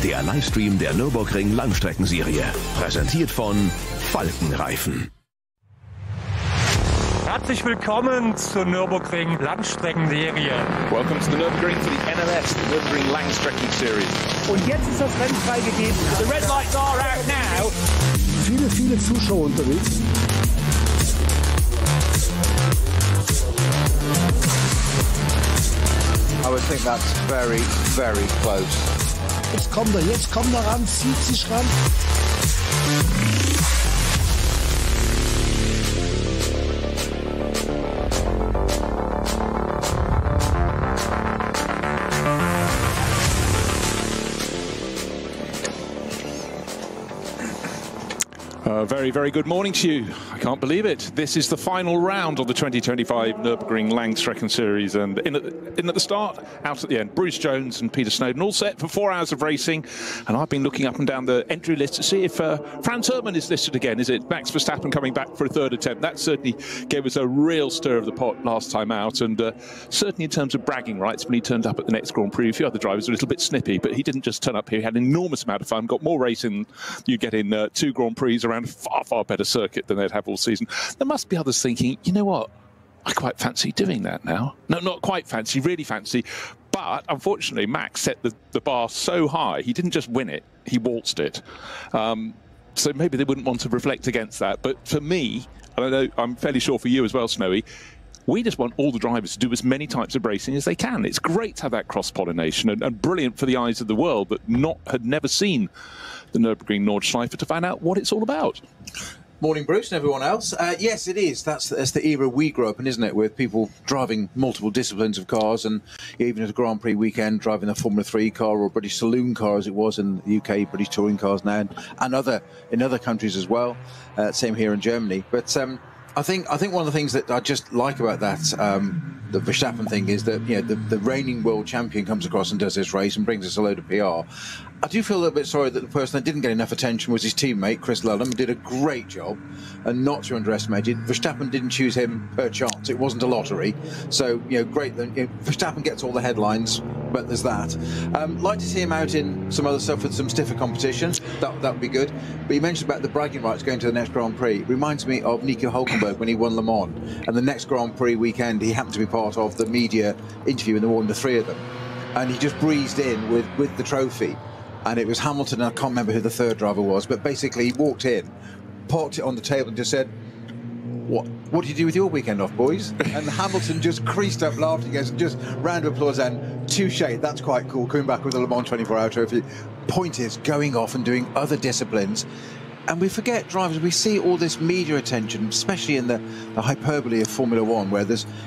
der Livestream der Nürburgring Langstreckenserie. Präsentiert von Falkenreifen. Herzlich willkommen zur Nürburgring Langstreckenserie. Welcome to the Nürburgring for the NLS, the Nürburgring Langstrecken Series. Und jetzt ist das Rennen freigegeben. The red lights are out now. Viele Zuschauer unterwegs. I would think that's very, very close. Jetzt kommt er ran, zieht sich ran. Very, very good morning to you. I can't believe it. This is the final round of the 2025 Nürburgring Langstrecken Series. And in at the start, out at the end, Bruce Jones and Peter Snowden all set for 4 hours of racing. And I've been looking up and down the entry list to see if Franz Herrmann is listed again. Is it Max Verstappen coming back for a third attempt? That certainly gave us a real stir of the pot last time out. And certainly in terms of bragging rights, when he turned up at the next Grand Prix, a few other drivers were a little bit snippy. But he didn't just turn up here. He had an enormous amount of fun, got more racing than you get in 2 Grand Prix around a far better circuit than they'd have all season. There must be others thinking, you know what, I quite fancy doing that now. No, not quite fancy, really fancy. But unfortunately, Max set the bar so high, he didn't just win it, he waltzed it. So maybe they wouldn't want to reflect against that. But for me, and I know I'm fairly sure for you as well, Snowy, we just want all the drivers to do as many types of racing as they can. It's great to have that cross-pollination and brilliant for the eyes of the world that had never seen the Nürburgring Nordschleife to find out what it's all about. Morning, Bruce, and everyone else. Yes, it is. That's the era we grew up in, isn't it? With people driving multiple disciplines of cars, and even at a Grand Prix weekend, driving a Formula 3 car or British saloon car, as it was in the UK, British touring cars now, and in other countries as well. Same here in Germany. But I think one of the things that I just like about that, the Verstappen thing, is that the reigning world champion comes across and does this race and brings us a load of PR. I do feel a little bit sorry that the person that didn't get enough attention was his teammate, Chris Lullum, who did a great job, and not to underestimate it. Verstappen didn't choose him per chance. It wasn't a lottery. So, great that Verstappen gets all the headlines, but there's that. Like to see him out in some other stuff with some stiffer competition. That would be good. But you mentioned about the bragging rights going to the next Grand Prix. It reminds me of Nico Hülkenberg when he won Le Mans. And the next Grand Prix weekend, he happened to be part of the media interview, and there were the 3 of them. And he just breezed in with the trophy. And it was Hamilton, and I can't remember who the third driver was, but basically he walked in, parked it on the table and just said, what did you do with your weekend off, boys? And Hamilton just creased up laughing and just round of applause and touche, that's quite cool, coming back with the Le Mans 24-hour trophy. Point is, going off and doing other disciplines. And we forget, drivers, we see all this media attention, especially in the hyperbole of Formula 1, where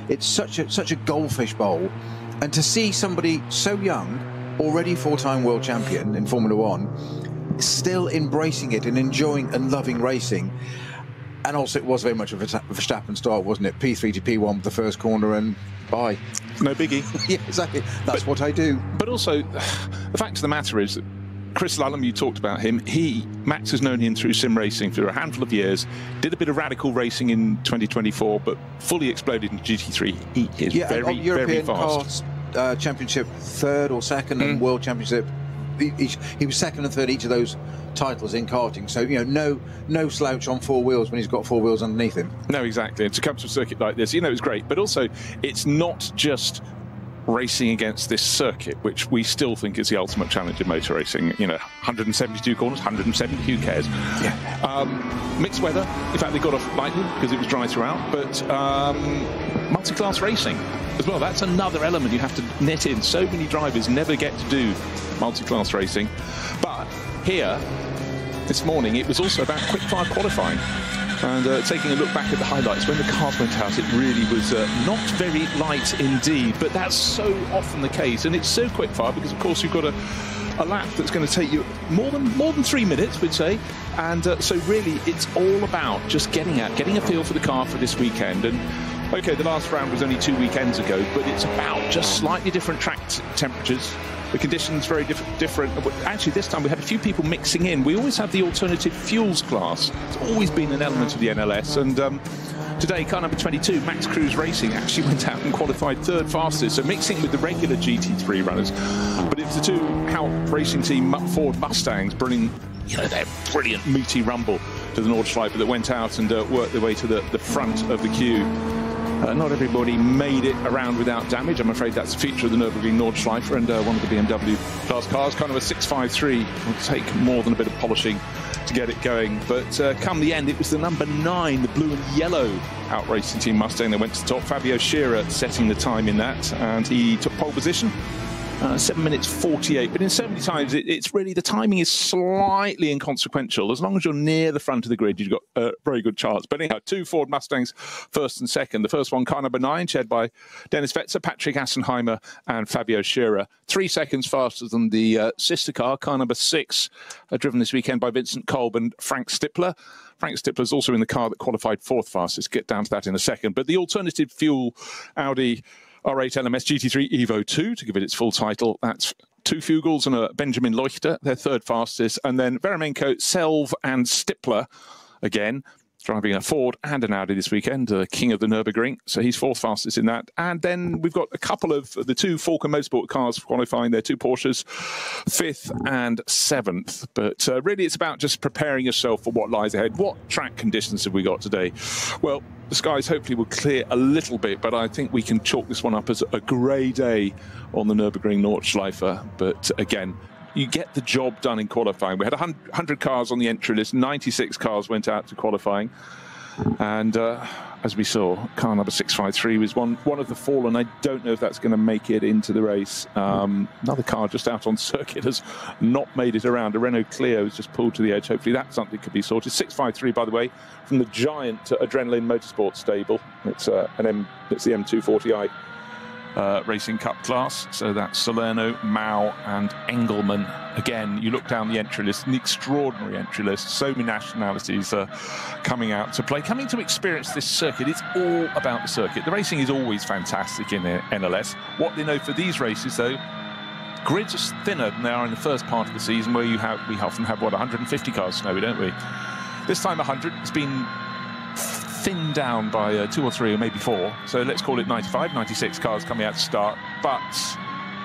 it's such a goldfish bowl. And to see somebody so young, already 4-time world champion in Formula 1, still embracing it and enjoying and loving racing. And also it was very much a Verstappen start, wasn't it? P3 to P1 with the first corner and bye. No biggie. Yeah, exactly. That's what I do. But also, the fact of the matter is that Chris Lullum, you talked about him. Max has known him through sim racing for a handful of years, did a bit of radical racing in 2024, but fully exploded in GT3. He is very, very fast. Championship 3rd or 2nd, and World Championship. He was 2nd and 3rd each of those titles in karting. So no slouch on 4 wheels when he's got 4 wheels underneath him. No, exactly. And to come to a circuit like this, it's great. But also, it's not just racing against this circuit, which we still think is the ultimate challenge in motor racing. 172 corners, 170. Who cares? Yeah. Mixed weather. In fact, they got off lightly because it was dry throughout. But multi-class racing as well. That's another element you have to net in. So many drivers never get to do multi-class racing. But here, this morning, it was also about quick-fire qualifying. And taking a look back at the highlights, when the cars went out, it really was not very light indeed. But that's so often the case. And it's so quick-fire because, of course, you've got a lap that's going to take you more than 3 minutes, we'd say. And so really, it's all about just getting a feel for the car for this weekend. And okay, the last round was only 2 weekends ago, but it's about just slightly different track temperatures. The conditions very different. Actually, this time we had a few people mixing in. We always have the alternative fuels class. It's always been an element of the NLS, and Today, car number 22, Max Cruz Racing, actually went out and qualified third fastest, so mixing with the regular GT3 runners. But it's the two Haupt Racing Team Ford Mustangs bringing, you know, their brilliant meaty rumble to the Nordschleife that went out and worked their way to the front of the queue. Not everybody made it around without damage. I'm afraid that's a feature of the Nürburgring Nordschleife, and one of the BMW class cars, kind of a 653, will take more than a bit of polishing to get it going. But come the end, it was the number 9, the blue and yellow Haupt Racing Team Mustang that went to the top. Fabio Scherer setting the time in that, and he took pole position. 7 minutes 48, but in so many times it's really, the timing is slightly inconsequential. As long as you're near the front of the grid, you've got a very good chance. But anyhow, 2 Ford Mustangs, first and second. The first one, car number 9, chaired by Dennis Vetzer, Patrick Assenheimer and Fabio Scherer. 3 seconds faster than the sister car number 6, driven this weekend by Vincent Kolb and Frank Stippler. Frank Stippler is also in the car that qualified 4th fastest. Get down to that in a second. But the alternative fuel Audi R8 LMS GT3 Evo 2, to give it its full title. That's 2 Fugels and a Benjamin Leuchter, their 3rd fastest. And then Veremenko, Selv and Stippler, again, driving a Ford and an Audi this weekend, the king of the Nürburgring. So he's 4th fastest in that. And then we've got a couple of the 2 Falken Motorsport cars qualifying, their 2 Porsches, 5th and 7th. But really it's about just preparing yourself for what lies ahead. What track conditions have we got today? Well, the skies hopefully will clear a little bit, but I think we can chalk this one up as a grey day on the Nürburgring Nordschleife. But again, you get the job done in qualifying. We had 100 cars on the entry list, 96 cars went out to qualifying. And as we saw, car number 653 was one of the fallen. I don't know if that's going to make it into the race. Another car just out on circuit has not made it around. A Renault Clio has just pulled to the edge. Hopefully that's something could be sorted. 653, by the way, from the giant Adrenaline Motorsport stable. It's the M240i. Racing Cup class, so that's Salerno, Mao and Engelmann. Again, you look down the entry list, an extraordinary entry list, so many nationalities coming out to play, coming to experience this circuit. It's all about the circuit. The racing is always fantastic in NLS. What they know for these races, though, grids are thinner than they are in the first part of the season, where we often have, what, 150 cars snowy, don't we? This time 100. It's been thinned down by 2 or 3 or maybe 4, so let's call it 95, 96 cars coming out to start. But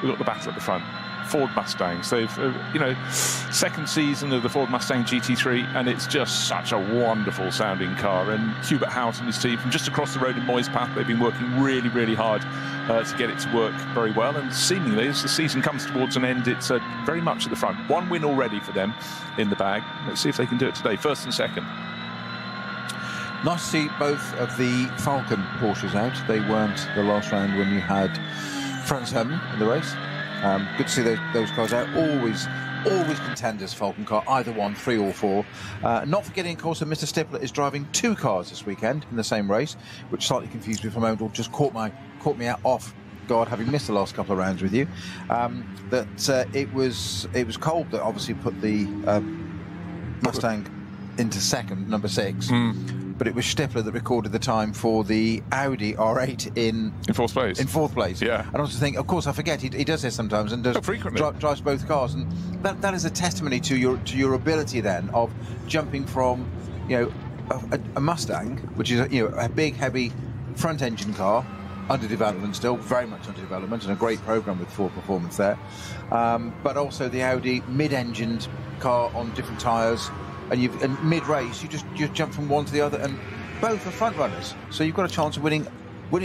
we've got the battle at the front. Ford Mustangs. They've, you know, 2nd season of the Ford Mustang GT3, and it's just such a wonderful sounding car. And Hubert Haupt and his team from just across the road in Moispath, they've been working really, really hard to get it to work very well. And seemingly, as the season comes towards an end, it's very much at the front. 1 win already for them in the bag. Let's see if they can do it today, 1st and 2nd. Nice to see both of the Falken Porsches out. They weren't the last round when you had Franz Hermann in the race. Good to see those cars out. Always contenders, Falken car, either one, 3 or 4. Not forgetting, of course, that Mr. Stippler is driving 2 cars this weekend in the same race, which slightly confused me for a moment, or just caught me out off guard, having missed the last couple of rounds with you. It was Kolb that obviously put the Mustang into 2nd, number 6. But it was Stippler that recorded the time for the Audi R8 in 4th place. In 4th place. Yeah. And I also think, of course, I forget he does this sometimes and does frequently drives both cars, and that is a testimony to your ability then of jumping from, you know, a Mustang, which is a big heavy front engine car, under development still, very much under development, and a great program with Ford Performance there. But also the Audi mid-engined car on different tyres. And mid-race, you just jump from one to the other, and both are front runners. So you've got a chance of winning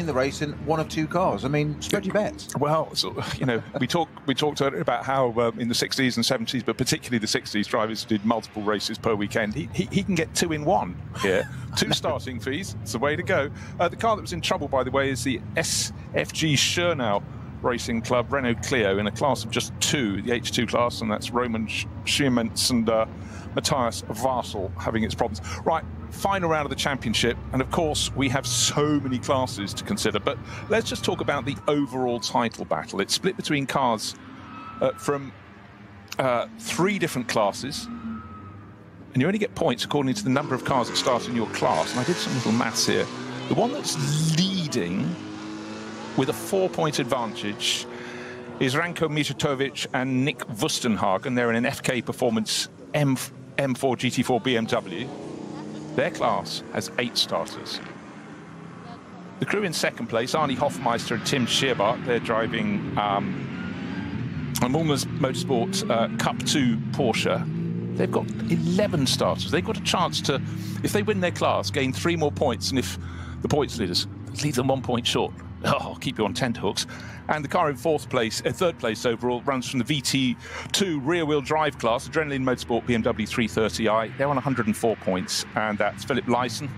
the race in 1 of 2 cars. I mean, spread your bets. Well, so, you know, we talked earlier about how in the 60s and 70s, but particularly the 60s, drivers did multiple races per weekend. He can get 2 in 1 here. 2 starting fees. It's the way to go. The car that was in trouble, by the way, is the SFG Schernau Racing Club Renault Clio in a class of just 2, the H2 class, and that's Roman Schiemens and Matthias Varsel having its problems. Right, final round of the championship, and of course we have so many classes to consider, but let's just talk about the overall title battle. It's split between cars from 3 different classes, and you only get points according to the number of cars that start in your class. And I did some little maths here. The one that's leading with a 4-point advantage is Ranko Mijatovic and Nick Wustenhagen. They're in an FK Performance M4 GT4 BMW. Their class has 8 starters. the crew in second place, Arnie Hofmeister and Tim Scheerbart, they're driving a Moulins Motorsport Cup 2 Porsche. They've got 11 starters. They've got a chance to, if they win their class, gain 3 more points, and if the points leaders leave them 1 point short, I'll keep you on tenterhooks. And the car in third place overall, runs from the VT2 rear-wheel drive class, Adrenaline Motorsport BMW 330i. They're on 104 points, and that's Philip Lyson,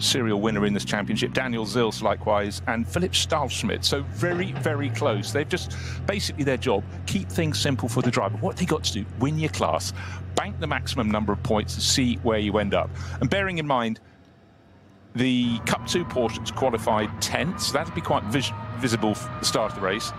serial winner in this championship, Daniel Zils likewise, and Philip Stahlschmidt. So very, very close. They've just, basically their job, keep things simple for the driver. What they got to do, win your class, bank the maximum number of points to see where you end up. And bearing in mind, the Cup 2 Porsche qualified 10th, so that'll be quite visible for the start of the race.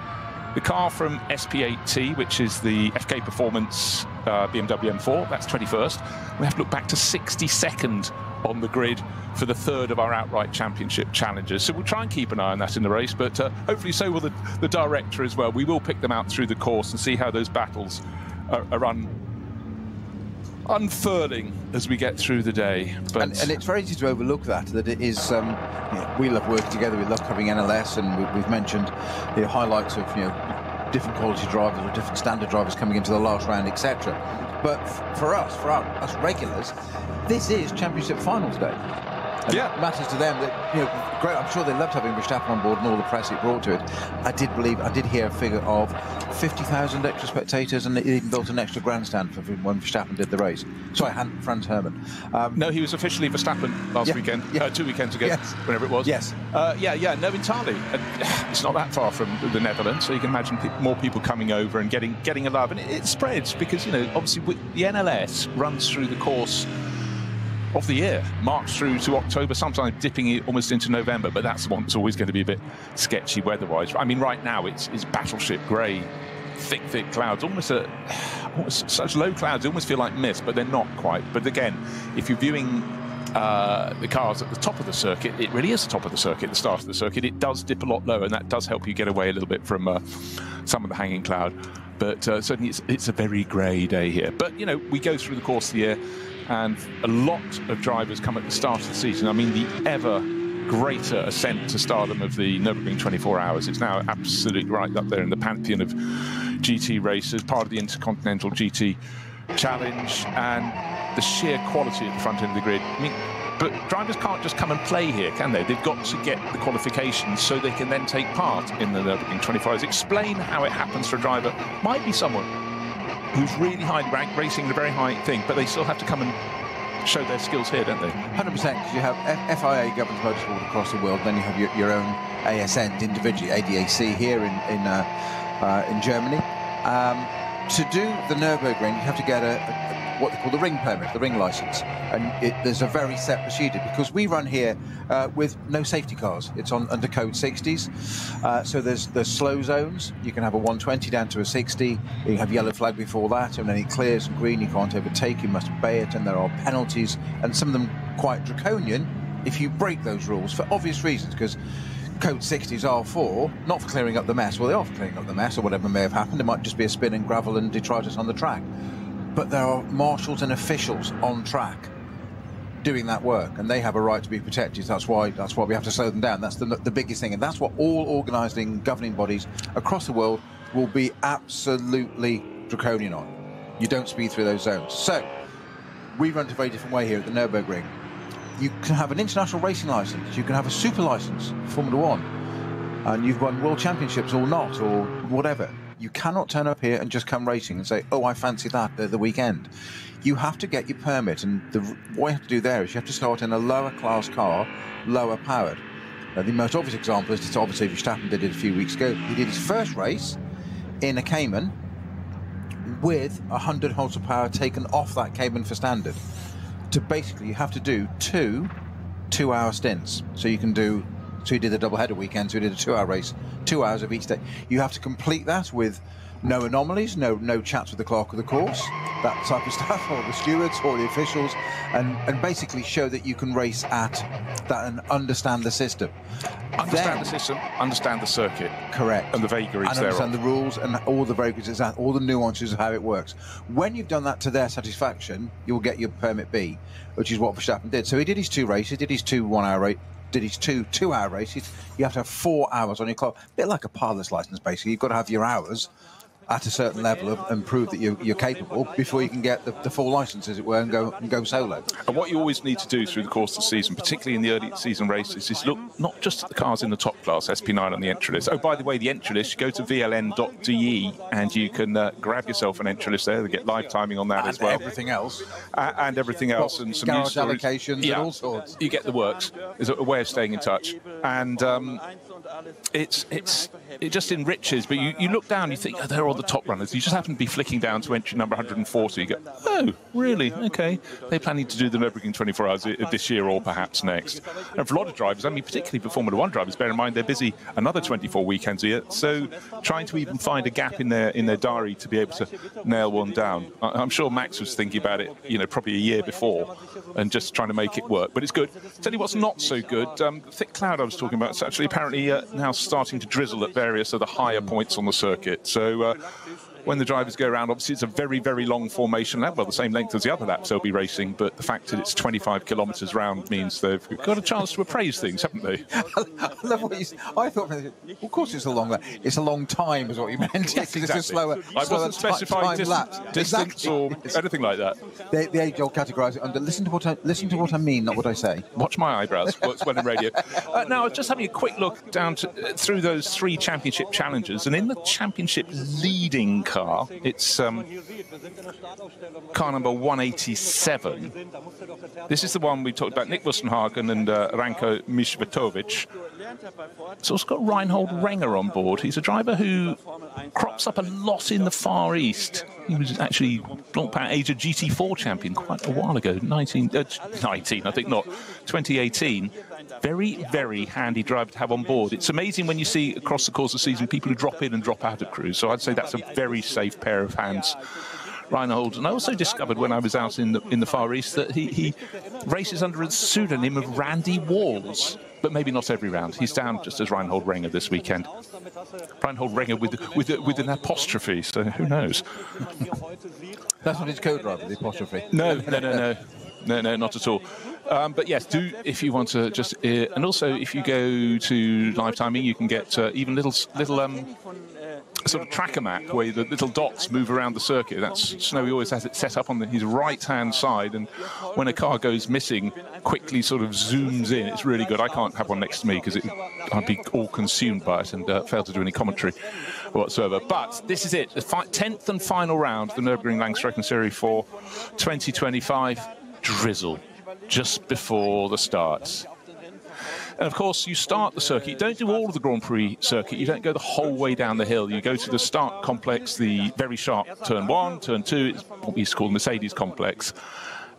The car from SP8T, which is the FK Performance BMW M4, that's 21st. We have to look back to 62nd on the grid for the third of our outright championship challenges. So we'll try and keep an eye on that in the race, but hopefully so will the director as well. We will pick them out through the course and see how those battles are unfurling as we get through the day. But and it's very easy to overlook that it is, we love working together, we love covering NLS, and we've mentioned highlights of different quality drivers or different standard drivers coming into the last round, etc. But for us regulars, this is Championship Finals Day. And yeah, it matters to them that, great. I'm sure they loved having Verstappen on board and all the press it brought to it. I did hear a figure of 50,000 extra spectators, and they even built an extra grandstand for when Verstappen did the race. Sorry, Franz Hermann. No, he was officially Verstappen last weekend, 2 weekends ago, yes. Whenever it was. Yes. No, entirely. It's not that far from the Netherlands, so you can imagine more people coming over and getting a love, and it spreads because obviously the NLS runs through the course of the year, March through to October, sometimes dipping it almost into November, but that's the one that's always going to be a bit sketchy weather-wise. I mean, right now it's battleship grey, thick clouds, almost such low clouds, they almost feel like mist, but they're not quite. But again, if you're viewing the cars at the top of the circuit, it really is the top of the circuit, the start of the circuit. It does dip a lot lower, and that does help you get away a little bit from some of the hanging cloud. But certainly it's a very grey day here. But, we go through the course of the year, and a lot of drivers come at the start of the season. I mean, the ever greater ascent to stardom of the Nürburgring 24 Hours. It's now absolutely right up there in the pantheon of GT races, part of the Intercontinental GT Challenge, and the sheer quality at the front end of the grid. I mean, but drivers can't just come and play here, can they? They've got to get the qualifications so they can then take part in the Nürburgring 24 Hours. Explain how it happens for a driver. Might be someone who's really highly ranked, racing at a very high thing, but they still have to come and show their skills here, don't they? 100%, because you have FIA governs motorsport across the world, then you have your own ASN individually, ADAC here in Germany. To do the Nürburgring, you have to get what they call the ring permit, the ring license, and there's a very set procedure because we run here with no safety cars. It's under code 60s, so there's slow zones. You can have a 120 down to a 60. You can have yellow flag before that, and then it clears and green. You can't overtake. You must obey it, and there are penalties, and some of them quite draconian if you break those rules for obvious reasons, because code 60s are not for clearing up the mess. Well, they are for clearing up the mess or whatever may have happened. It might just be a spin and gravel and detritus on the track. But there are marshals and officials on track doing that work, and they have a right to be protected. That's why we have to slow them down. That's the biggest thing, and that's what all organising governing bodies across the world will be absolutely draconian on. You don't speed through those zones. So we run it a very different way here at the Nürburgring. You can have an international racing licence, you can have a super licence, Formula One, and you've won world championships or not, or whatever. You cannot turn up here and just come racing and say, oh, I fancy that the weekend. You have to get your permit, and what you have to do there is you have to start in a lower class car, lower powered. Now, the most obvious example is obviously Verstappen did it a few weeks ago. He did his first race in a Cayman with 100 horsepower taken off that Cayman for standard. To basically, you have to do two-hour stints. So you can do. So he did the double-header weekend, so he did a 2-hour race, 2 hours of each day. You have to complete that with no anomalies, no chats with the clerk of the course, that type of stuff, or the stewards, or the officials, and basically show that you can race at that and understand the system. Understand the system, understand the circuit. Correct. And the vagaries and understand the rules and all the vagaries, all the nuances of how it works. When you've done that to their satisfaction, you'll get your permit B, which is what Verstappen did. So he did his 2 races, did his 2 1-hour did his two-hour races, you have to have 4 hours on your clock. A bit like a pilot's license, basically. You've got to have your hours at a certain level and prove that you're capable before you can get the full license, as it were, and go solo. And what you always need to do through the course of the season, particularly in the early season races, is look not just at the cars in the top class, SP9 on the entry list. Oh, by the way, the entry list, you go to vln.de and you can grab yourself an entry list there. They get live timing on that as well. Everything else. And everything else. And some garage news allocations and all sorts. You get the works. There's a way of staying in touch. And it just enriches. But you look down, you think, oh, they're all the top runners. You just happen to be flicking down to entry number 140. You go, oh, really? Okay. They're planning to do the Nürburgring 24 hours this year or perhaps next. And for a lot of drivers, I mean, particularly for Formula One drivers, bear in mind they're busy another 24 weekends a year. So trying to even find a gap in their diary to be able to nail one down. I'm sure Max was thinking about it, probably a year before and just trying to make it work. But it's good. Tell you what's not so good. The thick cloud I was talking about is actually apparently now starting to drizzle at various of the higher points on the circuit. So when the drivers go around, obviously it's a very, very long formation lap, well, the same length as the other laps they'll be racing, but the fact that it's 25 kilometres round means they've got a chance to appraise things, haven't they? I love what you said. I thought, well, of course it's a long lap. It's a long time is what you meant. Yes, exactly. It's a slower I wasn't specifying distance exactly. Or anything like that. The age-old categorising under listen to what I mean, not what I say. Watch my eyebrows. Works well in radio. Now, I was just having a quick look down through those 3 championship challenges, and in the championship leading car, it's car number 187. This is the one we talked about, Nick Wustenhagen and Ranko Mishvetovic. It's also got Reinhold Renger on board. He's a driver who crops up a lot in the Far East. He was actually Blancpain Asia GT4 champion quite a while ago, 19, I think not, 2018. Very, very handy driver to have on board. It's amazing when you see across the course of the season people who drop in and drop out of crews. So I'd say that's a very safe pair of hands, Reinhold. And I also discovered when I was out in the Far East that he races under a pseudonym of Randy Walls. But maybe not every round. He's down just as Reinhold Renger this weekend. Reinhold Renger with an apostrophe, so who knows? That's not his co-driver, the apostrophe. No, not at all. But yes, do if you want to just, and also if you go to live timing, you can get even little sort of tracker map where the little dots move around the circuit. That's Snowy always has it set up on his right-hand side, and when a car goes missing, quickly sort of zooms in. It's really good. I can't have one next to me because I'd be all consumed by it and fail to do any commentary whatsoever. But this is it, the 10th and final round of the Nürburgring Langstreckenserie Series for 2025. Drizzle just before the start. And of course, you start the circuit. You don't do all of the Grand Prix circuit. You don't go the whole way down the hill. You go to the start complex, the very sharp turn 1, turn 2. It's what we used to call the Mercedes complex.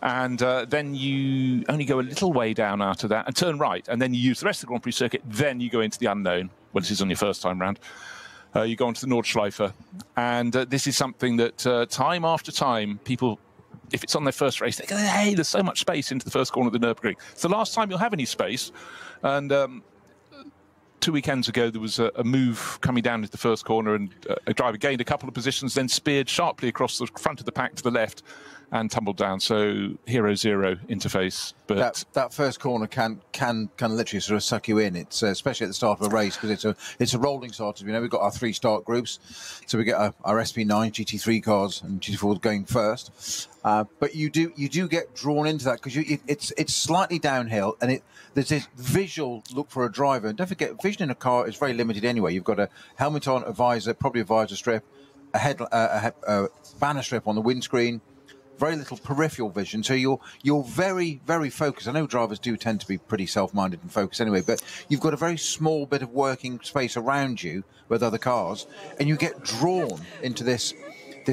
And then you only go a little way down after that and turn right. And then you use the rest of the Grand Prix circuit. Then you go into the unknown. Well, this is on your first time round. You go onto the Nordschleife. And this is something that time after time, people, if it's on their first race, they go, hey, there's so much space into the first corner of the Nürburgring. It's the last time you'll have any space. And 2 weekends ago, there was a move coming down into the first corner, and a driver gained a couple of positions, then speared sharply across the front of the pack to the left and tumbled down. So Hero Zero interface. But that first corner can literally sort of suck you in. It's especially at the start of a race, because it's a rolling start. We've got our 3 start groups, so we get our SP9 GT3 cars and GT4s going first. But you do get drawn into that because it's slightly downhill, and there's this visual look for a driver. And don't forget, vision in a car is very limited anyway. You've got a helmet on, a visor, probably a visor strip, a banner strip on the windscreen. Very little peripheral vision, so you're very, very focused. I know drivers do tend to be pretty self-minded and focused anyway, but you've got a very small bit of working space around you with other cars, and you get drawn into this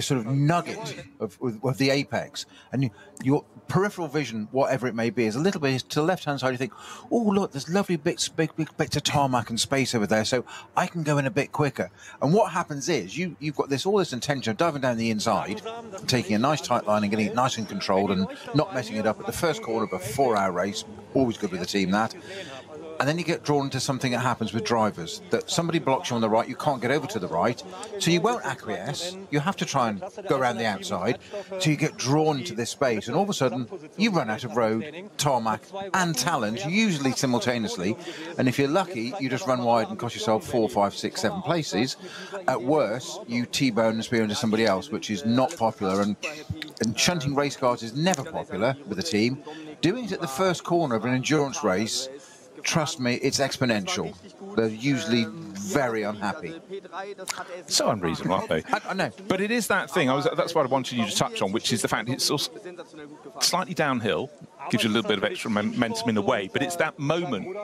sort of nugget of the apex, and your peripheral vision, whatever it may be, is a little bit to the left-hand side. You think, oh, look, there's lovely big bits of tarmac and space over there, so I can go in a bit quicker. And what happens is you've got all this intention of diving down the inside, taking a nice tight line and getting it nice and controlled and not messing it up at the first corner of a 4-hour race. Always good with the team, that. And then you get drawn into something that happens with drivers, that somebody blocks you on the right, you can't get over to the right, so you won't acquiesce, you have to try and go around the outside, so you get drawn into this space, and all of a sudden, you run out of road, tarmac, and talent, usually simultaneously, and if you're lucky, you just run wide and cost yourself 4, 5, 6, 7 places. At worst, you T-bone and spear into somebody else, which is not popular, and shunting race cars is never popular with a team. Doing it at the first corner of an endurance race, trust me, it's exponential. They're usually very unhappy. So unreasonable, aren't they? I know. But it is that thing, that's what I wanted you to touch on, which is the fact it's also slightly downhill, gives you a little bit of extra momentum in the way, but it's that moment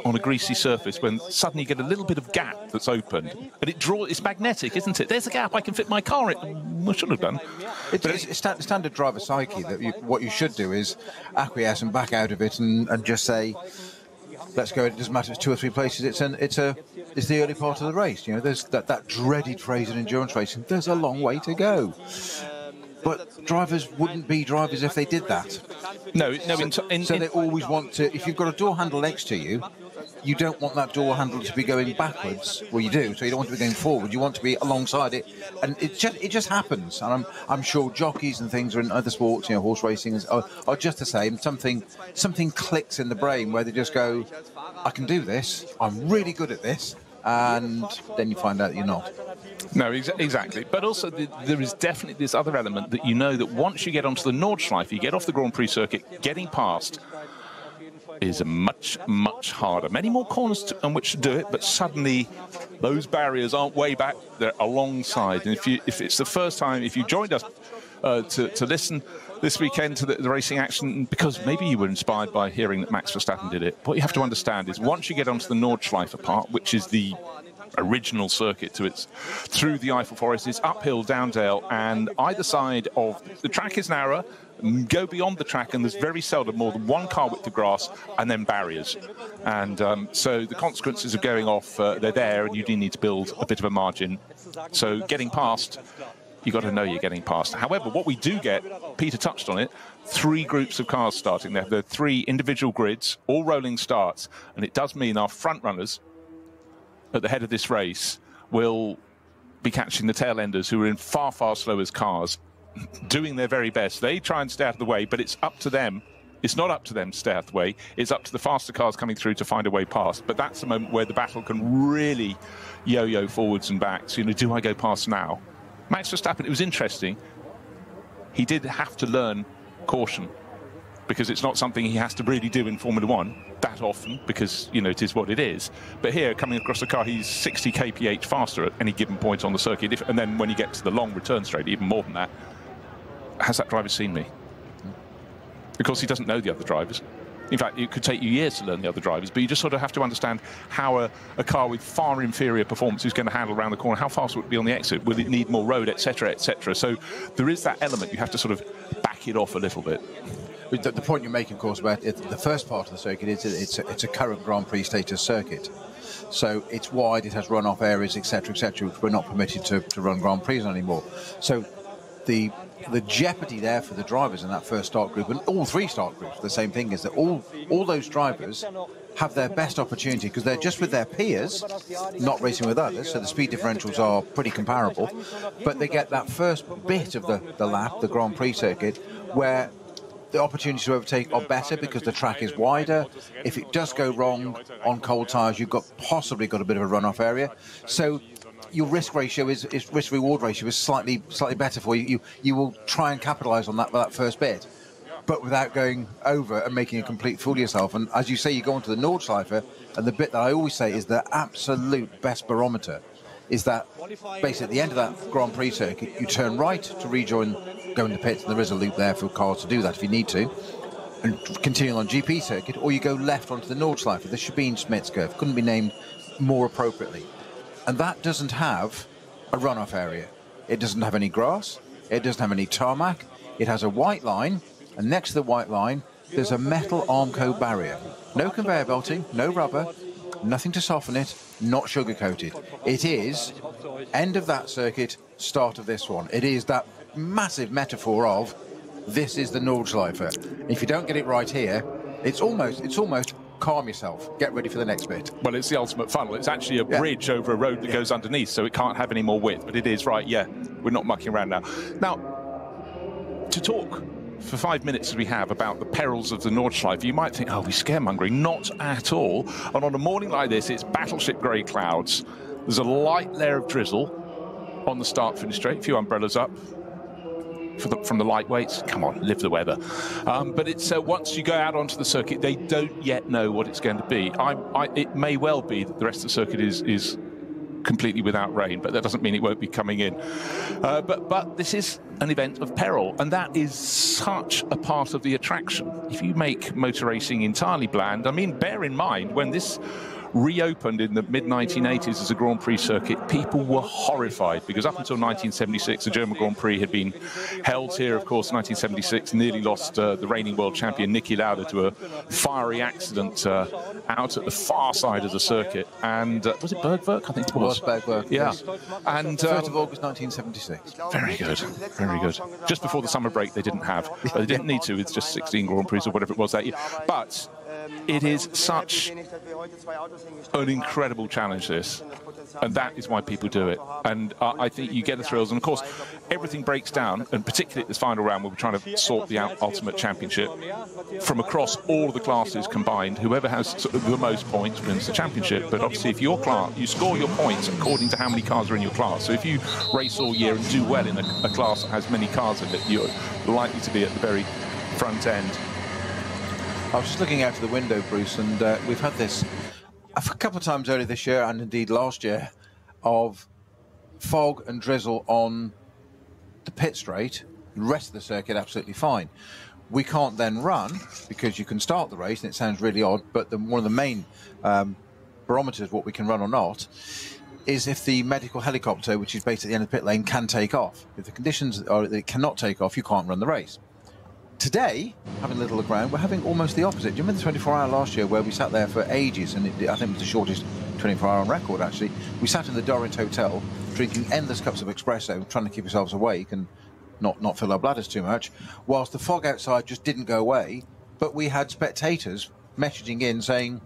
on a greasy surface when suddenly you get a little bit of gap that's opened, and it's magnetic, isn't it? There's a gap, I can fit my car in. I should have done. It's standard driver psyche that what you should do is acquiesce and back out of it and just say, let's go. It doesn't matter if it's 2 or 3 places. It's the early part of the race. You know, there's that dreaded phrase in endurance racing. There's a long way to go. But drivers wouldn't be drivers if they did that. No. So they always want to. If you've got a door handle next to you, you don't want that door handle to be going backwards. Well, you do. So you don't want to be going forward. You want to be alongside it, and it just happens. And I'm sure jockeys and things are in other sports, you know, horse racing are just the same. Something clicks in the brain where they just go, I can do this. I'm really good at this, and then you find out you're not. No, exactly. But also, there is definitely this other element that you know that once you get onto the Nordschleife, you get off the Grand Prix circuit, getting past is much, much harder. Many more corners on which to do it, but suddenly those barriers aren't way back, they're alongside. And if it's the first time, if you joined us to listen this weekend to the racing action, because maybe you were inspired by hearing that Max Verstappen did it, what you have to understand is once you get onto the Nordschleife part, which is the original circuit through the Eiffel Forest, it's uphill, down dale, and either side of the track is narrower. Go beyond the track, and there's very seldom more than 1 car width of grass, and then barriers. And so the consequences of going off, they're there, and you do need to build a bit of a margin. So getting past, you've got to know you're getting past. However, what we do get, Peter touched on it, 3 groups of cars starting there. There are 3 individual grids, all rolling starts, and it does mean our front runners at the head of this race will be catching the tail enders who are in far, far slower cars, doing their very best. They try and stay out of the way, but it's up to them. It's not up to them to stay out of the way. It's up to the faster cars coming through to find a way past. But that's the moment where the battle can really yo-yo forwards and backs. You know, do I go past now? Max Verstappen, it was interesting. He did have to learn caution, because it's not something he has to really do in Formula One that often, because, you know, it is what it is. But here, coming across the car, he's 60 kph faster at any given point on the circuit. And then when you get to the long return straight, even more than that, has that driver seen me? Because he doesn't know the other drivers. In fact, it could take you years to learn the other drivers, but you just sort of have to understand how a car with far inferior performance is going to handle around the corner. How fast will it be on the exit? Will it need more road, etc., etc.? So there is that element. You have to sort of back it off a little bit. The point you're making, of course, about the first part of the circuit is it's a current Grand Prix status circuit. So it's wide, it has runoff areas, etc., which we're not permitted to run Grand Prix anymore. So the jeopardy there for the drivers in that first start group, and all 3 start groups, the same thing is that all those drivers have their best opportunity because they're just with their peers, not racing with others, so the speed differentials are pretty comparable, but they get that first bit of the lap, the Grand Prix circuit, where the opportunities to overtake are better because the track is wider. If it does go wrong on cold tyres, you've possibly got a bit of a runoff area. So your risk ratio risk-reward ratio is slightly better for you. You will try and capitalise on that first bit, but without going over and making a complete fool of yourself. And as you say, you go onto the Nordschleife, and the bit that I always say is the absolute best barometer is that basically at the end of that Grand Prix circuit, you turn right to rejoin, go in the pits, and there is a loop there for cars to do that if you need to, and continuing on GP circuit, or you go left onto the Nordschleife, the Sabine-Schmitz curve, couldn't be named more appropriately. And that doesn't have a runoff area. It doesn't have any grass, it doesn't have any tarmac, it has a white line, and next to the white line, there's a metal Armco barrier. No conveyor belting, no rubber, nothing to soften it, not sugar-coated. It is end of that circuit, start of this one. It is that massive metaphor of this is the Nordschleife. If you don't get it right here, it's almost calm yourself. Get ready for the next bit. Well, it's the ultimate funnel. It's actually a bridge over a road that goes underneath, so it can't have any more width. But it is, right, yeah, we're not mucking around now. Now, to talk for 5 minutes as we have about the perils of the Nordschleife, you might think, oh, we're scaremongering. Not at all. And on a morning like this, it's battleship grey clouds. There's a light layer of drizzle on the start-finish straight, a few umbrellas up from the lightweights. Come on, live the weather. But it's once you go out onto the circuit, they don't yet know what it's going to be. It may well be that the rest of the circuit is completely without rain, but that doesn't mean it won't be coming in. But this is an event of peril, and that is such a part of the attraction. If you make motor racing entirely bland, I mean, bear in mind, when this reopened in the mid-1980s as a Grand Prix circuit, people were horrified because up until 1976, the German Grand Prix had been held here. Of course, 1976 nearly lost the reigning world champion Niki Lauda to a fiery accident out at the far side of the circuit. And was it Bergwerk? I think it was. It was Bergwerk, yeah. yes. And 3rd of August 1976. Very good, very good. Just before the summer break, they didn't have, but they didn't need to with just 16 Grand Prix or whatever it was that year. But it is such an incredible challenge, this, and that is why people do it. And I think you get the thrills, and of course everything breaks down, and particularly at this final round where we're trying to sort the ultimate championship from across all of the classes combined. Whoever has sort of the most points wins the championship. But obviously if your class, you score your points according to how many cars are in your class. So if you race all year and do well in a class that has many cars in it, you're likely to be at the very front end. I was just looking out of the window, Bruce, and we've had this a couple of times earlier this year and indeed last year of fog and drizzle on the pit straight. The rest of the circuit absolutely fine. We can't then run because you can start the race, and it sounds really odd, but one of the main barometers, what we can run or not, is if the medical helicopter, which is based at the end of the pit lane, can take off. If the conditions are that it cannot take off, you can't run the race. Today, having a little look around, we're having almost the opposite. Do you remember the 24-hour last year where we sat there for ages, and I think it was the shortest 24-hour on record, actually. We sat in the Dorrit Hotel, drinking endless cups of espresso, trying to keep ourselves awake and not fill our bladders too much, whilst the fog outside just didn't go away, but we had spectators messaging in saying,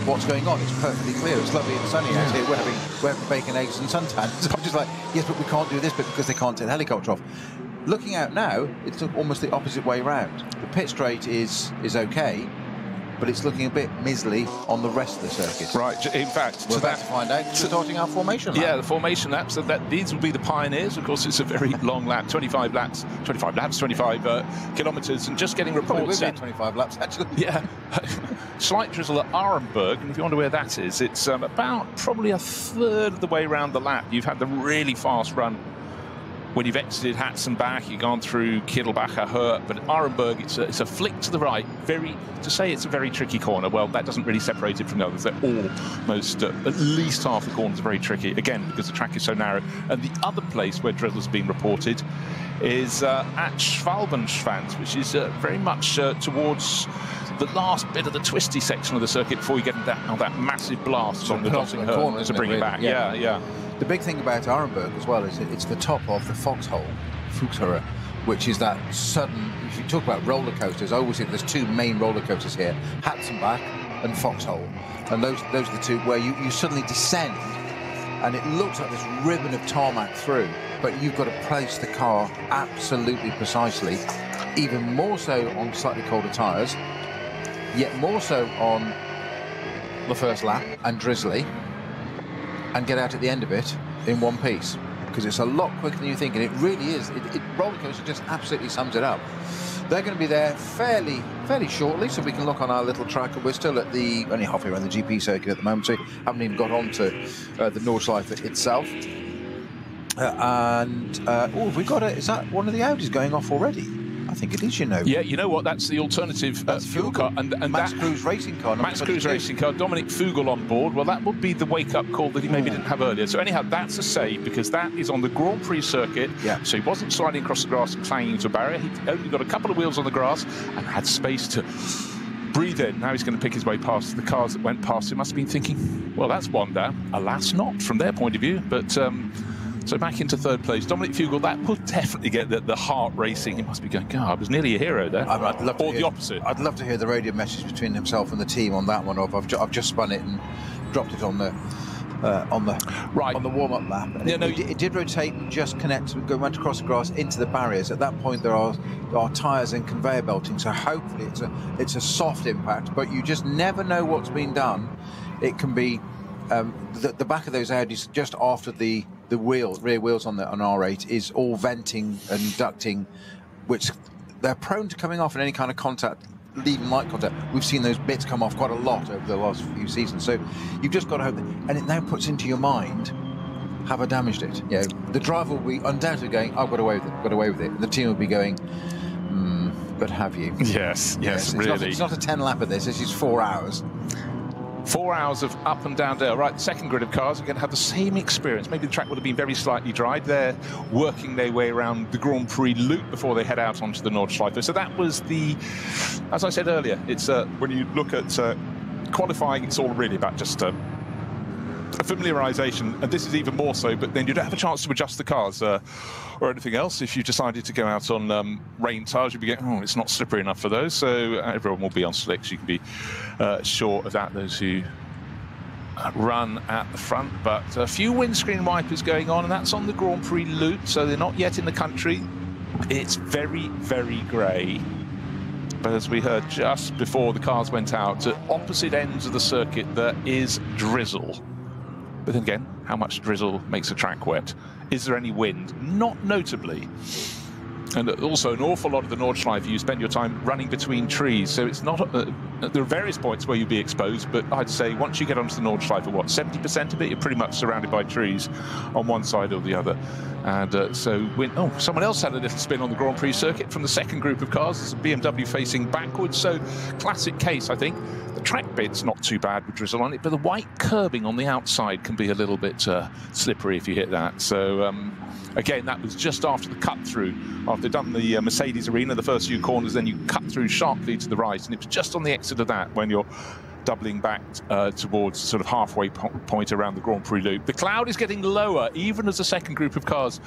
what's going on? It's perfectly clear. It's lovely and sunny out here. We're having bacon, eggs and suntans. I'm just like, yes, but we can't do this bit because they can't take the helicopter off. Looking out now, it's almost the opposite way round. The pit straight is okay, but it's looking a bit miserly on the rest of the circuit. Right, in fact, we're about to find out. We're starting our formation lap. Yeah, the formation laps. So these will be the pioneers. Of course, it's a very long lap, 25 kilometres, and just getting reports in. 25 laps, actually. Yeah, slight drizzle at Arenberg, and if you wonder where that is, it's about probably a third of the way around the lap. You've had the really fast run when you've exited Hatzenbach, you've gone through Kittelbacher, Hurt, but at Arenberg, it's a flick to the right. To say it's a very tricky corner, well, that doesn't really separate it from the others. They're almost, at least half the corners are very tricky, again, because the track is so narrow. And the other place where drizzle's been reported is at Schwalbenschwanz, which is very much towards the last bit of the twisty section of the circuit before you get that massive blast on the dotting corner to bring it back. Yeah. The big thing about Arenberg as well is it's the top of the Foxhole, Fuchshöhe, which is that sudden, if you talk about roller coasters, I always think there's two main roller coasters here, Hatzenbach and Foxhole. And those are the two where you suddenly descend and it looks like this ribbon of tarmac through, but you've got to place the car absolutely precisely, even more so on slightly colder tyres, yet more so on the first lap and drizzly, and get out at the end of it in one piece, because it's a lot quicker than you think, and it really is. Roller coaster just absolutely sums it up. They're going to be there fairly shortly, so we can look on our little track, and we're still at only halfway around the GP circuit at the moment, so we haven't even got on to the Nordschleife itself. Have we got is that one of the Audis going off already? I think it is, you know. Yeah, you know what? That's the alternative fuel car. And Max Cruz racing car. Max Cruz racing car. Dominic Fugel on board. Well, that would be the wake-up call that he maybe didn't have earlier. So anyhow, that's a save, because that is on the Grand Prix circuit. Yeah. So he wasn't sliding across the grass and clanging into a barrier. He only got a couple of wheels on the grass and had space to breathe in. Now he's going to pick his way past the cars that went past him. Must have been thinking, well, that's one down. Alas, not from their point of view. But So back into third place. Dominic Fugel, that will definitely get the heart racing. He must be going, God, I was nearly a hero there. I'd love to or hear, the opposite. I'd love to hear the radio message between himself and the team on that one. I've just spun it and dropped it on the warm-up lap. And it did rotate and just connect, went across the grass into the barriers. At that point, there are tyres and conveyor belting, so hopefully it's a soft impact. But you just never know what's been done. It can be the back of those Audis just after the rear wheels on R8 is all venting and ducting, which they're prone to coming off in any kind of contact. Even light contact, we've seen those bits come off quite a lot over the last few seasons. So you've just got to hope that, and it now puts into your mind, have I damaged it? You know, the driver will be undoubtedly going, I've got away with it. And the team will be going, but have you? Yes, really. It's not a 10 lap of this. This is 4 hours. 4 hours of up and down Dale. Right, the second grid of cars are going to have the same experience. Maybe the track would have been very slightly dry. They're working their way around the Grand Prix loop before they head out onto the Nordschleife. So that was as I said earlier, it's when you look at qualifying, it's all really about just a familiarisation, and this is even more so, but then you don't have a chance to adjust the cars or anything else. If you decided to go out on rain tyres, you'd be getting, it's not slippery enough for those, so everyone will be on slicks. You can be sure of that, those who run at the front. But a few windscreen wipers going on, and that's on the Grand Prix loop, so they're not yet in the country. It's very, very grey. But as we heard just before the cars went out, at opposite ends of the circuit, there is drizzle. But then again, how much drizzle makes a track wet? Is there any wind? Not notably. And also, an awful lot of the Nordschleife, you spend your time running between trees, so it's not. There are various points where you'll be exposed, but I'd say once you get onto the Nordschleife, 70% of it, you're pretty much surrounded by trees on one side or the other. And someone else had a little spin on the Grand Prix circuit from the second group of cars. It's a BMW facing backwards, so classic case, I think. The track bit's not too bad with drizzle on it, but the white curbing on the outside can be a little bit slippery if you hit that. So again, that was just after the cut through. After they'd done the Mercedes arena, the first few corners, then you cut through sharply to the right, and it was just on the exit of that when you're doubling back towards sort of halfway point around the Grand Prix loop. The cloud is getting lower even as the second group of cars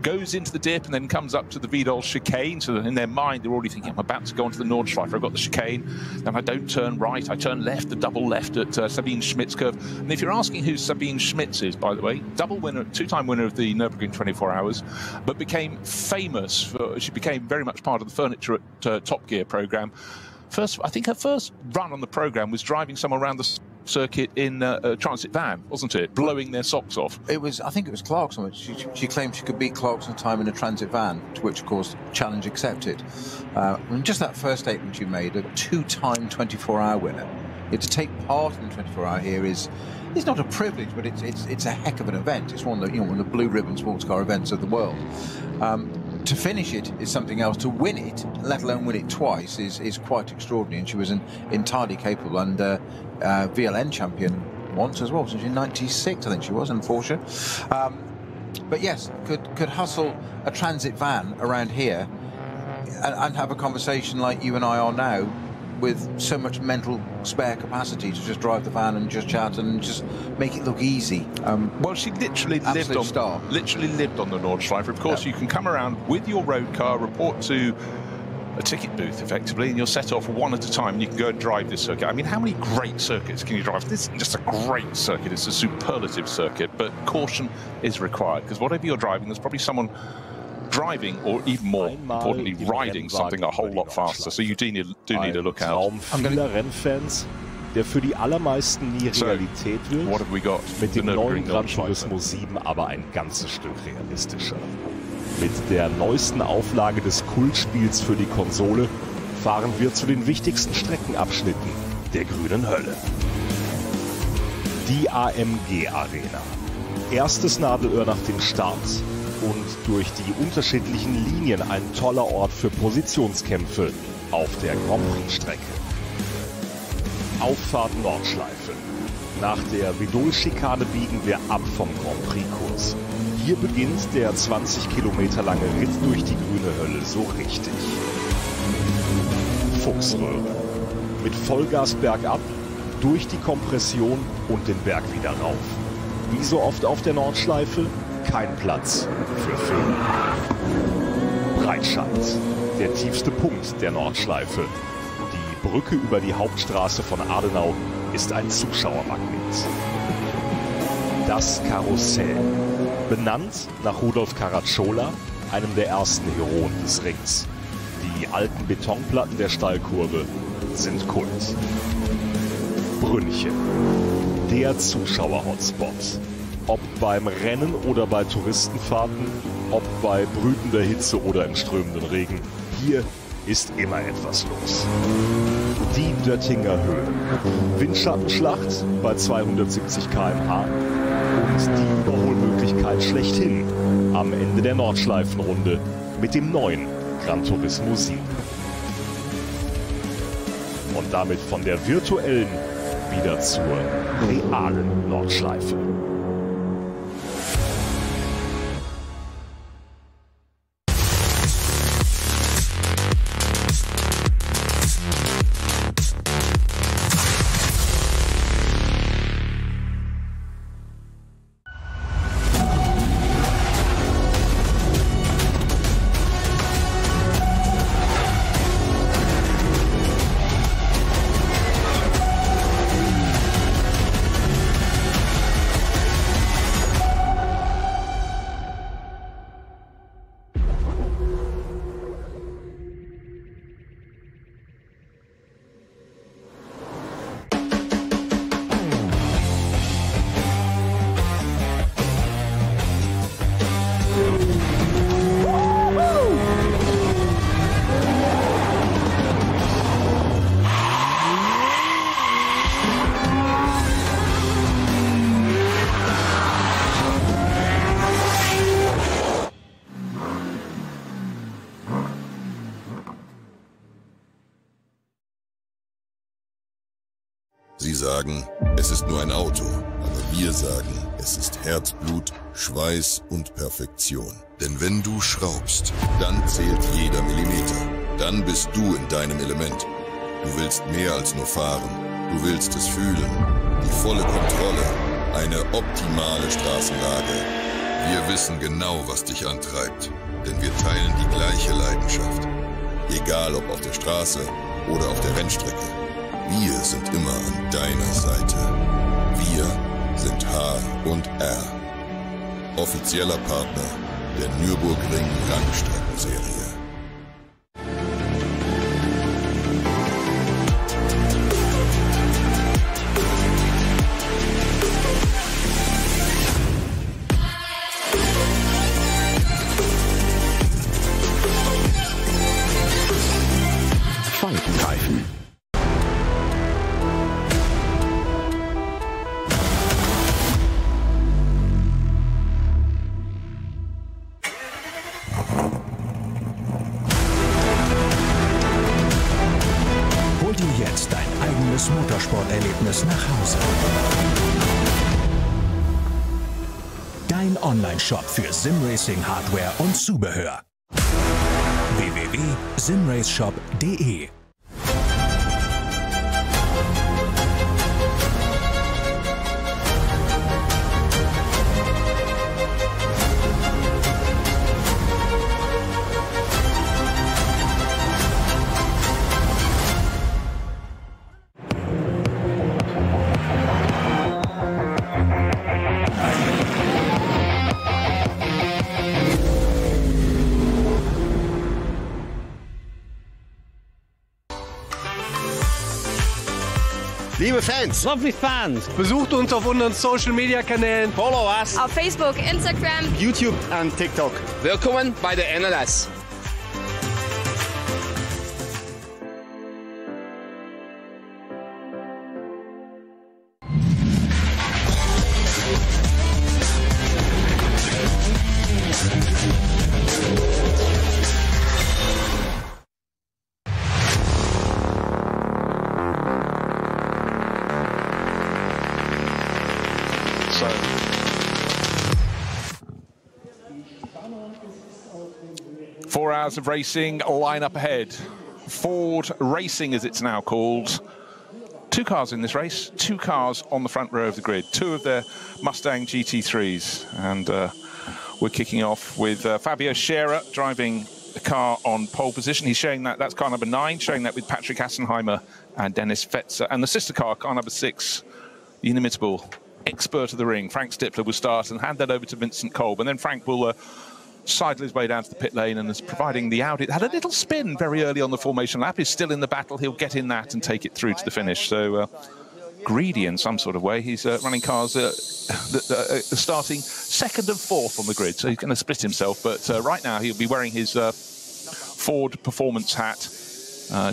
goes into the dip and then comes up to the Wiedel chicane. So that in their mind, they're already thinking, I'm about to go onto the Nordschleife. I've got the chicane, then I don't turn right, I turn left, the double left at Sabine Schmidt's curve. And if you're asking who Sabine Schmitz is, by the way, two-time winner of the Nürburgring 24 Hours, but became famous she became very much part of the Furniture at Top Gear program. I think her first run on the programme was driving someone around the circuit in a transit van, wasn't it? Blowing their socks off. I think it was Clarkson. She claimed she could beat Clarkson time in a transit van, to which, of course, challenge accepted. And just that first statement you made, a two-time 24-hour winner. To take part in the 24-hour here is not a privilege, but it's a heck of an event. It's one of the blue ribbon sports car events of the world. To finish it is something else. To win it, let alone win it twice, is quite extraordinary. And she was entirely capable, and VLN champion once as well. Since in '96, I think she was, in Porsche. But yes, could hustle a transit van around here and have a conversation like you and I are now, with so much mental spare capacity to just drive the van and just chat and just make it look easy. Well, she literally lived on the Nordschleife. Of course, you can come around with your road car, report to a ticket booth, effectively, and you'll set off one at a time, and you can go and drive this circuit. I mean, how many great circuits can you drive? This isn't just a great circuit, it's a superlative circuit, but caution is required, because whatever you're driving, there's probably someone driving, or even more importantly, riding something a whole lot faster. So you do need to look out. Vieler Rennfans, der für die allermeisten nie Realität wird. What have we got? Mit dem neuen Gran Turismo 7 aber ein ganzes Stück realistischer. Mit der neuesten Auflage des Kultspiels für die Konsole fahren wir zu den wichtigsten Streckenabschnitten der grünen Hölle. Die AMG Arena. Erstes Nadelöhr nach den Starts. Und durch die unterschiedlichen Linien ein toller Ort für Positionskämpfe auf der Grand Prix-Strecke. Auffahrt Nordschleife. Nach der Wiedel-Schikane biegen wir ab vom Grand Prix-Kurs. Hier beginnt der 20 Kilometer lange Ritt durch die grüne Hölle so richtig. Fuchsröhre. Mit Vollgas bergab, durch die Kompression und den Berg wieder rauf. Wie so oft auf der Nordschleife, kein Platz für Fehler. Breitscheid, der tiefste Punkt der Nordschleife. Die Brücke über die Hauptstraße von Adenau ist ein Zuschauermagnet. Das Karussell, benannt nach Rudolf Caracciola, einem der ersten Heroen des Rings. Die alten Betonplatten der Stallkurve sind Kult. Brünnchen, der Zuschauer-Hotspot. Ob beim Rennen oder bei Touristenfahrten, ob bei brütender Hitze oder im strömenden Regen, hier ist immer etwas los. Die Döttinger Höhe, Windschattenschlacht bei 270 km/h und die Überholmöglichkeit schlechthin am Ende der Nordschleifenrunde mit dem neuen Gran Turismo 7. Und damit von der virtuellen wieder zur realen Nordschleife. Sie sagen, es ist nur ein Auto, aber wir sagen, es ist Herzblut, Schweiß und Perfektion. Denn wenn du schraubst, dann zählt jeder Millimeter. Dann bist du in deinem Element. Du willst mehr als nur fahren. Du willst es fühlen. Die volle Kontrolle. Eine optimale Straßenlage. Wir wissen genau, was dich antreibt. Denn wir teilen die gleiche Leidenschaft. Egal ob auf der Straße oder auf der Rennstrecke. Wir sind immer an deiner Seite. Wir sind H&R. Offizieller Partner der Nürburgring Langstreckenserie. Falkenreifen. Hol dir jetzt dein eigenes Motorsporterlebnis nach Hause. Dein Online-Shop für Simracing-Hardware und Zubehör. www.simraceshop.de. Liebe Fans, Lovely fans. besucht uns auf unseren Social Media Kanälen. Follow us auf Facebook, Instagram, YouTube und TikTok. Willkommen bei der NLS. So. 4 hours of racing, line up ahead. Ford Racing, as it's now called. 2 cars in this race, 2 cars on the front row of the grid, 2 of their Mustang GT3s. And We're kicking off with Fabio Scherer driving the car on pole position. He's showing that's car number 9, showing that with Patrick Assenheimer and Dennis Fetzer. And the sister car number 6, the inimitable expert of the ring, Frank Stippler, will start and hand that over to Vincent Kolb. And then Frank will sidle his way down to the pit lane and is providing the Audi. It had a little spin very early on the formation lap. He's still in the battle. He'll get in that and take it through to the finish. So greedy in some sort of way. He's running cars starting 2nd and 4th on the grid. So he's going to split himself. But right now he'll be wearing his Ford performance hat,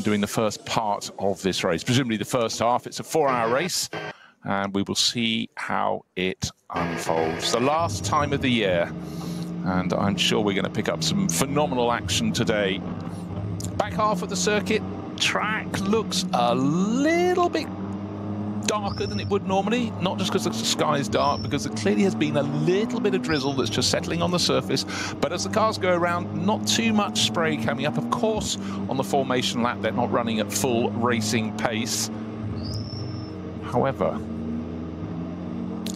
doing the first part of this race. Presumably the first half. It's a 4-hour race. And we will see how it unfolds. The last time of the year. And I'm sure we're going to pick up some phenomenal action today. Back half of the circuit, track looks a little bit darker than it would normally, not just because the sky is dark, because there clearly has been a little bit of drizzle that's just settling on the surface. But as the cars go around, not too much spray coming up. Of course, on the formation lap, they're not running at full racing pace. However,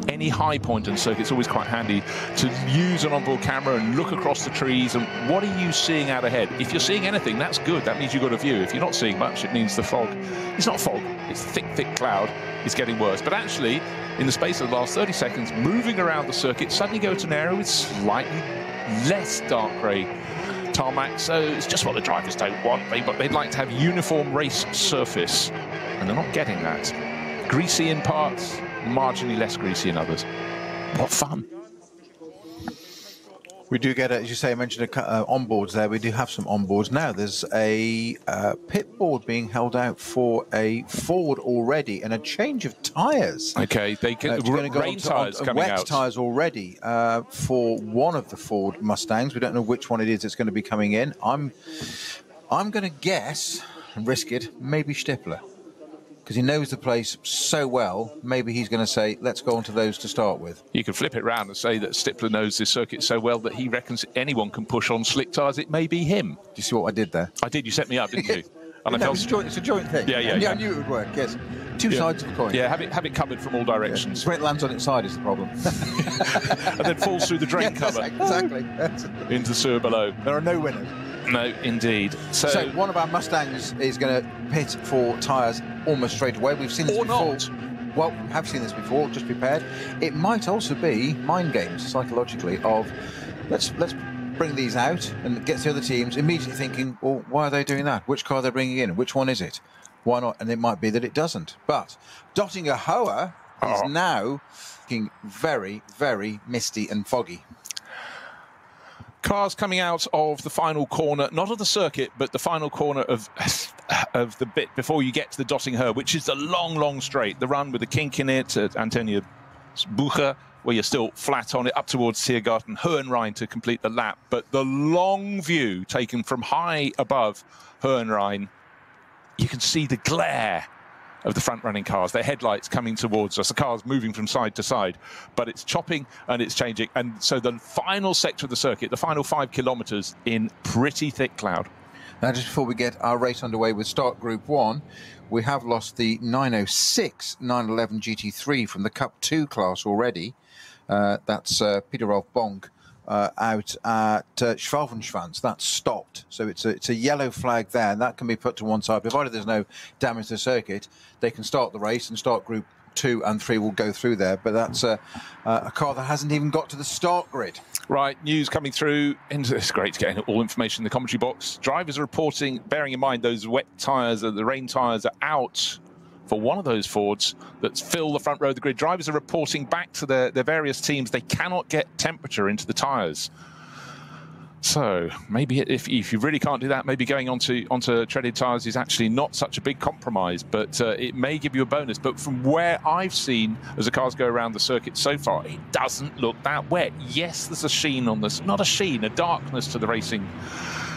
any high point in circuit, it's always quite handy to use an onboard camera and look across the trees and what are you seeing out ahead? If you're seeing anything, that's good. That means you've got a view. If you're not seeing much, it means the fog. It's not fog, it's thick cloud. It's getting worse. But actually, in the space of the last 30 seconds, moving around the circuit, suddenly go to an area with slightly less dark grey tarmac. So it's just what the drivers don't want. They'd like to have uniform race surface, and they're not getting that. Greasy in parts, marginally less greasy in others. What fun. We do get, as you say, I mentioned onboards there. We do have some onboards now. There's a pit board being held out for a Ford already and a change of tyres. Okay, they can rain tyres coming out. Wet tyres already for one of the Ford Mustangs. We don't know which one it is that's going to be coming in. I'm going to guess and risk it, maybe Stippler. Because he knows the place so well, maybe he's going to say, let's go on to those to start with. You can flip it round and say that Stippler knows this circuit so well that he reckons anyone can push on slick tyres. It may be him. Do you see what I did there? I did. You set me up, didn't you? And no, it's a joint thing. Yeah. I knew it would work, yes. Two sides of the coin. Yeah, have it covered from all directions. Yeah. When it lands on its side is the problem. And then falls through the drain cover. Exactly. Into the sewer below. There are no winners. No, indeed. So one of our Mustangs is going to pit for tyres almost straight away. We've seen this before. Well, we have seen this before, just prepared. It might also be mind games, psychologically, of let's bring these out and get the other teams immediately thinking, well, why are they doing that? Which car are they bringing in? Which one is it? Why not? And it might be that it doesn't. But Dottinger Hoa is now looking very, very misty and foggy. Cars coming out of the final corner, not of the circuit, but the final corner of the bit before you get to the Dottinger, which is the long straight, the run with the kink in it at Antonia Bucher, where you're still flat on it, up towards Tiergarten, Hohenrhein to complete the lap. But the long view taken from high above Hohenrhein, you can see the glare of the front-running cars, their headlights coming towards us, the cars moving from side to side, but it's chopping and it's changing. And so the final sector of the circuit, the final 5 kilometres in pretty thick cloud. Now, just before we get our race underway with Start Group 1, we have lost the 906 911 GT3 from the Cup 2 class already. That's Peter Rolf Bonk out at Schwalbenschwanz. That's stopped. So it's a yellow flag there, and that can be put to one side. Provided there's no damage to the circuit, they can start the race, and Start Group 2 and 3 will go through there. But that's a car that hasn't even got to the start grid. Right, news coming through. It's great getting all information in the commentary box. Drivers are reporting, bearing in mind those wet tyres, the rain tyres are out for one of those Fords that fill the front row of the grid. Drivers are reporting back to their various teams they cannot get temperature into the tyres. So maybe if you really can't do that, maybe going onto treaded tyres is actually not such a big compromise, but it may give you a bonus. But from where I've seen as the cars go around the circuit so far, it doesn't look that wet. Yes, there's a sheen on this, not a sheen, a darkness to the racing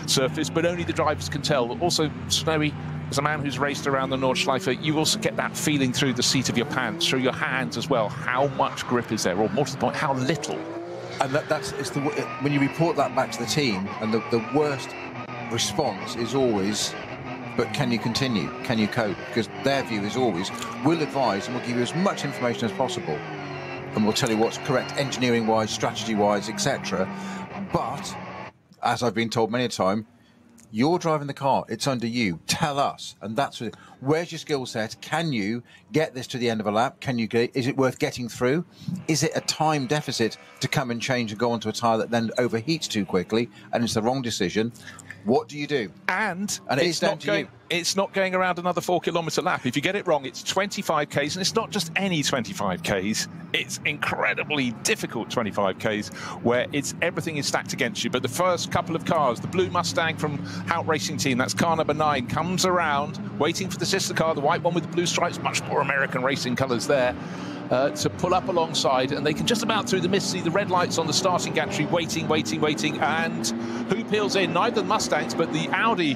surface, but only the drivers can tell. Also snowy. As a man who's raced around the Nordschleife, you also get that feeling through the seat of your pants, through your hands as well. How much grip is there, or more to the point, how little? And when you report that back to the team, and the worst response is always, but can you continue? Can you cope? Because their view is always, we'll advise and we'll give you as much information as possible. and we'll tell you what's correct engineering-wise, strategy-wise, etc. But, as I've been told many a time, you're driving the car. It's under you. Tell us. And that's where's your skill set? Can you get this to the end of a lap? Is it worth getting through? Is it a time deficit to come and change and go onto a tyre that then overheats too quickly and it's the wrong decision? What do you do? And it's down to you. It's not going around another 4-kilometre lap. If you get it wrong, it's 25Ks, and it's not just any 25Ks. It's incredibly difficult 25Ks where everything is stacked against you. But the first couple of cars, the blue Mustang from Hout Racing Team, that's car number 9, comes around, waiting for the sister car, the white one with the blue stripes, much more American racing colours there. To pull up alongside, and they can just about through the mist see the red lights on the starting gantry, waiting, and who peels in? Neither the Mustangs, but the Audi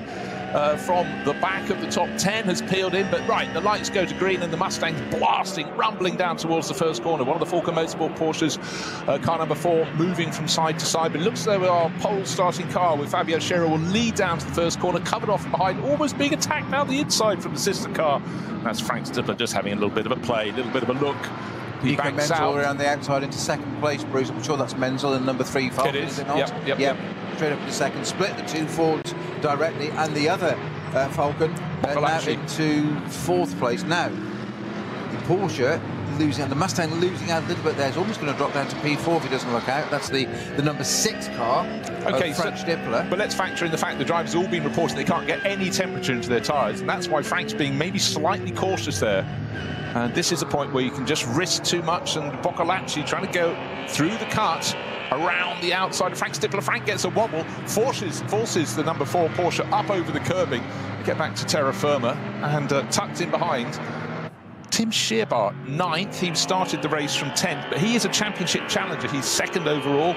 from the back of the top 10 has peeled in. But right, the lights go to green and the Mustang's blasting, rumbling down towards the first corner. One of the Falken Motorsport Porsches, car number 4, moving from side to side, but it looks as though our pole starting car with Fabio Scherer will lead down to the first corner, covered off from behind, almost being attacked down the inside from the sister car. That's Frank Stippler just having a little bit of a play, a little bit of a look. He banks out around the outside into second place, Bruce. I'm sure that's Menzel in number 3. Falken, it is. It not? Yep. Straight up into second. Split the 2 Fords directly, and the other Falken now into 4th place. Now, the Porsche losing, and the Mustang losing out a little bit there. It's almost going to drop down to P4 if he doesn't look out. That's the number 6 car of Frank Stippler. But let's factor in the fact the drivers have all been reporting they can't get any temperature into their tyres, and that's why Frank's being maybe slightly cautious there. And this is a point where you can just risk too much, and Boccolacci trying to go through the cut around the outside of Frank Stippler. Frank gets a wobble, forces the number 4 Porsche up over the curbing. Get back to terra firma, and tucked in behind Tim Scheerbart, 9th. He started the race from 10th, but he is a championship challenger. He's 2nd overall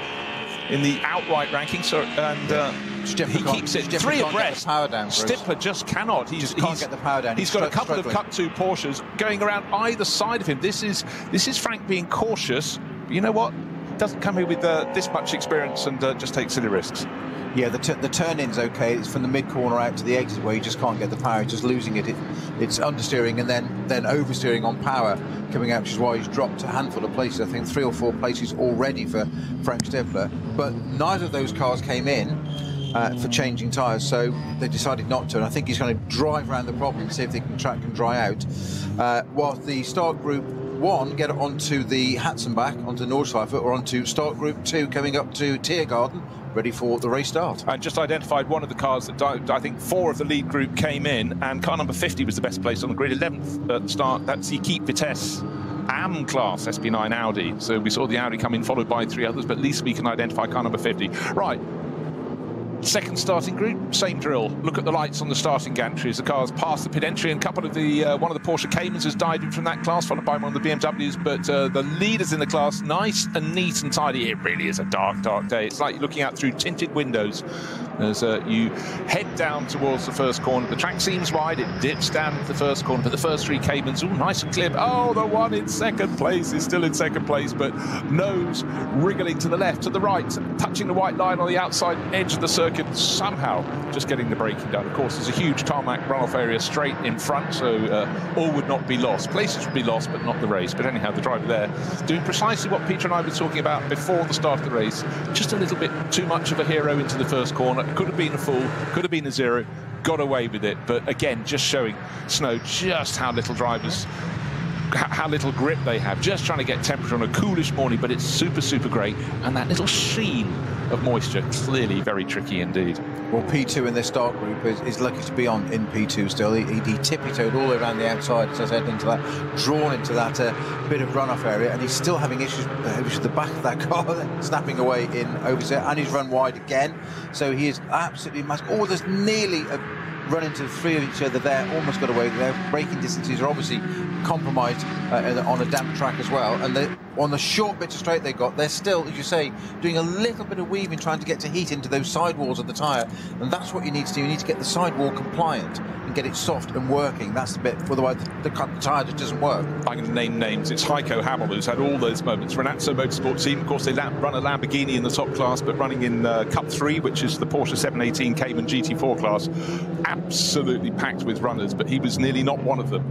in the outright ranking, so he keeps it 3 abreast. Stippler just cannot. He can't get the power down. He's got a couple of Cup 2 Porsches going around either side of him. This is Frank being cautious. But you know what? Doesn't come here with this much experience and just takes silly risks. Yeah, the turn-in's okay. It's from the mid-corner out to the exit where you just can't get the power. Just losing it. It's understeering and then oversteering on power coming out, which is why he's dropped a handful of places. I think 3 or 4 places already for Frank Stippler. But neither of those cars came in for changing tyres, so they decided not to. And I think he's going to drive around the problem and see if the track can dry out. Whilst the start group 1 get onto the Hatzenbach, onto Nordschleife, or onto start group 2 coming up to Tiergarten, ready for the race start. I just identified one of the cars that I think 4 of the lead group came in, and car number 50 was the best place on the grid, 11th at the start. That's the Equipe Vitesse AM class SP9 Audi. So we saw the Audi come in, followed by 3 others, but at least we can identify car number 50. Right. 2nd starting group, same drill. Look at the lights on the starting gantry as the cars pass the pit entry, and a couple of the one of the Porsche Caymans has dived from that class, followed by one of the BMWs. But the leaders in the class, nice and neat and tidy. It really is a dark, dark day. It's like you're looking out through tinted windows as you head down towards the first corner. The track seems wide, it dips down into the first corner, but the first 3 Caymans, all nice and clear. Oh, the one in 2nd place is still in 2nd place, but nose wriggling to the left, to the right, touching the white line on the outside edge of the circuit, somehow just getting the braking done. Of course, there's a huge tarmac runoff area straight in front, so all would not be lost. Places would be lost, but not the race. But anyhow, the driver there doing precisely what Peter and I were talking about before the start of the race. Just a little bit too much of a hero into the first corner. Could have been a full, could have been a 0, got away with it. But again, just showing Snow just how little grip they have, just trying to get temperature on a coolish morning, but it's super, super great. And that little sheen of moisture, clearly very tricky indeed. Well, P2 in this start group is lucky to be in P2 still. He tippy-toed all the way around the outside, as I said, into that, drawn into that bit of runoff area, and he's still having issues with the back of that car, snapping away in Oversteer, and he's run wide again. So he is absolutely massive. Oh, there's nearly a run into 3 of each other there, almost got away. Their braking distances are obviously compromised on a damp track as well, and on the short bit of straight they got, they're still, as you say, doing a little bit of weaving, trying to get to heat into those sidewalls of the tyre, and that's what you need to do. You need to get the sidewall compliant and get it soft and working. That's the bit, otherwise the tyre just doesn't work. I'm going to name names. It's Heiko Hammel who's had all those moments. Renazzo Motorsport team, of course, they run a Lamborghini in the top class, but running in Cup 3, which is the Porsche 718 Cayman GT4 class, absolutely packed with runners, but he was nearly not one of them.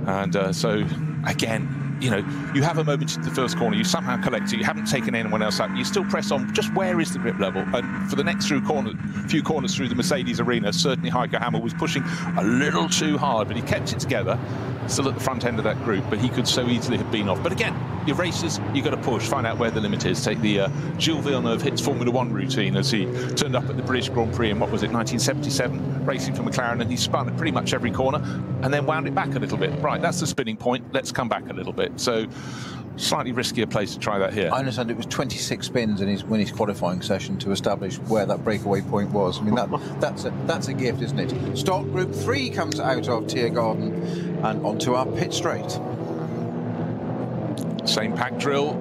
And so, again, you know, you have a moment in the first corner, you somehow collect it, you haven't taken anyone else out, you still press on, just where is the grip level? And for the next few corners through the Mercedes arena, certainly Heiko Hammel was pushing a little too hard, but he kept it together, still at the front end of that group, but he could so easily have been off. But again, your races, you've got to push, find out where the limit is. Take the Gilles Villeneuve hits Formula One routine as he turned up at the British Grand Prix in, what was it, 1977, racing for McLaren, and he spun at pretty much every corner and then wound it back a little bit. Right, that's the spinning point, let's come back a little bit. So slightly riskier place to try that here. I understand it was 26 spins in his qualifying session to establish where that breakaway point was. I mean, that's a gift, isn't it? Start Group 3 comes out of Tiergarten and onto our pit straight. Same pack drill,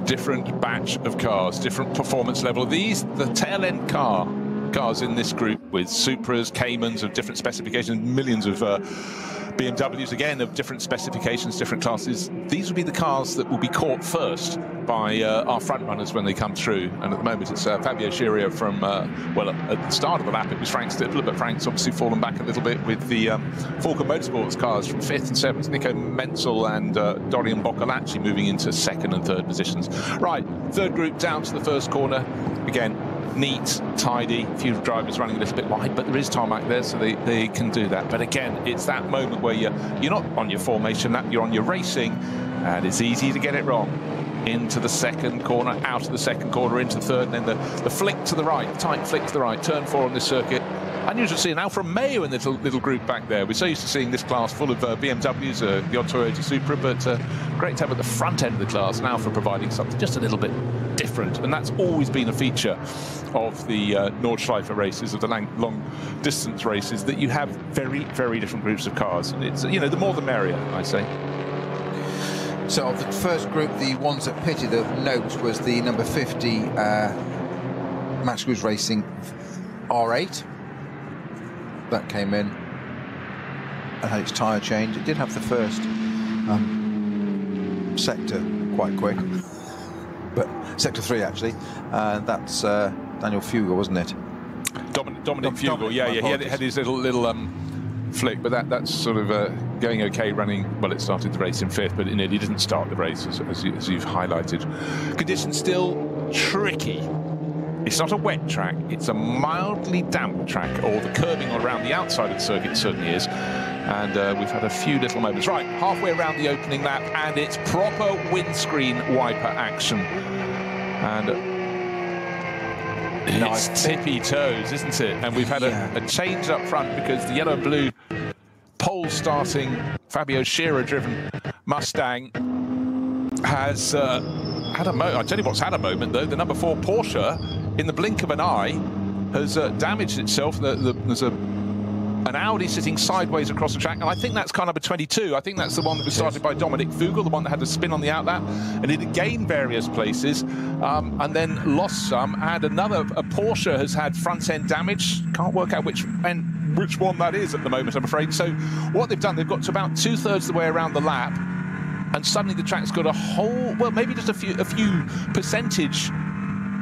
different batch of cars, different performance level. These, the tail end cars in this group with Supras, Caymans of different specifications, millions of BMWs again of different specifications, different classes. These will be the cars that will be caught first by our front runners when they come through. And at the moment it's Fabio Scirea from, well, at the start of the lap it was Frank Stifler, but Frank's obviously fallen back a little bit with the Falken Motorsports cars from 5th and 7th. Nico Menzel and Dorian Boccolacci moving into 2nd and 3rd positions. Right, third group down to the first corner. Again, neat, tidy, a few drivers running a little bit wide, but there is tarmac there, so they can do that. But again, it's that moment where you're not on your formation lap, you're on your racing, and it's easy to get it wrong. Into the second corner, out of the second corner, into the third, and then the flick to the right, the tight flick to the right, turn 4 on this circuit. Unusual to see an Alfa Romeo in the little group back there. We're so used to seeing this class full of BMWs, the odd Toyota Supra, but great to have at the front end of the class an Alfa providing something just a little bit different, and that's always been a feature of the Nordschleife races, of the long distance races, that you have very, very different groups of cars, and it's, you know, the more the merrier, I say. So of the first group, the ones that pitted of note was the number 50 Max Cruz Racing R8 that came in and had its tyre change. It did have the first sector quite quick, but sector 3 actually. That's Daniel Fugel, wasn't it? Dominic Fugel, yeah, he had his little flick, but that's sort of going okay, running. Well, it started the race in 5th, but he didn't start the race as you've highlighted. Conditions still tricky. It's not a wet track, it's a mildly damp track, or the curbing around the outside of the circuit certainly is. And we've had a few little moments. Right, halfway around the opening lap, and it's proper windscreen wiper action. And it's tippy toes, isn't it? And we've had a change up front because the yellow and blue pole starting Fabio Scirea driven Mustang has had a moment. I'll tell you what's had a moment though. The number 4 Porsche, in the blink of an eye, has damaged itself. There's an Audi sitting sideways across the track, and I think that's car number 22. I think that's the one that was started by Dominic Fugel, the one that had a spin on the outlap, and it had gained various places and then lost some. And a Porsche has had front end damage. Can't work out which one that is at the moment, I'm afraid. So what they've done, they've got to about 2/3 of the way around the lap, and suddenly the track's got a whole, well, maybe just a few percentage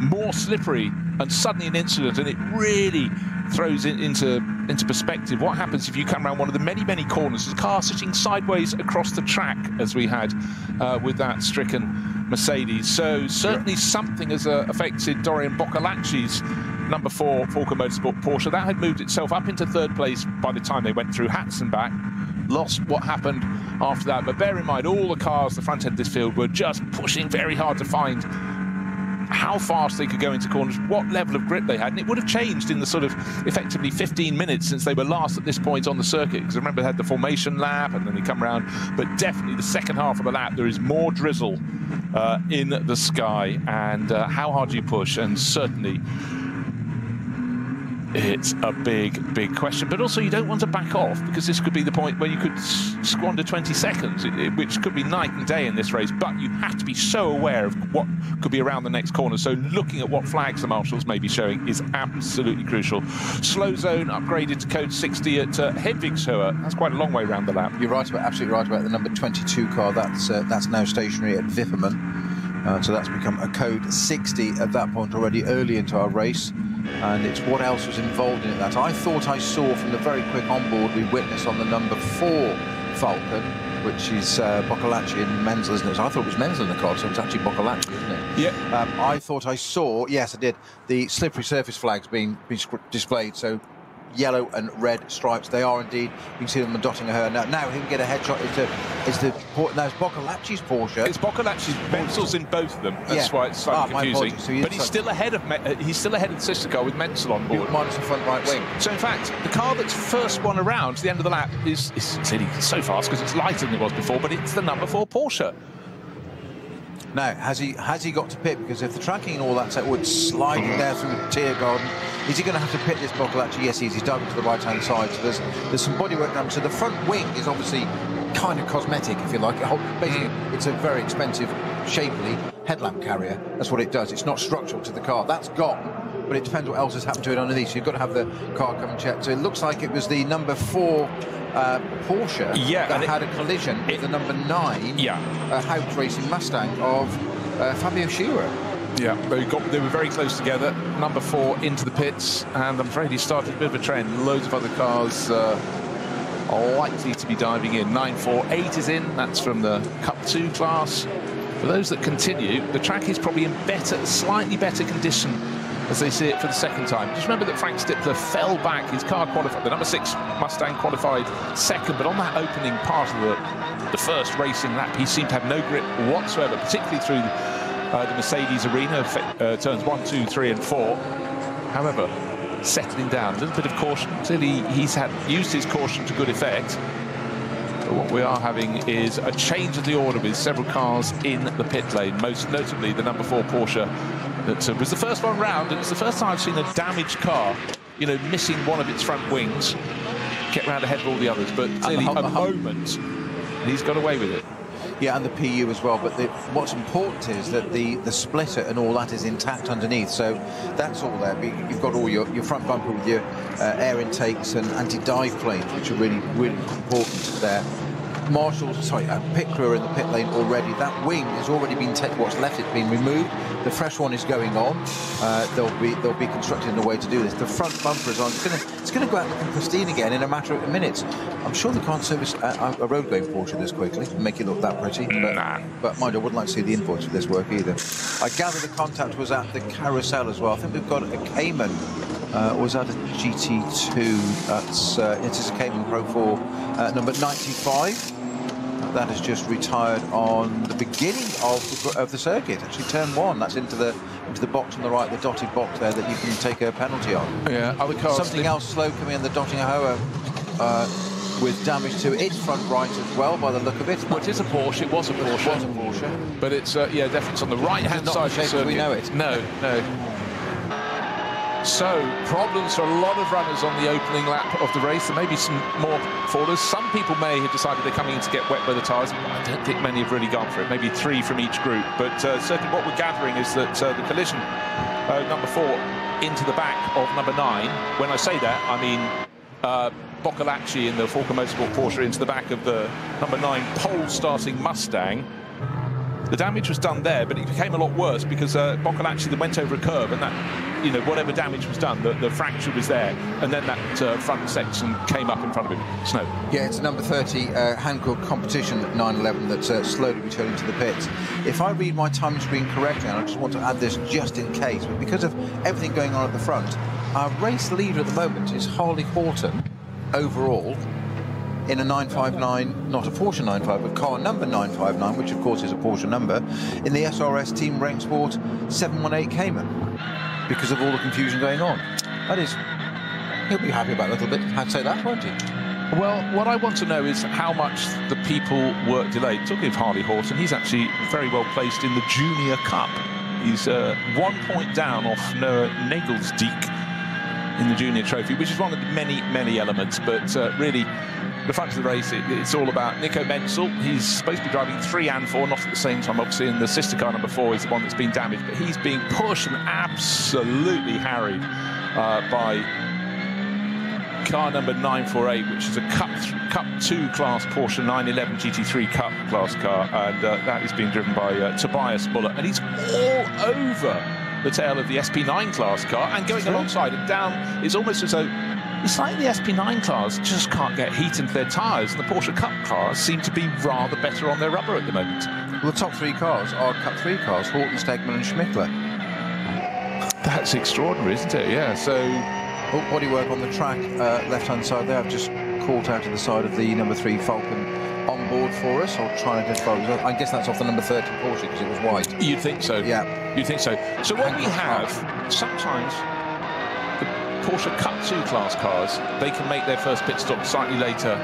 more slippery, and suddenly an incident, and it really throws it into perspective. What happens if you come around one of the many corners? There's a car sitting sideways across the track, as we had with that stricken Mercedes. So certainly something has affected Dorian Boccolacci's number 4 Falken Motorsport Porsche. That had moved itself up into 3rd place by the time they went through Hatzenbach. Lost what happened after that, but bear in mind, all the cars, the front end of this field, were just pushing very hard to find how fast they could go into corners, what level of grip they had, and it would have changed in the sort of effectively 15 minutes since they were last at this point on the circuit, because remember they had the formation lap and then they come around, but definitely the second half of the lap there is more drizzle in the sky, and how hard do you push? And certainly it's a big question, but also you don't want to back off, because this could be the point where you could squander 20 seconds, which could be night and day in this race. But you have to be so aware of what could be around the next corner, so looking at what flags the marshals may be showing is absolutely crucial. Slow zone upgraded to code 60 at Hedvigshöhe. That's quite a long way around the lap. You're right, absolutely right about the number 22 car. That's now stationary at Wipperman, so that's become a code 60 at that point already, early into our race. And it's what else was involved in it that I thought I saw from the very quick onboard we witnessed on the number 4 Falcon. which is Boccolacci and Menzel, isn't it? So I thought it was Menzel in the car, so it's actually Boccolacci, isn't it? Yeah. I thought I saw, yes, I did, the slippery surface flags being displayed. So yellow and red stripes, they are indeed. You can see them dotting her. Now he can get a headshot. It's Boccolacci's Porsche. It's Boccolacci's. Menzel's in both of them. That's why it's slightly confusing. So but he's still ahead of the sister car with Menzel on board. Minus the front right wing. So in fact, the car that's first one around to the end of the lap is clearly so fast because it's lighter than it was before, but it's the number 4 Porsche. Now, has he got to pit? Because if the tracking and all that set would sliding there through Tiergarten, is he going to have to pit this Boccolacci? Yes, he is. He's diving to the right-hand side. So there's some bodywork damage. So the front wing is obviously kind of cosmetic, if you like. Basically, it's a very expensive, shapely headlamp carrier. That's what it does. It's not structural to the car. That's gone, but it depends what else has happened to it underneath. So you've got to have the car come and check. So it looks like it was the number 4 Porsche that had a collision with the number 9 Haupt Racing Mustang of Fabio Scherer. Yeah, they were very close together. Number 4 into the pits, and I'm afraid he started a bit of a trend. Loads of other cars are likely to be diving in. 948 is in. That's from the Cup 2 class. For those that continue, the track is probably in slightly better condition as they see it for the second time. Just remember that Frank Stippler fell back. His car qualified, the number 6 Mustang qualified second, but on that opening part of the first racing lap, he seemed to have no grip whatsoever, particularly through the Mercedes arena, turns 1, 2, 3 and 4. However, settling down, a little bit of caution. Clearly, he's used his caution to good effect. But what we are having is a change of the order with several cars in the pit lane, most notably the number 4 Porsche that was the first one round, and it's the first time I've seen a damaged car, missing one of its front wings, get round ahead of all the others. But clearly, a moment, he's got away with it. Yeah, and the PU as well. But what's important is that the splitter and all that is intact underneath. So that's all there. You've got all your front bumper with your air intakes and anti-dive planes, which are really, really important there. Pit crew are in the pit lane already. That wing has already been what's left it's been removed. The fresh one is going on. They'll be constructing a way to do this. The front bumper is on. It's going to go out looking pristine again in a matter of minutes. I'm sure they can't service a road going Porsche this quickly and make it look that pretty. But mind, I wouldn't like to see the invoice for this work either. I gather the contact was at the carousel as well. I think we've got a Cayman. Or was that a GT2? It is a Cayman Pro 4 number 95. That has just retired on the beginning of the circuit, actually turn 1. That's into the box on the right, the dotted box there that you can take a penalty on. Yeah, other cars. Something else slow coming in, the Dottingham with damage to its front right as well, by the look of it. Well, it is a Porsche. It was a Porsche. But it's definitely it's on the right-hand side of the circuit. We know it. No. So, problems for a lot of runners on the opening lap of the race. There may be some more fallers. Some people may have decided they're coming in to get wet by the tyres. I don't think many have really gone for it. Maybe 3 from each group. But certainly what we're gathering is that the collision, number 4 into the back of number 9. When I say that, I mean Boccolacci in the Falken Motorsport Porsche into the back of the number 9 pole-starting Mustang. The damage was done there, but it became a lot worse because Boccolacci then went over a curb, and that, whatever damage was done, the fracture was there, and then that front section came up in front of him. Snow. Yeah, it's a number 30 Hankook Competition 911 that's slowly returning to the pits. If I read my time screen correctly, and I just want to add this just in case, but because of everything going on at the front, our race leader at the moment is Harley Horton overall, in a 959, not a Porsche 95, but car number 959, which of course is a Porsche number, in the SRS Team Rank Sport 718 Cayman, because of all the confusion going on. That is, he'll be happy about it a little bit. I'd say that, won't he? Well, what I want to know is how much the people were delayed. Talking of Harley Horton, he's actually very well placed in the Junior Cup. He's 1 point down off Noah Nagelsdijk in the Junior Trophy, which is one of the many, many elements, but really, the front of the race, it's all about Nico Menzel. He's supposed to be driving 3 and 4, not at the same time, obviously, and the sister car number 4 is the one that's been damaged, but he's being pushed and absolutely harried by car number 948, which is a Cup 2 class Porsche 911 GT3 Cup class car, and that is being driven by Tobias Muller, and he's all over the tail of the SP9 class car and going alongside and down. It's almost as though it's like the SP9 cars just can't get heat into their tyres, and the Porsche Cup cars seem to be rather better on their rubber at the moment. Well, the top 3 cars are Cup 3 cars, Horton, Stegman and Schmickler. That's extraordinary, isn't it? Yeah, so... bodywork on the track, left-hand side there. I've just caught out to the side of the number 3 Falcon on board for us. I'll try and identify. I guess that's off the number 30 Porsche because it was white. You'd think so. Yeah. You'd think so. So what we have, sometimes the Porsche Cup 2 class cars, they can make their first pit stop slightly later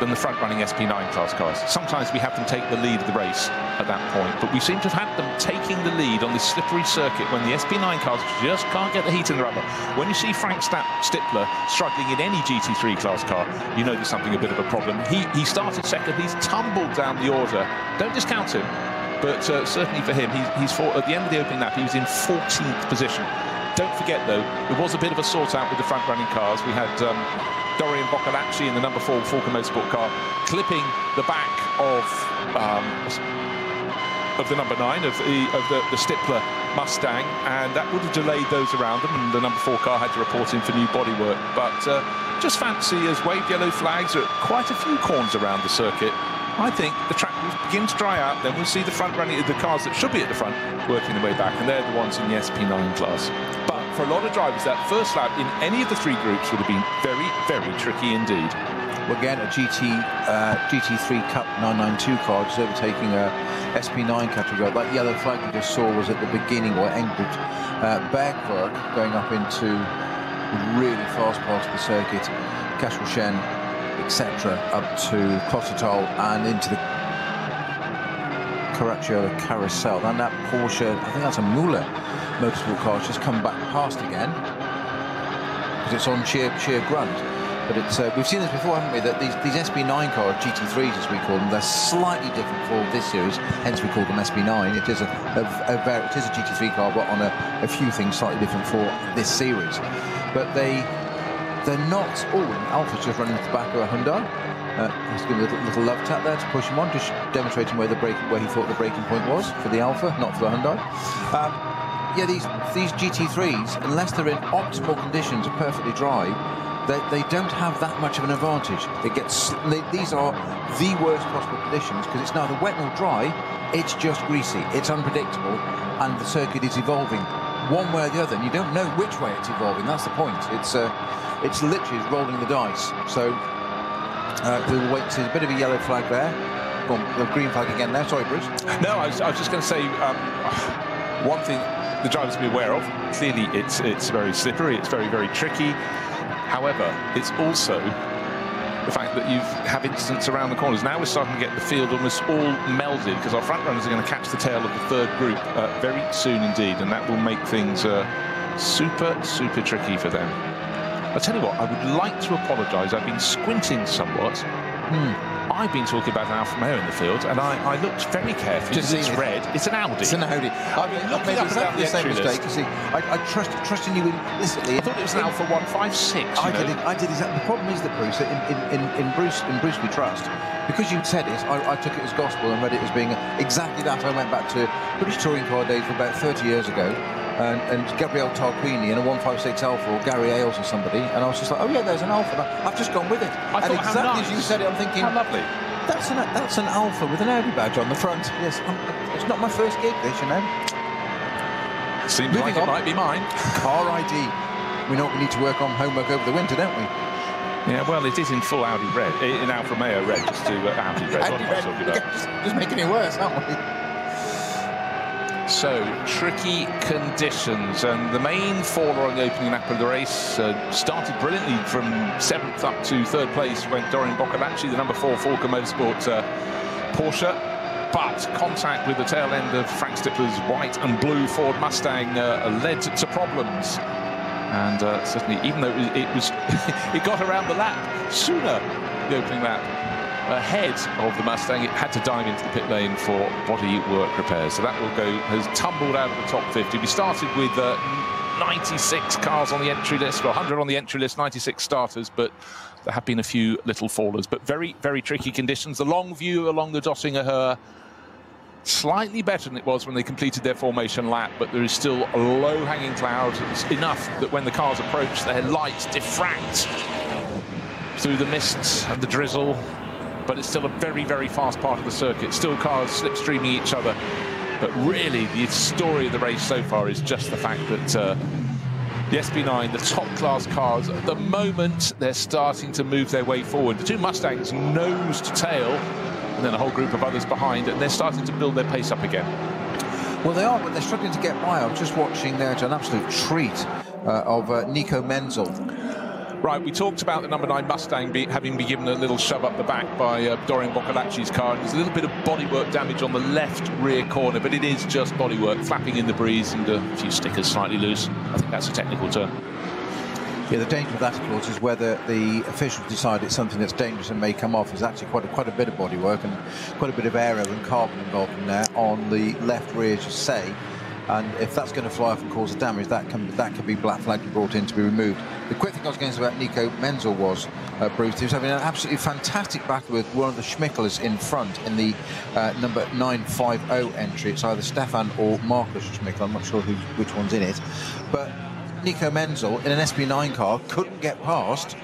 than the front-running SP9 class cars. Sometimes we have them take the lead of the race at that point, but we seem to have had them taking the lead on this slippery circuit when the SP9 cars just can't get the heat in the rubber. When you see Frank Stippler struggling in any GT3 class car, you know there's something a bit of a problem. He started second, he's tumbled down the order. Don't discount him, but certainly for him, he's fought at the end of the opening lap, he was in 14th position. Don't forget though, there was a bit of a sort out with the front-running cars. We had Dorian Boccolacci in the number 4 Falcon Motorsport car clipping the back of the number 9 of the Stippler Mustang, and that would have delayed those around them, and the number 4 car had to report in for new bodywork. But just fancy as waved yellow flags are at quite a few corners around the circuit. I think the track will begin to dry out, then we'll see the front running, the cars that should be at the front working their way back, and they're the ones in the SP9 class. But for a lot of drivers, that first lap in any of the 3 groups would have been very, very tricky indeed. Well, again, a GT3 Cup 992 car just overtaking a SP9 category. That yellow flag we just saw was at the beginning, or ended Bergwerk, going up into really fast parts of the circuit, Castelchen, etc., up to Klosttertal and into the Caracciolo Carousel. And that Porsche, I think that's a Müller Motorsport car, has just come back past again because it's on sheer grunt. But it's we've seen this before, haven't we? That these SP9 cars, GT3s as we call them, they're slightly different for this series. Hence we call them SP9. It is it is a GT3 car, but on a few things slightly different for this series. But they're not all. Alpha's just running at the back of a Hyundai. Let's give him a little love tap there to push him on, just demonstrating where he thought the braking point was for the Alpha, not for the Hyundai. Yeah, these GT3s, unless they're in optimal conditions, are perfectly dry. They don't have that much of an advantage. These are the worst possible conditions because it's neither wet nor dry. It's just greasy. It's unpredictable, and the circuit is evolving one way or the other, and you don't know which way it's evolving. That's the point. It's literally rolling the dice. So we will wait to see a bit of a yellow flag there. Go on, the green flag again there. Sorry, Bruce. No, I was just going to say one thing the drivers will be aware of. Clearly, it's very slippery. It's very, very tricky. However, it's also the fact that you have incidents around the corners. Now we're starting to get the field almost all melded because our front runners are going to catch the tail of the 3rd group very soon indeed, and that will make things super, super tricky for them. I'll tell you what, I would like to apologise. I've been squinting somewhat. I've been talking about an Alfa Romeo in the field, and I looked very carefully. Just it's red. It's an Audi. It's an Audi. I've made exactly the same mistake. You see, I trust in you implicitly. I thought it was an Alfa 156. I did exactly. The problem is that Bruce, in Bruce we trust, because you said it. I took it as gospel and read it as being exactly that. I went back to British touring car days for about 30 years ago. And Gabriele Tarquini in a 156 Alfa, or Gary Ailes or somebody, and I was just like, oh yeah, there's an Alfa. I've just gone with it. And exactly as you said it, I'm thinking, how lovely. That's an Alfa with an Audi badge on the front. Yes, it's not my first gig, this, you know. Seems like it might be mine. Car ID. We know we need to work on homework over the winter, don't we? Yeah, well, it is in full Audi red, in Alfa Romeo red, just to Audi red. Audi red. Just making it worse, aren't we? So, tricky conditions, and the main faller on the opening lap of the race started brilliantly from 7th up to 3rd place, went Dorian Boccolacci, the number 4 Falcon Motorsport Porsche, but contact with the tail end of Frank Stippler's white and blue Ford Mustang led to problems. And certainly, even though it got around the lap sooner, the opening lap, ahead of the Mustang, it had to dive into the pit lane for body work repairs. So that has tumbled out of the top 50. We started with 96 cars on the entry list, well, 100 on the entry list, 96 starters, but there have been a few little fallers. But very, very tricky conditions. The long view along the Döttinger Höhe slightly better than it was when they completed their formation lap, but there is still a low-hanging cloud. It's enough that when the cars approach, their lights diffract through the mists and the drizzle, but it's still a very, very fast part of the circuit. Still cars slipstreaming each other. But really, the story of the race so far is just the fact that the SP9, the top-class cars, at the moment, they're starting to move their way forward. The two Mustangs nose to tail, and then a whole group of others behind, and they're starting to build their pace up again. Well, they are, but they're struggling to get by. I'm just watching there to an absolute treat of Nico Menzel. Right, we talked about the number 9 Mustang having been given a little shove up the back by Dorian Boccolacci's car. There's a little bit of bodywork damage on the left rear corner, but it is just bodywork, flapping in the breeze and a few stickers slightly loose. I think that's a technical term. Yeah, the danger of that, of course, is whether the officials decide it's something that's dangerous and may come off. There's actually quite a bit of bodywork and quite a bit of aero and carbon involved in there on the left rear, as you say. And if that's going to fly off and cause damage, that can be black flagged and brought in to be removed. The quick thing I was going to say about Nico Menzel was, Bruce, he was having an absolutely fantastic battle with one of the Schmicklers in front in the number 950 entry. It's either Stefan or Markus Schmickler. I'm not sure which one's in it. But Nico Menzel in an SP9 car couldn't get past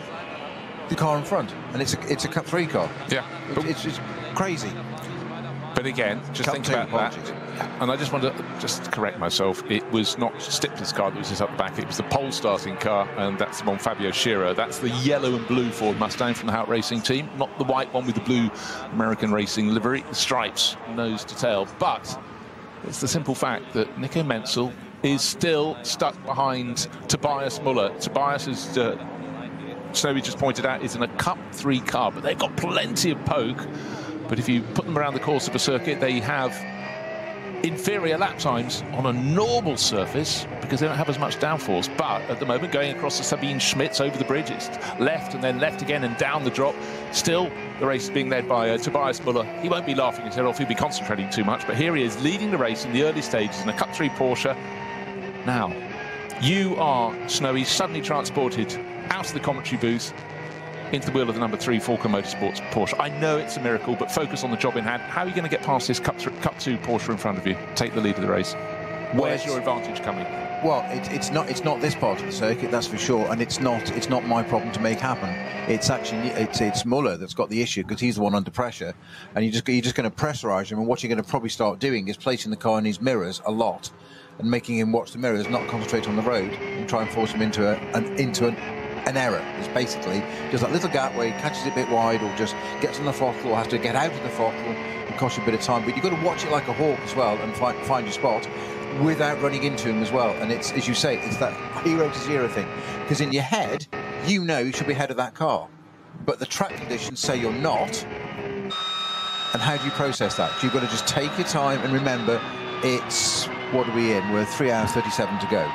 the car in front, and it's a Cup 3 car. Yeah, it's crazy. But again, just think about that. And I just want to correct myself. It was not Stippler's car that was just up the back. It was the pole starting car, and that's the one Fabio Schirra. That's the yellow and blue Ford Mustang from the Hout Racing team, not the white one with the blue American Racing livery, the stripes, nose to tail. But it's the simple fact that Nico Menzel is still stuck behind Tobias Muller. Tobias, as Snowy just pointed out, is in a Cup 3 car, but they've got plenty of poke. But if you put them around the course of a circuit, they have inferior lap times on a normal surface because they don't have as much downforce. But at the moment, going across the Sabine Schmitz over the bridge, it's left and then left again and down the drop. Still, the race is being led by Tobias Muller. He won't be laughing his head off, he'll be concentrating too much. But here he is, leading the race in the early stages in a Cup 3 Porsche. Now, you are, Snowy, suddenly transported out of the commentary booth into the wheel of the number 3 Falken Motorsports Porsche. I know it's a miracle, but focus on the job in hand. How are you going to get past this Cup 2 Porsche in front of you? Take the lead of the race. Where's your advantage coming? Well, it's not this part of the circuit, that's for sure, and it's not my problem to make happen. It's actually it's Muller that's got the issue because he's the one under pressure, and you're just going to pressurise him. And what you're going to probably start doing is placing the car in his mirrors a lot, and making him watch the mirrors, not concentrate on the road, and try and force him into an error. It's basically just that little gap where he catches it a bit wide or just gets on the throttle or has to get out of the throttle and cost you a bit of time. But you've got to watch it like a hawk as well and find your spot without running into him as well. And it's, as you say, it's that hero to zero thing. Because in your head, you know you should be ahead of that car. But the track conditions say you're not. And how do you process that? You've got to just take your time and remember it's, what are we in? We're 3 hours 37 to go.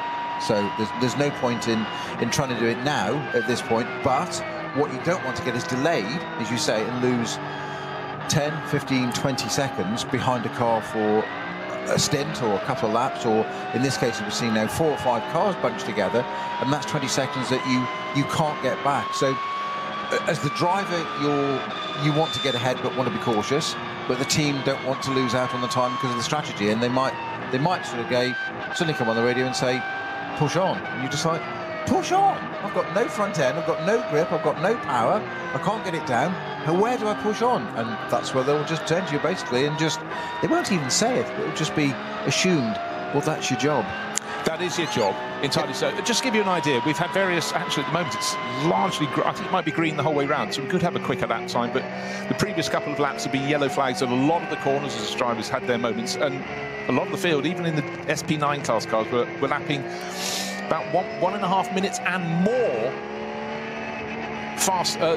So there's no point in trying to do it now at this point, but what you don't want to get is delayed, as you say, and lose 10, 15, 20 seconds behind a car for a stint or a couple of laps, or in this case we've seen now 4 or 5 cars bunched together, and that's 20 seconds that you can't get back. So as the driver, you want to get ahead but want to be cautious, but the team don't want to lose out on the time because of the strategy, and they might sort of suddenly come on the radio and say, push on, and you're just like, push on. I've got no front end, I've got no grip, I've got no power, I can't get it down. And where do I push on? And that's where they'll just turn to you basically and they won't even say it, it'll just be assumed, well, that's your job. That is your job, entirely so. Just to give you an idea, we've had various, actually at the moment it's largely, I think it might be green the whole way round, so we could have a quicker lap time, but the previous couple of laps have been yellow flags and a lot of the corners as drivers had their moments, and a lot of the field, even in the SP9 class cars, were lapping about 1.5 minutes and more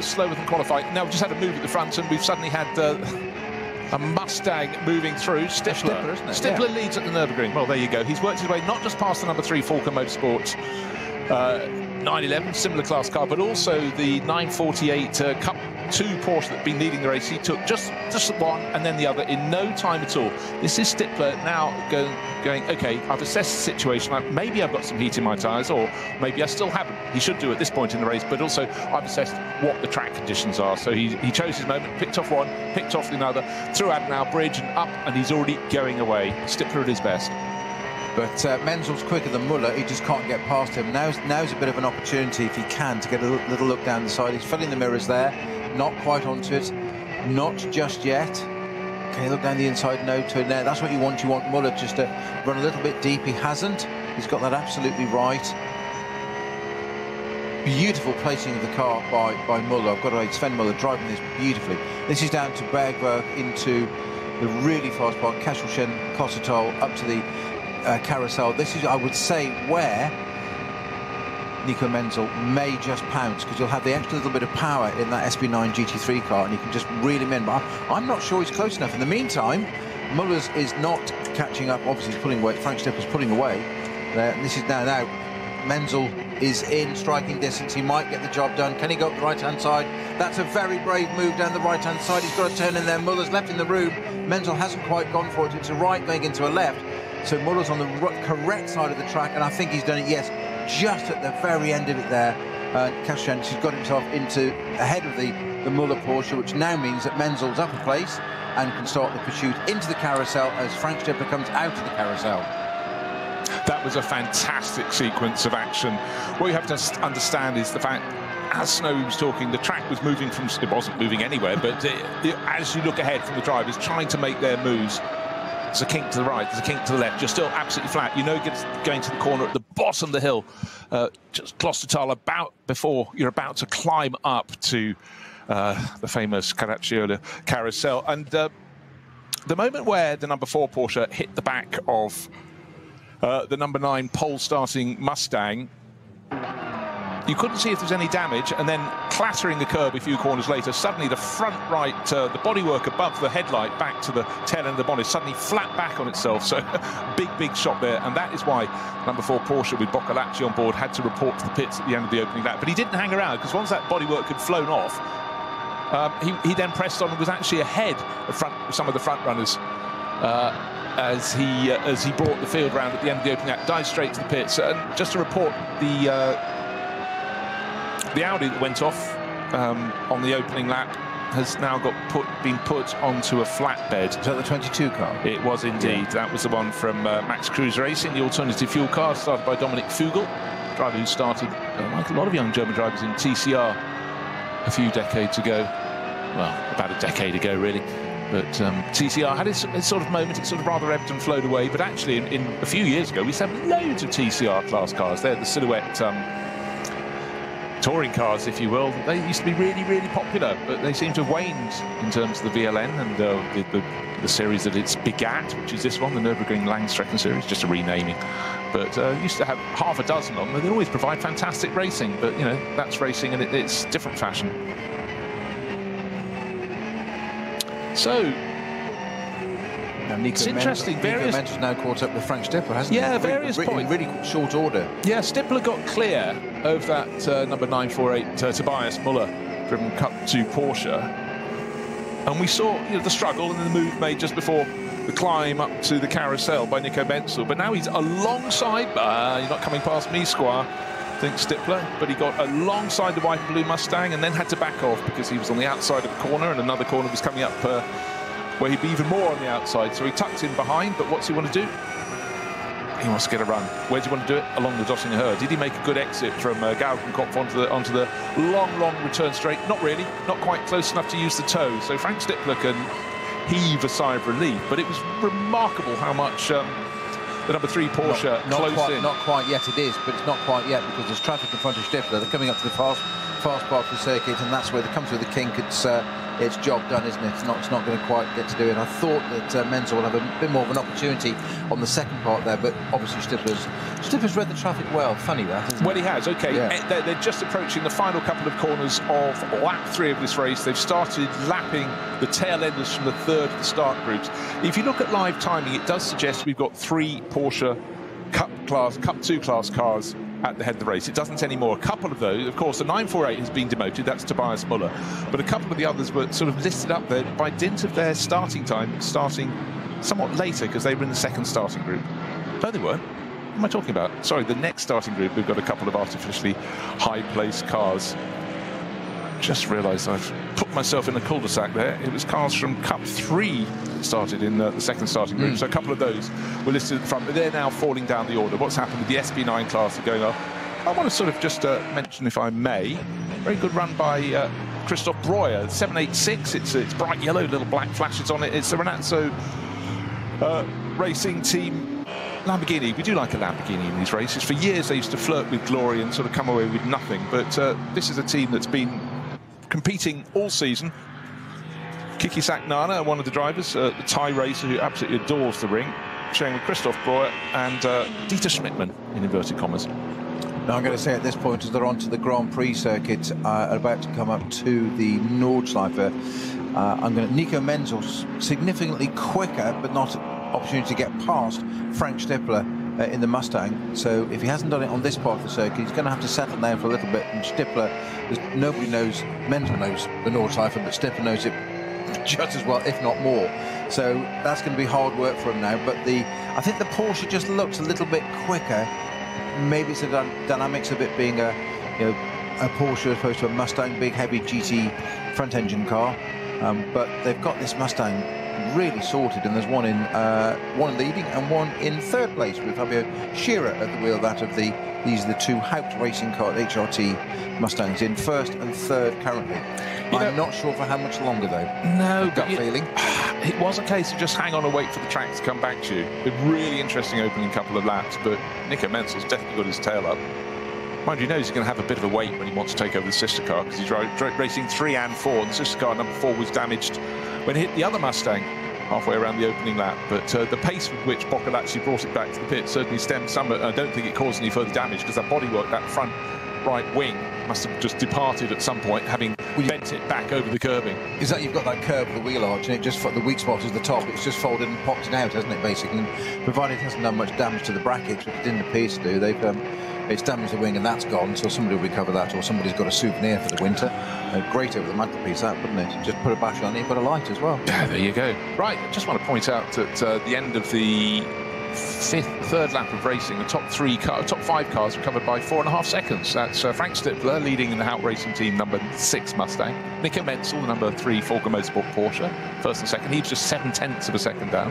slower than qualifying. Now we've just had a move at the front and we've suddenly had a Mustang moving through. Stippler, isn't it? Stippler leads at the Nürburgring. Well, there you go. He's worked his way not just past the number 3 Falken Motorsports 911, similar class car, but also the 948 Cup 2 Porsche that's been leading the race. He took just one and then the other in no time at all. This is Stippler now going, okay, I've assessed the situation. Maybe I've got some heat in my tyres, or maybe I still haven't. He should do at this point in the race, but also I've assessed what the track conditions are. So he chose his moment, picked off one, picked off another, through Adenauer Bridge and up, and he's already going away. Stippler at his best. But Menzel's quicker than Muller. He just can't get past him. Now's a bit of an opportunity, if he can, to get a little look down the side. He's filling the mirrors there. Not quite onto it. Not just yet. Can he look down the inside? No to it there. That's what you want. You want Muller just to run a little bit deep. He hasn't. He's got that absolutely right. Beautiful placing of the car by Muller. I've got to say, Sven Muller driving this beautifully. This is down to Bergwerk into the really fast part. Kesselchen, Kossetol, up to the carousel. This is, I would say, where Nico Menzel may just pounce, because you'll have the extra little bit of power in that SB9 GT3 car, and you can just reel him in. But I'm not sure he's close enough. In the meantime, Muller's is not catching up. Obviously, he's pulling away. Frank Stippler's pulling away. And this is now Menzel is in striking distance. He might get the job done. Can he go up the right-hand side? That's a very brave move down the right-hand side. He's got to turn in there. Muller's left in the room. Menzel hasn't quite gone for it. It's a right going into a left. So Muller's on the correct side of the track, and I think he's done it, yes, just at the very end of it there. Kashan, he's got himself ahead of the Muller Porsche, which now means that Menzel's up a place and can start the pursuit into the carousel as Frank Stippler comes out of the carousel. That was a fantastic sequence of action. What you have to understand is the fact, as Snow was talking, the track was moving from, it wasn't moving anywhere, but as you look ahead from the drivers trying to make their moves, there's a kink to the right, there's a kink to the left. You're still absolutely flat. You know, going to the corner at the bottom of the hill, just Klostertal, about before you're about to climb up to the famous Caracciola carousel. And the moment where the number 4 Porsche hit the back of the number 9 pole-starting Mustang, you couldn't see if there was any damage, and then clattering the curb a few corners later, suddenly the front right, the bodywork above the headlight back to the tail end of the bonnet, suddenly flat back on itself. So big shot there, and that is why number 4 Porsche with Boccolacci on board had to report to the pits at the end of the opening lap. But he didn't hang around, because once that bodywork had flown off, he then pressed on and was actually ahead of some of the front runners. As he brought the field round at the end of the opening lap, dived straight to the pits. And just to report, the Audi that went off on the opening lap has now been put onto a flatbed. Is that the 22 car? It was indeed. Yeah. That was the one from Max Cruz Racing, the alternative fuel car, started by Dominic Fugel, driver who started, like a lot of young German drivers, in TCR a few decades ago. Well, about a decade ago, really. But TCR had its sort of moment. It sort of rather ebbed and flowed away. But actually, in a few years ago, we used to have loads of TCR class cars. They're the silhouette touring cars, if you will. They used to be really popular, but they seem to have waned in terms of the VLN and the series that it's begat, which is this one, the Nürburgring Langstrecken series, just a renaming. But used to have half a dozen of them. They always provide fantastic racing, but you know, that's racing and it's different fashion. So it's interesting. Nico Menzel's now caught up with Frank Stippler, hasn't he? Yeah, various points. In really short order. Yeah, Stippler got clear of that number 948 Tobias Muller driven Cup 2 Porsche, and we saw the struggle and the move made just before the climb up to the carousel by Nico Menzel. But now he's alongside. You're not coming past me, Squire. Thinks Stippler, but he got alongside the white and blue Mustang and then had to back off because he was on the outside of the corner and another corner was coming up where he'd be even more on the outside. So he tucked in behind, but what's he want to do? He wants to get a run. Where does he want to do it? Along the Dottinger Herd. Did he make a good exit from Gaukenkopf onto the long return straight? Not really. Not quite close enough to use the toe. So Frank Stippler can heave a sigh of relief, but it was remarkable how much the number 3 Porsche closed in. Not quite yet it is, but it's not quite yet because there's traffic in front of Stippler. They're coming up to the fast part of the circuit, and that's where they come through the kink. It's job done, isn't it? It's not going to quite get to do it. I thought that Menzel will have a bit more of an opportunity on the second part there, but obviously Stippler's read the traffic well. Funny that, isn't it? Well, he has. Okay, yeah. They're just approaching the final couple of corners of lap 3 of this race. They've started lapping the tail enders from the third of the start groups. If you look at live timing, it does suggest we've got 3 Porsche Cup 2 class cars at the head of the race. It doesn't anymore. A couple of those, of course, the 948 has been demoted. That's Tobias Muller. But a couple of the others were sort of listed up there by dint of their starting time, starting somewhat later because they were in the second starting group. No, they weren't. What am I talking about? Sorry, the next starting group, we've got a couple of artificially high-placed cars. Just realised I've put myself in a cul-de-sac there. It was cars from Cup 3 that started in the second starting group. So a couple of those were listed at the front, but they're now falling down the order. What's happened with the SB9 class are going up? I want to sort of just mention, if I may, very good run by Christoph Breuer, 786. It's bright yellow, little black flashes on it. It's the Renazzo racing team Lamborghini. We do like a Lamborghini in these races. For years they used to flirt with glory and sort of come away with nothing, but this is a team that's been competing all season. Kiki Saknana, one of the drivers, the Thai racer who absolutely adores the ring, sharing with Christoph Breuer and Dieter Schmidtmann, in inverted commas. Now I'm going to say at this point, as they're onto the Grand Prix circuit, about to come up to the Nordschleife, Nico Menzel significantly quicker, but not opportunity to get past Frank Stippler in the Mustang. So if he hasn't done it on this part of the circuit, he's going to have to settle down for a little bit. And Stippler, nobody knows, Menzel knows the Nordschleife, but Stippler knows it just as well, if not more. So that's going to be hard work for him now. But I think the Porsche just looks a little bit quicker. Maybe it's the dynamics of it being a Porsche as opposed to a Mustang, big heavy GT front engine car. But they've got this Mustang really sorted, and there's one leading and one in third place with Fabio Scherer at the wheel. These are the two Haupt Racing car HRT Mustangs in first and third currently. I'm not sure for how much longer though. No, gut feeling. It was a case of just hang on and wait for the track to come back to you. A really interesting opening couple of laps, but Nico Menzel's definitely got his tail up. Mind you, knows he's going to have a bit of a wait when he wants to take over the sister car, because he's racing 3 and 4, and the sister car number 4 was damaged when it hit the other Mustang halfway around the opening lap. But the pace with which Boccolacci brought it back to the pit certainly stemmed some. I don't think it caused any further damage, because that bodywork, that front right wing, must have just departed at some point, having bent it back over the curbing. Is that you've got that curve of the wheel arch, and it just the weak spot is the top. It's just folded and popped it out, hasn't it, basically? And provided it hasn't done much damage to the brackets, which it didn't appear to do, it's damaged the wing and that's gone, so somebody will recover that, or somebody's got a souvenir for the winter. Great over the mantelpiece, that, wouldn't it? Just put a bash on it, put a light as well. Yeah, there you go. Right, I just want to point out that the end of the third lap of racing, the top 5 cars were covered by 4.5 seconds. That's Frank Stippler leading in the Haupt Racing Team number 6 Mustang. Nico Menzel, the number 3 Volker Motorsport Porsche, first and second. He was just 7/10 of a second down.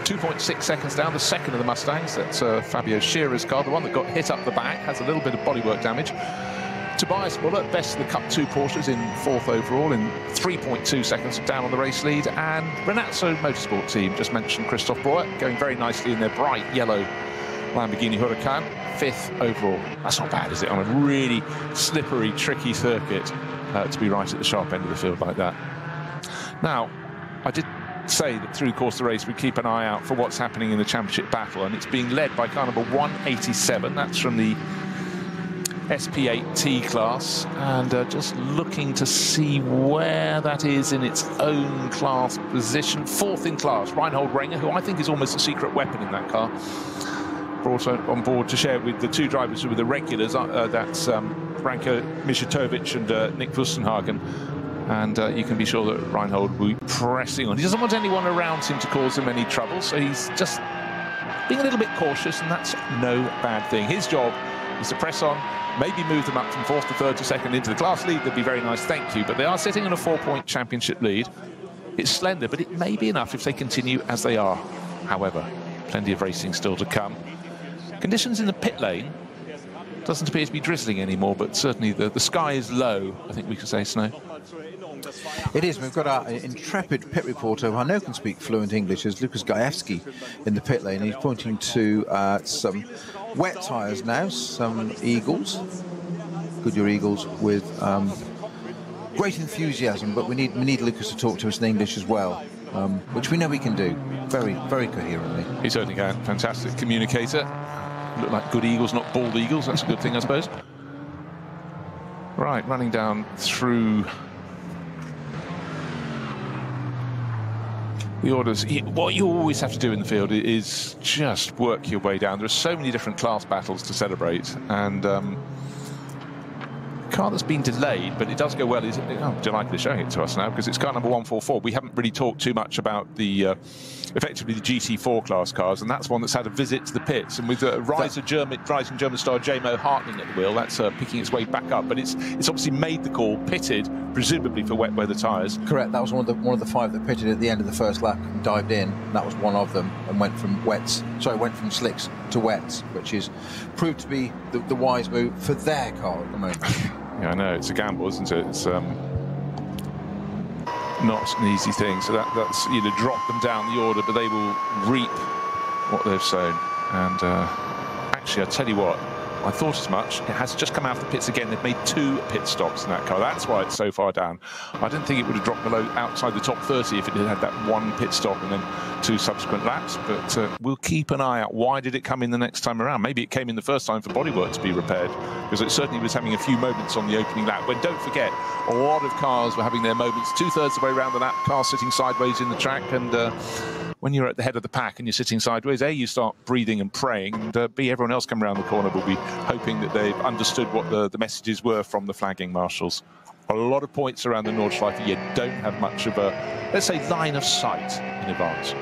2.6 seconds down, the second of the Mustangs. That's Fabio Scherer's car, the one that got hit up the back, has a little bit of bodywork damage. Tobias Muller, best of the Cup 2 Porsches, in 4th overall, in 3.2 seconds down on the race lead. And Renazzo Motorsport Team, just mentioned Christoph Breuer, going very nicely in their bright yellow Lamborghini Huracan, 5th overall. That's not bad, is it, on a really slippery, tricky circuit, to be right at the sharp end of the field like that. Now, I did say that through the course of the race we keep an eye out for what's happening in the championship battle, and it's being led by car number 187. That's from the SP8T class, and just looking to see where that is in its own class position. 4th in class, Reinhold Renger, who I think is almost a secret weapon in that car, brought on board to share with the 2 drivers who were the regulars. That's Branko Mijatovic and Nick Wustenhagen. And you can be sure that Reinhold will be pressing on. He doesn't want anyone around him to cause him any trouble, so he's just being a little bit cautious, and that's no bad thing. His job is to press on, maybe move them up from 4th to 3rd to 2nd into the class lead. That'd be very nice, thank you. But they are sitting in a 4-point championship lead. It's slender, but it may be enough if they continue as they are. However, plenty of racing still to come. Conditions in the pit lane doesn't appear to be drizzling anymore, but certainly the sky is low, I think we could say, Snow. It is. We've got our intrepid pit reporter, who I know can speak fluent English, is Lucas Gajewski in the pit lane. He's pointing to some wet tyres now, some Eagles, Goodyear Eagles, with great enthusiasm, but we need Lucas to talk to us in English as well, which we know he can do very, very coherently. He certainly can. Fantastic communicator. Look like good Eagles, not bald Eagles. That's a good thing, I suppose. Right, running down through The orders, what you always have to do in the field is just work your way down. There are so many different class battles to celebrate, and car that's been delayed, but it does go well. I'm delighted they're showing it to us now, because it's car number 144. We haven't really talked too much about the effectively the GT4 class cars, and that's one that's had a visit to the pits, and with rising German star JMO Hartling at the wheel, that's picking its way back up. But it's obviously made the call, pitted, presumably for wet weather tyres. Correct. That was one of the 5 that pitted at the end of the first lap and dived in. That was one of them, and went from slicks to wets, which is proved to be the wise move for their car at the moment. Yeah, I know, it's a gamble, isn't it? It's not an easy thing. So that's drop them down the order, but they will reap what they've sown. And actually, I tell you what, I thought as much. It has just come out of the pits again. They've made 2 pit stops in that car. That's why it's so far down. I didn't think it would have dropped below outside the top 30 if it had that 1 pit stop and then 2 subsequent laps. But we'll keep an eye out. Why did it come in the next time around? Maybe it came in the first time for bodywork to be repaired, because it certainly was having a few moments on the opening lap. When, don't forget, a lot of cars were having their moments 2/3 of the way around the lap, cars sitting sideways in the track, and when you're at the head of the pack and you're sitting sideways, A, you start breathing and praying, and B, everyone else coming around the corner will be hoping that they've understood what the messages were from the flagging marshals. A lot of points around the Nordschleife, you don't have much of a, let's say, line of sight in advance.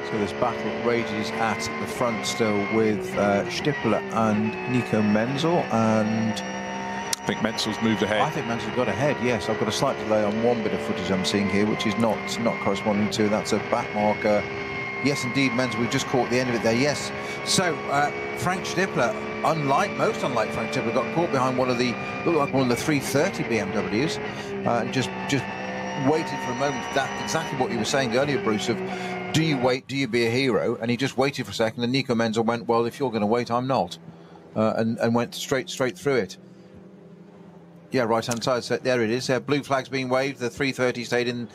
So this battle rages at the front still with Stippler and Nico Menzel, and I think Menzel's moved ahead. I think Menzel got ahead, yes. I've got a slight delay on one bit of footage I'm seeing here, which is not corresponding to. That's a back marker. Yes, indeed, Menzel, we've just caught the end of it there, yes. So, Frank Stippler, unlike Frank Stippler, got caught behind looked like one of the 330 BMWs, and just waited for a moment. That exactly what you were saying earlier, Bruce, of do you wait, do you be a hero? And he just waited for a second, and Nico Menzel went, well, if you're going to wait, I'm not, and went straight through it. Yeah, right-hand side, so there it is. Blue flag's being waved, the 330 stayed in.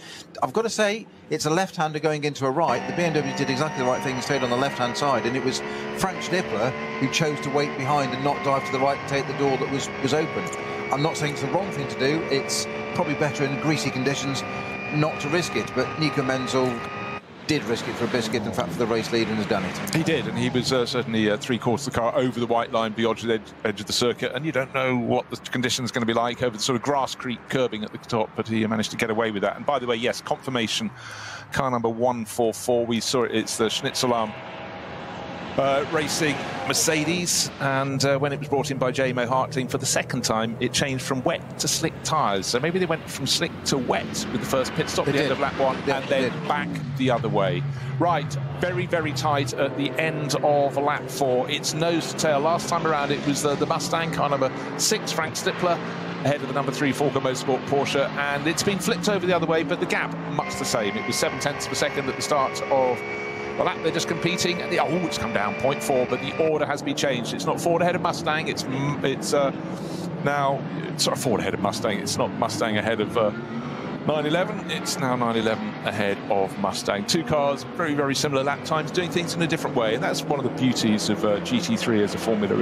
I've got to say, it's a left-hander going into a right. The BMW did exactly the right thing and stayed on the left-hand side, and it was Frank Stippler who chose to wait behind and not dive to the right and take the door that was open. I'm not saying it's the wrong thing to do. It's probably better in greasy conditions not to risk it, but Nico Menzel did risk it for a biscuit, in fact, for the race lead, and has done it. He did, and he was certainly 3/4 of the car over the white line beyond the edge of the circuit, and you don't know what the conditions are going to be like over the sort of grass creek curbing at the top, but he managed to get away with that. And by the way, yes, confirmation, car number 144, we saw it, it's the Schnitzelarm racing Mercedes, and when it was brought in by JMO Hartling for the second time, it changed from wet to slick tyres. So maybe they went from slick to wet with the first pit stop at the end of lap 1, and then back the other way. Right, very, very tight at the end of lap 4. It's nose to tail. Last time around, it was the Mustang, car number 6, Frank Stippler, ahead of the number 3 Falco Motorsport Porsche, and it's been flipped over the other way, but the gap much the same. It was 7/10 of a second at the start of the lap. They're just competing, and it's come down 0.4, but the order has been changed. It's not Ford ahead of Mustang, it's now Ford ahead of Mustang. It's not Mustang ahead of 911, it's now 911 ahead of Mustang. 2 cars, very, very similar lap times, doing things in a different way, and that's one of the beauties of GT3 as a formula.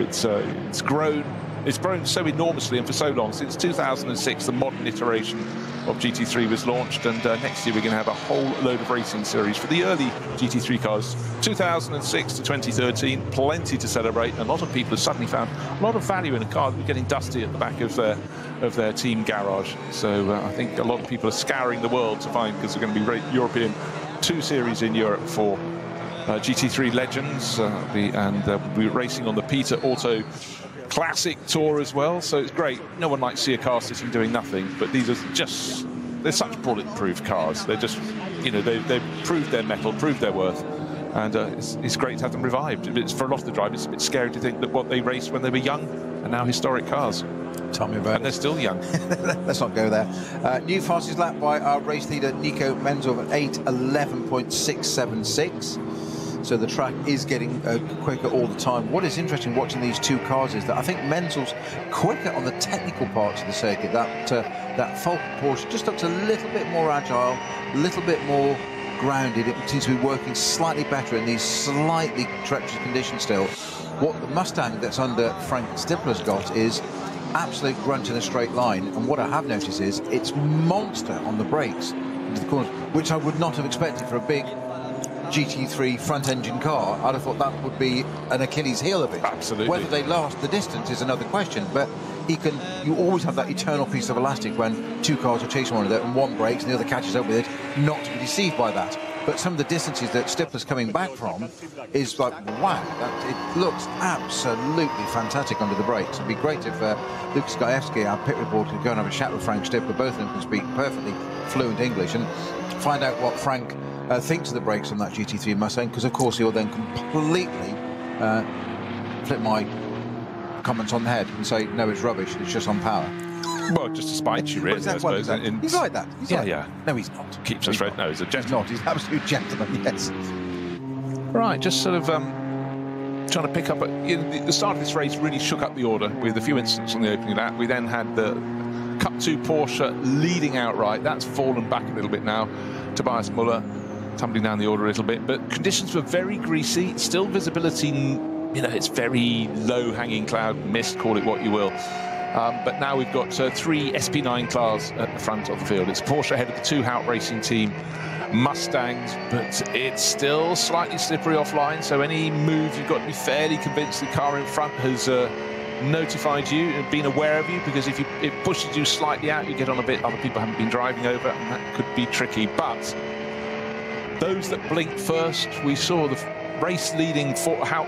It's grown so enormously and for so long. Since 2006, the modern iteration of GT3 was launched, and next year we're going to have a whole load of racing series for the early GT3 cars, 2006 to 2013. Plenty to celebrate. A lot of people have suddenly found a lot of value in a car that was getting dusty at the back of their team garage. So I think a lot of people are scouring the world to find, because they're going to be European 2 series in Europe for GT3 legends, and we're racing on the Peter Auto Classic Tour as well, so it's great. No one likes to see a car sitting doing nothing, but these are they're such bulletproof cars. They're just, they've proved their mettle, proved their worth, and it's great to have them revived. It's, for a lot of the drivers, it's a bit scary to think that what they raced when they were young are now historic cars. Tell me about it. And they're still young. Let's not go there. New fastest lap by our race leader, Nico Menzel, at 8:11.676. So the track is getting quicker all the time. What is interesting watching these 2 cars is that I think Menzel's quicker on the technical parts of the circuit. That Falcon Porsche just looks a little bit more agile, a little bit more grounded. It seems to be working slightly better in these slightly treacherous conditions still. What the Mustang that's under Frank Stippler's got is absolute grunt in a straight line. And what I have noticed is it's monster on the brakes. into the corners, which I would not have expected for a big GT3 front-engine car. I'd have thought that would be an Achilles heel of it. Absolutely. Whether they last the distance is another question, but you always have that eternal piece of elastic when two cars are chasing one another and one breaks and the other catches up with it, not to be deceived by that. But some of the distances that Stippler's coming back from is like, wow, it looks absolutely fantastic under the brakes. It'd be great if Lucas Gajewski, our pit reporter, could go and have a chat with Frank Stippler. Both of them can speak perfectly fluent English and find out what Frank thinks of the brakes on that GT3 Mustang, because of course he'll then completely flip my comments on the head and say, no, it's rubbish, it's just on power. Well, just to spite you, really, I suppose. He's like that. Yeah. No, he's not. Keeps us straight. No, he's a gentleman. He's not. He's an absolute gentleman, yes. Right, just sort of trying to pick up... the start of this race really shook up the order with a few incidents on the opening lap. We then had the Cup 2 Porsche leading outright. That's fallen back a little bit now. Tobias Muller tumbling down the order a little bit. But conditions were very greasy. Still visibility, it's very low-hanging cloud mist, call it what you will. But now we've got 3 SP9 cars at the front of the field. It's Porsche ahead of the 2 Hout Racing Team Mustangs, but it's still slightly slippery offline, so any move you've got to be fairly convinced the car in front has notified you and been aware of you, because if it pushes you slightly out, you get on a bit other people haven't been driving over, and that could be tricky. But those that blinked first, we saw the race-leading Hout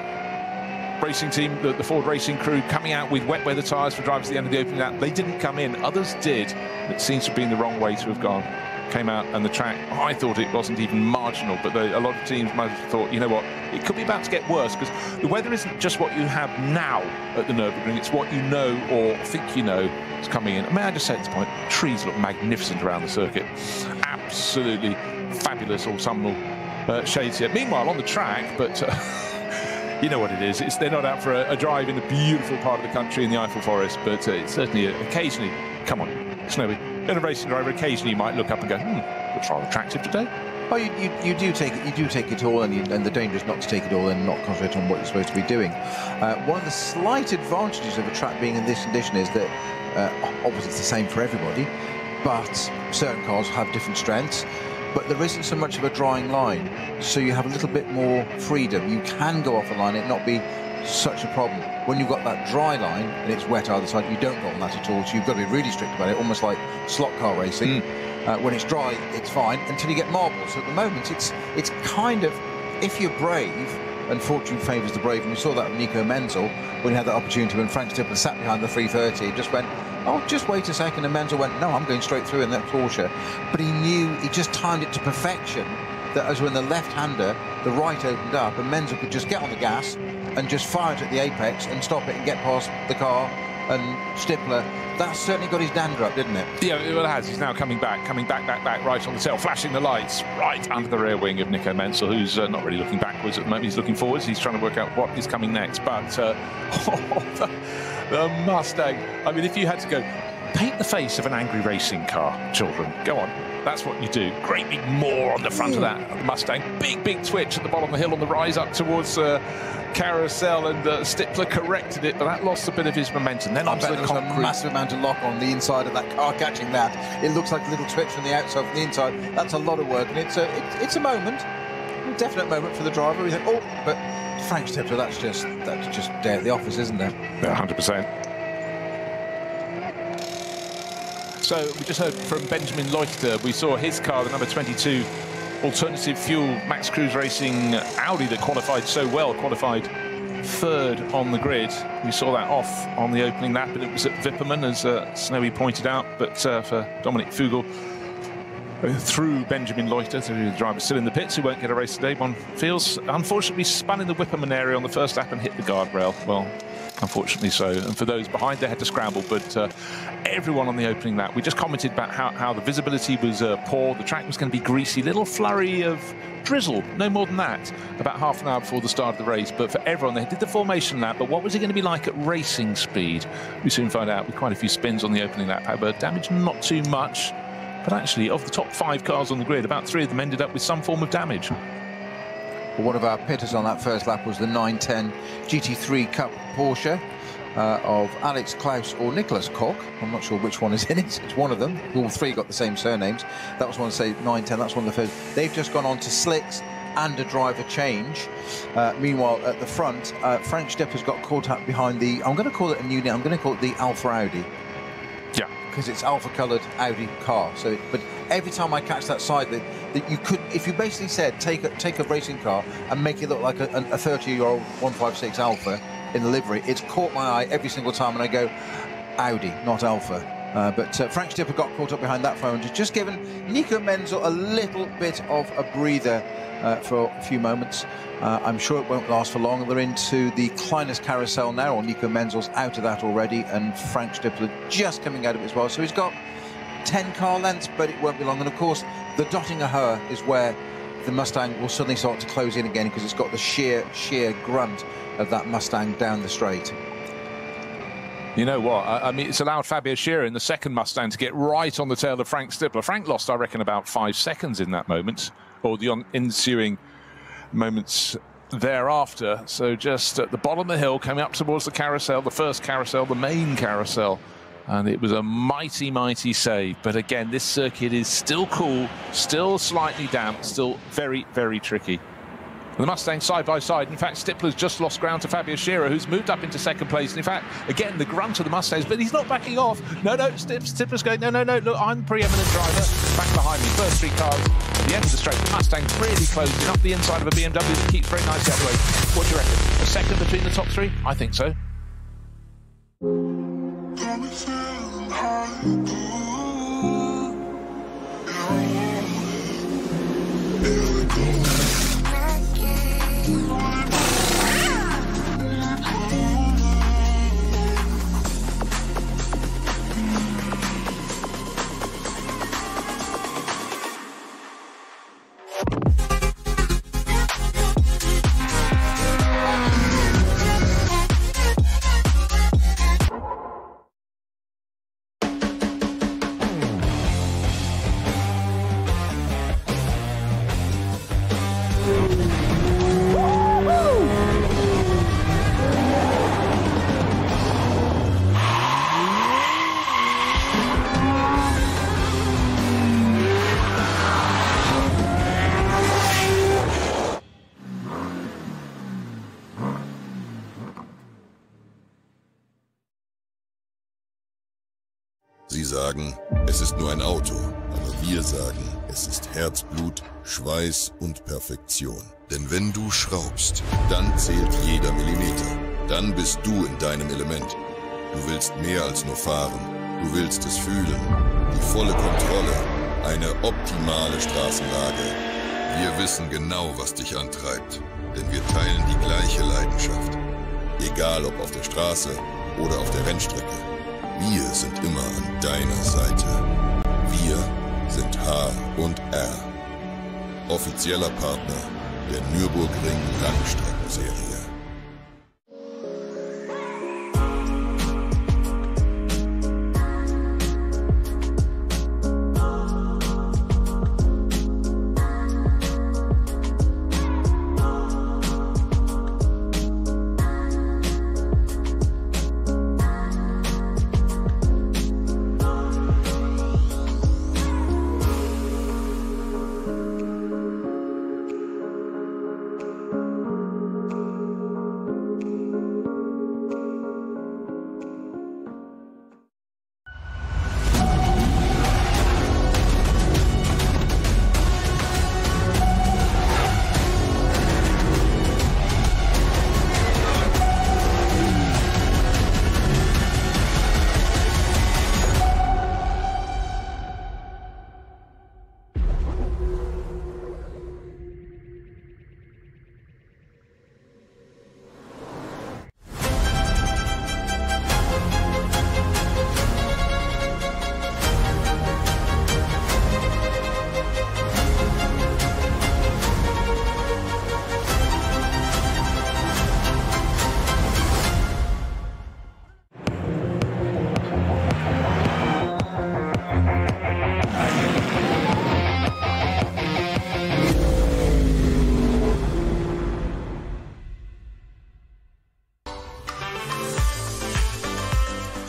Racing Team, the Ford Racing crew, coming out with wet weather tyres for drivers at the end of the opening lap. They didn't come in, others did. It seems to have been the wrong way to have gone. Came out, and the track, I thought it wasn't even marginal, but a lot of teams might have thought, you know what, it could be about to get worse, because the weather isn't just what you have now at the Nürburgring, it's what you know or think you know is coming in. May I just say at this point, trees look magnificent around the circuit. Absolutely fabulous autumnal shades here. Meanwhile, on the track, but... you know what it is. They're not out for a drive in the beautiful part of the country in the Eiffel Forest, but it's certainly occasionally, come on, Snowy, in a racing driver, occasionally you might look up and go, looks rather attractive today. Oh, you do take it all, and the danger is not to take it all and not concentrate on what you're supposed to be doing. One of the slight advantages of a track being in this condition is that obviously it's the same for everybody, but certain cars have different strengths. But there isn't so much of a drying line, so you have a little bit more freedom. You can go off a line, it not be such a problem. When you've got that dry line and it's wet either side, you don't go on that at all, so you've got to be really strict about it, almost like slot car racing. When it's dry, it's fine, until you get marbles. So at the moment, it's kind of, if you're brave, and fortune favours the brave, and we saw that with Nico Menzel when he had that opportunity when Frank Stippler sat behind the 330, he just went, oh, just wait a second, and Menzel went, no, I'm going straight through in that Porsche. But he knew, he just timed it to perfection, that as when the left-hander, the right opened up, and Menzel could just get on the gas and just fire it at the apex and stop it and get past the car. And Stippler, that certainly got his dander up, didn't it? Yeah, well, it has. He's now coming back, right on the tail, flashing the lights right under the rear wing of Nico Menzel, who's not really looking backwards at the moment. He's looking forwards. He's trying to work out what is coming next. But the Mustang, I mean, if you had to go, paint the face of an angry racing car, children. Go on. That's what you do. Great big maw on the front of that Mustang. Big twitch at the bottom of the hill on the rise up towards Carousel, and Stippler corrected it, but that lost a bit of his momentum. Then onto the concrete. A massive amount of lock on the inside of that car catching that. It looks like a little twitch from the outside, from the inside. That's a lot of work, and it's a moment, a definite moment for the driver. We think, oh, but Frank Stippler, that's just day at the office, isn't it? Yeah, 100%. So we just heard from Benjamin Leuchter. We saw his car, the number 22 alternative fuel Max Cruz Racing Audi that qualified so well, qualified third on the grid. We saw that off on the opening lap, and it was at Wipperman, as Snowy pointed out. But for Dominic Fugel, through Benjamin Leuchter, through the driver still in the pits, who won't get a race today, one feels, unfortunately spun in the Wipperman area on the first lap and hit the guardrail. Well, unfortunately so. And for those behind, they had to scramble, but everyone on the opening lap, we just commented about how the visibility was poor, the track was going to be greasy, little flurry of drizzle, no more than that, about half an hour before the start of the race. But for everyone, they did the formation lap, but what was it going to be like at racing speed? We soon find out with quite a few spins on the opening lap. However, damage not too much, but actually of the top 5 cars on the grid, about 3 of them ended up with some form of damage. Well, one of our pitters on that first lap was the 910 GT3 Cup Porsche. of Alex Klaus or Nicholas Koch. I'm not sure which one is in it. It's one of them. All three got the same surnames. That was one, say, 9-10. That's one of the first. They've just gone on to slicks and a driver change. Meanwhile, at the front, Frank Stipper's got caught up behind the, I'm going to call it a new name, I'm going to call it the Alpha Audi. Yeah. Because it's alpha-coloured Audi car. So, but every time I catch that side, that you could, if you basically said, take a racing car and make it look like a 30-year-old 156 Alpha in the livery, it's caught my eye every single time, and I go, Audi, not Alpha. But Frank Stipper got caught up behind that phone, just given Nico Menzel a little bit of a breather for a few moments. I'm sure it won't last for long. They're into the Kleiners carousel now, or Nico Menzel's out of that already, and Frank Stipper just coming out of it as well. So he's got 10 car lengths, but it won't be long. And of course, the Dottinger Her is where the Mustang will suddenly start to close in again, because it's got the sheer grunt of that Mustang down the straight. You know what? I mean, it's allowed Fabio Scherer in the second Mustang to get right on the tail of Frank Stipper. Frank lost, I reckon, about 5 seconds in that moment, or the ensuing moments thereafter. So just at the bottom of the hill, coming up towards the carousel, the first carousel, the main carousel. And it was a mighty, mighty save. But again, this circuit is still cool, still slightly damp, still very, very tricky. The Mustangs side by side. In fact, Stippler's just lost ground to Fabio Scherer, who's moved up into second place. And in fact, again, the grunt of the Mustangs, but he's not backing off. No, Stippler's going, no, look, I'm the preeminent driver. Back behind me, first three cars at the end of the straight. The Mustang's really closing up the inside of a BMW that keeps very nicely up the road. What do you reckon? A second between the top three? I think so. Sie sagen, es ist nur ein Auto, aber wir sagen, es ist Herzblut, Schweiß und Perfektion. Denn wenn du schraubst, dann zählt jeder Millimeter. Dann bist du in deinem Element. Du willst mehr als nur fahren. Du willst es fühlen. Die volle Kontrolle. Eine optimale Straßenlage. Wir wissen genau, was dich antreibt. Denn wir teilen die gleiche Leidenschaft. Egal ob auf der Straße oder auf der Rennstrecke. Wir sind immer an deiner Seite. Wir sind H&R. Offizieller Partner der Nürburgring Langstreckenserie.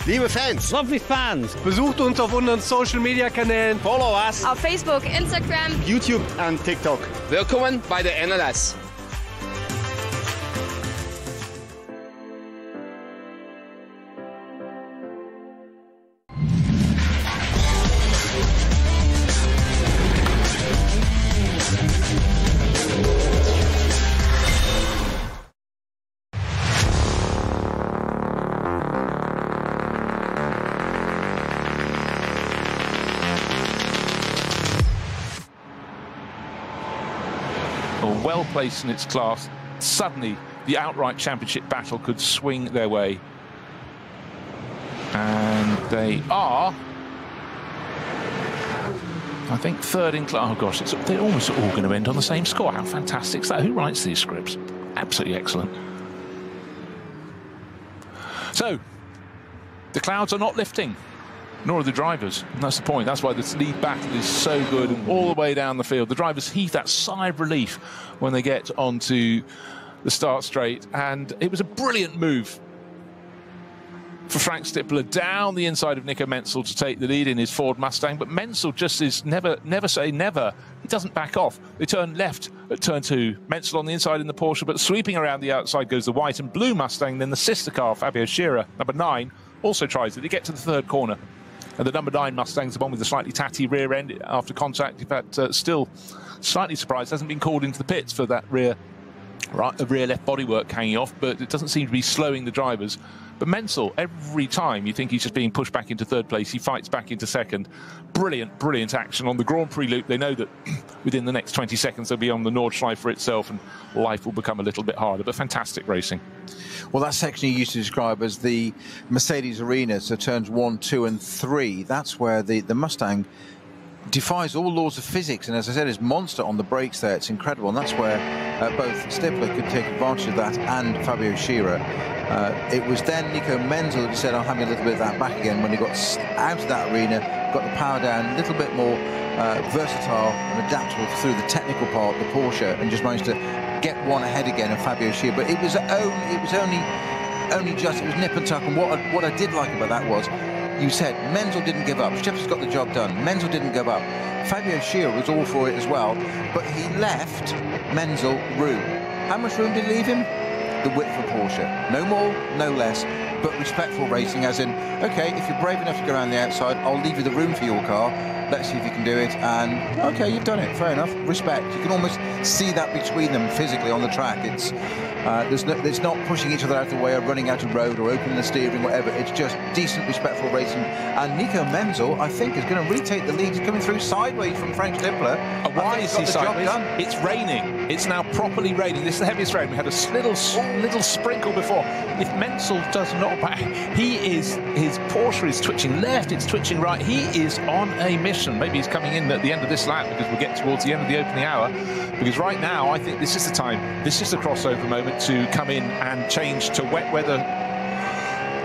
Liebe Fans. Lovely fans. Besucht uns auf unseren Social Media Kanälen. Follow us. Auf Facebook, Instagram, YouTube und TikTok. Willkommen bei der NLS. Well placed in its class, suddenly the outright championship battle could swing their way. And they are, I think, third in class. Oh gosh, they're almost all going to end on the same score. How fantastic is that? Who writes these scripts? Absolutely excellent. So, the clouds are not lifting, nor are the drivers. And that's the point. That's why this lead battle is so good and all the way down the field. The drivers heave that sigh of relief when they get onto the start straight. And it was a brilliant move for Frank Stippler down the inside of Nico Menzel to take the lead in his Ford Mustang. But Menzel just is never say never. He doesn't back off. They turn left at turn 2. Menzel on the inside in the Porsche, but sweeping around the outside goes the white and blue Mustang. Then the sister car, Fabio Scherer, number 9, also tries it. They get to the third corner. And the number 9 Mustang's the one with the slightly tatty rear end after contact. In fact, still slightly surprised hasn't been called into the pits for that rear left bodywork hanging off, but it doesn't seem to be slowing the drivers. But Menzel, every time you think he's just being pushed back into third place, he fights back into second. Brilliant, brilliant action on the Grand Prix loop. They know that within the next 20 seconds they'll be on the Nordschleife itself and life will become a little bit harder, but fantastic racing. Well, that section you used to describe as the Mercedes Arena, so turns 1, 2 and 3, that's where the Mustang defies all laws of physics, and as I said, is monster on the brakes there. It's incredible, and that's where both Stippler could take advantage of that and Fabio Scherer. It was then Nico Menzel who said, I'm having a little bit of that back again when he got out of that arena, got the power down, a little bit more versatile and adaptable through the technical part, the Porsche, and just managed to get one ahead again of Fabio Scherer. But it was only just, it was nip and tuck, and what I did like about that was, you said Menzel didn't give up. Stippler's got the job done. Menzel didn't give up. Fabio Scherer was all for it as well, but he left Menzel room. How much room did he leave him? The width of Porsche. No more, no less, but respectful racing, as in, okay, if you're brave enough to go around the outside, I'll leave you the room for your car. Let's see if you can do it. And okay, you've done it. Fair enough. Respect. You can almost see that between them physically on the track. It's there's not pushing each other out of the way or running out of road or opening the steering, whatever. It's just decent, respectful racing. And Nico Menzel, I think, is going to retake the lead. He's coming through sideways from Frank Stippler. Why is he sideways? It's raining. It's now properly raining. This is the heaviest rain. We had a little sprinkle before. If Menzel does not back, his Porsche is twitching left, it's twitching right. He is on a mission. Maybe he's coming in at the end of this lap because we'll get towards the end of the opening hour. Because right now, I think this is the time, this is the crossover moment to come in and change to wet weather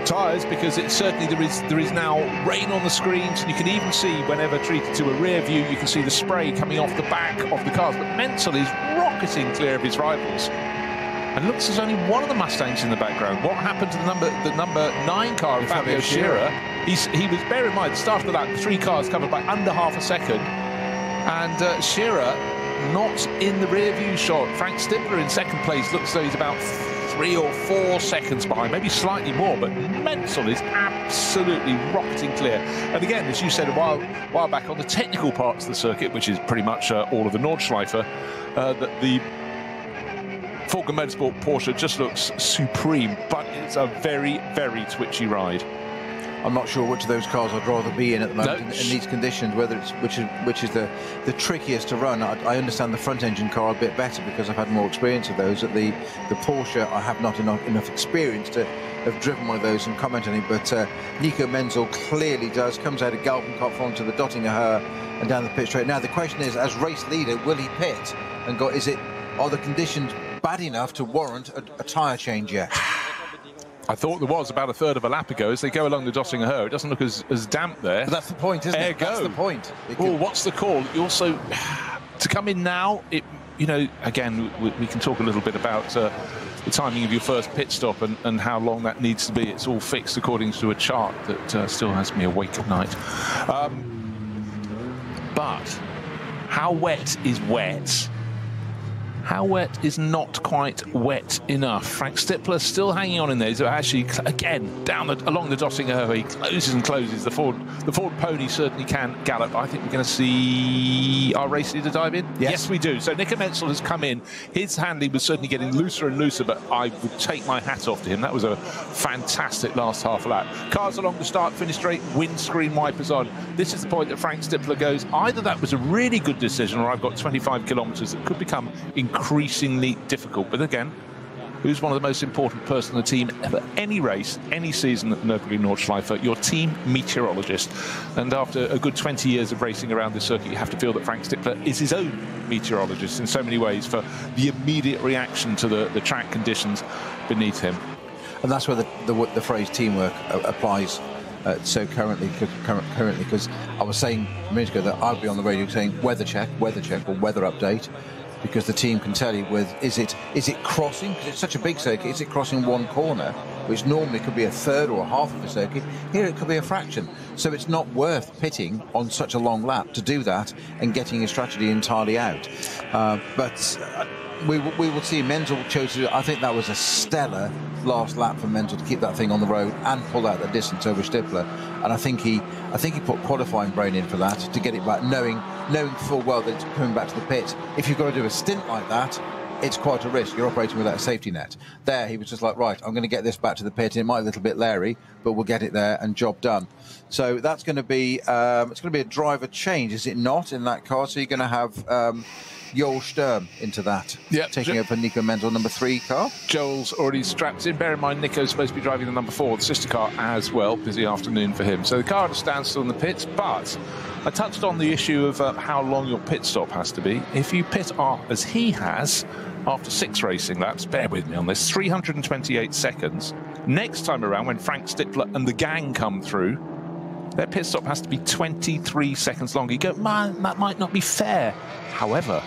tyres, because it's certainly there is now rain on the screens, and you can even see, whenever treated to a rear view, you can see the spray coming off the back of the cars. But Menzel is rocketing clear of his rivals. And looks as only one of the Mustangs in the background. What happened to the number 9 car of Fabio Scherer? He was, bear in mind, the start of the lap, 3 cars covered by under half a second. And Scherer not in the rear view shot. Frank Stippler in second place looks as though he's about 3 or 4 seconds behind, maybe slightly more, but Menzel is absolutely rocketing clear. And again, as you said a while back, on the technical parts of the circuit, which is pretty much all of the Nordschleife, that the Falken Motorsport Porsche just looks supreme, but it's a very, very twitchy ride. I'm not sure which of those cars I'd rather be in at the moment in these conditions, whether it's which is the trickiest to run. I understand the front engine car a bit better because I've had more experience of those. At the Porsche, I have not enough experience to have driven one of those and comment on it, but Nico Menzel clearly does. Comes out of Galbenkopf onto the Dottinger Höhe and down the pit straight. Now the question is, as race leader, will he pit and go? Are the conditions bad enough to warrant a tyre change yet? I thought there was about a third of a lap ago. As they go along the Dottinger Höhe, it doesn't look as damp there. But that's the point, isn't it? That's the point. Well, what's the call? You also, to come in now, you know, again, we can talk a little bit about the timing of your first pit stop and how long that needs to be. It's all fixed according to a chart that still has me awake at night. But how wet is wet? How wet is not quite wet enough? Frank Stippler still hanging on in there. So actually, again, along the Döttinger, he closes and closes. The Ford pony certainly can gallop. I think we're going to see our race leader dive in. Yes, we do. So Nico Menzel has come in. His handling was certainly getting looser and looser, but I would take my hat off to him. That was a fantastic last half lap. Cars along the start-finish straight, windscreen wipers on. This is the point that Frank Stippler goes, either that was a really good decision or I've got 25 kilometres that could become increasingly difficult. But again, who's one of the most important person on the team for any race, any season at the Nürburgring Nordschleife? Your team meteorologist. And after a good 20 years of racing around this circuit, you have to feel that Frank Stippler is his own meteorologist in so many ways for the immediate reaction to the track conditions beneath him. And that's where the phrase teamwork applies so currently, because I was saying a minute ago that I'd be on the radio saying weather check, or weather update, because the team can tell you is it crossing, because it's such a big circuit, is it crossing one corner, which normally could be a third or a half of a circuit. Here it could be a fraction. So it's not worth pitting on such a long lap to do that and getting your strategy entirely out. But we will see. Menzel chose to, I think that was a stellar last lap for Menzel to keep that thing on the road and pull out the distance over Stippler. And I think he put qualifying brain in for that, to get it back, knowing full well that it's coming back to the pit. If you've got to do a stint like that, it's quite a risk. You're operating without a safety net. There, he was just like, right, I'm going to get this back to the pit. It might be a little bit leery, but we'll get it there and job done. So that's going to be it's going to be a driver change, is it not, in that car? So you're going to have Joel Sturm into that, taking over Nico Menzel, number 3 car. Joel's already strapped in. Bear in mind, Nico's supposed to be driving the number 4, the sister car as well. Busy afternoon for him. So the car stands still in the pits, but I touched on the issue of how long your pit stop has to be. If you pit as he has, after 6 racing laps, bear with me on this, 328 seconds. Next time around, when Frank Stippler and the gang come through, their pit stop has to be 23 seconds longer. You go, man, that might not be fair. However,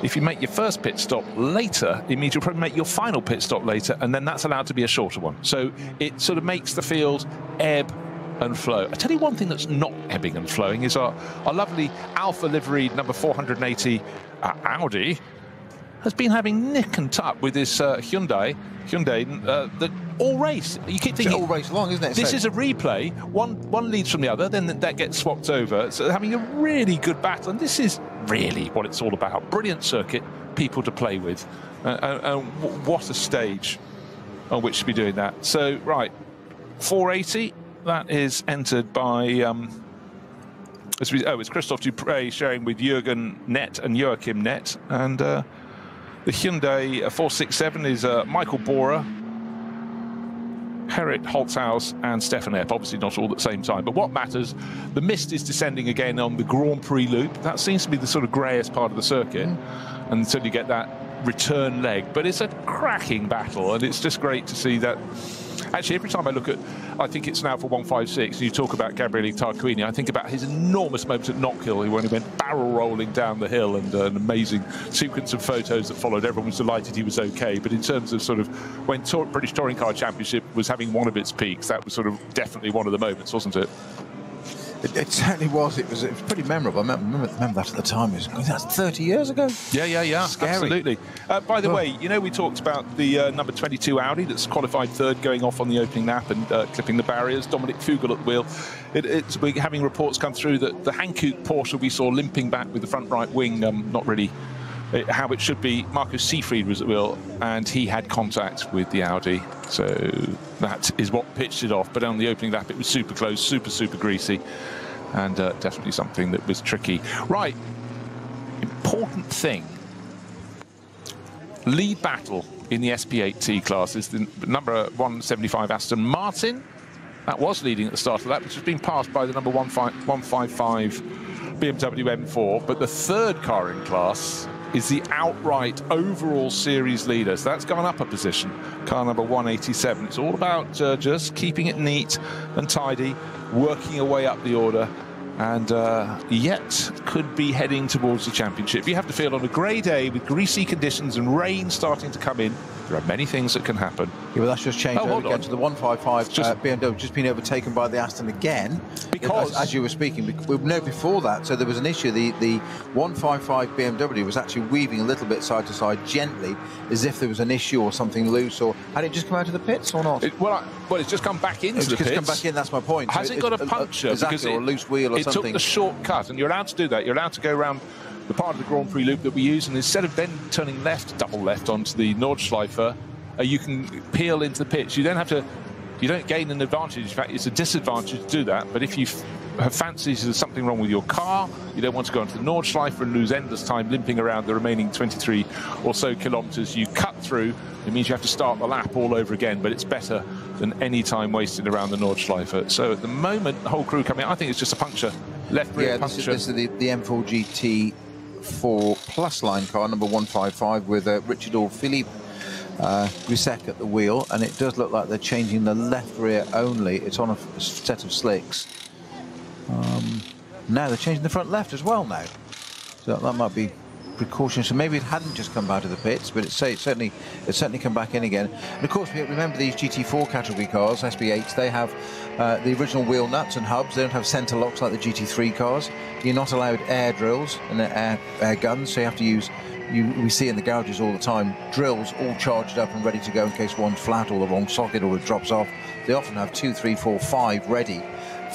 if you make your first pit stop later, it means you'll probably make your final pit stop later, and then that's allowed to be a shorter one. So it sort of makes the field ebb and flow. I tell you one thing that's not ebbing and flowing is our lovely Alfa liveried number 480 Audi has been having nick and tuck with this Hyundai that all race. You keep thinking all race long, isn't it? This is a replay. One leads from the other, then that gets swapped over. So having a really good battle, and this is really what it's all about. Brilliant circuit, people to play with, what a stage on which to be doing that. So right, 480. That is entered by it's Christophe Dupre sharing with Jürgen Nett and Joachim Nett, and the Hyundai 467 is Michael Bohrer, Gerrit Holzhaus and Stefan Epp, obviously not all at the same time. But what matters, the mist is descending again on the Grand Prix loop. That seems to be the sort of greyest part of the circuit until you get that return leg. But it's a cracking battle, and it's just great to see that. Actually, every time I look at, I think it's now for 156, and you talk about Gabriele Tarquini, I think about his enormous moment at Knockhill when he went barrel rolling down the hill, and an amazing sequence of photos that followed. Everyone was delighted he was okay. But in terms of sort of when British Touring Car Championship was having one of its peaks, that was sort of definitely one of the moments, wasn't it? It certainly was. It was pretty memorable. I remember that at the time. That's 30 years ago. Yeah. Scary. Absolutely. By the way, you know, we talked about the number 22 Audi that's qualified third, going off on the opening lap and clipping the barriers. Dominic Fugel at the wheel. We're having reports come through that the Hankook Porsche we saw limping back with the front right wing, not really how it should be. Marco Seefried was at the wheel, and he had contact with the Audi. So that is what pitched it off. But on the opening lap, it was super close, super greasy, and definitely something that was tricky. Right, important thing. Lead battle in the SP8T class is the number 175 Aston Martin. That was leading at the start of that, which has been passed by the number 155 BMW M4. But the third car in class is the outright overall series leader. So that's gone up a position. Car number 187. It's all about just keeping it neat and tidy, working your way up the order, and yet could be heading towards the championship. You have to feel on a grey day with greasy conditions and rain starting to come in, there are many things that can happen. Yeah, well, that's just changed over again to the 155. BMW just been overtaken by the Aston again. Because, as you were speaking, we know before that, so there was an issue. The 155 BMW was actually weaving a little bit side to side gently, as if there was an issue or something loose. Or had it just come out of the pits or not? Well, it's just come back into the pits. It's just come back in. That's my point. Has it got a puncture? Exactly, or a loose wheel or something. It took the shortcut, and you're allowed to do that. You're allowed to go around the part of the Grand Prix loop that we use, and instead of then turning left, double left onto the Nordschleife, you can peel into the pits. You then have to, you don't gain an advantage. In fact, it's a disadvantage to do that. But if you have fancies there's something wrong with your car, you don't want to go onto the Nordschleife and lose endless time limping around the remaining 23 or so kilometres. You cut through. It means you have to start the lap all over again, but it's better than any time wasted around the Nordschleife. So at the moment, the whole crew coming, I think it's just a puncture, left rear puncture. This is the M4 GT4 Plus line car, number 155, with Richard or Philippe Grisec at the wheel, and it does look like they're changing the left rear only. It's on a set of slicks. Now they're changing the front left as well now, so that might be precautions. So maybe it hadn't just come out of the pits, but it's certainly come back in again. And of course, remember these GT4 category cars, SB8s, they have the original wheel nuts and hubs. They don't have centre locks like the GT3 cars. You're not allowed air drills and air guns, so you have to use, we see in the garages all the time, drills all charged up and ready to go in case one's flat or the wrong socket or it drops off. They often have 2, 3, 4, 5 ready.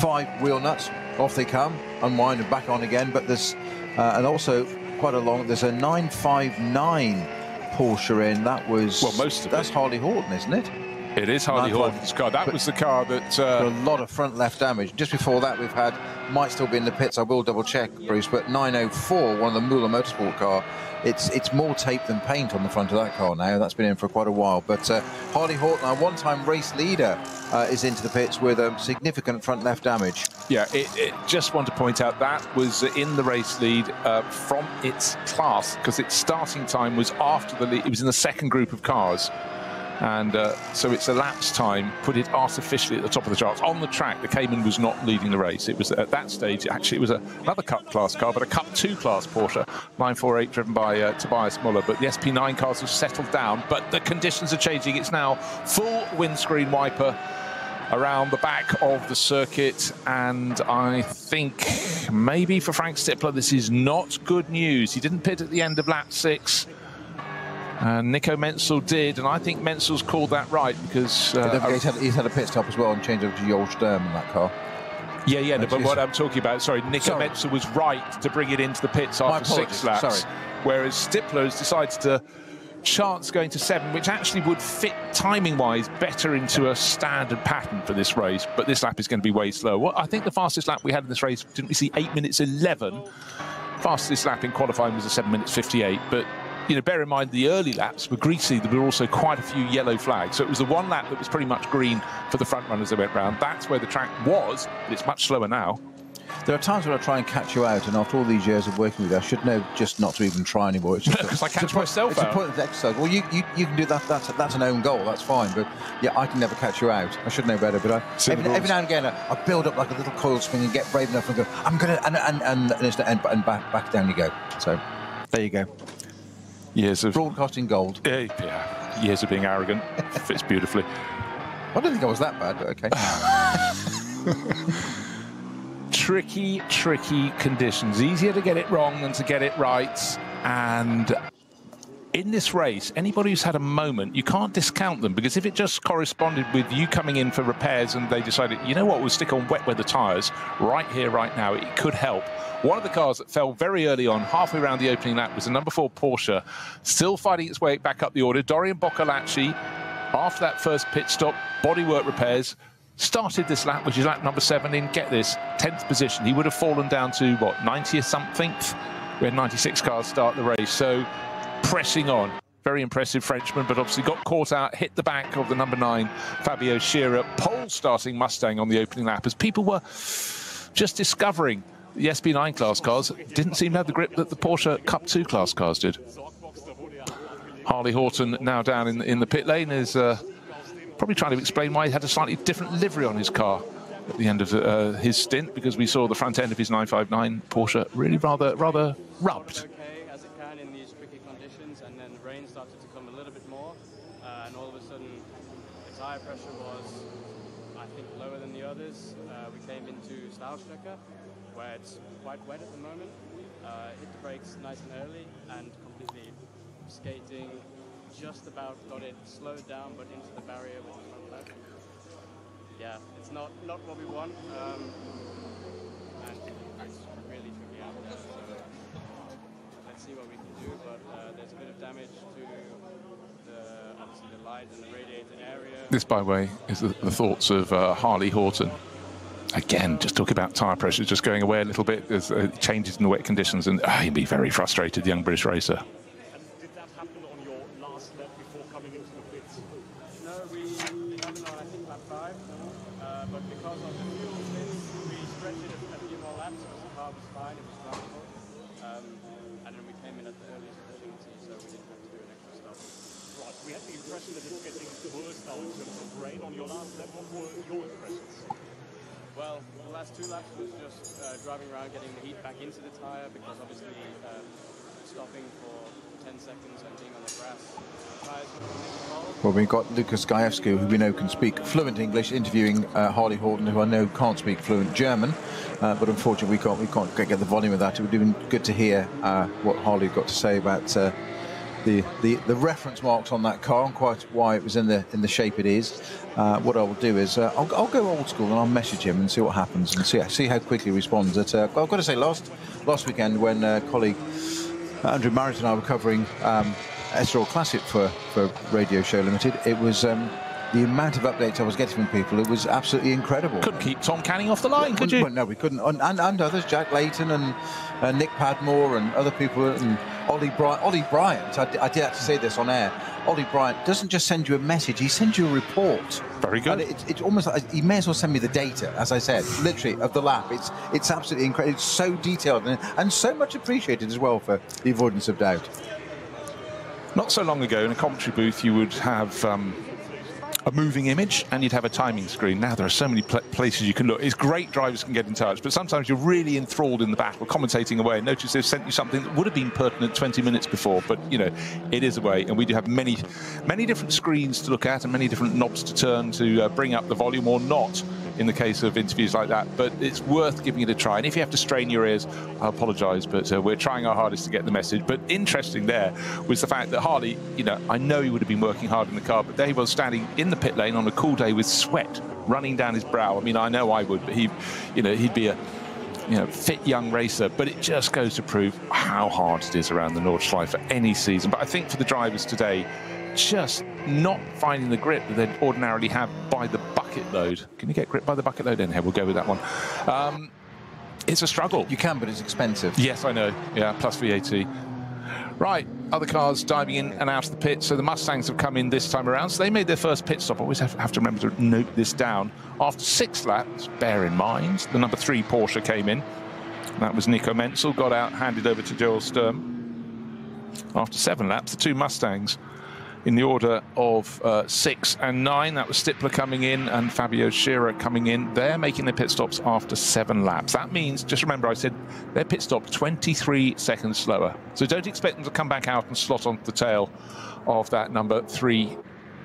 5 wheel nuts, off they come, unwind and back on again. But there's and also quite a long, there's a 959 Porsche in. That was, well, most of that's Harley Horton, isn't it? It is Harley Horton's car. That was the car that a lot of front left damage. Just before that, we've had, might still be in the pits, I will double check, Bruce, but 904, one of the Muller Motorsport car, it's more tape than paint on the front of that car now. That's been in for quite a while. But Harley Horton, our one-time race leader, is into the pits with significant front left damage. Yeah, just want to point out that was in the race lead from its class, because its starting time was after the lead. It was in the second group of cars. And so its elapsed time put it artificially at the top of the charts. On the track, the Cayman was not leading the race. It was at that stage, actually, it was another Cup class car, but a Cup 2 class Porsche 948 driven by Tobias Muller. But the SP9 cars have settled down, but the conditions are changing. It's now full windscreen wiper around the back of the circuit, and I think maybe for Frank Stippler this is not good news. He didn't pit at the end of lap 6. And Nico Menzel did, and I think Menzel's called that right, because he's had a pit stop as well and changed over to Joel Sturm in that car. Yeah, no, but what I'm talking about, Nico Menzel was right to bring it into the pits after 6 laps, whereas Stippler has decided to chance going to 7, which actually would fit timing-wise better into a standard pattern for this race. But this lap is going to be way slow. Well, I think the fastest lap we had in this race, didn't we see 8 minutes 11? Fastest lap in qualifying was a 7 minutes 58, but you know, bear in mind the early laps were greasy. There were also quite a few yellow flags. So it was the one lap that was pretty much green for the front runners that went round. That's where the track was, but it's much slower now. There are times when I try and catch you out, and after all these years of working with you, I should know just not to even try anymore. It's just because I catch myself out. It's a point of exercise. Well, you can do that. That's an own goal. That's fine. But yeah, I can never catch you out. I should know better. But every now and again, I build up like a little coil spring and get brave enough and go, I'm gonna and back down you go. So there you go. Years of broadcasting gold. Yeah, years of being arrogant. Fits beautifully. I don't think I was that bad, but okay. Tricky conditions. Easier to get it wrong than to get it right. And in this race, anybody who's had a moment, you can't discount them, because if it just corresponded with you coming in for repairs and they decided, you know what, we'll stick on wet weather tyres right here, right now, it could help. One of the cars that fell very early on, halfway around the opening lap, was the number 4 Porsche, still fighting its way back up the order. Dorian Boccolacci, after that first pit stop, bodywork repairs, started this lap, which is lap number 7, in, get this, 10th position. He would have fallen down to, what, 90th something? We had 96 cars start the race, so pressing on. Very impressive Frenchman, but obviously got caught out, hit the back of the number 9, Fabio Scherer, pole-starting Mustang on the opening lap, as people were just discovering the SP9 class cars didn't seem to have the grip that the Porsche Cup 2 class cars did. Harley Horton now down in the pit lane is probably trying to explain why he had a slightly different livery on his car at the end of his stint, because we saw the front end of his 959 Porsche really rather rubbed. Okay as it can in these tricky conditions, and then rain started to come a little bit more, and all of a sudden the tire pressure was, I think, lower than the others. We came into Stahlstrecke, where it's quite wet at the moment. Hit the brakes nice and early and completely skating. Just about got it slowed down, but into the barrier with the front left. Yeah, it's not what we want, and it's really tricky out there. So let's see what we can do. But there's a bit of damage to obviously the light and the radiator area. This, by the way, is the thoughts of Harley Horton. Again, just talking about tyre pressure, just going away a little bit. There's changes in the wet conditions, and he'd be very frustrated, the young British racer. And did that happen on your last lap before coming into the pits? No, we haven't on, I think, lap 5. But because of the fuel splits, we stretched it a few more laps because the car was fine, it was drivable. And then we came in at the earliest opportunity, so we didn't have to do an extra stop. Right, we had the impression that it's getting worse now in terms of rain on your last lap. What were your impressions? Well, the last 2 laps was just driving around, getting the heat back into the tyre, because obviously stopping for 10 seconds and being on the grass. Well, we've got Lukas Gajewski, who we know can speak fluent English, interviewing Harley Horton, who I know can't speak fluent German, but unfortunately we can't get the volume of that. It would have been good to hear what Harley got to say about the reference marks on that car and quite why it was in the shape it is. What I will do is I'll go old school and I'll message him and see what happens and see how quickly he responds. I've got to say, last weekend when colleague Andrew Marriott and I were covering Estoril Classic for Radio Show Limited, it was the amount of updates I was getting from people, it was absolutely incredible. Couldn't keep Tom Canning off the line, could you? Well, no, we couldn't. And others, Jack Layton and Nick Padmore and other people, and Ollie Bryant. I did have to say this on air. Ollie Bryant doesn't just send you a message, he sends you a report. Very good. And it's almost like he may as well send me the data, as I said, literally, of the lap. It's absolutely incredible. It's so detailed and so much appreciated as well, for the avoidance of doubt. Not so long ago, in a commentary booth, you would have a moving image and you'd have a timing screen. Now there are so many places you can look. It's great drivers can get in touch, but sometimes you're really enthralled in the battle, commentating away, and notice they've sent you something that would have been pertinent 20 minutes before, but you know, it is away, and we do have many different screens to look at and many different knobs to turn to bring up the volume or not in the case of interviews like that, but it's worth giving it a try. And if you have to strain your ears, I apologise, but we're trying our hardest to get the message. But interesting there was the fact that Harley, you know, I know he would have been working hard in the car, but there he was standing in the pit lane on a cool day with sweat running down his brow. I mean, I know I would, but he'd be a fit young racer. But it just goes to prove how hard it is around the Nordschleife for any season. But I think for the drivers today, just not finding the grip that they'd ordinarily have by the bucket load. Can you get grip by the bucket load? Anyhow, we'll go with that one. It's a struggle. You can, but it's expensive. Yes, I know. Yeah, plus VAT. Right, other cars diving in and out of the pit. So the Mustangs have come in this time around. So they made their first pit stop. Always have to remember to note this down. After 6 laps, bear in mind, the number 3 Porsche came in. That was Nico Menzel, got out, handed over to Joel Sturm. After 7 laps, the 2 Mustangs in the order of 6 and 9. That was Stippler coming in and Fabio Scherer coming in. They're making their pit stops after 7 laps. That means, just remember I said, their pit stop 23 seconds slower. So don't expect them to come back out and slot onto the tail of that number 3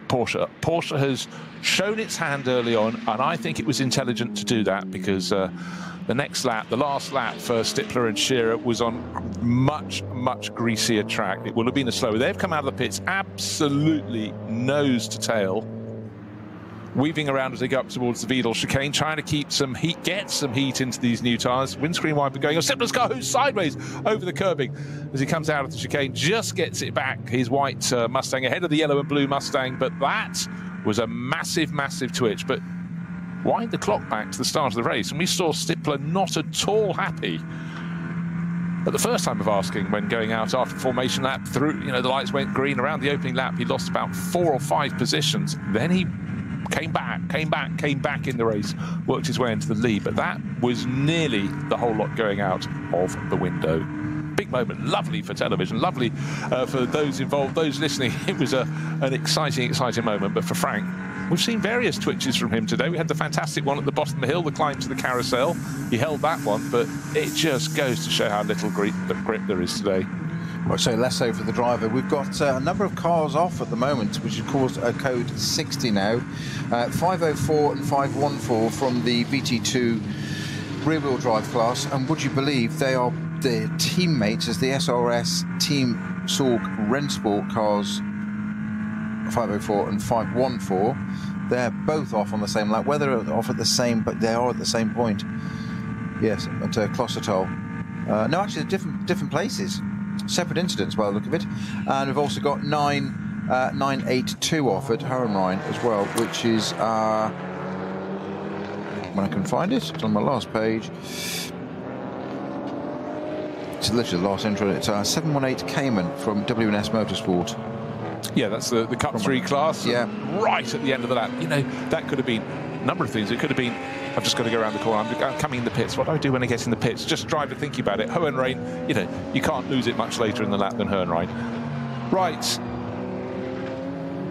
Porsche. Porsche has shown its hand early on, and I think it was intelligent to do that, because the next lap, the last lap for Stippler and Scherer, was on much greasier track. It would have been a slower. They've come out of the pits absolutely nose to tail, weaving around as they go up towards the Wiedel chicane, trying to keep some heat, get some heat into these new tyres. Windscreen wiper going on. Stippler's car goes sideways over the curbing as he comes out of the chicane, just gets it back, his white Mustang, ahead of the yellow and blue Mustang. But that was a massive twitch. But wind the clock back to the start of the race, and we saw Stippler not at all happy at the first time of asking when going out after the formation lap. Through, the lights went green around the opening lap. He lost about 4 or 5 positions. Then he came back in the race, worked his way into the lead. But that was nearly the whole lot going out of the window. Big moment, lovely for television, lovely for those involved, those listening. It was an exciting moment. But for Frank, we've seen various twitches from him today. We had the fantastic one at the bottom of the hill, the climb to the carousel. He held that one, but it just goes to show how little grip there is today. Well, so less so for the driver. We've got a number of cars off at the moment, which is caused a code 60 now. 504 and 514 from the VT2 rear-wheel drive class, and would you believe they are their teammates as the SRS Team Sorg Rennsport cars 504 and 514. They're both off on the same lap. Whether they're off at the same, but they are at the same point. Yes, at Klostotol. No, actually, different places. Separate incidents by the look of it. And we've also got 982 off at Hohenrhein as well, which is, when I can find it, it's on my last page. It's literally the last entry. It's 718 Cayman from WNS Motorsport. Yeah, that's the Cup 3 class. Yeah. Right at the end of the lap. You know, that could have been a number of things. It could have been, I've just got to go around the corner. I'm coming in the pits. What do I do when I get in the pits? Just drive and think about it. Hohenrhein, you know, you can't lose it much later in the lap than Hohenrhein. Right.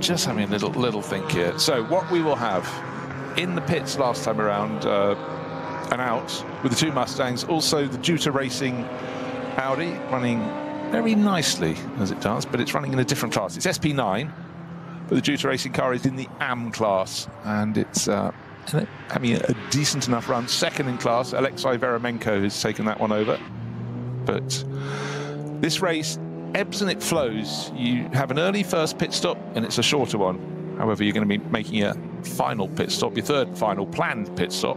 Just having a little think here. So what we will have in the pits last time around and out with the two Mustangs, also the Juta Racing Audi running very nicely as it does, but it's running in a different class. It's SP9, but the Juta Racing car is in the AM class, and it's having a decent enough run. Second in class, Alexei Veremenko has taken that one over. But this race ebbs and it flows. You have an early first pit stop, and it's a shorter one. However, you're going to be making a final pit stop, your third final planned pit stop,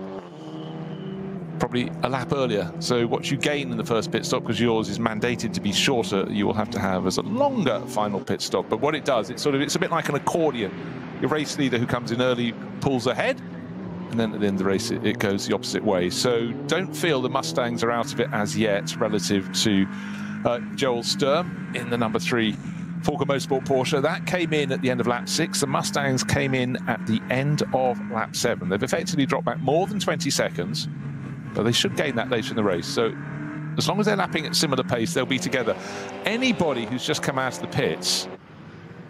probably a lap earlier. So what you gain in the first pit stop, because yours is mandated to be shorter, you will have to have as a longer final pit stop. But what it does, it's a bit like an accordion. Your race leader who comes in early pulls ahead, and then at the end of the race it goes the opposite way. So don't feel the Mustangs are out of it as yet relative to Joel Sturm in the number 3 Volker Motorsport Porsche. That came in at the end of lap 6. The Mustangs came in at the end of lap 7. They've effectively dropped back more than 20 seconds, but they should gain that later in the race. So as long as they're lapping at similar pace, they'll be together. Anybody who's just come out of the pits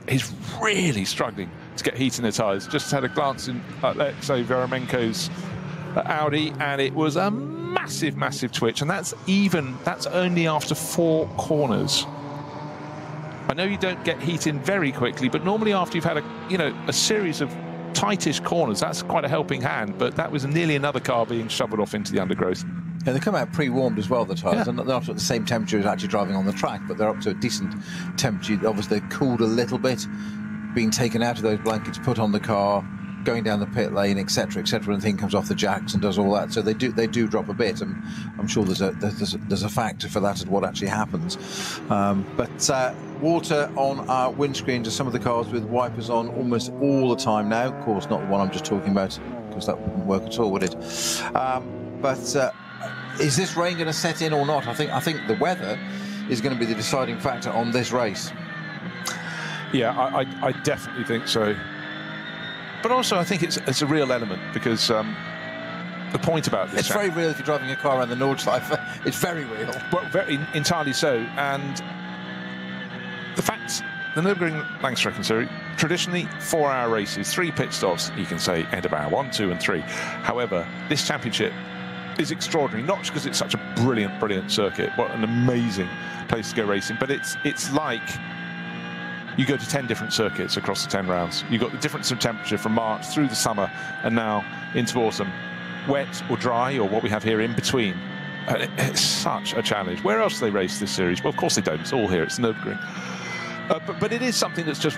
is really struggling to get heat in their tyres. Just had a glance in Alexei Veremenko's Audi, and it was a massive twitch, and that's only after 4 corners. I know you don't get heat in very quickly, but normally after you've had a series of tightish corners, that's quite a helping hand. But that was nearly another car being shoveled off into the undergrowth. And they come out pre-warmed as well, the tyres. Yeah. They're not at the same temperature as actually driving on the track, but they're up to a decent temperature. Obviously, they're cooled a little bit, being taken out of those blankets, put on the car, going down the pit lane, etc., etc., and the thing comes off the jacks and does all that. So they do drop a bit, and I'm sure there's a factor for that at what actually happens. But water on our windscreens are some of the cars with wipers on almost all the time now. Of course, not the one I'm just talking about, because that wouldn't work at all, would it? But is this rain going to set in or not? I think the weather is going to be the deciding factor on this race. Yeah, I definitely think so. But also, I think it's a real element, because the point about this... It's very real if you're driving a car around the Nordschleife. It's very real. Well, entirely so. And the fact, the Nürburgring Langstreckenserie Series, traditionally 4-hour races, 3 pit stops, you can say end of hour 1, 2 and 3. However, this championship is extraordinary, not just because it's such a brilliant circuit, what an amazing place to go racing, but it's like you go to 10 different circuits across the 10 rounds. You've got the difference of temperature from March through the summer and now into autumn. Wet or dry, or what we have here in between. It's such a challenge. Where else do they race this series? Well, of course they don't. It's all here. It's Nürburgring. But it is something that's just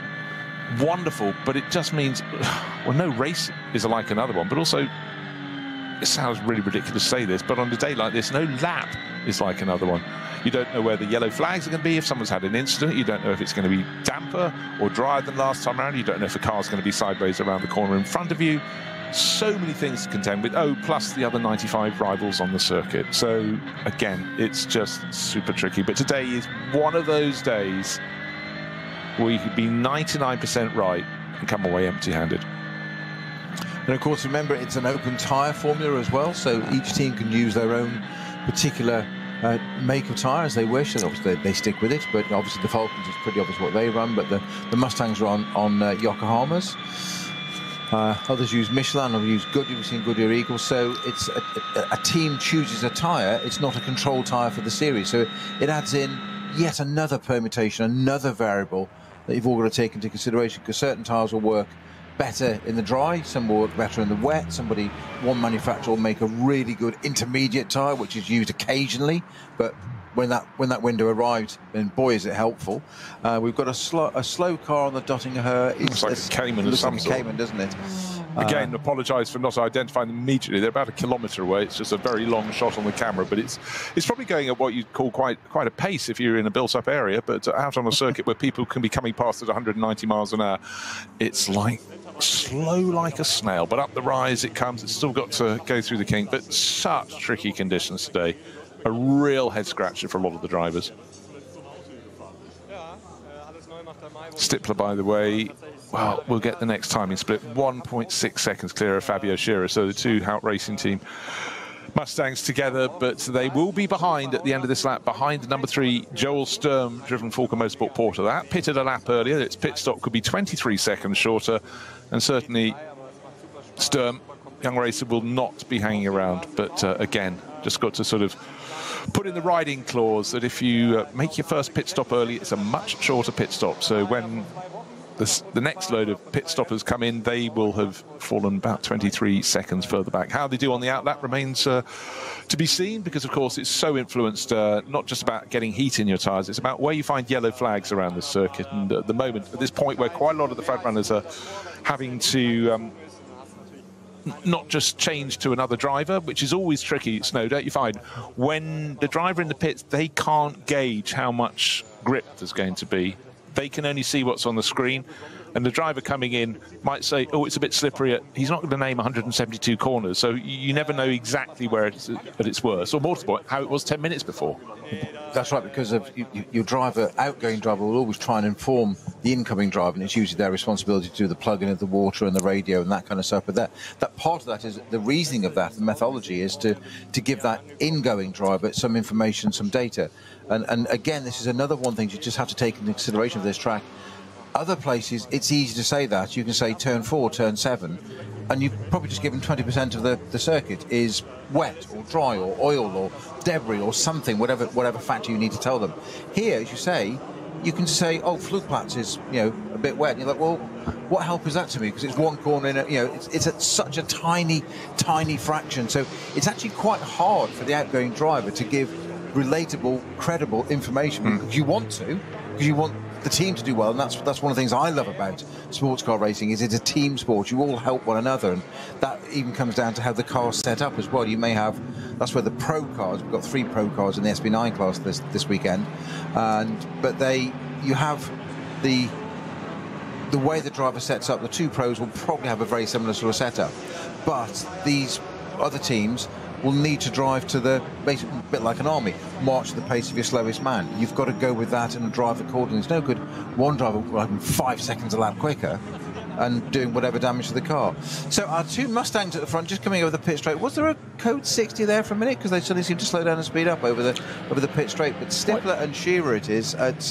wonderful, but it just means, well, no race is like another one, but also, it sounds really ridiculous to say this, but on a day like this, no lap is like another one. You don't know where the yellow flags are going to be if someone's had an incident. You don't know if it's going to be damper or drier than last time around. You don't know if the car's going to be sideways around the corner in front of you. So many things to contend with. Oh, plus the other 95 rivals on the circuit. So, again, it's just super tricky. But today is one of those days where you could be 99% right and come away empty-handed. And, of course, remember, it's an open tyre formula as well, so each team can use their own particular make of tyre as they wish, and obviously they stick with it. But obviously the Falcons, it's pretty obvious what they run, but the Mustangs are on Yokohamas. Others use Michelin, others use Goodyear. We've seen Goodyear Eagle. So it's a team chooses a tyre. It's not a control tyre for the series. So it adds in yet another permutation, another variable that you've all got to take into consideration, because certain tyres will work better in the dry, some will work better in the wet. One manufacturer will make a really good intermediate tyre, which is used occasionally, but when that window arrived, and boy is it helpful. We've got a slow car on the Dottinger Her. It's like a Cayman of some sort. Cayman, doesn't it? Again, apologise for not identifying them immediately. They're about a kilometre away. It's just a very long shot on the camera, but it's probably going at what you'd call quite a pace if you're in a built-up area. But out on a circuit where people can be coming past at 190 miles an hour, it's like slow like a snail. But up the rise it comes. It's still got to go through the kink. But such tricky conditions today. A real head scratcher for a lot of the drivers. Stippler, by the way, well, we'll get the next timing split. 1.6 seconds clear of Fabio Scherer. So the two Hout Racing Team Mustangs together, but they will be behind at the end of this lap, behind number 3, Joel Sturm, driven Falken Motorsport Porter. That pitted a lap earlier. Its pit stop could be 23 seconds shorter, and certainly Sturm, young racer, will not be hanging around. But again, just got to sort of put in the riding clause that if you make your first pit stop early, it's a much shorter pit stop. So when the next load of pit stoppers come in, they will have fallen about 23 seconds further back. How they do on the out, that remains to be seen, because of course it's so influenced, not just about getting heat in your tyres, it's about where you find yellow flags around the circuit. And at the moment, at this point where quite a lot of the front runners are having to not just change to another driver, which is always tricky, Snowder, you find when the driver in the pits, they can't gauge how much grip there's going to be. They can only see what's on the screen, and the driver coming in might say, oh, it's a bit slippery. He's not going to name 172 corners, so you never know exactly where it's at its worst. Or motorsport, how it was 10 minutes before. That's right, because of your driver, outgoing driver will always try and inform the incoming driver, and it's usually their responsibility to do the plug-in of the water and the radio and that kind of stuff. But that part of that is the reasoning of that, the methodology is to give that ingoing driver some information, some data. And again, this is another one thing you just have to take into consideration of this track. Other places, it's easy to say that. You can say turn 4, turn 7, and you've probably just given 20% of the circuit is wet or dry or oil or debris or something, whatever factor you need to tell them. Here, as you say, you can say, oh, Flugplatz is, a bit wet. And you're like, well, what help is that to me? Because it's one corner, it's at such a tiny, tiny fraction. So it's actually quite hard for the outgoing driver to give relatable, credible information, because you want to, because you want the team to do well, and that's one of the things I love about sports car racing, is it's a team sport. You all help one another, and that even comes down to how the car's set up as well. You may have, that's where the pro cars, we've got 3 pro cars in the SB9 class this weekend, but you have the way the driver sets up. The 2 pros will probably have a very similar sort of setup, but these other teams will need to drive to the basic, bit like an army, march at the pace of your slowest man. You've got to go with that and drive accordingly. It's no good one driver riding 5 seconds a lap quicker and doing whatever damage to the car. So our 2 Mustangs at the front, just coming over the pit straight. Was there a code 60 there for a minute? Because they suddenly seem to slow down and speed up over the pit straight. But Stippler and Scherer it is at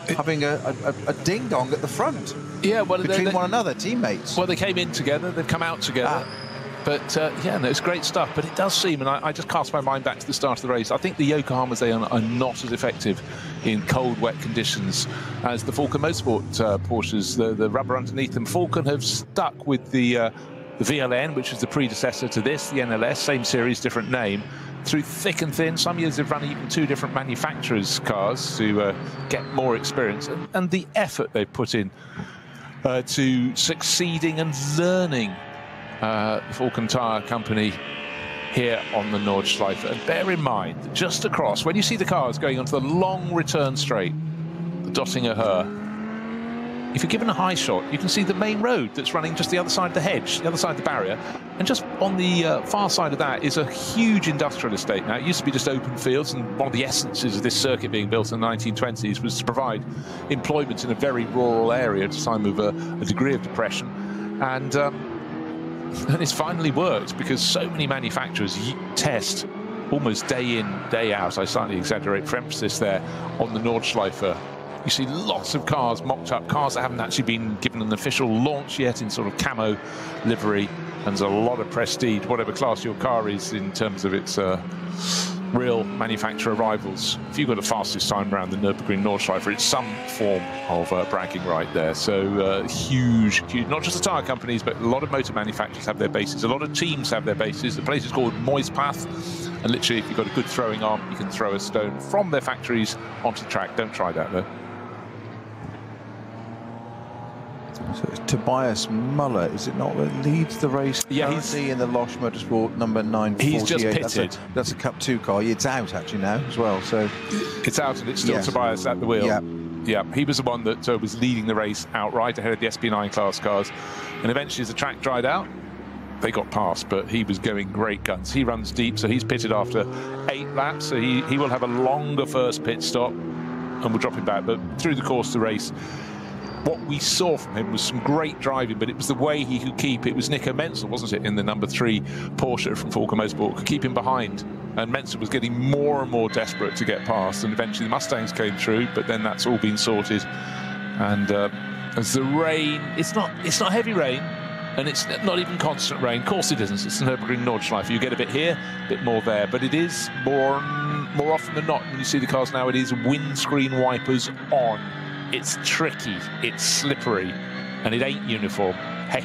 having a ding-dong at the front. Yeah, well, between one another, teammates. Well, they came in together, they've come out together. But, yeah, no, it's great stuff. But it does seem, and I just cast my mind back to the start of the race, I think the Yokohamas, they are not as effective in cold, wet conditions as the Falken Motorsport Porsches, the rubber underneath them. Falken have stuck with the VLN, which is the predecessor to this, the NLS, same series, different name, through thick and thin. Some years they've run even 2 different manufacturers' cars to get more experience. And the effort they've put in to succeeding and learning the Falken Tyre Company here on the Nordschleife. And bear in mind that just across, when you see the cars going onto the long return straight, the Dottinger Her, if you're given a high shot, you can see the main road that's running just the other side of the hedge, the other side of the barrier. And just on the far side of that is a huge industrial estate. Now, it used to be just open fields, and one of the essences of this circuit being built in the 1920s was to provide employment in a very rural area at a time of a degree of depression. And it's finally worked, because so many manufacturers test almost day in, day out, I slightly exaggerate for emphasis there, on the Nordschleife You see lots of cars mocked up, cars that haven't actually been given an official launch yet in sort of camo livery, and there's a lot of prestige, whatever class your car is in terms of its real manufacturer rivals. If you've got the fastest time around the Nürburgring Nordschleife, it's some form of bragging right there. So huge, not just the tyre companies, but a lot of motor manufacturers have their bases. A lot of teams have their bases. The place is called Moispath, and literally, if you've got a good throwing arm, you can throw a stone from their factories onto the track. Don't try that, though. So it's Tobias Muller, is it not, that leads the race? Yeah, he's in the Losch Motorsport number 948. He's just pitted. That's a Cup 2 car. It's out actually now as well. So it's out, and it's still Tobias at the wheel. Yeah. Yeah, he was the one that was leading the race outright ahead of the SP9 class cars, and eventually, as the track dried out, they got past, but he was going great guns. He runs deep, so he's pitted after 8 laps, so he will have a longer first pit stop, and we'll drop him back. But through the course of the race, what we saw from him was some great driving, but it was the way he could keep. It was Nico Menzel, wasn't it, in the number 3 Porsche from Falken Motorsport, could keep him behind. And Menzel was getting more and more desperate to get past, and eventually the Mustangs came through, but then that's all been sorted. And as the rain, it's not heavy rain, and it's not even constant rain. Of course it isn't. It's the Nürburgring Nordschleife. You get a bit here, a bit more there, but it is more often than not, when you see the cars now, it is windscreen wipers on. It's tricky, it's slippery, and it ain't uniform. Hey,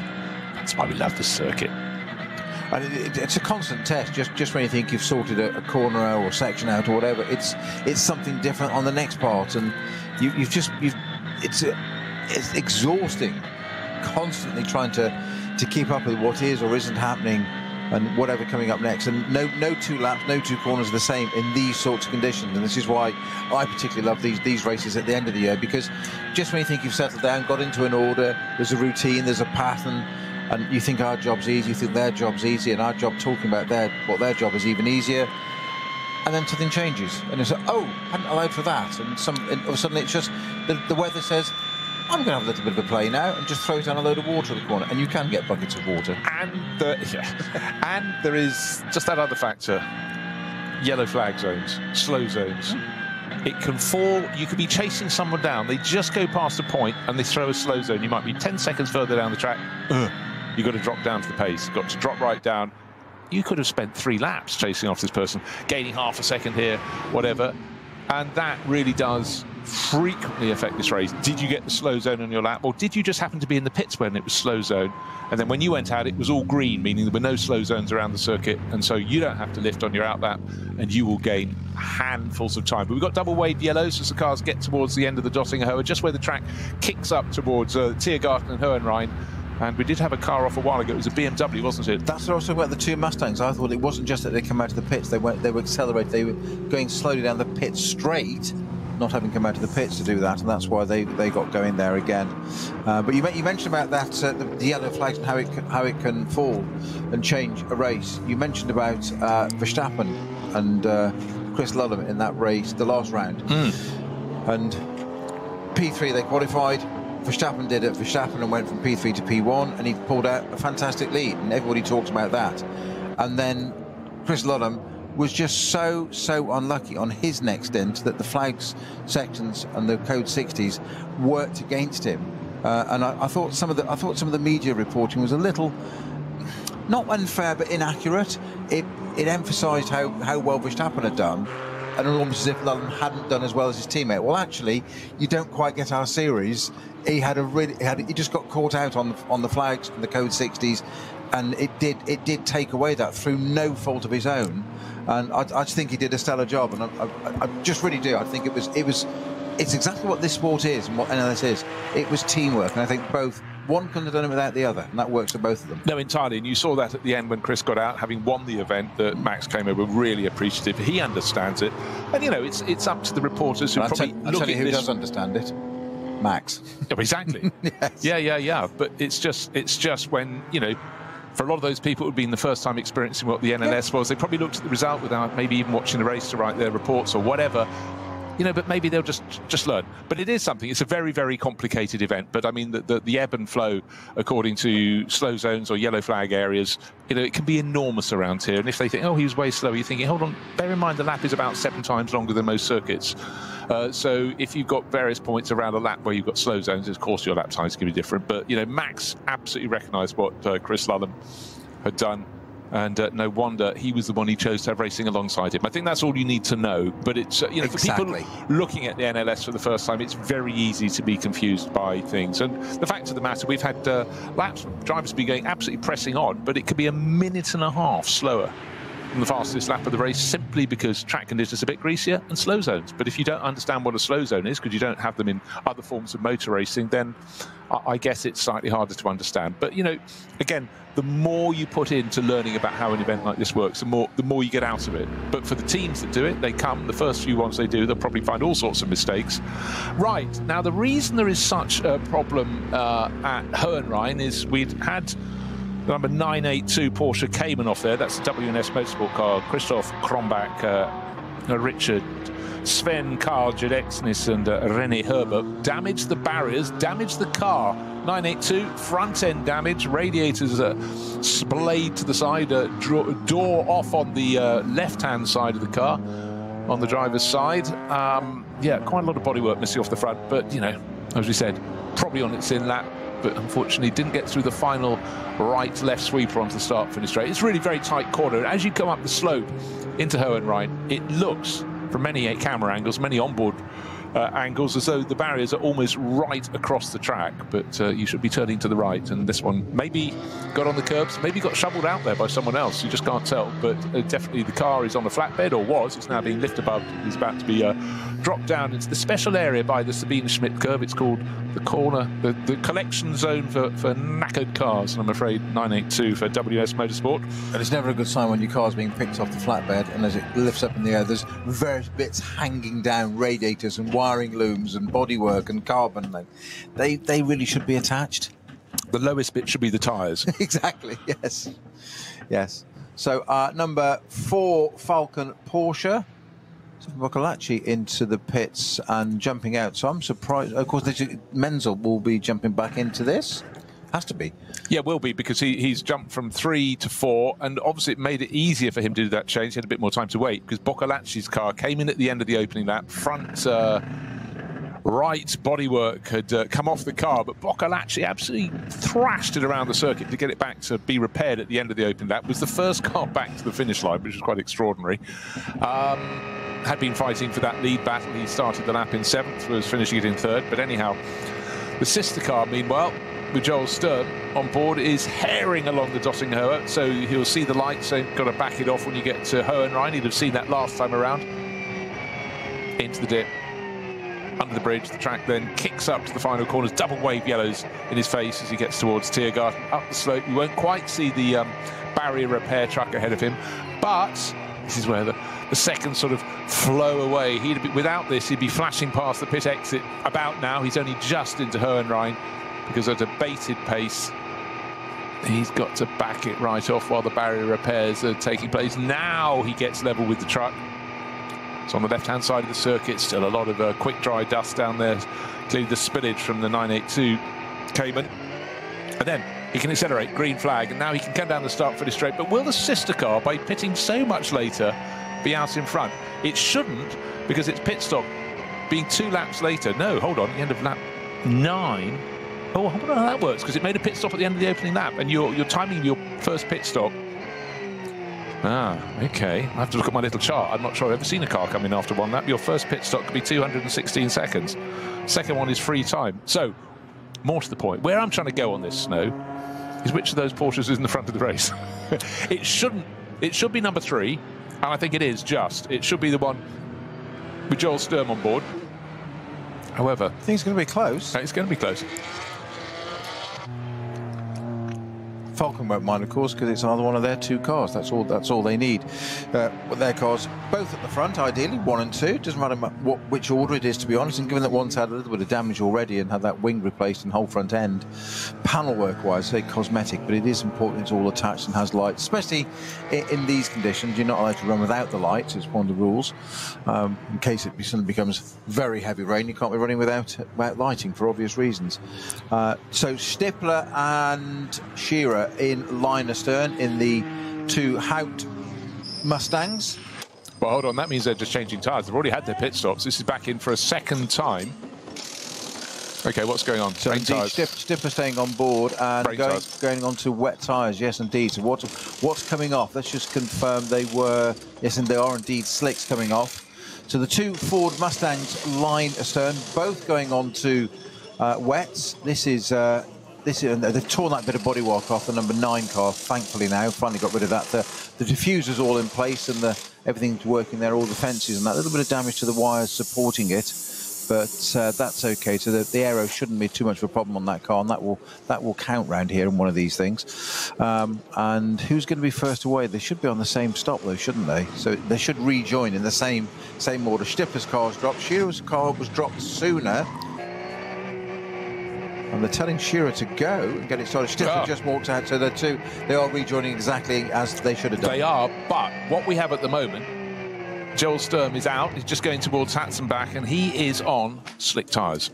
that's why we love this circuit. And it's a constant test. Just when you think you've sorted a corner out or section out or whatever, it's something different on the next part, and it's exhausting, constantly trying to keep up with what is or isn't happening, and whatever coming up next. And no 2 laps, no 2 corners are the same in these sorts of conditions. And this is why I particularly love these races at the end of the year, because just when you think you've settled down, got into an order, there's a routine, there's a pattern, and you think our job's easy, you think their job's easy, and our job talking about what their job is even easier. And then something changes, and it's like, oh, hadn't allowed for that. And suddenly it's just the weather says, I'm going to have a little bit of a play now and just throw down a load of water at the corner, and you can get buckets of water. And there is just that other factor: yellow flag zones, slow zones. It can fall. You could be chasing someone down. They just go past a point and they throw a slow zone. You might be 10 seconds further down the track. You've got to drop down to the pace. Got to drop right down. You could have spent 3 laps chasing off this person, gaining half a second here, whatever. And that really does frequently affect this race. Did you get the slow zone on your lap, or did you just happen to be in the pits when it was slow zone, and then when you went out it was all green, meaning there were no slow zones around the circuit, and so you don't have to lift on your out lap and you will gain handfuls of time. But we've got double waved yellows as the cars get towards the end of the Döttinger-Höhe, just where the track kicks up towards Tiergarten and Hohenrhein. And we did have a car off a while ago. It was a BMW, wasn't it? That's also about the 2 Mustangs. I thought it wasn't just that they come out of the pits. They were accelerated. They were going slowly down the pit straight, not having come out of the pits to do that, and that's why they got going there again. But you mentioned about that the yellow flags and how it can fall and change a race. You mentioned about Verstappen and Chris Lullum in that race, the last round, and P3 they qualified. Verstappen did it. Verstappen went from P3 to P1, and he pulled out a fantastic lead, and everybody talks about that. And then Chris Lullum was just so unlucky on his next stint that the flags sections and the code 60s worked against him. And I thought some of the media reporting was a little not unfair but inaccurate. It emphasised how well Verstappen had done, and almost as if Lullum hadn't done as well as his teammate. Well, actually, you don't quite get our series. He just got caught out on the flags and the code 60s, and it did take away that through no fault of his own. And I just think he did a stellar job, and I just really do. I think it's exactly what this sport is and what NLS is. It was teamwork, and I think one couldn't have done it without the other, and that works for both of them. No, entirely, and you saw that at the end when Chris got out, having won the event, that Max came over really appreciative. He understands it, and it's up to the reporters who probably look at this. Who does understand it? Max. Oh, exactly. Yes. Yeah. But it's just when, for a lot of those people who've been the first time experiencing what the NLS was, they probably looked at the result without maybe even watching the race to write their reports or whatever. you know, but maybe they'll just learn. But it is something. It's a very, very complicated event. But I mean, the ebb and flow, according to slow zones or yellow flag areas, you know, it can be enormous around here. And if they think, oh, he was way slow, you're thinking, hold on, bear in mind the lap is about 7 times longer than most circuits. So if you've got various points around a lap where you've got slow zones, of course your lap times can be different. But, you know, Max absolutely recognised what Chris Lullum had done. And no wonder he was the one he chose to have racing alongside him. I think that's all you need to know. But it's, you know, exactly. For people looking at the NLS for the first time, it's very easy to be confused by things. And the fact of the matter, we've had laps, drivers be going absolutely pressing on, but it could be a minute and a half slower than the fastest lap of the race, simply because track conditions are a bit greasier and slow zones. But if you don't understand what a slow zone is, because you don't have them in other forms of motor racing, then I guess it's slightly harder to understand. But, you know, again, the more you put into learning about how an event like this works, the more you get out of it. But for the teams that do it, they come, the first few ones they do, they'll probably find all sorts of mistakes. Right, now the reason there is such a problem at Hohenrhein is we'd had the number 982 Porsche Cayman off there. That's the WNS Motorsport car. Christoph Krombach, Richard, Sven, Karl Jedexnis and René Herbert damaged the barriers, damaged the car. 982, front end damage, radiators splayed to the side, door off on the left-hand side of the car, on the driver's side. Yeah, quite a lot of bodywork missing off the front, but, you know, as we said, probably on its in lap, but unfortunately didn't get through the final right-left sweeper onto the start-finish straight. It's really very tight corner. As you come up the slope into Hohenrhein, it looks, from many camera angles, many onboard angles, as though the barriers are almost right across the track, but you should be turning to the right. And this one maybe got on the curbs, maybe got shoveled out there by someone else. You just can't tell, but definitely the car is on the flatbed, or was. It's now being lifted above. It's about to be dropped down into the special area by the Sabine Schmidt curve. It's called the corner, the collection zone for knackered cars, and I'm afraid 982 for WS Motorsport. And it's never a good sign when your car's being picked off the flatbed, and as it lifts up in the air, there's various bits hanging down, radiators and wiring looms and bodywork and carbon. They really should be attached. The lowest bit should be the tyres. Exactly, yes. Yes. So number 4 Falcon Porsche. Boccolacci into the pits and jumping out. So I'm surprised. Of course, Menzel will be jumping back into this. Has to be. Yeah, will be, because he's jumped from 3 to 4, and obviously it made it easier for him to do that change. He had a bit more time to wait, because Boccolacci's car came in at the end of the opening lap. Front right bodywork had come off the car, but Boccolacci absolutely thrashed it around the circuit to get it back to be repaired at the end of the opening lap. Was the first car back to the finish line, which was quite extraordinary. Had been fighting for that lead battle. He started the lap in 7th, was finishing it in 3rd. But anyhow, the sister car, meanwhile, with Joel Sturm on board, is herring along the Döttinghohe, so he'll see the lights, so got to back it off when you get to Hohenrhein. He'd have seen that last time around. Into the dip, under the bridge. The track then kicks up to the final corners, double wave yellows in his face as he gets towards Tiergarten. Up the slope, you won't quite see the barrier repair truck ahead of him, but this is where the seconds sort of flow away. Without this, he'd be flashing past the pit exit about now. He's only just into Hohenrhein, because at a bated pace, he's got to back it right off while the barrier repairs are taking place. Now he gets level with the truck. It's on the left-hand side of the circuit. Still a lot of quick dry dust down there, including the spillage from the 982 Cayman. And then he can accelerate, green flag, and now he can come down the start-finish straight. But will the sister car, by pitting so much later, be out in front? It shouldn't, because it's pit stop being 2 laps later. No, hold on, the end of lap 9. Oh, I wonder how that works, because it made a pit stop at the end of the opening lap, and you're timing your first pit stop. Ah, okay. I have to look at my little chart. I'm not sure I've ever seen a car come in after 1 lap. Your first pit stop could be 216 seconds. Second one is free time. So, more to the point, where I'm trying to go on this, Snow, is which of those Porsches is in the front of the race. It should be number 3, and I think it is just. It should be the one with Joel Sturm on board. However, I think it's going to be close. It's going to be close. Falken won't mind, of course, because it's either one of their two cars. That's all they need. Their cars, both at the front, ideally 1 and 2. Doesn't matter which order it is, to be honest. And given that one's had a little bit of damage already and had that wing replaced and whole front end, panel work-wise, say cosmetic, but it is important it's all attached and has lights. Especially in these conditions, you're not allowed to run without the lights. It's one of the rules. In case it suddenly becomes very heavy rain, you can't be running without lighting for obvious reasons. So Stippler and Shearer in line astern in the 2 Hout Mustangs. Well, hold on, that means they're just changing tyres. They've already had their pit stops. This is back in for a second time. Okay, what's going on? So indeed, Stippler staying on board and going on to wet tyres. Yes, indeed. So what's coming off? Let's just confirm they were. Yes, and they are indeed slicks coming off. So the 2 Ford Mustangs line astern, both going on to wets. This is they've torn that bit of bodywork off the number 9 car. Thankfully now, finally got rid of that. The diffuser's all in place and everything's working there. All the fences and that little bit of damage to the wires supporting it, but that's okay. So the aero shouldn't be too much of a problem on that car, and that will count round here in one of these things. And who's going to be first away? They should be on the same stop though, shouldn't they? So they should rejoin in the same order. Stippler's car's dropped. Shearer's car was dropped sooner. And they're telling Shearer to go and get it started. Stippler just walked out, so they are rejoining exactly as they should have done. They are, but what we have at the moment, Joel Sturm is out. He's just going towards Hatzenbach, and he is on slick tyres.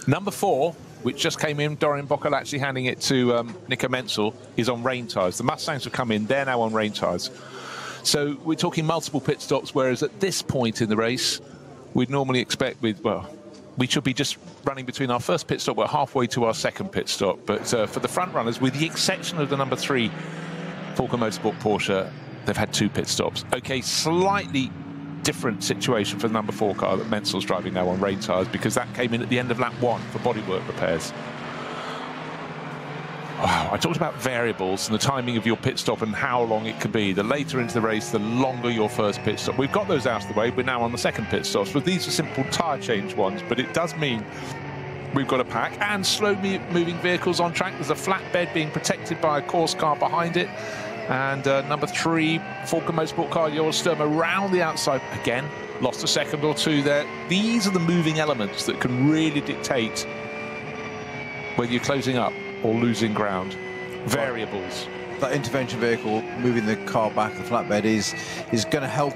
Number 4, which just came in, Dorian Bockel actually handing it to Nico Menzel, is on rain tyres. The Mustangs have come in, they're now on rain tyres. So we're talking multiple pit stops, whereas at this point in the race, we'd normally expect we should be just running between our first pit stop. We're halfway to our second pit stop. But for the front runners, with the exception of the number 3 Falken Motorsport Porsche, they've had 2 pit stops. Okay, slightly different situation for the number 4 car that Menzel's driving now on rain tyres, because that came in at the end of lap 1 for bodywork repairs. Wow, I talked about variables and the timing of your pit stop and how long it can be. The later into the race, the longer your first pit stop. We've got those out of the way. We're now on the second pit stops. But these are simple tyre change ones. But it does mean we've got a pack and slow-moving vehicles on track. There's a flatbed being protected by a course car behind it. And number 3 Falken Motorsport car, Joel Sturm, around the outside. Again, lost a second or 2 there. These are the moving elements that can really dictate whether you're closing up or losing ground. Variables. That intervention vehicle moving the car back, the flatbed, is going to help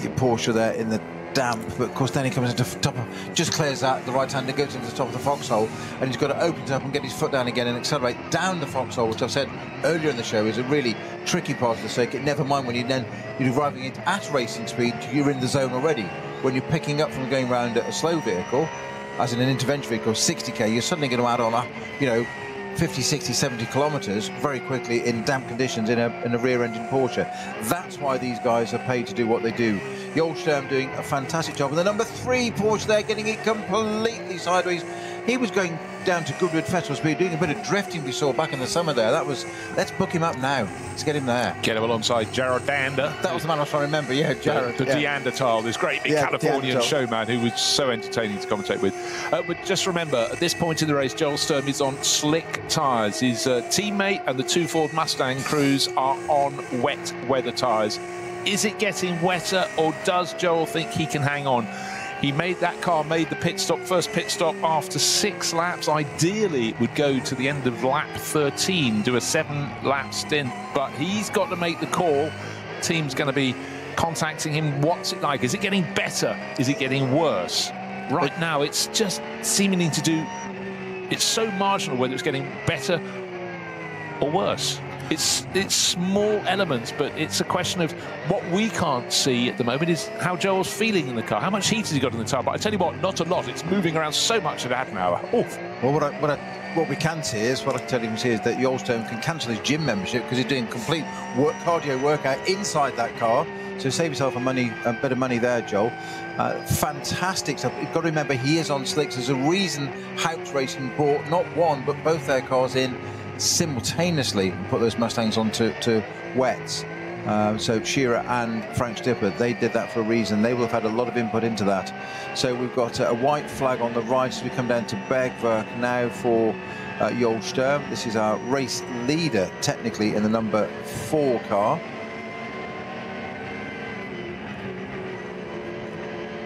your Porsche there in the damp, but of course then he comes into top of, just clears out the right hand and goes into the top of the foxhole, and he's got to open it up and get his foot down again and accelerate down the foxhole, which I've said earlier in the show is a really tricky part of the circuit. Never mind when you're driving it at racing speed, you're in the zone already. When you're picking up from going round at a slow vehicle, as in an intervention vehicle, 60k, you're suddenly going to add on 50, 60, 70 kilometres very quickly in damp conditions in a rear-engine Porsche. That's why these guys are paid to do what they do. Joel Sturm doing a fantastic job. And the number 3 Porsche there, getting it completely sideways. He was going down to Goodwood Festival speed, doing a bit of drifting we saw back in the summer there. That was, let's book him up now. Let's get him there. Get him alongside Jared Dander. That was the man I was trying to remember, yeah, Jared. The Neanderthal, this great big Californian showman who was so entertaining to commentate with. But just remember, at this point in the race, Joel Sturm is on slick tyres. His teammate and the 2 Ford Mustang crews are on wet weather tyres. Is it getting wetter, or does Joel think he can hang on? He made the first pit stop after 6 laps. Ideally, it would go to the end of lap 13, do a 7-lap stint, but he's got to make the call. The team's going to be contacting him. What's it like? Is it getting better? Is it getting worse? Right now, it's just seeming to do... It's so marginal whether it's getting better or worse. It's small elements, but it's a question of what we can't see at the moment is how Joel's feeling in the car. How much heat has he got in the tyre? But I tell you what, not a lot. It's moving around so much at an hour. Oof. Well, what we can see is, what I can tell you is that Joel Sturm can cancel his gym membership because he's doing complete cardio workout inside that car. So save yourself a bit of money there, Joel. Fantastic stuff. You've got to remember, he is on slicks. There's a reason Hout Racing brought not one, but both their cars in simultaneously and put those Mustangs onto wets. So Shearer and Frank Stipper, they did that for a reason. They will have had a lot of input into that. So we've got a white flag on the right as we come down to Bergwerk now for Joel Sturm. This is our race leader, technically, in the number 4 car.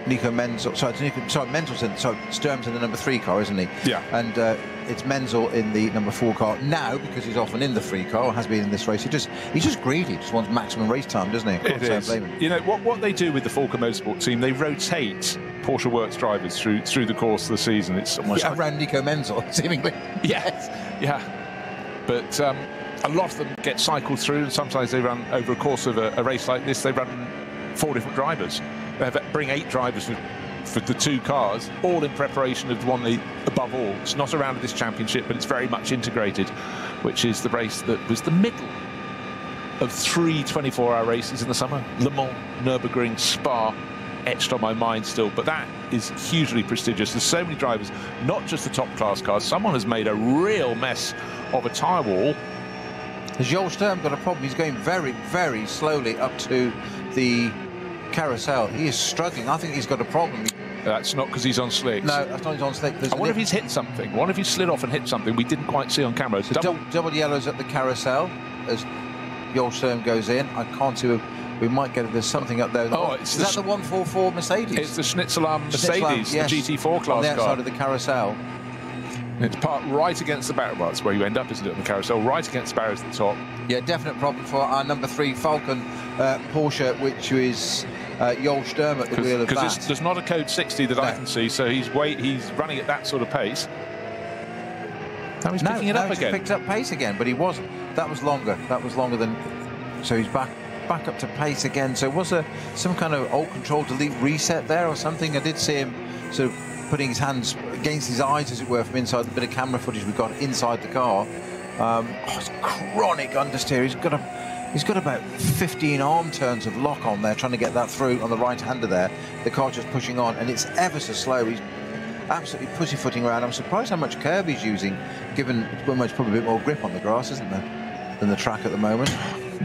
Nico Menzel, Sturm's in the number 3 car, isn't he? Yeah. And it's Menzel in the number 4 car now, because he's often in the 3 car, or has been in this race. He's just greedy, just wants maximum race time, doesn't he? It is. You know, what they do with the Falken Motorsport team, they rotate Porsche Works drivers through the course of the season. It's almost like... around Nico Menzel, seemingly. Yes, yeah. But a lot of them get cycled through, and sometimes they run, over a course of a race like this, they run 4 different drivers. They bring 8 drivers for the 2 cars, all in preparation of the one they, above all. It's not around this championship, but it's very much integrated, which is the race that was the middle of 3 24-hour races in the summer. Le Mans, Nürburgring, Spa, etched on my mind still, but that is hugely prestigious. There's so many drivers, not just the top class cars. Someone has made a real mess of a tyre wall. Has Joel Sturm got a problem? He's going very, very slowly up to the carousel. He is struggling. I think he's got a problem. That's not because he's on slicks. No, that's not he's on slick. I wonder if he's hit something. I wonder if he's slid off and hit something we didn't quite see on camera. So double yellows at the carousel as Joel Sturm goes in. I can't see. We might get. There's something up there. Oh, is that the 144 Mercedes? It's the Schnitzelarm Mercedes, yes, the GT4 class car. On the outside of the carousel. It's parked right against the barrier. Well, that's where you end up, isn't it, on the carousel? Right against the barriers at the top. Yeah, definite problem for our number 3 Falken Porsche, which is Joel Sturm at the wheel of that. Because there's not a code 60 that I can see, so he's running at that sort of pace. Now he's picking it up again. He's picked up pace again, but he wasn't. That was longer. That was longer than. So he's back up to pace again. So was there some kind of alt control delete reset there or something? I did see him sort of putting his hands against his eyes, as it were, from inside the bit of camera footage we got inside the car. It's chronic understeer. He's got about 15 arm turns of lock on there, trying to get that through on the right-hander there. The car just pushing on, and it's ever so slow. He's absolutely pussyfooting around. I'm surprised how much curb he's using, given it's probably a bit more grip on the grass, isn't there, than the track at the moment.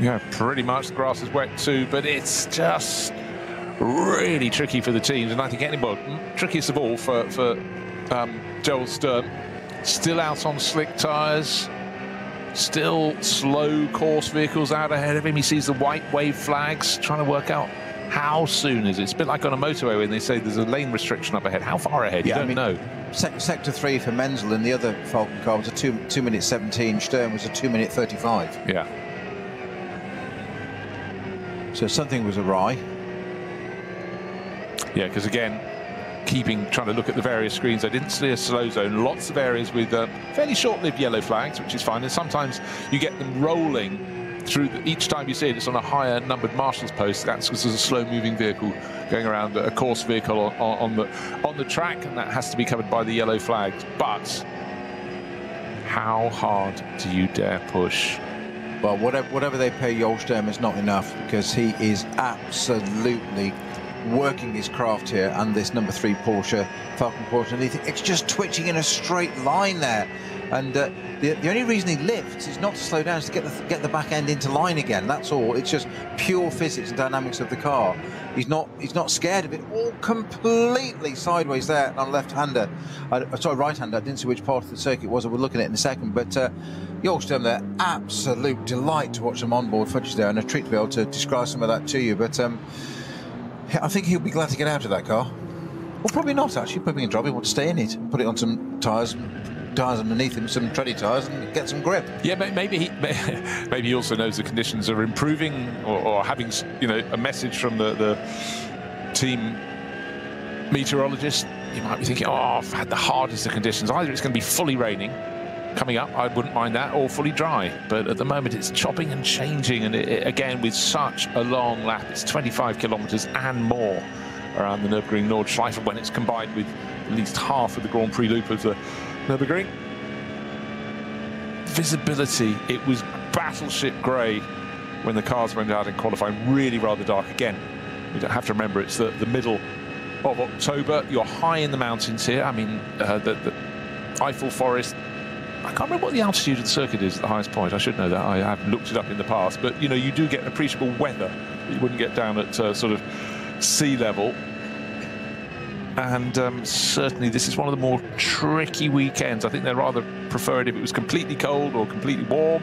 Yeah, pretty much. The grass is wet too, but it's just really tricky for the teams, and I think trickiest of all for Joel Sturm. Still out on slick tyres, still slow course vehicles out ahead of him. He sees the white wave flags, trying to work out how soon is it. It's a bit like on a motorway when they say there's a lane restriction up ahead. How far ahead? Yeah, you don't know. Sector 3 for Menzel, and the other Falken car was a 2 minute 17. Sturm was a 2 minute 35. Yeah. So something was awry. Yeah, because again, trying to look at the various screens, I didn't see a slow zone. Lots of areas with fairly short-lived yellow flags, which is fine. And sometimes you get them rolling through. Each time you see it, it's on a higher numbered marshal's post. That's because there's a slow-moving vehicle going around, a course vehicle on the track, and that has to be covered by the yellow flags. But how hard do you dare push? Well, whatever they pay Joel Sturm is not enough, because he is absolutely working his craft here, and this number 3 Porsche, Falken Porsche, and it's just twitching in a straight line there. And the only reason he lifts is not to slow down, it's to get the back end into line again. That's all. It's just pure physics and dynamics of the car. He's not scared of it. All completely sideways there on left-hander. Sorry, right-hander. I didn't see which part of the circuit it was. We'll look at it in a second. But Joel Sturm there, absolute delight to watch some onboard footage there, and a treat to be able to describe some of that to you. But I think he'll be glad to get out of that car. Well, probably not, actually. Probably can drop it, want to stay in it, put it on some tyres underneath him, some tready tyres, and get some grip. Yeah, maybe he also knows the conditions are improving, or having, a message from the team meteorologist. You might be thinking, oh, I've had the hardest of conditions. Either it's going to be fully raining coming up, I wouldn't mind that, or fully dry. But at the moment it's chopping and changing, and again with such a long lap, it's 25 kilometres and more around the Nürburgring Nordschleife when it's combined with at least half of the Grand Prix loop of the Nürburgring. Visibility, it was battleship grey when the cars went out in qualifying, really rather dark. Again, you don't have to remember it's the middle of October. You're high in the mountains here. I mean, the Eiffel Forest, I can't remember what the altitude of the circuit is at the highest point. I should know that. I have looked it up in the past. But, you know, you do get appreciable weather that you wouldn't get down at sort of sea level. And certainly this is one of the more tricky weekends. I think they'd rather prefer it if it was completely cold or completely warm,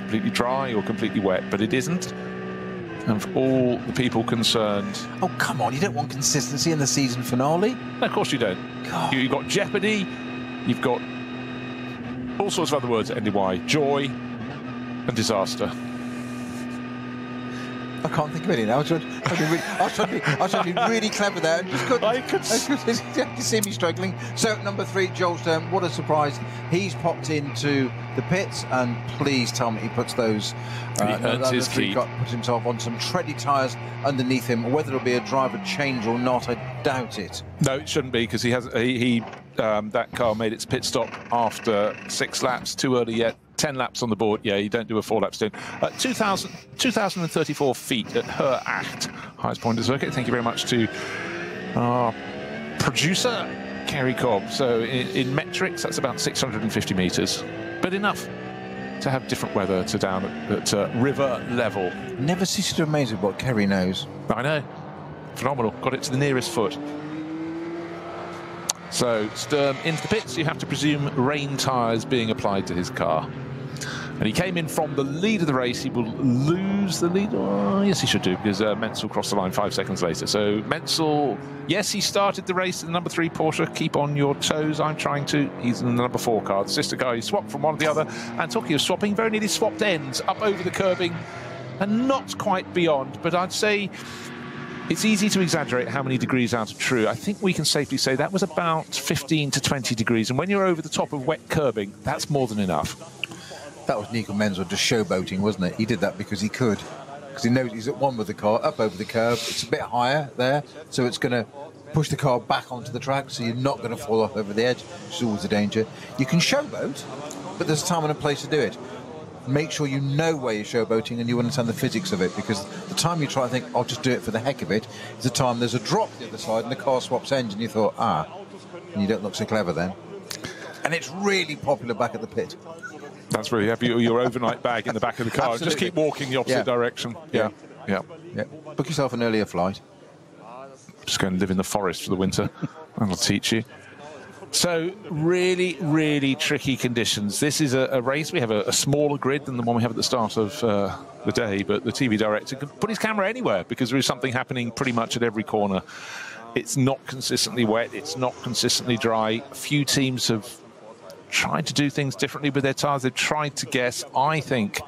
completely dry or completely wet. But it isn't. And for all the people concerned... Oh, come on. You don't want consistency in the season finale? No, of course you don't. You've got jeopardy. You've got all sorts of other words that end in Y. Joy and disaster. I can't think of any now. I was trying to be really clever there and just couldn't. You see me struggling. So, number 3, Joel Stern, what a surprise. He's popped into the pits, and please tell me he puts those... he earns his keep. Puts himself on some tready tyres underneath him. Whether it'll be a driver change or not, I doubt it. No, it shouldn't be, because that car made its pit stop after 6 laps, too early yet. 10 laps on the board. Yeah, you don't do a 4-lap stint. 2,034 feet at Her Acht, highest point of the circuit. Thank you very much to our producer, Kerry Cobb. So in metrics, that's about 650 metres. But enough to have different weather to down at river level. Never ceases to amaze me what Kerry knows. I know. Phenomenal. Got it to the nearest foot. So, Sturm into the pits. You have to presume rain tyres being applied to his car. And he came in from the lead of the race. He will lose the lead. Oh, yes, he should do, because Menzel crossed the line 5 seconds later. So, Menzel, yes, he started the race in the number 3 Porsche. Keep on your toes. I'm trying to. He's in the number 4 car. The sister guy, he swapped from one to the other. And talking of swapping, very nearly swapped ends up over the curbing and not quite beyond. But I'd say... it's easy to exaggerate how many degrees out of true. I think we can safely say that was about 15 to 20 degrees. And when you're over the top of wet curbing, that's more than enough. That was Nico Menzel just showboating, wasn't it? He did that because he could. Because he knows he's at one with the car, up over the curb. It's a bit higher there, so it's going to push the car back onto the track, so you're not going to fall off over the edge, which is always a danger. You can showboat, but there's a time and a place to do it. Make sure you know where you're showboating and you understand the physics of it, because the time you try to think, I'll just do it for the heck of it, is the time there's a drop the other side and the car swaps ends and you thought, and you don't look so clever then. And it's really popular back at the pit. That's where you have your overnight bag in the back of the car. Absolutely. Just keep walking the opposite direction. Yeah. Book yourself an earlier flight. Just go and live in the forest for the winter. That'll teach you. So, really, really tricky conditions. This is a race. We have a smaller grid than the one we have at the start of the day, but the TV director can put his camera anywhere because there is something happening pretty much at every corner. It's not consistently wet. It's not consistently dry. A few teams have tried to do things differently with their tyres. They've tried to guess. I think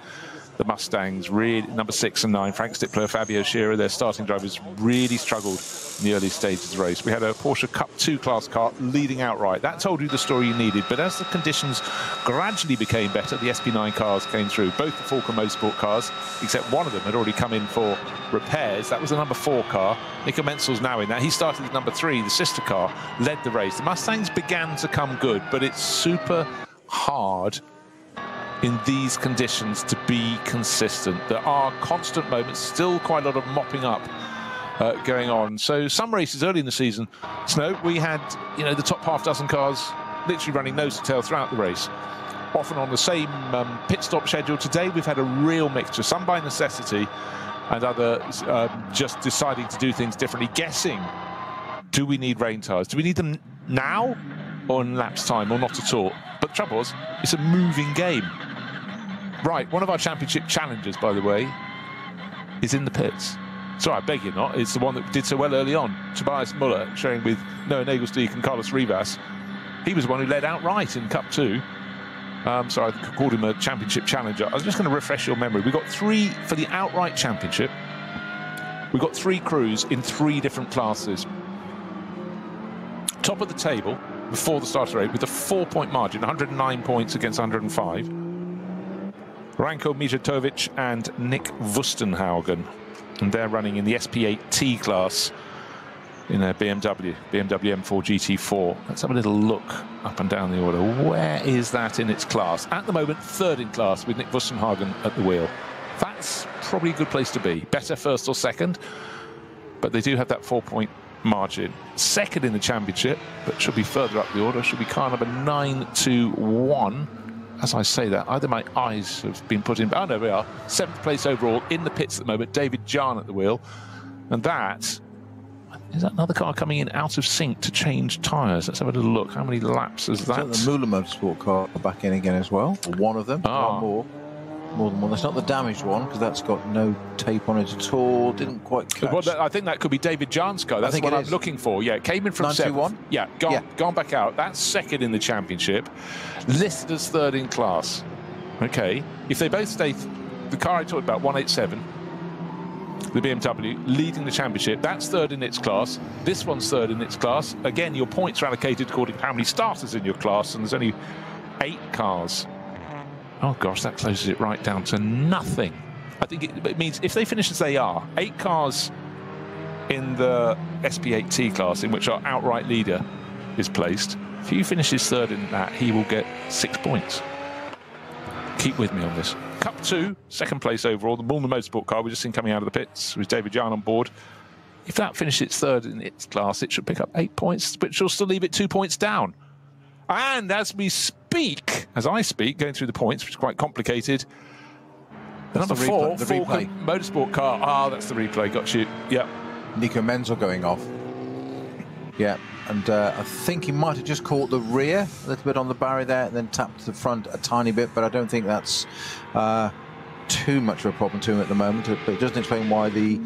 the Mustangs, really, number 6 and 9, Frank Stippler, Fabio Scherer, their starting drivers really struggled in the early stages of the race. We had a Porsche Cup 2 class car leading outright. That told you the story you needed. But as the conditions gradually became better, the SP9 cars came through. Both the Falken Motorsport cars, except one of them had already come in for repairs. That was the number 4 car. Nico Menzel's now in that. He started with number 3, the sister car, led the race. The Mustangs began to come good, but it's super hard in these conditions to be consistent. There are constant moments, still quite a lot of mopping up going on. So some races early in the season, Snow, we had, the top half dozen cars literally running nose to tail throughout the race, often on the same pit stop schedule. Today we've had a real mixture, some by necessity and others just deciding to do things differently, guessing, do we need rain tyres? Do we need them now or in lapse time or not at all? But the trouble is, it's a moving game. Right, one of our championship challengers, by the way, is in the pits. Sorry, I beg you not. It's the one that did so well early on. Tobias Muller, sharing with Noah Nagelsteig and Carlos Rivas. He was the one who led outright in Cup 2. Sorry, I called him a championship challenger. I was just going to refresh your memory. We've got 3 for the outright championship. We've got 3 crews in 3 different classes. Top of the table before the start of the race with a 4-point margin, 109 points against 105. Ranko Mijatovic and Nick Wustenhaugen. And they're running in the SP8T class in their BMW M4 GT4. Let's have a little look up and down the order. Where is that in its class? At the moment, 3rd in class with Nick Wustenhaugen at the wheel. That's probably a good place to be. Better 1st or 2nd, but they do have that 4-point margin. 2nd in the championship, but should be further up the order, should be car number 921. as I say that, either my eyes have been put in... Oh, no, we are. 7th place overall in the pits at the moment. David Jahn at the wheel. And that... Is that another car coming in out of sync to change tyres? Let's have a little look. How many laps is that? Is that the Müller Motorsport car back in again as well? Or one of them? One more. More than one. That's not the damaged one, because that's got no tape on it at all. Didn't quite catch. Well, I think that could be David Jahn's car. That's what I'm looking for. Yeah, it came in from 7th. Yeah, gone back out. That's 2nd in the championship. Listed as 3rd in class. Okay. If they both stay... The car I talked about, 187, the BMW, leading the championship. That's 3rd in its class. This one's 3rd in its class. Again, your points are allocated according to how many starters in your class, and there's only 8 cars. Oh, gosh, that closes it right down to nothing. I think it means if they finish as they are, 8 cars in the SP8T class, in which our outright leader is placed. If he finishes 3rd in that, he will get 6 points. Keep with me on this. Cup 2, 2nd place overall, the Müller Motorsport car we just seen coming out of the pits with David Jahn on board. If that finishes 3rd in its class, it should pick up 8 points, which will still leave it 2 points down. And as we speak, as I speak, going through the points, which is quite complicated, the number 4, Falken Motorsport car. Ah, that's the replay. Got you. Yeah. Nico Menzel going off. Yeah, and I think he might have just caught the rear a little bit on the barrier there, and then tapped the front a tiny bit, but I don't think that's too much of a problem to him at the moment. But it doesn't explain why the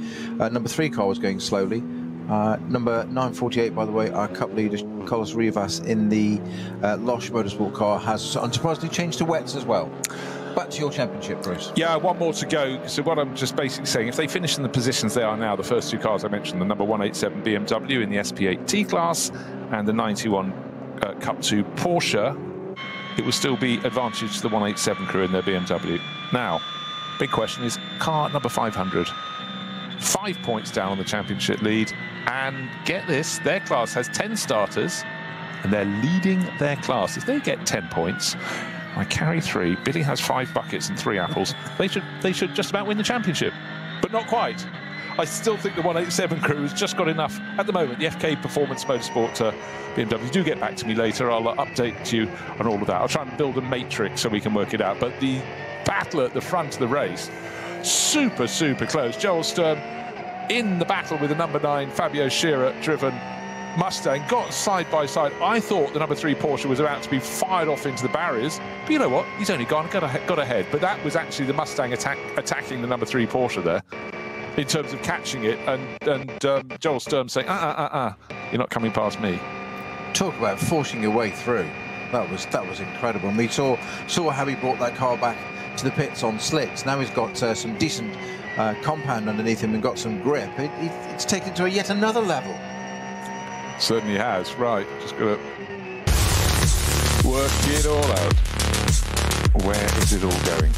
number 3 car was going slowly. Number 948, by the way, our cup leader, Carlos Rivas, in the Losch Motorsport car, has unsurprisingly changed to wets as well. Back to your championship, Bruce. Yeah, one more to go. So what I'm just basically saying, if they finish in the positions they are now, the first 2 cars I mentioned, the number 187 BMW in the SP8T class and the 91 Cup 2 Porsche, it will still be advantage to the 187 crew in their BMW. Now, big question is car number 500. 5 points down on the championship lead, and get this, their class has 10 starters and they're leading their class. If they get 10 points, I carry 3, Billy has 5 buckets and 3 apples, they should just about win the championship, but not quite. I still think the 187 crew has just got enough at the moment. The FK Performance Motorsport BMW, do get back to me later, I'll update you on all of that. I'll try and build a matrix so we can work it out, but the battle at the front of the race, super close. Joel Sturm in the battle with the number 9 Fabio Scherer driven Mustang, got side by side. I thought the number 3 Porsche was about to be fired off into the barriers, but you know what, he's only got ahead. But that was actually the Mustang attacking the number 3 Porsche there in terms of catching it, and Joel Sturm saying you're not coming past me. Talk about forcing your way through. That was incredible, and we saw how he brought that car back to the pits on slicks. Now he's got some decent compound underneath him and got some grip. It's taken it to yet another level. Certainly has. Right, just got to work it all out. Where is it all going?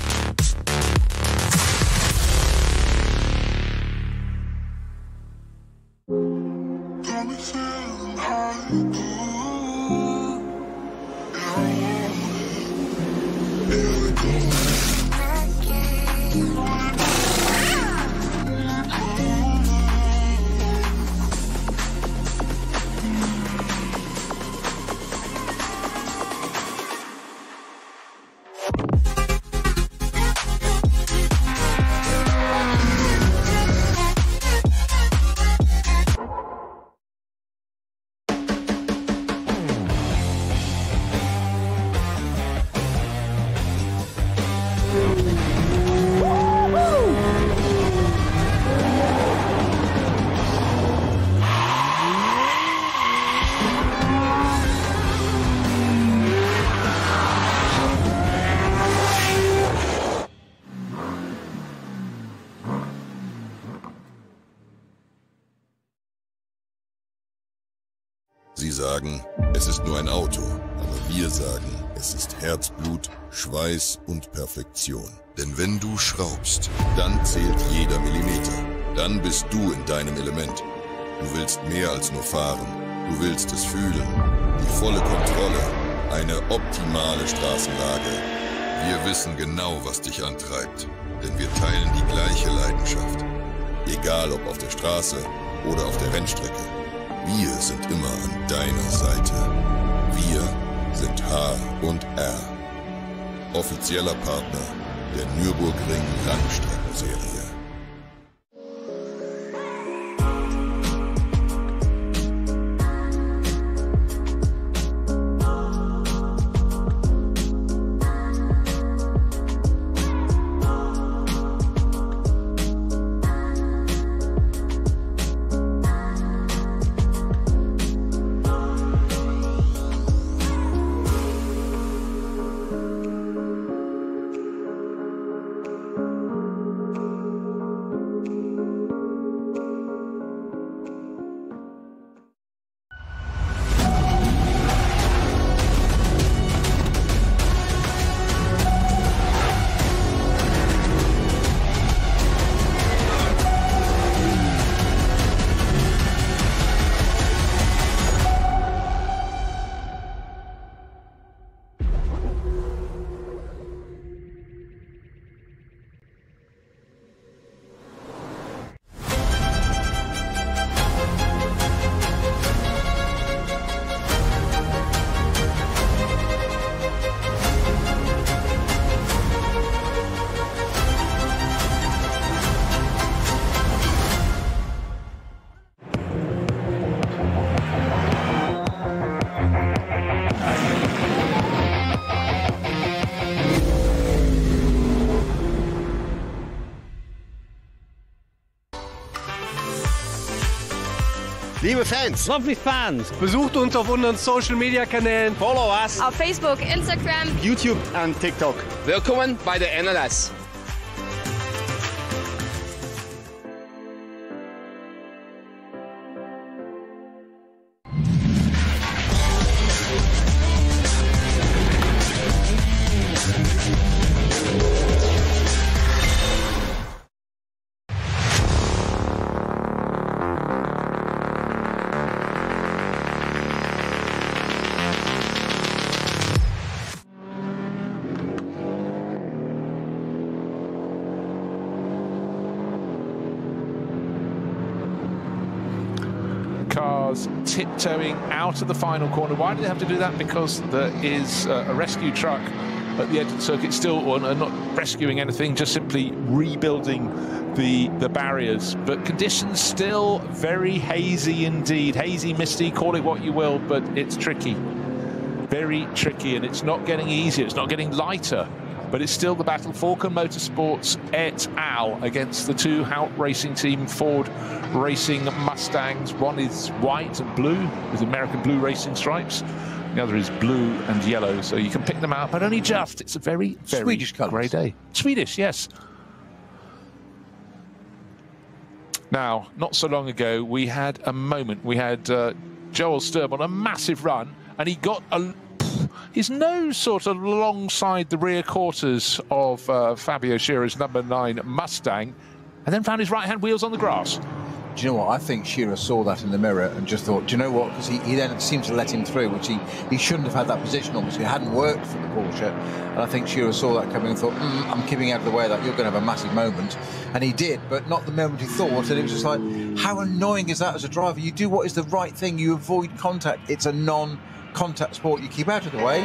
Sie sagen, es ist nur ein Auto, aber wir sagen, es ist Herzblut, Schweiß und Perfektion. Denn wenn du schraubst, dann zählt jeder Millimeter. Dann bist du in deinem Element. Du willst mehr als nur fahren. Du willst es fühlen. Die volle Kontrolle. Eine optimale Straßenlage. Wir wissen genau, was dich antreibt. Denn wir teilen die gleiche Leidenschaft. Egal ob auf der Straße oder auf der Rennstrecke. Wir sind immer an deiner Seite. Wir sind H&R. offizieller Partner der Nürburgring Langstreckenserie. Liebe Fans, Lovely fans. besucht uns auf unseren Social Media Kanälen. Follow us. Auf Facebook, Instagram, YouTube und TikTok. Willkommen bei der NLS. Cars tiptoeing out of the final corner. Why do they have to do that? Because there is a rescue truck at the edge of the circuit still, or not rescuing anything, just simply rebuilding the barriers. But conditions still very hazy indeed. Hazy, misty, call it what you will, but it's tricky. Very tricky, and it's not getting easier. It's not getting lighter. But it's still the battle. Falken Motorsports et al. Against the two Hout Racing Team Ford Racing Mustangs. One is white and blue with American blue racing stripes. The other is blue and yellow, so you can pick them out, but only just. It's a very, very Swedish colours. grey day. Swedish, yes. Now, not so long ago, we had a moment. We had Joel Sturm on a massive run, and he got his nose sort of alongside the rear quarters of Fabio Scheirer's number 9 Mustang, and then found his right-hand wheels on the grass. Do you know what? I think Scherer saw that in the mirror and just thought, do you know what? Because he then seemed to let him through, which he shouldn't have had that position on, because it hadn't worked for the Porsche. And I think Scherer saw that coming and thought, I'm keeping out of the way, that you're going to have a massive moment. And he did, but not the moment he thought. And it was just like, how annoying is that as a driver? You do what is the right thing. You avoid contact. It's a non-contact sport. You keep out of the way.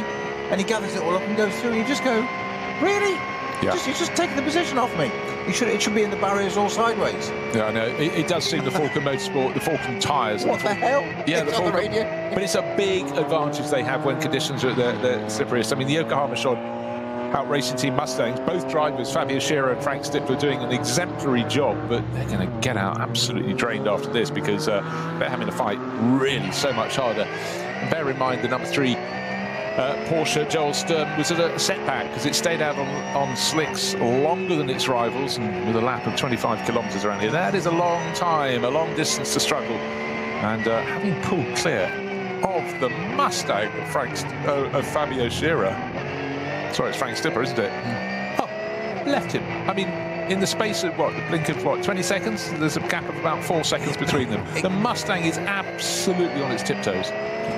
And he gathers it all up and goes through. You just go, really? Yeah. You're just taking the position off me. It should be in the barriers all sideways. Yeah, I know. It does seem the Falken Motorsport, the Falken tyres. What the hell? Yeah, it's on the radio. But it's a big advantage they have when conditions are at their slipperiest. I mean, the Yokohama Shod Hout Racing Team Mustangs, both drivers, Fabio Scherer and Frank Stippler, doing an exemplary job, but they're going to get out absolutely drained after this, because they're having to fight really so much harder. And bear in mind, the number 3 Porsche, Joel Sturm, was at a setback because it stayed out on slicks longer than its rivals, and with a lap of 25 kilometres around here. That is a long time, a long distance to struggle. And having pulled clear of the Mustang of Fabio Scherer, sorry, it's Frank Stippler, isn't it? Oh, left him. I mean, in the space of, the blink of, 20 seconds? There's a gap of about 4 seconds between them. The Mustang is absolutely on its tiptoes.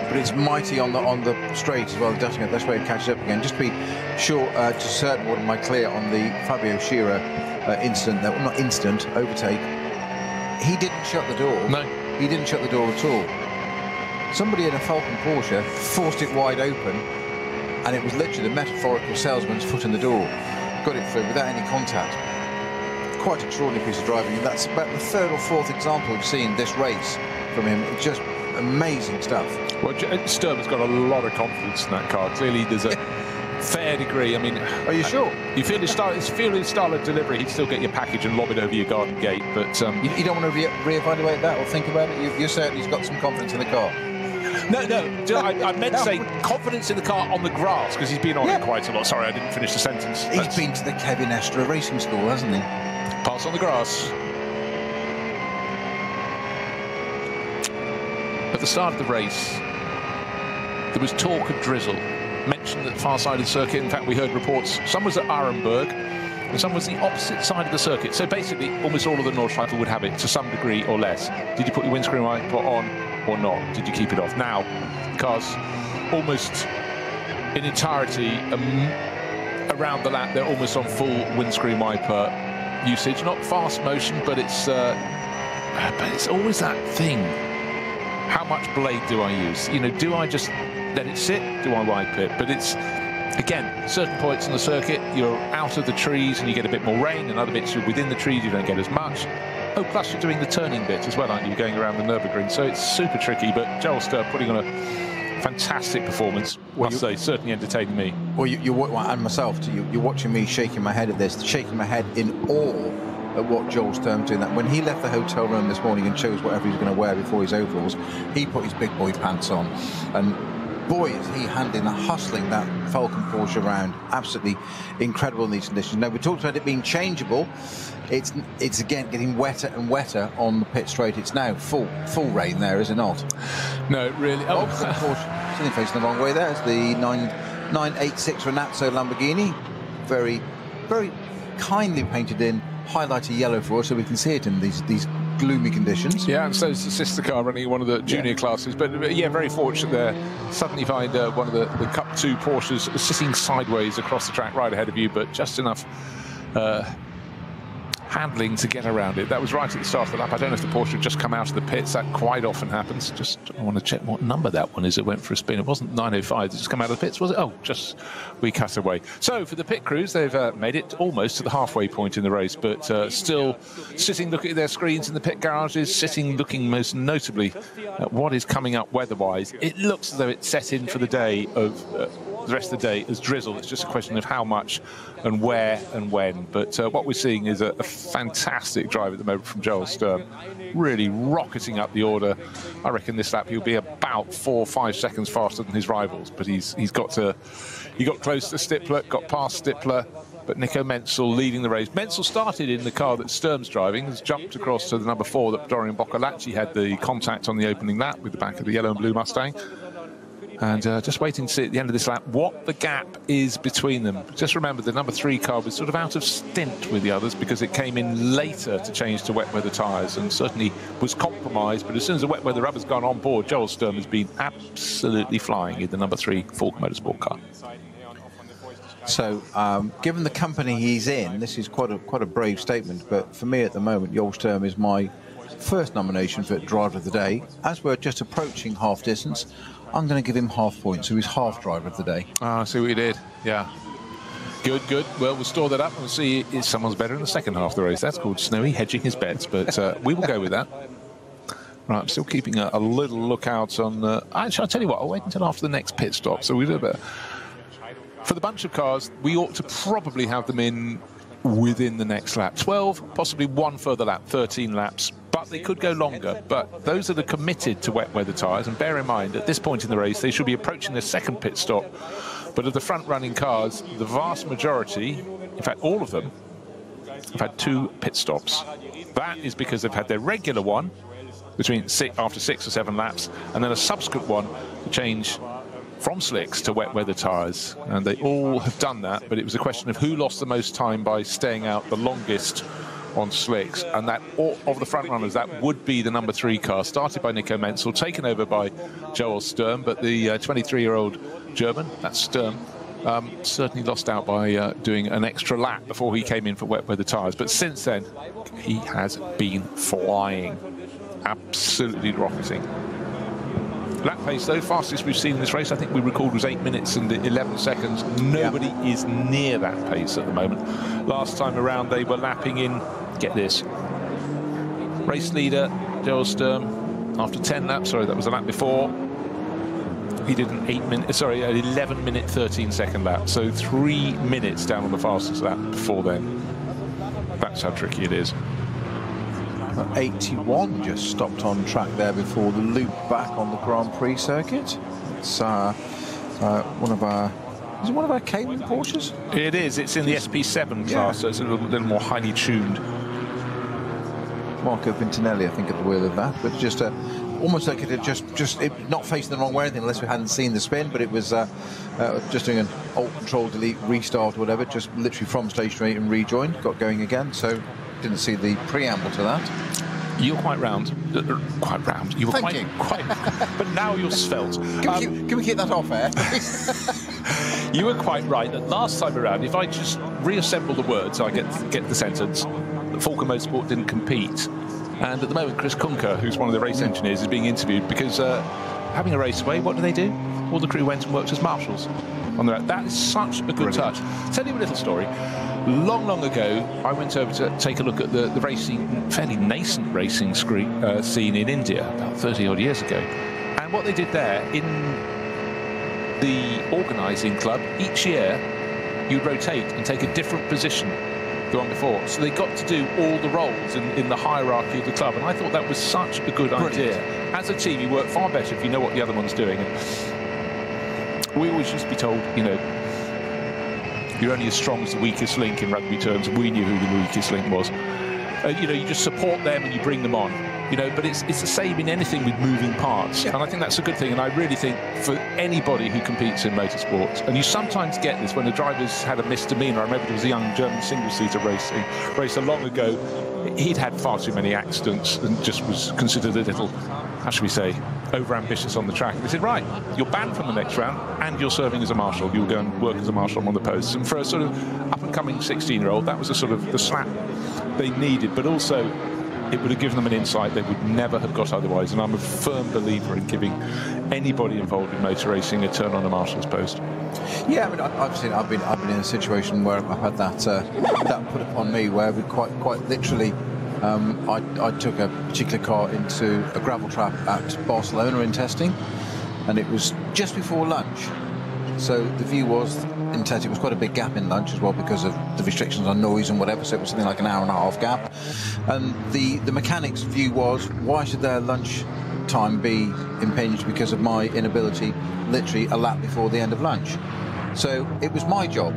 But it's mighty on the straight as well, dusting it. That's where it catches up again. Just to be sure, to certain what am I clear on the Fabio Scherer incident, not incident, overtake. He didn't shut the door. No. He didn't shut the door at all. Somebody in a Falken Porsche forced it wide open, and it was literally the metaphorical salesman's foot in the door. Got it through without any contact. Quite an extraordinary piece of driving, and that's about the third or fourth example we've seen this race from him. It's just amazing stuff. Well, Sturm has got a lot of confidence in that car. Clearly, there's a fair degree. I mean, are you sure? You feel his style of delivery, he'd still get your package and lob it over your garden gate. But you don't want to re-evaluate that or think about it. You're certain he's got some confidence in the car. No. I meant to say confidence in the car on the grass, because he's been on it quite a lot. Sorry, I didn't finish the sentence. He's been to the Kevin Estre Racing School, hasn't he? Pass on the grass. At the start of the race, there was talk of drizzle. Mentioned at the far side of the circuit. In fact, we heard reports. Some was at Arenberg, and some was the opposite side of the circuit. So basically, almost all of the Nordschleife would have it to some degree or less. Did you put your windscreen wiper on or not? Did you keep it off? Now, cars almost in entirety around the lap, they're almost on full windscreen wiper usage. Not fast motion, but it's always that thing. How much blade do I use? You know, do I just let it sit? Do I wipe it? But it's, again, certain points on the circuit, you're out of the trees and you get a bit more rain, and other bits you're within the trees, you don't get as much. Oh, plus you're doing the turning bit as well, aren't you, going around the Nürburgring? So it's super tricky, but Joel Sturm putting on a fantastic performance, must say, certainly entertaining me. Well, and myself too, you're watching me shaking my head at this, shaking my head in awe at what Joel Sturm's doing. That when he left the hotel room this morning and chose whatever he was going to wear before his overalls, he put his big boy pants on, and boy is he hustling that Falcon Porsche around. Absolutely incredible in these conditions. Now, we talked about it being changeable. It's again getting wetter and wetter on the pit straight. It's now full rain there, is it not? No, really. Oh, Porsche sitting facing the wrong way there. It's the 986 Renazzo Lamborghini. Very, very kindly painted in, highlighted yellow for us so we can see it in these gloomy conditions. Yeah, and so is the sister car running one of the junior classes. But yeah, very fortunate there. Suddenly find one of the Cup 2 Porsches sitting sideways across the track right ahead of you, but just enough handling to get around it. That was right at the start of the lap. I don't know if the Porsche had just come out of the pits. That quite often happens. Just I want to check what number that one is. It went for a spin. It wasn't 905. It just come out of the pits, was it? Oh, just we cut away. So for the pit crews, they've made it almost to the halfway point in the race, but still sitting looking at their screens in the pit garages, sitting looking most notably at what is coming up weather-wise. It looks as though it's set in for the day of the rest of the day as drizzle. It's just a question of how much and where and when. But what we're seeing is a fantastic drive at the moment from Joel Sturm, really rocketing up the order. I reckon this lap he'll be about 4 or 5 seconds faster than his rivals, but he got close to Stippler, got past Stippler. But Nico Menzel leading the race. Menzel started in the car that Sturm's driving, has jumped across to the number 4 that Dorian Boccolacci had the contact on the opening lap with the back of the yellow and blue Mustang. And just waiting to see at the end of this lap what the gap is between them. Just remember, the number 3 car was sort of out of stint with the others because it came in later to change to wet weather tyres and certainly was compromised. But as soon as the wet weather rubber's gone on board, Joel Sturm has been absolutely flying in the number 3 Falk Motorsport car. So, given the company he's in, this is quite a brave statement. But for me at the moment, Joel Sturm is my first nomination for Driver of the Day. As we're just approaching half distance, I'm going to give him half points, so he's half Driver of the Day. Ah, I see what you did. Yeah. Good. Well, we'll store that up and we'll see if someone's better in the second half of the race. That's called Snowy hedging his bets, but we will go with that. Right, I'm still keeping a little lookout on... actually, I'll tell you what, I'll wait until after the next pit stop. So we do a bit... For the bunch of cars, we ought to probably have them in within the next lap. 12, possibly one further lap, 13 laps. But they could go longer. But those that are committed to wet weather tyres, and bear in mind, at this point in the race, they should be approaching their second pit stop. But of the front-running cars, the vast majority, in fact, all of them, have had 2 pit stops. That is because they've had their regular one after 6 or 7 laps, and then a subsequent one to change from slicks to wet weather tyres, and they all have done that, but it was a question of who lost the most time by staying out the longest on slicks, and that of the front runners, that would be the number 3 car, started by Nico Menzel, taken over by Joel Sturm, but the 23-year-old German, that's Sturm, certainly lost out by doing an extra lap before he came in for wet weather tyres, but since then he has been flying, absolutely rocketing. Lap pace, though, fastest we've seen in this race, I think we recorded was 8 minutes and 11 seconds. Nobody is near that pace at the moment. Last time around, they were lapping in, get this, race leader, Joel Sturm, after 10 laps, sorry, that was a lap before, he did an 11-minute, 13-second lap. So 3 minutes down on the fastest lap before then. That's how tricky it is. 81 just stopped on track there before the loop back on the Grand Prix circuit. It's one of our... Is it one of our Cayman Porsches? It is. It's in the SP7 class, so it's a little more highly tuned. Marco Vintinelli, I think, at the wheel of that, but just almost like it had just not facing the wrong way or anything, unless we hadn't seen the spin, but it was just doing an Alt Control Delete restart or whatever, just literally from stationary and rejoined, got going again. So didn't see the preamble to that. You're quite round. Quite round. You were quite, but now you're svelte. Can we keep that off air? You were quite right that last time around, if I just reassemble the words, I get the sentence. Falken Motorsport didn't compete, and at the moment Chris Kunker, who's one of the race engineers, is being interviewed because having a race away, what do? All the crew went and worked as marshals on the road. That is such a good touch. Tell you a little story. Long ago, I went over to take a look at the racing, fairly nascent racing scene in India about 30 odd years ago, and what they did there in the organising club, each year you rotate and take a different position the one before. So they got to do all the roles in the hierarchy of the club, and I thought that was such a good idea. As a team, you work far better if you know what the other one's doing. And we always used to be told, you know, you're only as strong as the weakest link in rugby terms. We knew who the weakest link was. You know, you just support them and you bring them on. You know, but it's the same in anything with moving parts. And I think that's a good thing. And I really think for anybody who competes in motorsports, and you sometimes get this when the drivers had a misdemeanor. I remember there was a young German single-seater racer long ago. He'd had far too many accidents and just was considered a little, how should we say, over-ambitious on the track. And they said, right, you're banned from the next round and you're serving as a marshal. You'll go and work as a marshal on the posts. And for a sort of up-and-coming 16-year-old, that was a sort of the slap they needed, but also it would have given them an insight they would never have got otherwise. And I'm a firm believer in giving anybody involved in motor racing a turn on a marshal's post. Yeah, I mean, I've been in a situation where I've had that put upon me, where we quite literally, I took a particular car into a gravel trap at Barcelona in testing, and it was just before lunch. So the view was, in test, it was quite a big gap in lunch as well because of the restrictions on noise and whatever, so it was something like an hour-and-a-half gap. And the mechanic's view was, why should their lunch time be impinged because of my inability literally a lap before the end of lunch? So it was my job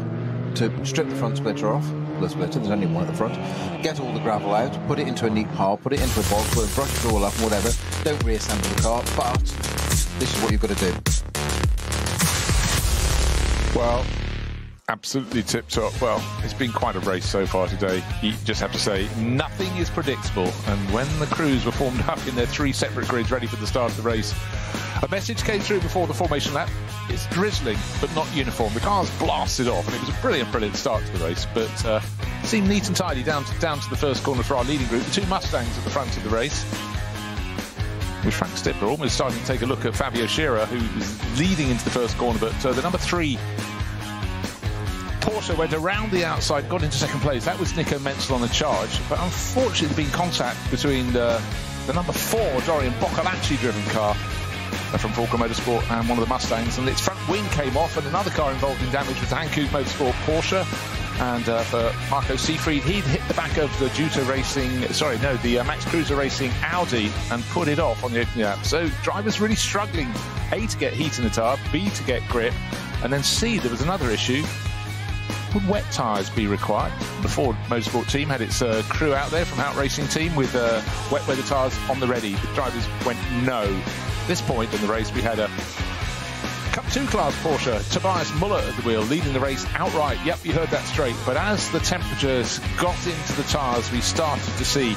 to strip the front splitter off, the splitter, there's only one at the front, get all the gravel out, put it into a neat pile, put it into a box, brush it all up and whatever, don't reassemble the car, but this is what you've got to do. Well, absolutely tip-top. Well, it's been quite a race so far today. You just have to say, nothing is predictable. And when the crews were formed up in their 3 separate grids ready for the start of the race, a message came through before the formation lap. It's drizzling, but not uniform. The cars blasted off, and it was a brilliant start to the race, but seemed neat and tidy down to the first corner for our leading group. The 2 Mustangs at the front of the race, with Frank Stippler almost starting to take a look at Fabio Scherer, who was leading into the first corner, but the number 3 Porsche went around the outside, got into second place. That was Nico Menzel on the charge, but unfortunately there's been contact between the number 4 Dorian Boccolacci driven car from Falken Motorsport and one of the Mustangs, and its front wing came off, and another car involved in damage was the Hankook Motorsport Porsche. And for Marco Seefried, he'd hit the back of the the Max Cruiser Racing Audi and put it off on the opening lap. So drivers really struggling, A, to get heat in the tyre, B, to get grip, and then C, there was another issue. Would wet tyres be required? The Ford Motorsport team had its crew out there from Out Racing team with wet weather tyres on the ready. The drivers went no. At this point in the race, we had a Cup 2 class Porsche, Tobias Muller at the wheel, leading the race outright. Yep, you heard that straight. But as the temperatures got into the tyres, we started to see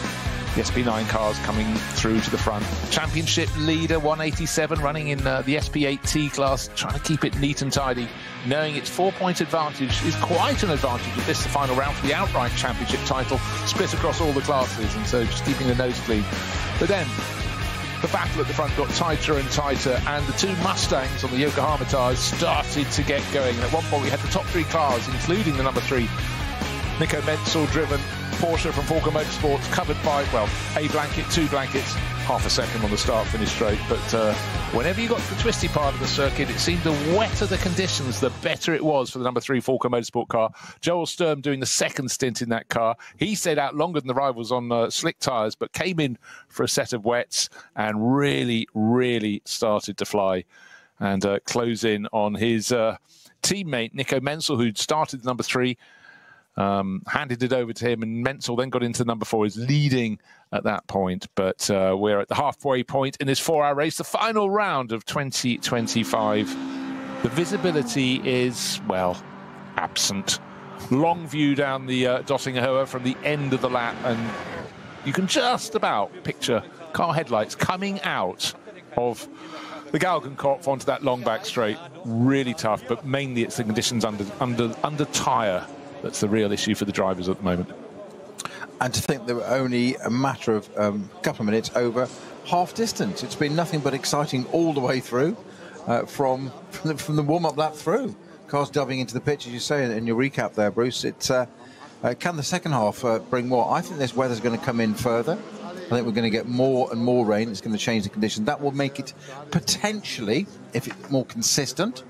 the SP9 cars coming through to the front. Championship leader 187 running in the SP8T class, trying to keep it neat and tidy, knowing its 4-point advantage is quite an advantage if this is the final round for the outright championship title, split across all the classes, and so just keeping the nose clean. But then the battle at the front got tighter and tighter, and the two Mustangs on the Yokohama tyres started to get going. And at one point we had the top 3 cars, including the number 3 Nico Menzel driven Porsche from Falken Motorsports, covered by, well, a blanket, 2 blankets, half a second on the start-finish straight. But whenever you got to the twisty part of the circuit, it seemed the wetter the conditions, the better it was for the number 3 Falken Motorsport car. Joel Sturm doing the second stint in that car. He stayed out longer than the rivals on slick tyres, but came in for a set of wets and really started to fly and close in on his teammate, Nico Menzel, who'd started number 3. Handed it over to him, and Menzel then got into number 4, is leading at that point. But we're at the halfway point in this 4-hour race, the final round of 2025. The visibility is, well, absent. Long view down the Döttinger Höhe from the end of the lap, and you can just about picture car headlights coming out of the Galgenkopf onto that long back straight. Really tough, but mainly it's the conditions under tyre that's the real issue for the drivers at the moment. And to think they were only a matter of a couple of minutes over half distance. It's been nothing but exciting all the way through, from the warm-up lap through. Cars diving into the pitch, as you say in your recap there, Bruce. Can the second half bring more? I think this weather's going to come in further. I think we're going to get more and more rain. It's going to change the conditions. That will make it potentially, if it's more consistent.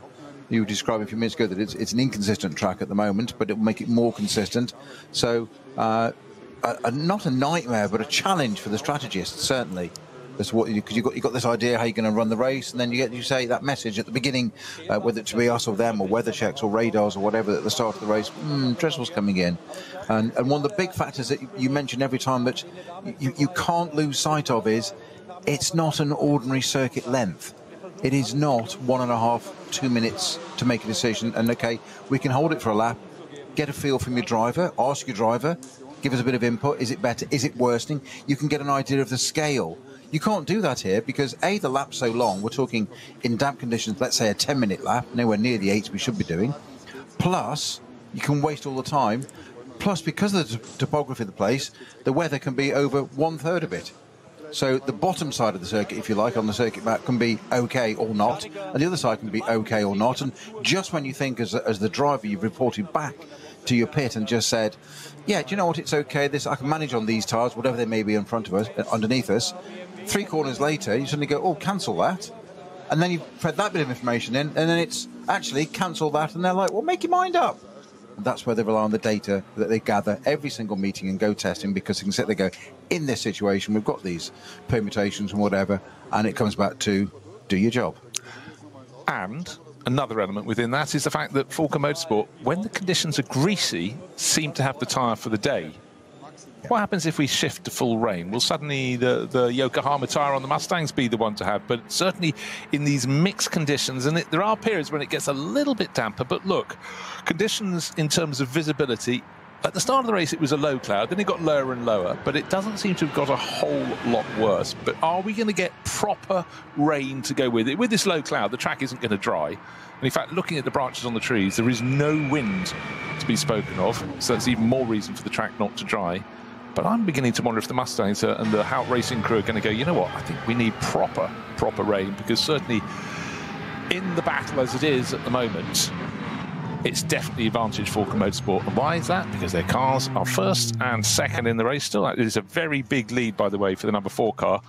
You described a few minutes ago that it's an inconsistent track at the moment, but it will make it more consistent. So not a nightmare, but a challenge for the strategists, certainly. That's what, because you've got this idea how you're going to run the race, and then you say that message at the beginning, whether it to be us or them or weather checks or radars or whatever at the start of the race. Dressel's coming in, and one of the big factors that you mention every time that you can't lose sight of is it's not an ordinary circuit length. It is not 1.5, 2 minutes to make a decision. And okay, we can hold it for a lap, get a feel from your driver, ask your driver, give us a bit of input. Is it better? Is it worsening? You can get an idea of the scale. You can't do that here because A, the lap's so long. We're talking in damp conditions, let's say a 10-minute lap, nowhere near the 8 we should be doing. Plus, you can waste all the time. Plus, because of the topography of the place, the weather can be over 1/3 of it. So the bottom side of the circuit, if you like, on the circuit map can be okay or not, and the other side can be okay or not. And just when you think as the driver you've reported back to your pit and just said, yeah, do you know what, it's okay, I can manage on these tyres, whatever they may be in front of us, underneath us. 3 corners later, you suddenly go, oh, cancel that. And then you've fed that bit of information in, and then it's actually cancel that, and they're like, well, make your mind up. And that's where they rely on the data that they gather every single meeting and go testing, because they can sit there and go, in this situation, we've got these permutations and whatever, and it comes back to do your job. And another element within that is the fact that Falken Motorsport, when the conditions are greasy, seem to have the tyre for the day. What happens if we shift to full rain? Will suddenly the Yokohama tyre on the Mustangs be the one to have? But certainly in these mixed conditions, and there are periods when it gets a little bit damper, but look, conditions in terms of visibility, at the start of the race it was a low cloud, then it got lower and lower, but it doesn't seem to have got a whole lot worse. But are we going to get proper rain to go with it? With this low cloud, the track isn't going to dry. And in fact, looking at the branches on the trees, there is no wind to be spoken of, so that's even more reason for the track not to dry. But I'm beginning to wonder if the Mustangs and the Hout Racing crew are going to go, you know what, I think we need proper rain, because certainly in the battle as it is at the moment, it's definitely advantage for Falken Motorsport. And why is that? Because their cars are first and second in the race still. It is a very big lead, by the way, for the number 4 car,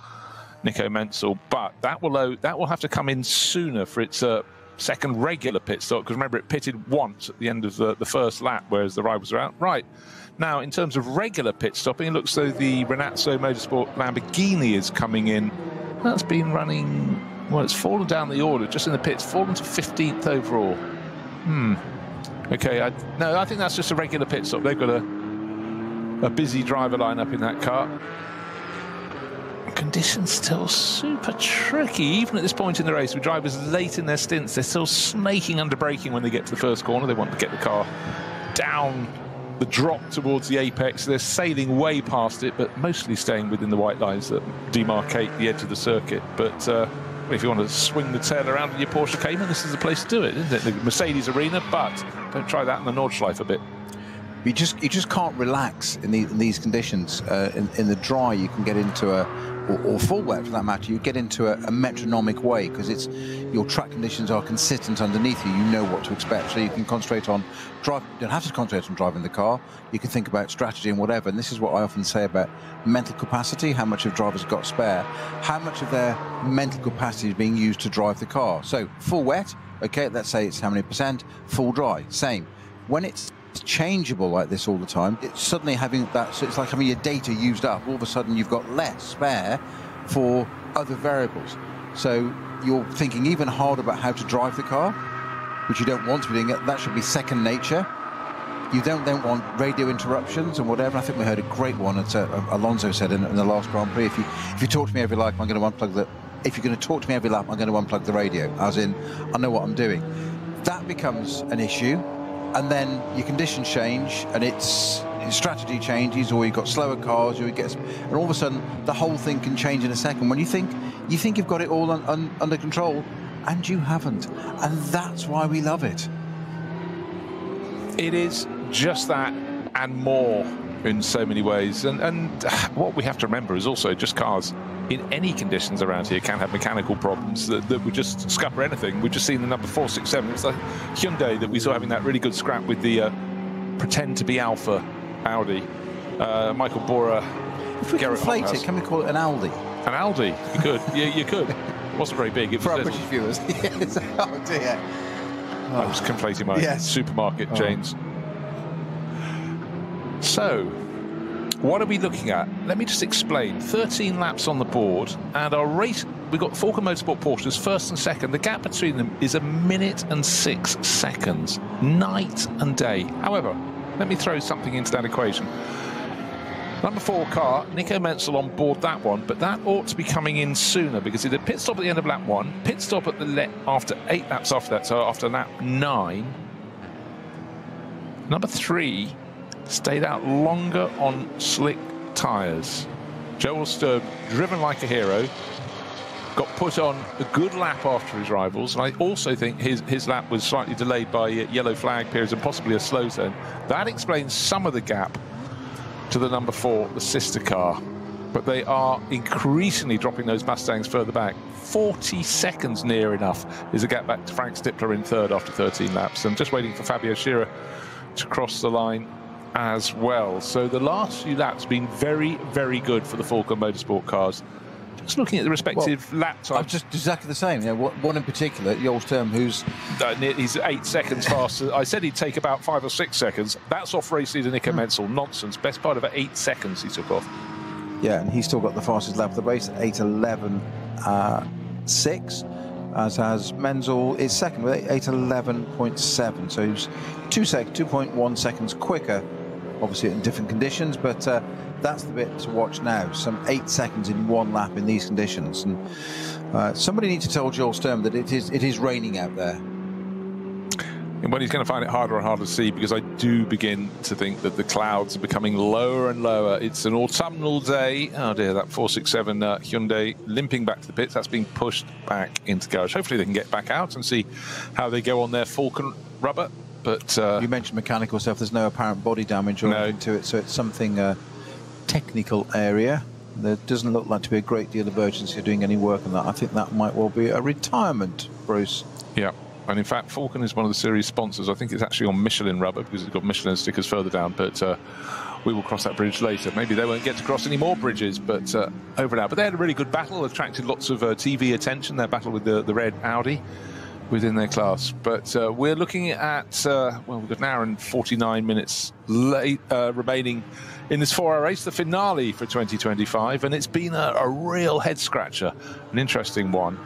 Nico Menzel. But that will have to come in sooner for its second regular pit stop, because remember, it pitted once at the end of the first lap, whereas the rivals are out. Right. Now, in terms of regular pit stopping, it looks though the Renazzo Motorsport Lamborghini is coming in. That's been running, well, it's fallen down the order, just in the pits, fallen to 15th overall. Okay, no, I think that's just a regular pit stop. They've got a busy driver lineup in that car. Conditions still super tricky, even at this point in the race, with drivers late in their stints. They're still snaking under braking when they get to the first corner. They want to get the car down the drop towards the apex. They're sailing way past it, but mostly staying within the white lines that demarcate the edge of the circuit. But if you want to swing the tail around in your Porsche Cayman, this is the place to do it, isn't it? The Mercedes Arena, but don't try that in the Nordschleife a bit. You just can't relax in these conditions. In the dry, you can get into or full wet for that matter, you get into a metronomic way because your track conditions are consistent underneath you. You know what to expect, so you can concentrate on drive. You don't have to concentrate on driving the car. You can think about strategy and whatever. And this is what I often say about mental capacity: how much of drivers got spare, how much of their mental capacity is being used to drive the car. So full wet, okay, let's say it's how many percent. Full dry, same. When it's changeable like this all the time, it's suddenly having that, so it's like having your data used up. All of a sudden you've got less spare for other variables, so you're thinking even harder about how to drive the car, which you don't want to be doing. That should be second nature. You don't then want radio interruptions and whatever. I think we heard a great one that Alonso said in the last Grand Prix, if you talk to me every lap, I'm going to unplug if you're going to talk to me every lap, I'm going to unplug the radio, as in I know what I'm doing. That becomes an issue. And then your conditions change, and your strategy changes, or you've got slower cars, and all of a sudden the whole thing can change in a second. When you think you've got it all under control, and you haven't, and that's why we love it. It is just that and more in so many ways, and what we have to remember is also just cars in any conditions around here can have mechanical problems that would just scupper anything. We've just seen the number 467. It's the Hyundai that we saw having that really good scrap with the pretend to be Alpha Audi. Michael Bora. If we conflate it, can we call it an Aldi? An Aldi, you could. Yeah, you could. It wasn't very big. For our British viewers. Yes. Oh dear. I was conflating my supermarket chains. So, what are we looking at? Let me just explain. 13 laps on the board, and our race, we've got Falken Motorsport Porsches first and second. The gap between them is 1 minute and 6 seconds, night and day. However, let me throw something into that equation. Number 4 car, Nico Menzel on board that one, but that ought to be coming in sooner because it had pit stop at the end of lap 1, pit stop at after 8 laps after that, so after lap 9. Number 3 stayed out longer on slick tyres. Joel Sturm, driven like a hero, got put on a good lap after his rivals, and I also think his lap was slightly delayed by yellow flag periods and possibly a slow zone. That explains some of the gap to the number 4, the sister car, but they are increasingly dropping those Mustangs further back. 40 seconds near enough is a gap back to Frank Stippler in third after 13 laps. I'm just waiting for Fabio Scherer to cross the line as well. So the last few laps have been very, very good for the Falken Motorsport cars. Just looking at the respective lap times. I'm just exactly the same. Yeah, one in particular, Joel Sturm, who's... he's 8 seconds faster. I said he'd take about 5 or 6 seconds. That's off race leader Nico Menzel. Nonsense. Best part of 8 seconds he took off. Yeah, and he's still got the fastest lap of the race, 8:11.6. As has Menzel is second with 8:11.7. So he's 2.1 seconds quicker, obviously in different conditions, but that's the bit to watch now. Some 8 seconds in one lap in these conditions, and somebody needs to tell Joel Sturm that it is raining out there. And when he's going to find it harder and harder to see, because I do begin to think that the clouds are becoming lower and lower. It's an autumnal day. Oh dear, that 467 Hyundai limping back to the pits. That's being pushed back into garage. Hopefully they can get back out and see how they go on their Falken rubber. But you mentioned mechanical stuff. There's no apparent body damage or anything to it, so it's something technical area. There doesn't look like to be a great deal of urgency of doing any work on that. I think that might well be a retirement, Bruce. Yeah. And in fact, Falken is one of the series sponsors. I think it's actually on Michelin rubber because it's got Michelin stickers further down. But we will cross that bridge later. Maybe they won't get to cross any more bridges, but over now. But they had a really good battle, attracted lots of TV attention, their battle with the red Audi within their class. But we're looking at, well, we've got an hour and 49 minutes remaining in this 4-hour race, the finale for 2025. And it's been a real head-scratcher, an interesting one.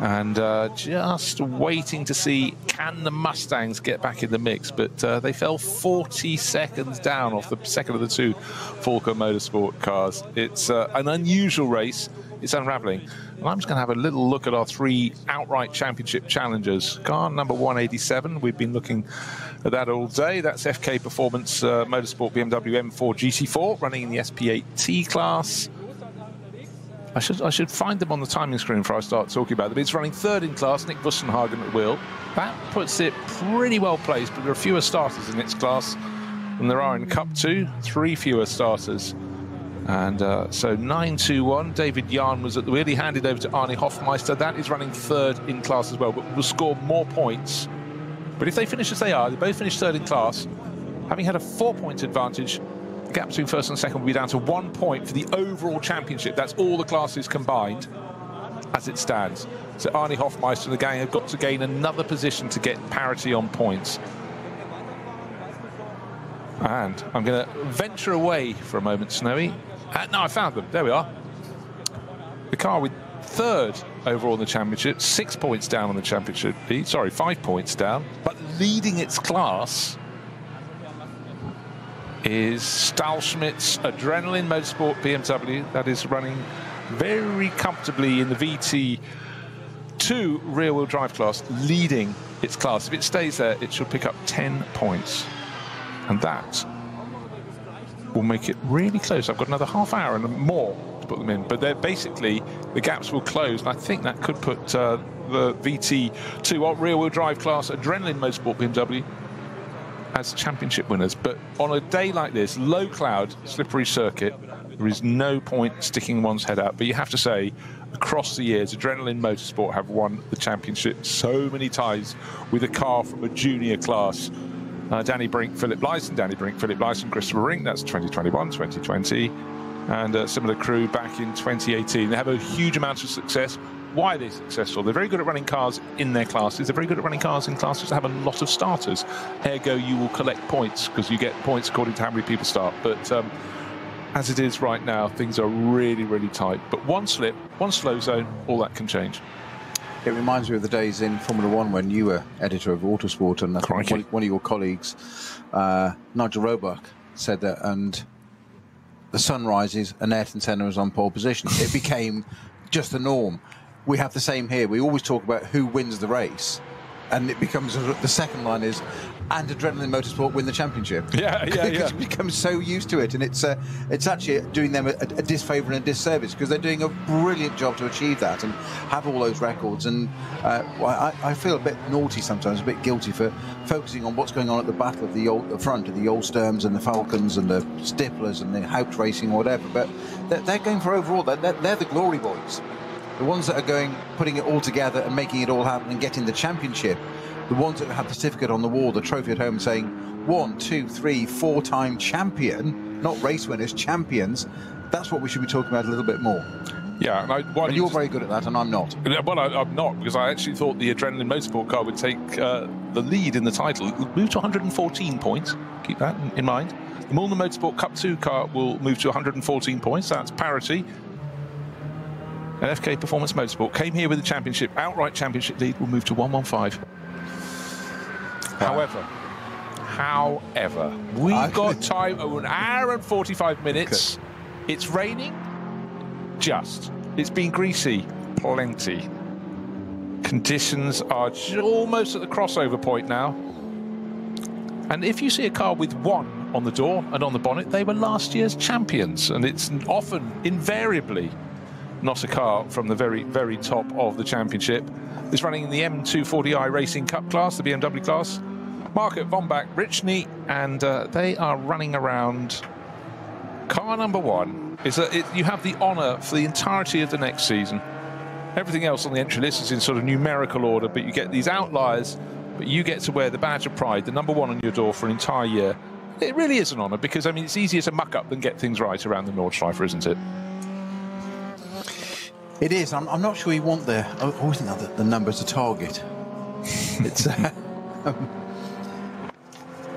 And just waiting to see, can the Mustangs get back in the mix? But they fell 40 seconds down off the second of the 2 Falken Motorsport cars. It's an unusual race. It's unravelling. And I'm just going to have a little look at our 3 outright championship challengers. Car number 187, we've been looking at that all day. That's FK Performance Motorsport BMW M4 GT4, running in the SP8T class. I should find them on the timing screen before I start talking about them. It's running third in class, Nick Wussenhagen at the wheel. That puts it pretty well placed, but there are fewer starters in its class than there are in Cup 2, 3 fewer starters. And so 9-2-1. David Yarn was at the wheel. He handed over to Arnie Hofmeister. That is running third in class as well, but will score more points. But if they finish as they are, they both finish third in class, having had a 4-point advantage, the gap between first and second will be down to 1 point for the overall championship. That's all the classes combined as it stands. So Arnie Hofmeister and the gang have got to gain another position to get parity on points. And I'm going to venture away for a moment, Snowy. No, I found them. There we are. The car with third overall in the championship, 6 points down on the championship lead. Sorry, 5 points down. But leading its class is Stahlschmidt's Adrenaline Motorsport BMW. That is running very comfortably in the VT2 rear-wheel drive class, leading its class. If it stays there, it should pick up 10 points. And that will make it really close. I've got another half hour and more to put them in, but they're basically, the gaps will close, and I think that could put the VT2 rear-wheel drive class Adrenaline Motorsport BMW as championship winners. But on a day like this, low cloud, slippery circuit, there is no point sticking one's head out. But you have to say, across the years, Adrenaline Motorsport have won the championship so many times with a car from a junior class. Danny Brink, Philip Lyson, Christopher Rink, that's 2021, 2020, and a similar crew back in 2018. They have a huge amount of success. Why are they successful? They're very good at running cars in their classes. They're very good at running cars in classes that have a lot of starters. Ergo, you will collect points because you get points according to how many people start. But as it is right now, things are really, really tight. But one slip, one slow zone, all that can change. It reminds me of the days in Formula One when you were editor of Autosport, and I think one of your colleagues, Nigel Roebuck, said that, and the sun rises and Ayrton Senna is on pole position. It became just the norm. We have the same here. We always talk about who wins the race, and it becomes, the second line is, and Adrenaline Motorsport win the championship. Yeah. It becomes so used to it, and it's actually doing them a disfavour and a disservice, because they're doing a brilliant job to achieve that and have all those records. And I feel a bit naughty sometimes, a bit guilty for focusing on what's going on at the battle of the front of the Old Sturms and the Falcons and the Stiflers and the Haupt Racing or whatever. But they're going for overall. They're the glory boys, the ones that are putting it all together and making it all happen and getting the championship. The ones that have the certificate on the wall, the trophy at home saying 1, 2, 3, 4-time champion, not race winners, champions. That's what we should be talking about a little bit more. Yeah, and you're very good at that, and I'm not. Well, I'm not, because I actually thought the Adrenaline Motorsport car would take the lead in the title. It will move to 114 points. Keep that in mind. The Malma Motorsport Cup 2 car will move to 114 points. That's parity. And FK Performance Motorsport came here with the championship, outright championship lead, will move to 115. However, we've got time of 1 hour and 45 minutes. Okay. It's raining, just. It's been greasy, plenty. Conditions are almost at the crossover point now. And if you see a car with 1 on the door and on the bonnet, they were last year's champions. And it's often, invariably, not a car from the very, very top of the championship. It's running in the M240i Racing Cup class, the BMW class. Market, Vombach, Richney, and they are running around. Car number 1 is you have the honour for the entirety of the next season. Everything else on the entry list is in sort of numerical order, but you get these outliers, but you get to wear the badge of pride, the number 1 on your door for an entire year. It really is an honour, because, I mean, it's easier to muck up than get things right around the Nordschleife, isn't it? It is. I'm not sure you want I always think that the number's a target.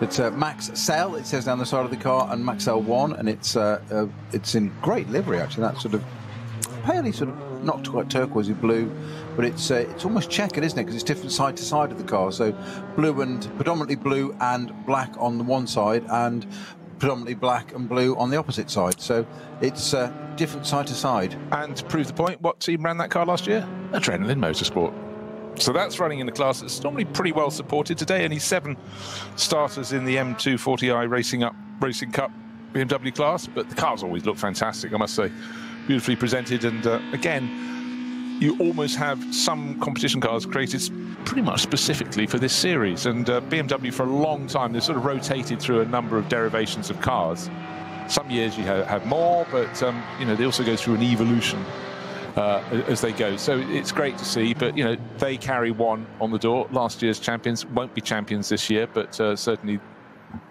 It's Max Cell, it says down the side of the car, and Max Cell 1, and it's in great livery, actually. That sort of palely sort of not quite turquoisey blue, but it's almost checkered, isn't it? Because it's different side to side of the car. So blue and predominantly blue and black on the one side, and predominantly black and blue on the opposite side. So it's different side to side. And to prove the point, what team ran that car last year? Adrenaline Motorsport. So that's running in a class that's normally pretty well supported. Today, only 7 starters in the M240i Racing Cup BMW class, but the cars always look fantastic, I must say. Beautifully presented, and again, you almost have some competition cars created pretty much specifically for this series. And BMW, for a long time, they've sort of rotated through a number of derivations of cars. Some years you have more, but you know, they also go through an evolution as they go. So it's great to see. But you know, they carry one on the door. Last year's champions won't be champions this year, but certainly,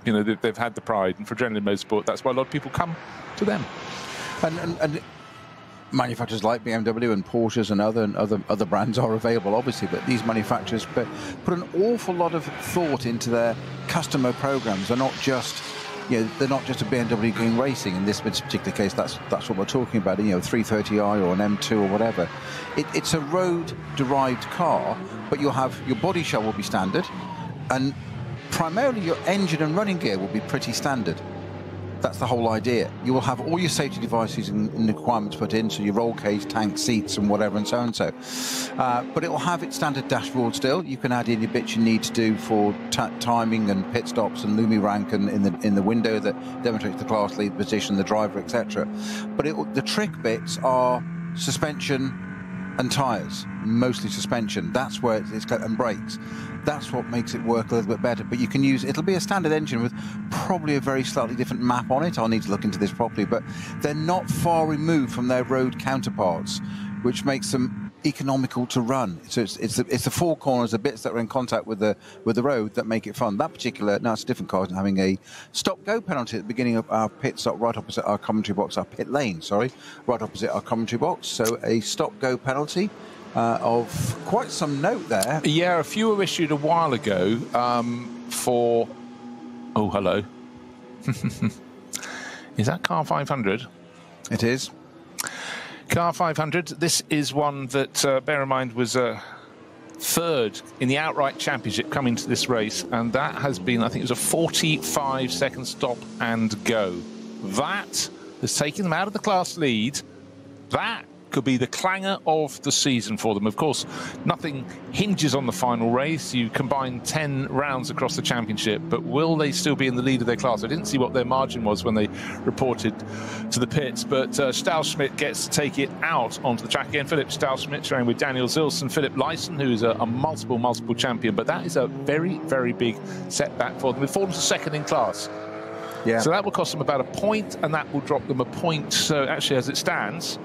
you know, they've had the pride. And for Adrenaline Motorsport, that's why a lot of people come to them. And manufacturers like BMW and Porsches and other brands are available, obviously, but these manufacturers put an awful lot of thought into their customer programs. They're not just, you know, they're not just a BMW Green Racing. In this particular case, that's what we're talking about. You know, 330i or an M2 or whatever. It's a road-derived car, but you'll have your body shell will be standard, and primarily your engine and running gear will be pretty standard. That's the whole idea. You will have all your safety devices and requirements put in, so your roll cage, tank, seats, and whatever, and so and so. But it will have its standard dashboard still. You can add in your bits you need to do for timing and pit stops and Lumi rank and in the window that demonstrates the class lead position, the driver, etc. But the trick bits are suspension and tyres, mostly suspension. That's where it's and brakes. That's what makes it work a little bit better. But you can use, it'll be a standard engine with probably a very slightly different map on it. I'll need to look into this properly, but they're not far removed from their road counterparts, which makes them economical to run. So it's the four corners, the bits that are in contact with the road that make it fun. That particular, now it's a different car, having a stop-go penalty at the beginning of our pit stop, right opposite our commentary box, our pit lane, sorry, right opposite our commentary box. So a stop-go penalty of quite some note there. Yeah, a few were issued a while ago for... Oh, hello. Is that Car 500? It is. Car 500. This is one that, bear in mind, was third in the outright championship coming to this race, and that has been, I think it was a 45-second stop and go. That has taken them out of the class lead. That could be the clanger of the season for them. Of course, nothing hinges on the final race. You combine 10 rounds across the championship, but will they still be in the lead of their class? I didn't see what their margin was when they reported to the pits, but Stahlschmidt gets to take it out onto the track again. Philip Stahlschmidt sharing with Daniel Zilson, Philip Lyson, who is a multiple champion, but that is a very, very big setback for them. They've fallen to second in class. Yeah. So that will cost them about a point, and that will drop them a point. So actually, as it stands,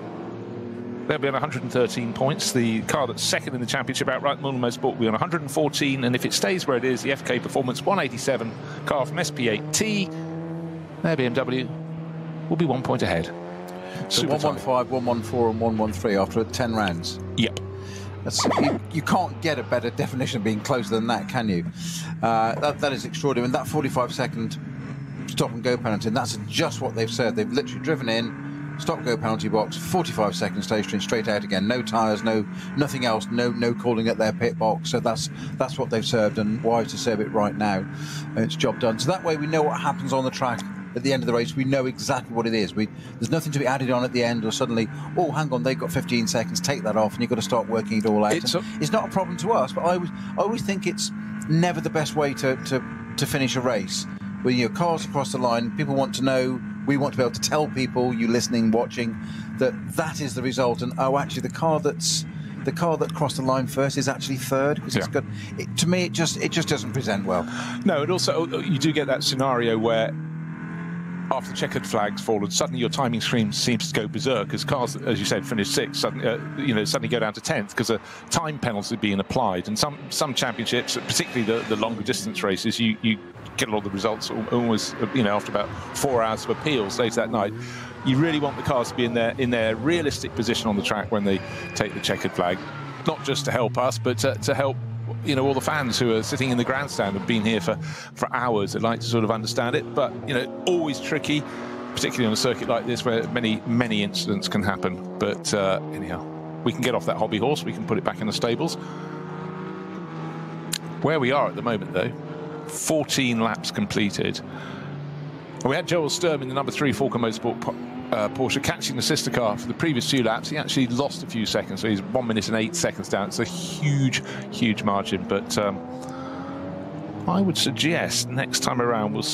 they'll be on 113 points. The car that's second in the championship outright, Adrenaline Motorsport, will be on 114. And if it stays where it is, the FK Performance 187 car from SP8T, their BMW will be 1 point ahead. So 115, 114 and 113 after 10 rounds. Yep. You can't get a better definition of being closer than that, can you? That is extraordinary. And that 45-second stop and go penalty, and that's just what they've said. They've literally driven in, stop-go penalty box, 45 seconds stationary, straight out again. No tyres, nothing else, no calling at their pit box. So that's what they've served, and wise to serve it right now. It's job done. So that way we know what happens on the track at the end of the race. We know exactly what it is. There's nothing to be added on at the end, or suddenly, oh, hang on, they've got 15 seconds, take that off, and you've got to start working it all out. It's not a problem to us, but I always think it's never the best way to finish a race. With your cars across the line, people want to know, we want to be able to tell people, you listening, watching, that is the result. And oh, actually, the car that crossed the line first is actually third, because it's got. To me, it just doesn't present well. No, and also you do get that scenario where after the checkered flag's fallen, suddenly your timing screen seems to go berserk as cars, as you said, finish sixth, suddenly go down to 10th because a time penalty being applied. And some championships, particularly the longer distance races, you get a lot of the results almost, after about 4 hours of appeals later that night. You really want the cars to be in their realistic position on the track when they take the checkered flag, not just to help us, but to help all the fans who are sitting in the grandstand and been here for hours. They'd like to sort of understand it, but always tricky, particularly on a circuit like this where many incidents can happen. But anyhow, we can get off that hobby horse, we can put it back in the stables. Where we are at the moment, though, 14 laps completed. We had Joel Sturm in the number 3 Falken Motorsport Porsche catching the sister car for the previous 2 laps. He actually lost a few seconds, so he's 1 minute and 8 seconds down. It's a huge margin, but I would suggest next time around we'll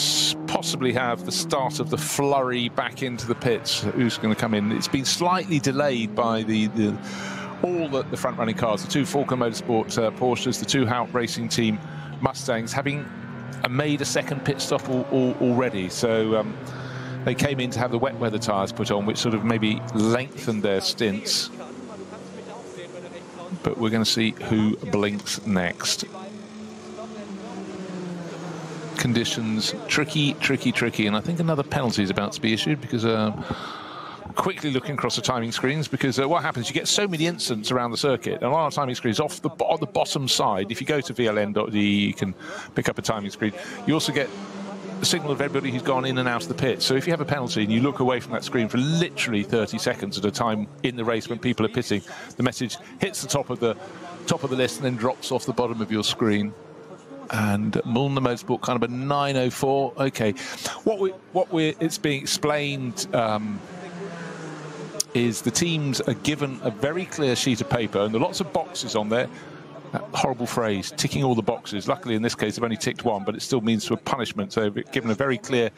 possibly have the start of the flurry back into the pits. Who's going to come in? It's been slightly delayed by the all the front-running cars, the two Falken Motorsport Porsches, the two Haupt Racing Team Mustangs, having made a second pit stop already. So they came in to have the wet weather tyres put on, which sort of maybe lengthened their stints. But we're going to see who blinks next. Conditions tricky, and I think another penalty is about to be issued because quickly looking across the timing screens, because what happens, you get so many incidents around the circuit, and a lot of timing screens off the bottom side. If you go to vln.de, you can pick up a timing screen. You also get the signal of everybody who's gone in and out of the pit. So if you have a penalty and you look away from that screen for literally 30 seconds at a time in the race when people are pitting, the message hits the top of the list and then drops off the bottom of your screen. And Mühlner Motorsport kind of a 904. Okay, it's being explained is the teams are given a very clear sheet of paper, and there are lots of boxes on there. That horrible phrase, ticking all the boxes. Luckily, in this case, they've only ticked one, but it still means to a punishment. So they've given a very clear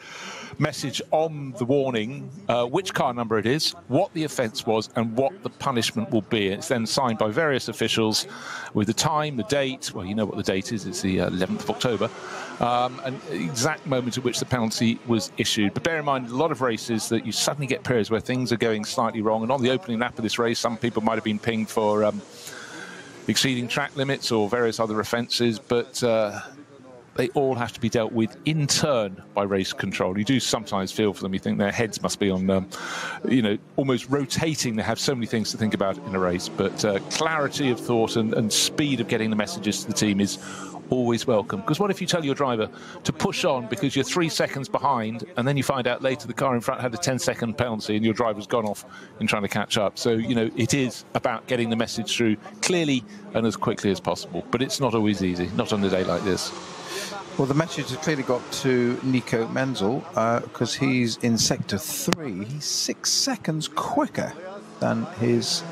message on the warning, which car number it is, what the offence was, and what the punishment will be. It's then signed by various officials with the time, the date. Well, you know what the date is. It's the 11th of October. And the exact moment at which the penalty was issued. But bear in mind, a lot of races that you suddenly get periods where things are going slightly wrong. And on the opening lap of this race, some people might have been pinged for exceeding track limits or various other offences, but they all have to be dealt with in turn by race control. You do sometimes feel for them. You think their heads must be on, almost rotating. They have so many things to think about in a race. But clarity of thought and speed of getting the messages to the team is always welcome. Because what if you tell your driver to push on because you're 3 seconds behind, and then you find out later the car in front had a 10-second penalty and your driver's gone off in trying to catch up. So, it is about getting the message through clearly and as quickly as possible. But it's not always easy, not on a day like this. Well, the message has clearly got to Nico Menzel because he's in Sector 3. He's 6 seconds quicker than his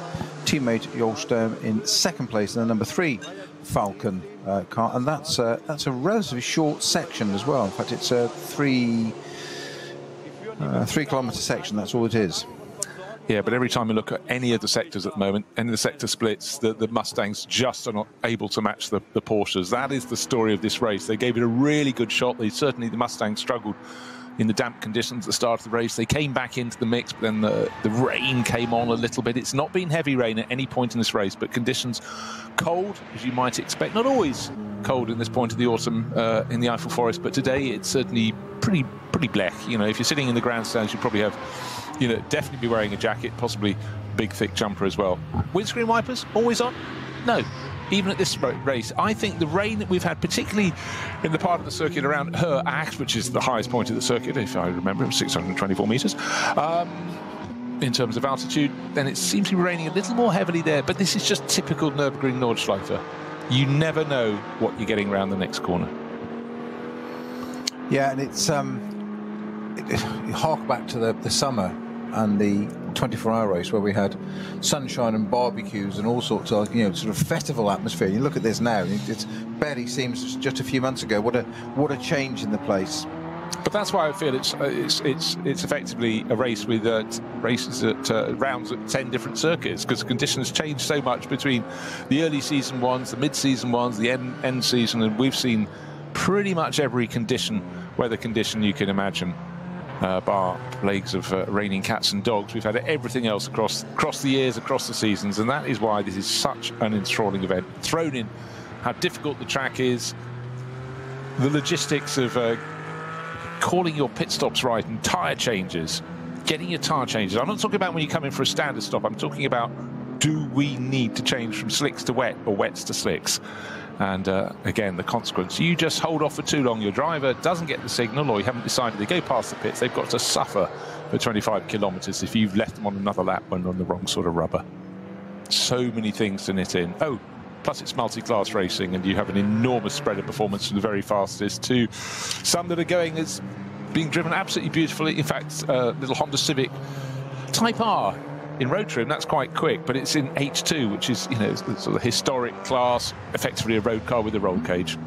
teammate Joel Sturm in second place in the number 3 Falken car, and that's a relatively short section as well. In fact, it's a 3 kilometre section. That's all it is. Yeah, but every time we look at any of the sectors at the moment, any of the sector splits, the Mustangs just are not able to match the Porsches. That is the story of this race. They gave it a really good shot. The Mustangs struggled in the damp conditions at the start of the race. They came back into the mix, but then the rain came on a little bit. It's not been heavy rain at any point in this race, but conditions cold, as you might expect. Not always cold in this point of the autumn in the Eiffel Forest, but today it's certainly pretty black. If you're sitting in the grandstands, you probably have, definitely be wearing a jacket, possibly big thick jumper as well. Windscreen wipers always on? No. Even at this race, I think the rain that we've had, particularly in the part of the circuit around Her Acht, which is the highest point of the circuit, if I remember, 624 metres, in terms of altitude, then it seems to be raining a little more heavily there. But this is just typical Nürburgring Nordschleife. You never know what you're getting around the next corner. Yeah, and it's hark back to the summer and the 24-hour race where we had sunshine and barbecues and all sorts of sort of festival atmosphere. You look at this now, it barely seems just a few months ago. What a change in the place. But that's why I feel it's effectively a race with races at rounds at 10 different circuits, because the conditions change so much between the early season ones, the mid-season ones, the end season, and we've seen pretty much every weather condition you can imagine. Bar plagues of raining cats and dogs. We've had everything else across the years, across the seasons, and that is why this is such an enthralling event. Thrown in how difficult the track is, the logistics of calling your pit stops right and tyre changes, getting your tyre changes. I'm not talking about when you come in for a standard stop. I'm talking about, do we need to change from slicks to wet or wets to slicks? And again, the consequence, you just hold off for too long, your driver doesn't get the signal, or you haven't decided to go past the pits, they've got to suffer for 25 kilometres if you've left them on another lap when on the wrong sort of rubber. So many things to knit in. Oh, plus it's multi-class racing, and you have an enormous spread of performance from the very fastest to some that are going as being driven absolutely beautifully. In fact, little Honda Civic Type R in road trim, that's quite quick, but it's in H2, which is, sort of historic class, effectively a road car with a roll cage.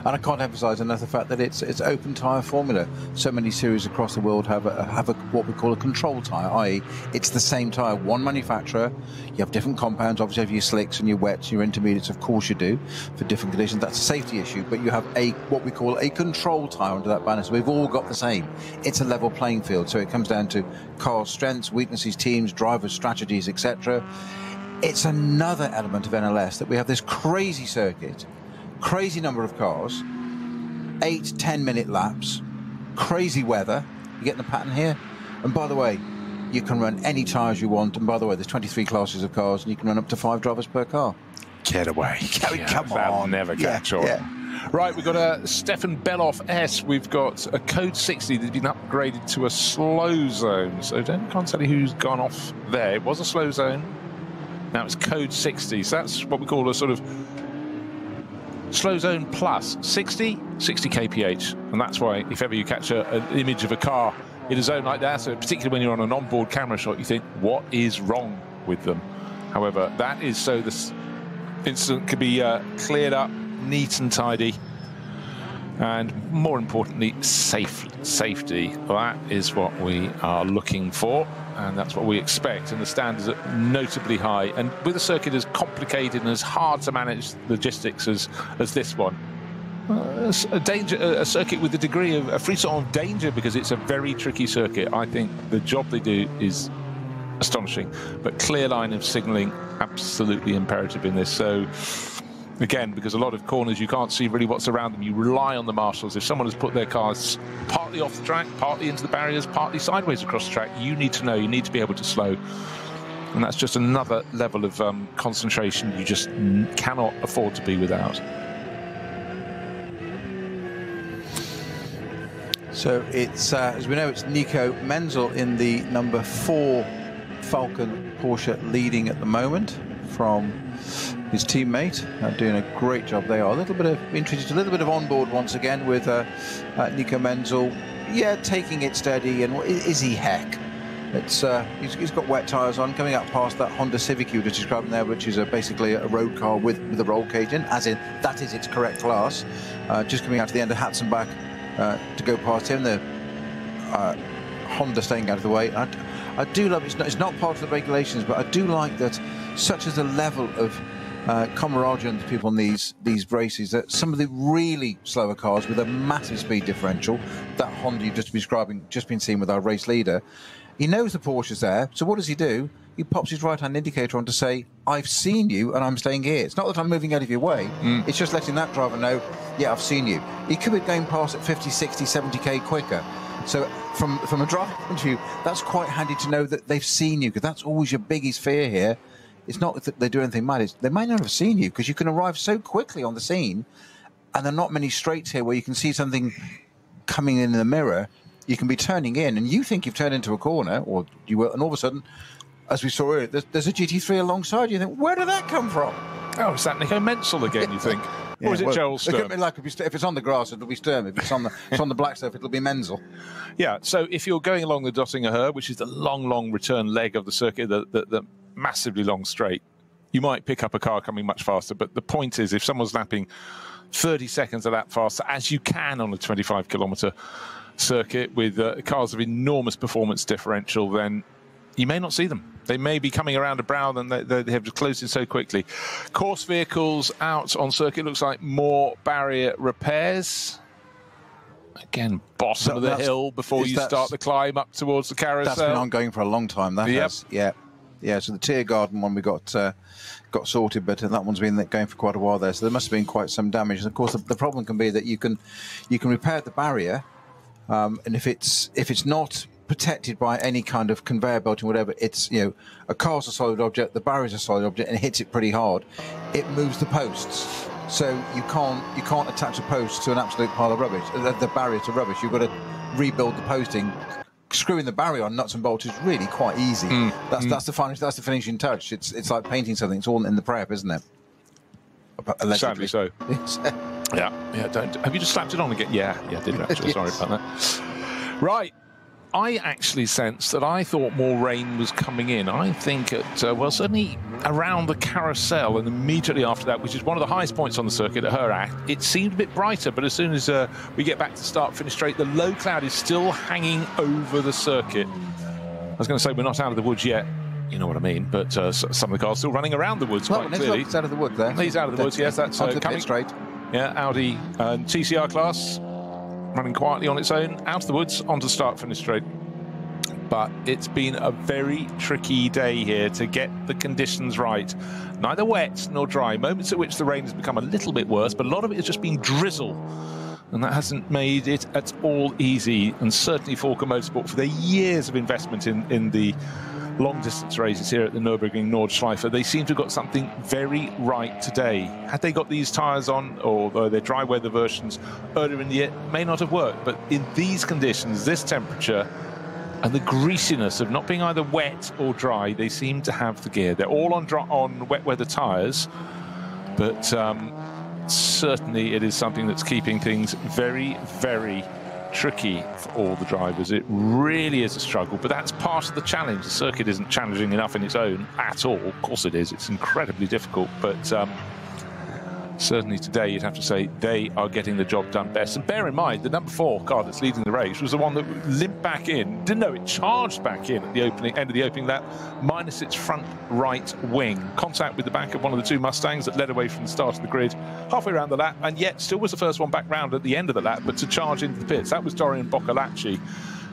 And I can't emphasise enough the fact that it's open tyre formula. So many series across the world have what we call a control tyre, i.e. it's the same tyre, one manufacturer. You have different compounds, obviously you have your slicks and your wets, your intermediates, of course you do, for different conditions. That's a safety issue, but you have what we call a control tyre under that banner. So we've all got the same. It's a level playing field, so it comes down to cars' strengths, weaknesses, teams, drivers' strategies, etc. It's another element of NLS that we have this crazy circuit, crazy number of cars, 8-10 minute laps, crazy weather. You get the pattern here. And by the way, you can run any tyres you want. And by the way, there's 23 classes of cars, and you can run up to 5 drivers per car. Get away. Come That'll on. never catch on. Yeah. Right, we've got a Stefan Beloff S. We've got a Code 60 that's been upgraded to a slow zone. So can't tell you who's gone off there. It was a slow zone. Now it's Code 60. So that's what we call a sort of slow zone plus 60 kph. And that's why if ever you catch an image of a car in a zone like that, so particularly when you're on an onboard camera shot, you think, what is wrong with them? However, that is so this incident could be cleared up, neat and tidy, and more importantly, safety. That is what we are looking for, and that's what we expect, and the standards are notably high. And with a circuit as complicated and as hard to manage logistics as this one, a circuit with a degree of a free zone of danger, because it's a very tricky circuit. I think the job they do is astonishing, but clear line of signalling absolutely imperative in this. So again, because a lot of corners you can't see really what's around them, you rely on the marshals. If someone has put their cars partly off the track, partly into the barriers, partly sideways across the track, you need to know, you need to be able to slow. And that's just another level of concentration you just cannot afford to be without. So it's, as we know, it's Nico Menzel in the number 4 Falcon Porsche leading at the moment from his teammate, doing a great job. They are a little bit of onboard once again with Nico Menzel. Yeah, taking it steady, and is he heck? It's he's got wet tyres on, coming up past that Honda Civic you were describing there, which is basically a road car with a roll cage in, as in that is its correct class. Just coming out to the end of Hatzenbach to go past him, the Honda staying out of the way. I do love it's not part of the regulations, but I do like that. Such as the level of camaraderie and people in these races, that some of the really slower cars with a massive speed differential, that Honda you've just been seen with our race leader, he knows the Porsche's there, so what does he do? He pops his right-hand indicator on to say, I've seen you and I'm staying here. It's not that I'm moving out of your way, it's just letting that driver know, yeah, I've seen you. He could be going past at 50, 60, 70k quicker. So from a driver point of view, that's quite handy to know that they've seen you, because that's always your biggest fear here. It's not that they do anything mad, it's they might not have seen you, because you can arrive so quickly on the scene, and there are not many straights here where you can see something coming in the mirror. You can be turning in, and you think you've turned into a corner, or you will, and all of a sudden, as we saw earlier, there's a GT3 alongside you. You think, where did that come from? Oh, is that Nico Menzel again, you think? Or is it Joel Sturm? If it's on the grass, it'll be Sturm. If it's on the black stuff, it'll be Menzel. Yeah, so if you're going along the Dottinger Höhe, which is the long return leg of the circuit, the massively long straight, you might pick up a car coming much faster. But the point is, if someone's lapping 30 seconds a lap faster, as you can on a 25-kilometre circuit with cars of enormous performance differential, then you may not see them. They may be coming around a brow, and they have closed in so quickly. Course vehicles out on circuit, looks like more barrier repairs. Again, bottom of the hill before you start the climb up towards the carousel. That's been ongoing for a long time. That has, yeah. So the Tiergarten one we got sorted, but that one's been going for quite a while there. So there must have been quite some damage. And of course, the problem can be that you can repair the barrier, and if it's not protected by any kind of conveyor belt or whatever, it's, you know, a car's a solid object, the barrier's a solid object, and it hits it pretty hard. It moves the posts, so you can't attach a post to an absolute pile of rubbish, the barrier to rubbish. You've got to rebuild the posting. Screwing the barrier on nuts and bolts is really quite easy. That's the finishing touch. It's like painting something. It's all in the prep, isn't it? Sadly Allegedly. so. Yeah. Have you just slapped it on again? Yeah, I did actually. Sorry about that. Right. I actually sensed that I thought more rain was coming in. I think at, well, certainly around the carousel and immediately after that, which is one of the highest points on the circuit at Herat, it seemed a bit brighter, but as soon as we get back to start-finish straight, the low cloud is still hanging over the circuit. I was going to say we're not out of the woods yet. You know what I mean, but some of the cars still running around the woods quite clearly. He's out of the woods there. He's out of the woods, yes, that's coming straight. Yeah, Audi and TCR class running quietly on its own, out of the woods, onto start-finish straight. But it's been a very tricky day here to get the conditions right. Neither wet nor dry. Moments at which the rain has become a little bit worse, but a lot of it has just been drizzle. And that hasn't made it at all easy. And certainly Falken Motorsport, for their years of investment in the long-distance races here at the Nürburgring Nordschleife, they seem to have got something very right today. Had they got these tyres on, or their dry weather versions earlier in the year, it may not have worked. But in these conditions, this temperature, and the greasiness of not being either wet or dry, they seem to have the gear. They're all on wet weather tyres, but certainly it is something that's keeping things very, very tricky for all the drivers. It really is a struggle, but that's part of the challenge. The circuit isn't challenging enough in its own at all. Of course it is. It's incredibly difficult, but certainly today you'd have to say they are getting the job done best. And bear in mind, the number 4 car that's leading the race was the one that limped back in. Didn't know it charged back in at the end of the opening lap, minus its front right wing. Contact with the back of one of the 2 Mustangs that led away from the start of the grid halfway around the lap, and yet still was the first one back round at the end of the lap, but to charge into the pits. That was Dorian Boccolacci.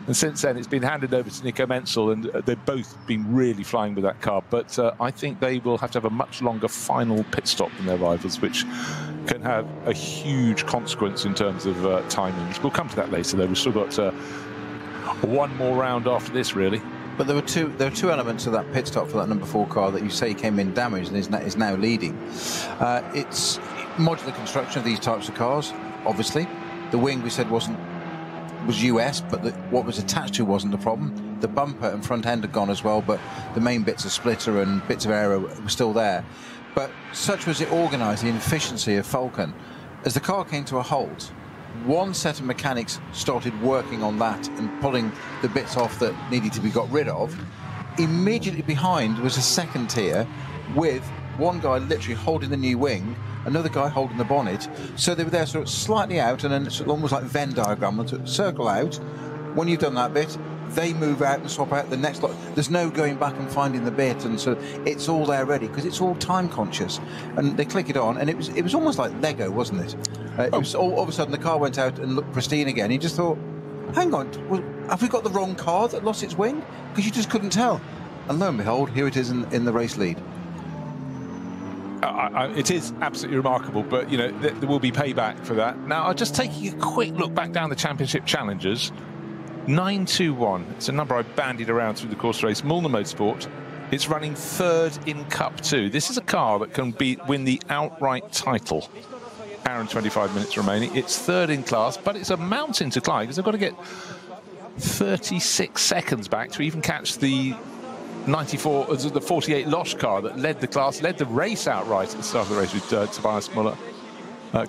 And since then, it's been handed over to Nico Menzel, and they've both been really flying with that car. But I think they will have to have a much longer final pit stop than their rivals, which can have a huge consequence in terms of timings. We'll come to that later, though. We've still got one more round after this, really. But there were two elements of that pit stop for that number 4 car that you say came in damaged and is now leading. It's modular construction of these types of cars, obviously. The wing, we said, was US, but what was attached to wasn't the problem. The bumper and front end had gone as well, but the main bits of splitter and bits of aero were still there. But such was it organised, the inefficiency of Falken. As the car came to a halt, one set of mechanics started working on that and pulling the bits off that needed to be got rid of. Immediately behind was a second tier with one guy literally holding the new wing, another guy holding the bonnet. So they were there sort of slightly out, and then it's almost like Venn diagram, to circle out. When you've done that bit, they move out and swap out the next lot. There's no going back and finding the bit, and so it's all there ready, because it's all time conscious. And they click it on, and it was almost like Lego, wasn't it? It was all of a sudden the car went out and looked pristine again. You just thought, hang on, have we got the wrong car that lost its wing? Because you just couldn't tell. And lo and behold, here it is in the race lead. It is absolutely remarkable, but you know there will be payback for that. Now, I'll just take a quick look back down the championship challengers. 921. It's a number I bandied around through the course race. Mühlner Motorsport. It's running 3rd in Cup 2. This is a car that can win the outright title. Hour and 25 minutes remaining. It's 3rd in class, but it's a mountain to climb because they've got to get 36 seconds back to even catch the 48 Losch car that led the race outright at the start of the race with Tobias Müller.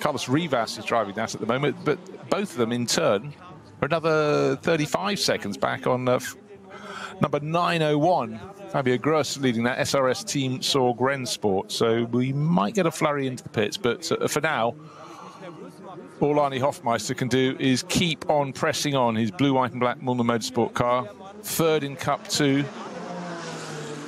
Carlos Rivas is driving that at the moment, but both of them in turn are another 35 seconds back on number 901. Fabio Gross leading that SRS Team Sorg Rennsport. So we might get a flurry into the pits, but for now, all Arnie Hofmeister can do is keep on pressing on his blue, white and black Mühlner Motorsport car. 3rd in Cup 2.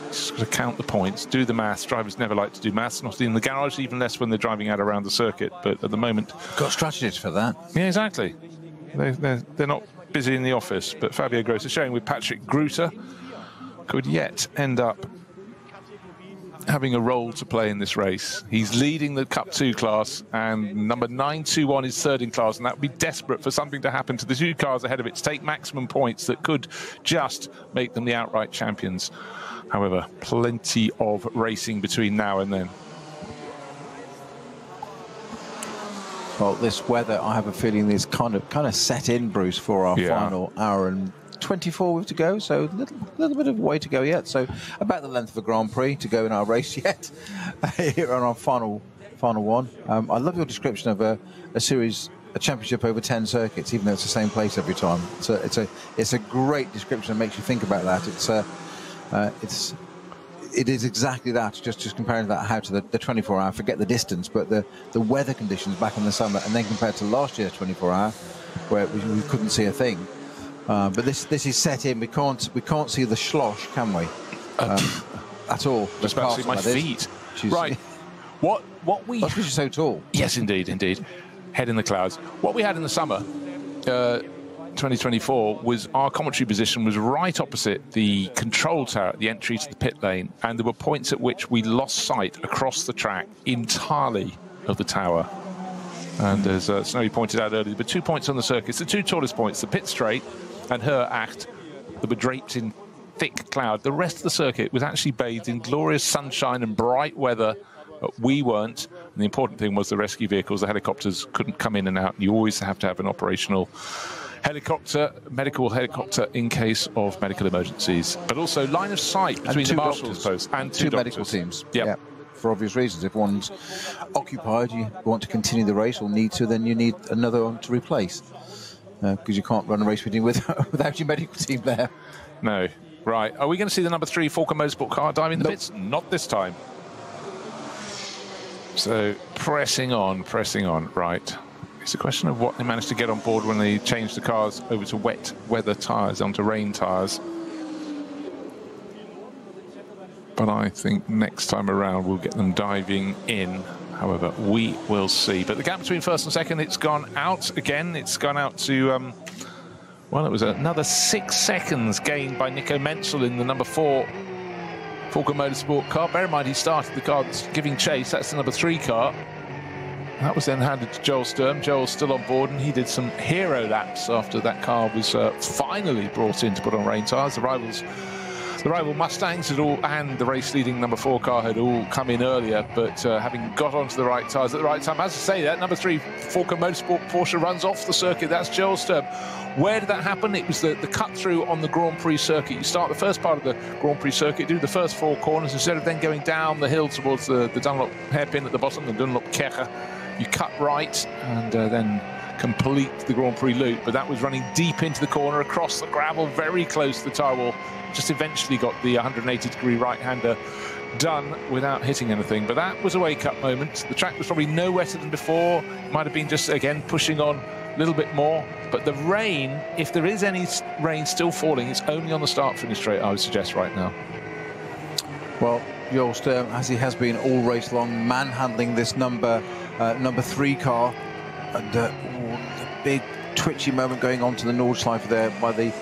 Just got to count the points, do the maths. Drivers never like to do maths, not in the garage, even less when they're driving out around the circuit. But at the moment, got strategies for that. Yeah, exactly. They're not busy in the office. But Fabio Gross is showing with Patrick Gruter could yet end up having a role to play in this race. He's leading the Cup 2 class, and number 921 is 3rd in class, and that would be desperate for something to happen to the 2 cars ahead of it to take maximum points that could just make them the outright champions. However, plenty of racing between now and then. Well, this weather, I have a feeling, is kind of set in, Bruce, for our final hour and 24 to go. So a little bit of way to go yet. So about the length of a Grand Prix to go in our race yet. Here on our final one. I love your description of a series a championship over 10 circuits, even though it's the same place every time. So it's a great description and makes you think about that. It is exactly that. Just comparing that how to the 24-hour. Forget the distance, but the weather conditions back in the summer, and then compared to last year's 24-hour, where we couldn't see a thing. But this is set in. We can't see the slosh, can we? At all. Just about to see my feet. Right. What we... That's because you're so tall. Yes, indeed. Head in the clouds. What we had in the summer, 2024, was our commentary position was right opposite the control tower at the entry to the pit lane, and there were points at which we lost sight across the track entirely of the tower. And as Snowy pointed out earlier, there were 2 points on the circuit. It's the 2 tallest points, the pit straight and her act, that were draped in thick cloud. The rest of the circuit was actually bathed in glorious sunshine and bright weather, but we weren't. And the important thing was the rescue vehicles, the helicopters, couldn't come in and out. You always have to have an operational helicopter, medical helicopter, in case of medical emergencies. But also line of sight between the marshal's posts and two medical teams. Yeah. For obvious reasons. If one's occupied, you want to continue the race or need to, then you need another one to replace. Because you can't run a race meeting without your medical team there. No. Right. Are we going to see the number 3 Falken Motorsport car dive in the pits? Not this time. So pressing on. Right. It's a question of what they managed to get on board when they changed the cars over to wet weather tyres onto rain tyres. But I think next time around we'll get them diving in. However, we will see. But the gap between first and second, it's gone out again. It's gone out to, well, it was another 6 seconds gained by Nico Menzel in the number 4 Falken Motorsport car. Bear in mind, he started the car that's giving chase. That's the number 3 car. That was then handed to Joel Sturm. Joel's still on board, and he did some hero laps after that car was finally brought in to put on rain tyres. The rival Mustangs had all, and the race-leading number 4 car had all come in earlier, but having got onto the right tyres at the right time. As I say, that number 3 Falken Motorsport Porsche runs off the circuit. That's Joel Sturm. Where did that happen? It was the cut-through on the Grand Prix circuit. You start the first part of the Grand Prix circuit, do the first 4 corners, instead of then going down the hill towards the Dunlop hairpin at the bottom, the Dunlop Kerche. You cut right and then complete the Grand Prix loop, but that was running deep into the corner, across the gravel, very close to the tyre wall. Just eventually got the 180-degree right-hander done without hitting anything. But that was a wake-up moment. The track was probably no wetter than before. It might have been just, again, pushing on a little bit more. But the rain, if there is any rain still falling, it's only on the start-finish straight, I would suggest, right now. Well, Joel Sturm, as he has been all race long, manhandling this number 3 car. And the big twitchy moment going on to the Nordschleife there by the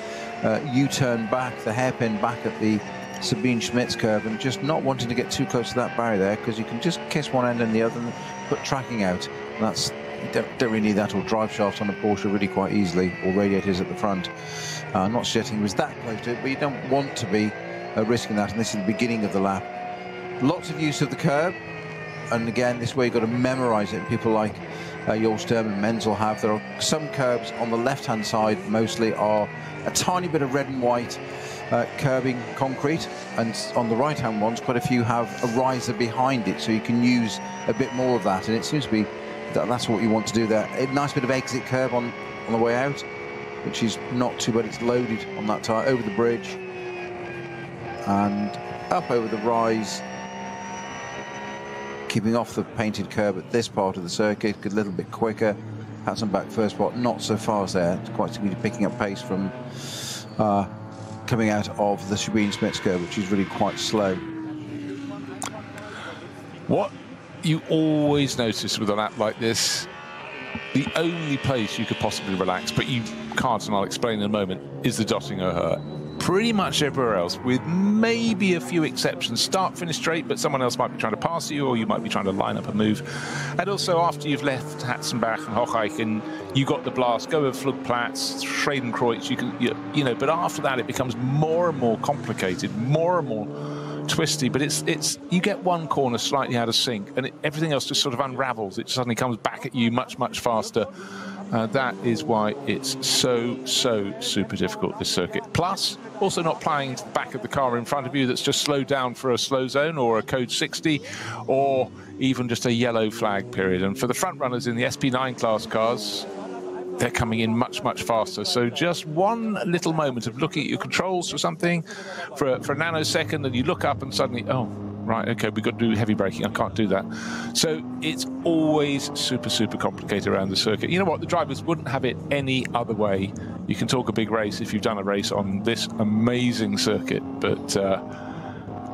U-turn back, the hairpin back at the Sabine Schmitz curve, and just not wanting to get too close to that barrier there, because you can just kiss one end and the other and put tracking out. And that's, you don't really need that, or drive shafts on a Porsche really quite easily, or radiators at the front. Not suggesting he was that close to it, but you don't want to be risking that, and this is the beginning of the lap. Lots of use of the curb, and again, this way you've got to memorize it. People like Joel Sturm and Menzel have. There are some curbs on the left-hand side, mostly are a tiny bit of red and white curbing concrete, and on the right-hand ones, quite a few have a riser behind it, so you can use a bit more of that, and it seems to be that's what you want to do there. A nice bit of exit curb on the way out, which is not too bad. It's loaded on that tyre, over the bridge, and up over the rise, keeping off the painted curb at this part of the circuit, a little bit quicker. Hatzenbach first spot, not so fast there. It's quite simply picking up pace from coming out of the Sabine Schmitz curve, which is really quite slow. What you always notice with a lap like this, the only place you could possibly relax, but you can't, and I'll explain in a moment, is the dotting O'Hare. Pretty much everywhere else, with maybe a few exceptions, start, finish straight, but someone else might be trying to pass you, or you might be trying to line up a move. And also, after you've left Hatzenbach and Hocheichen, you got the blast, go over Flugplatz, Schredenkreuz, you know, but after that, it becomes more and more complicated, more and more twisty. But it's you get one corner slightly out of sync, and everything else just sort of unravels. It suddenly comes back at you much, much faster. That is why it's so super difficult, this circuit. Plus, also not playing to the back of the car in front of you that's just slowed down for a slow zone or a code 60, or even just a yellow flag period. And for the front runners in the SP9 class cars, they're coming in much, much faster. So just one little moment of looking at your controls or something for a nanosecond, and you look up and suddenly, oh, right, okay, we've got to do heavy braking. I can't do that. So it's always super, super complicated around the circuit. You know what? The drivers wouldn't have it any other way. You can talk a big race if you've done a race on this amazing circuit, but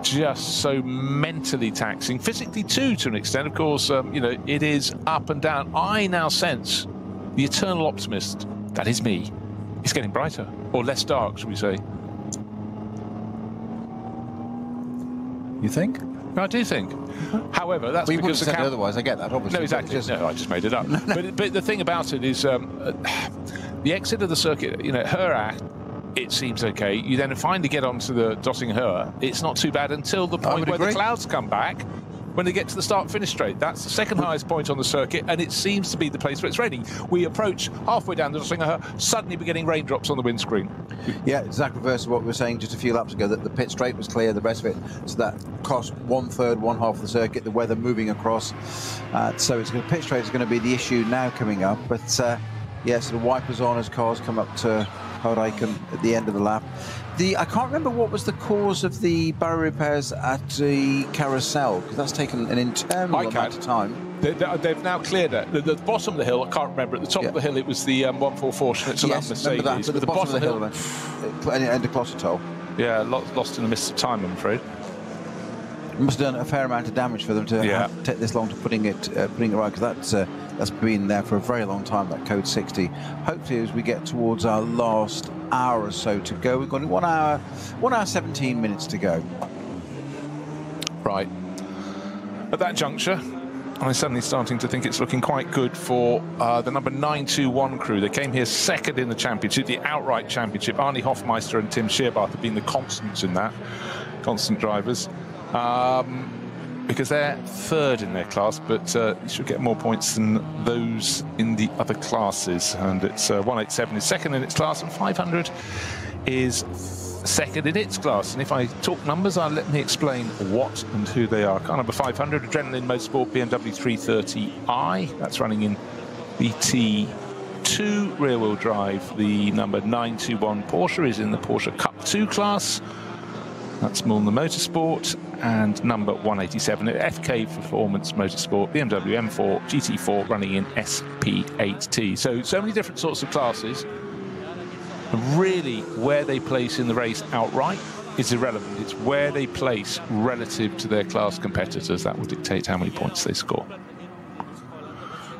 just so mentally taxing, physically too, to an extent. Of course, you know, it is up and down. I now sense the eternal optimist, that is me, is getting brighter, or less dark, should we say. You think? I do think. However, that's because the otherwise. I get that, obviously. No, exactly. No, I just made it up. But the thing about it is, the exit of the circuit, you know, Herach, it seems okay. You then finally get onto the Döttinger. It's not too bad until the point where the clouds come back. When they get to the start-finish straight, that's the second highest point on the circuit, and it seems to be the place where it's raining. We approach halfway down the Döttinger, suddenly we're getting raindrops on the windscreen. Yeah, exactly reverse of what we were saying just a few laps ago, that the pit straight was clear, the rest of it. So that cost 1/3, 1/2 of the circuit, the weather moving across. So it's going to, pit straight is going to be the issue now coming up. But yes, the wipers on as cars come up to Horijken at the end of the lap. I can't remember what was the cause of the barrier repairs at the carousel, because that's taken an internal amount of time. They've now cleared it. The bottom of the hill, I can't remember. At the top of the hill, it was the 144 Schnitzel Mercedes. Remember that, but the bottom of the hill, and the Klossertal. Yeah, lost in the mist of time, I'm afraid. It must have done a fair amount of damage for them to take this long to putting it right, because that's been there for a very long time, that code 60. Hopefully, as we get towards our last hour or so to go, we've got 1 hour 17 minutes to go. Right. At that juncture, I'm suddenly starting to think it's looking quite good for the number 921 crew. They came here second in the championship, the outright championship. Arnie Hofmeister and Tim Scheerbarth have been the constants in that, constant drivers. Because they're third in their class, but you should get more points than those in the other classes. And it's 187 is second in its class, and 500 is second in its class. And if I talk numbers, let me explain what and who they are. Car number 500, Adrenaline Motorsport BMW 330i. That's running in BT2 rear-wheel drive. The number 921 Porsche is in the Porsche Cup 2 class. That's Mühlner Motorsport. And number 187, FK Performance Motorsport, BMW M4 GT4 running in SP8T. So many different sorts of classes. And really, where they place in the race outright is irrelevant. It's where they place relative to their class competitors that will dictate how many points they score.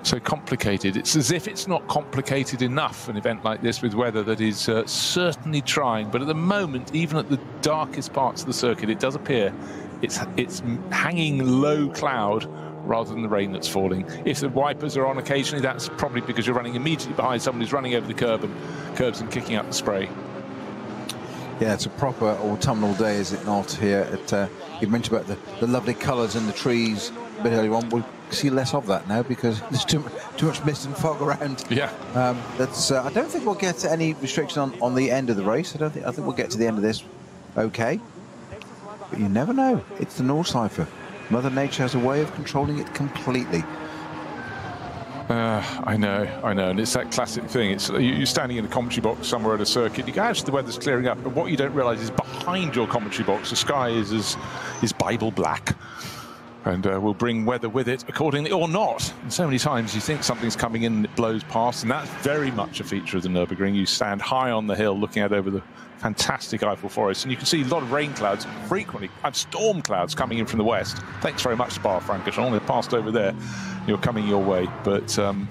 So complicated. It's as if it's not complicated enough, an event like this with weather that is certainly trying. But at the moment, even at the darkest parts of the circuit, it does appear it's hanging low cloud rather than the rain that's falling. If the wipers are on occasionally, that's probably because you're running immediately behind someone who's running over the curbs and kicking up the spray. Yeah, it's a proper autumnal day, is it not, here at, you mentioned about the lovely colours in the trees a bit earlier on. We'll see less of that now because there's too much mist and fog around. Yeah. I don't think we'll get any restriction on the end of the race. I think we'll get to the end of this okay. But you never know. It's the Nordschleife. Mother Nature has a way of controlling it completely. I know, and it's that classic thing. It's you're standing in a commentary box somewhere at a circuit. You go, actually, the weather's clearing up, but what you don't realise is behind your commentary box, the sky is Bible black, and will bring weather with it accordingly or not. And so many times you think something's coming in and it blows past, and that's very much a feature of the Nürburgring. You stand high on the hill looking out over the fantastic Eiffel Forest, and you can see a lot of rain clouds frequently, and storm clouds coming in from the west. Thanks very much, Spa-Francorchamps. They're passed over there. You're coming your way, but only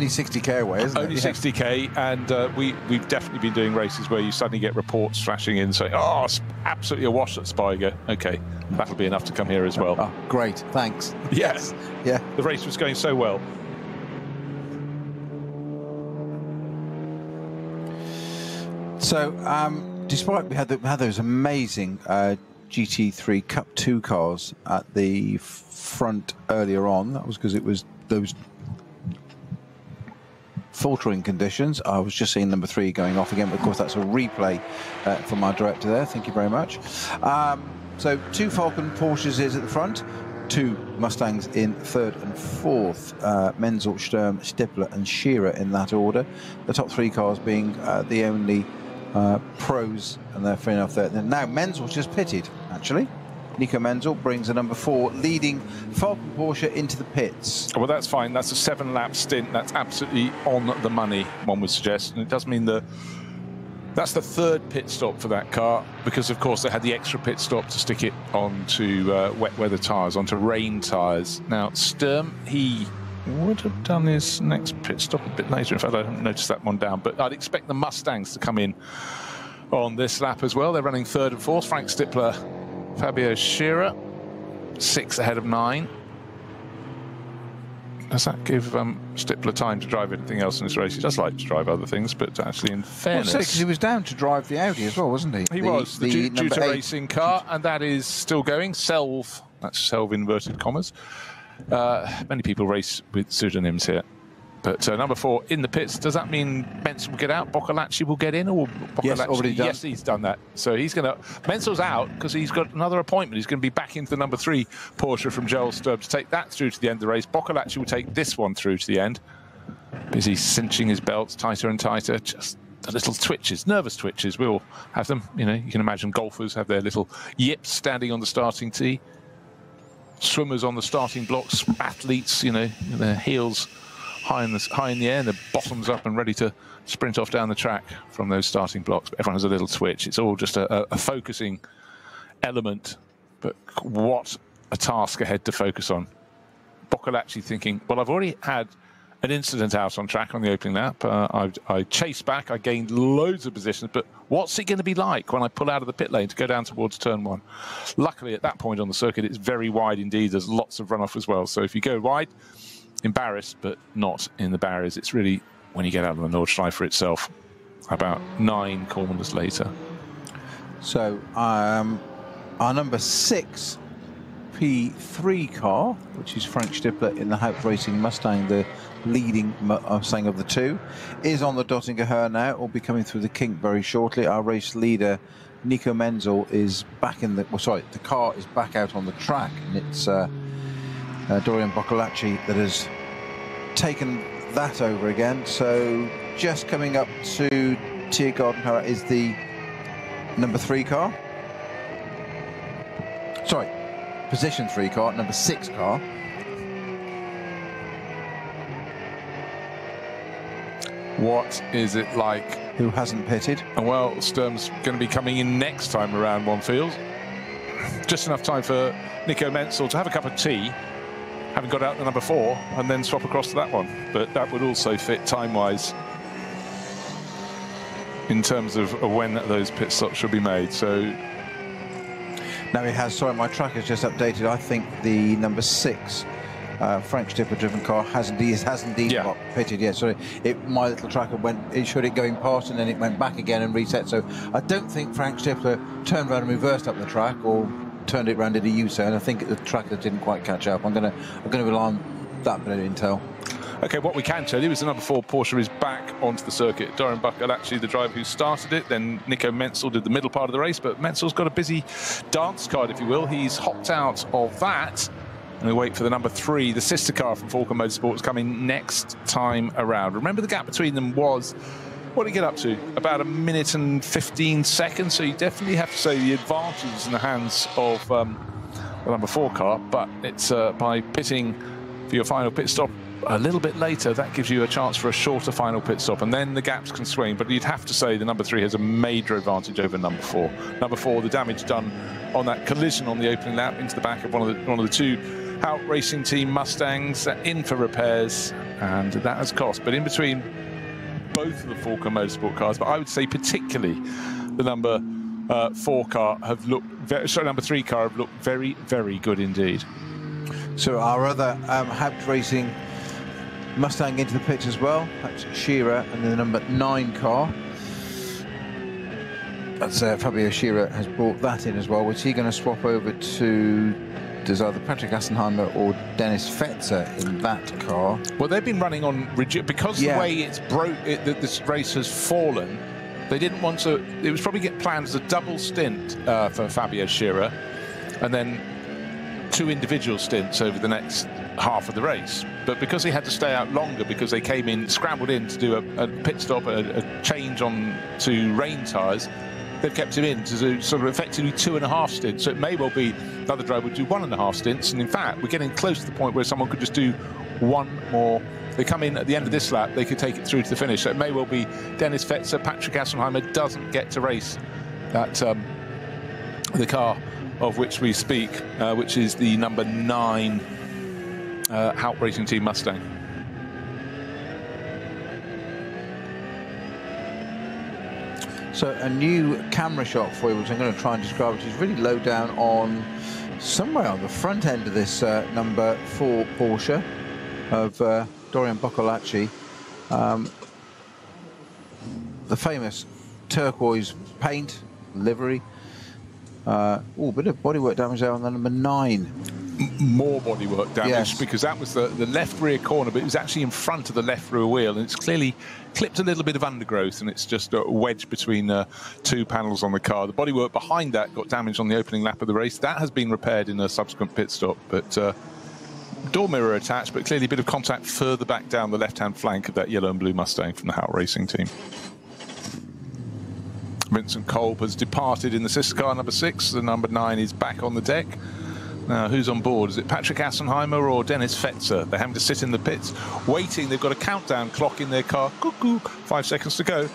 60k away, isn't it? Only 60k, and we've definitely been doing races where you suddenly get reports flashing in saying, "Oh, it's absolutely awash at Spa." You go, "Okay, that'll be enough to come here as well." Oh, great, thanks. Yes, yeah. The race was going so well. So, despite we had those amazing GT3 Cup 2 cars at the front earlier on, that was because it was those filtering conditions. I was just seeing number 3 going off again, but of course that's a replay from our director there. Thank you very much. So 2 Falcon Porsches is at the front. two Mustangs in third and fourth. Menzel, Sturm, Stippler and Shearer in that order. The top three cars being the only pros, and they're fair enough there. Now Menzel's just pitted, actually. Nico Menzel brings the number 4 leading Falken Porsche into the pits. Well, that's fine. That's a 7-lap stint. That's absolutely on the money, one would suggest. And it does mean that's the third pit stop for that car, because, of course, they had the extra pit stop to stick it onto wet weather tyres, onto rain tyres. Now, Sturm, he would have done his next pit stop a bit later. In fact, I haven't noticed that one down. But I'd expect the Mustangs to come in on this lap as well. They're running third and fourth. Frank Stippler, Fabio Scherer, 6 ahead of 9. Does that give Stippler time to drive anything else in this race? He does like to drive other things, but actually, in fairness... Well, because he was down to drive the Audi as well, wasn't he? He was, the Juta Racing car, and that is still going. Selv, that's Selv inverted commas. Many people race with pseudonyms here. But number 4 in the pits. Does that mean Menzel will get out? Boccolacci will get in? Or yes, already done. Yes, he's done that. So he's going to... Menzel's out because he's got another appointment. He's going to be back into the number 3 Porsche from Joel Sturm to take that through to the end of the race. Boccolacci will take this one through to the end. Busy cinching his belts tighter and tighter. Just the little twitches, nervous twitches. We all have them. You know, you can imagine golfers have their little yips standing on the starting tee. Swimmers on the starting blocks. Athletes, you know, their heels high in the air, and the bottoms up and ready to sprint off down the track from those starting blocks. But everyone has a little twitch. It's all just a focusing element. But what a task ahead to focus on. Boccolacci thinking, well, I've already had an incident out on track on the opening lap. I chased back, I gained loads of positions, but what's it going to be like when I pull out of the pit lane to go down towards turn 1? Luckily, at that point on the circuit, it's very wide indeed. There's lots of runoff as well. So if you go wide, embarrassed, but not in the barriers. It's really when you get out of the Nordschleife itself, about 9 corners later. So our number 6 P3 car, which is Frank Stippler in the Haupt Racing Mustang, the leading Mustang of the 2, is on the Dottinger Höhe now. Will be coming through the kink very shortly. Our race leader, Nico Menzel, is back in the... Well, sorry, the car is back out on the track, and it's Dorian Boccolacci that has taken that over again. So just coming up to Tiergarten is the number 3 car. Sorry, position 3 car, number 6 car. What is it like? Who hasn't pitted? And well, Sturm's going to be coming in next time around, one feels. Just enough time for Nico Menzel to have a cup of tea, having got out the number 4, and then swap across to that one. But that would also fit time-wise in terms of when those pit stops should be made. So now he has, sorry, my track has just updated. I think the number 6 Frank Stippler driven car has indeed got pitted yet. So my little tracker it showed it going past, and then it went back again and reset. So I don't think Frank Stippler turned around and reversed up the track, or turned it round at a U-turn. I think the tracker didn't quite catch up. I'm gonna rely on that bit of intel. Okay, what we can tell you is the number 4 Porsche is back onto the circuit. Dorian Boccolacci, the driver who started it, then Nico Menzel did the middle part of the race, but Menzel's got a busy dance card, if you will. He's hopped out of that, and we wait for the number 3, the sister car from Falken Motorsports, coming next time around. Remember, the gap between them was, what did he get up to? About 1 minute and 15 seconds, so you definitely have to say the advantage is in the hands of the number 4 car, but it's by pitting for your final pit stop a little bit later, that gives you a chance for a shorter final pit stop, and then the gaps can swing. But you'd have to say the number 3 has a major advantage over number 4. Number 4, the damage done on that collision on the opening lap into the back of one of the 2 Haupt Racing Team Mustangs, in for repairs, and that has cost. But in between both of the Falken Motorsport cars, but I would say particularly the number 4 car have looked number 3 car have looked very, very good indeed. So our other Haupt Racing Mustang into the pits as well. That's Shearer, and then the number 9 car. That's Fabio Scherer has brought that in as well. Was he going to swap over to does either Patrick Assenheimer or Dennis Fetzer in that car? Well, they've been running on because the way it's this race has fallen. They didn't want to. It was probably planned as a double stint for Fabio Scherer, and then 2 individual stints over the next half of the race. But because he had to stay out longer, because they came in, scrambled in to do a pit stop, a change on to rain tyres, they've kept him in to do sort of effectively 2.5 stints. So it may well be the other driver would do 1.5 stints. And in fact, we're getting close to the point where someone could just do 1 more. They come in at the end of this lap, they could take it through to the finish. So it may well be Dennis Fetzer, Patrick Assenheimer doesn't get to race that the car of which we speak, which is the number 9 Haupt Racing Team Mustang. So a new camera shot for you, which I'm going to try and describe, which is really low down on somewhere on the front end of this number 4 Porsche of Dorian Boccolacci. The famous turquoise paint, livery. Bit of bodywork damage there on the number 9. More bodywork damage, yes, because that was the left rear corner, but it was actually in front of the left rear wheel, and it's clearly clipped a little bit of undergrowth, and it's just a wedge between 2 panels on the car. The bodywork behind that got damaged on the opening lap of the race. That has been repaired in a subsequent pit stop, but door mirror attached, but clearly a bit of contact further back down the left-hand flank of that yellow and blue Mustang from the Haupt Racing Team. Vincent Kolb has departed in the sister car, number 6. The number 9 is back on the deck. Now, who's on board? Is it Patrick Assenheimer or Dennis Fetzer? They're having to sit in the pits, waiting. They've got a countdown clock in their car. Cuckoo, 5 seconds to go.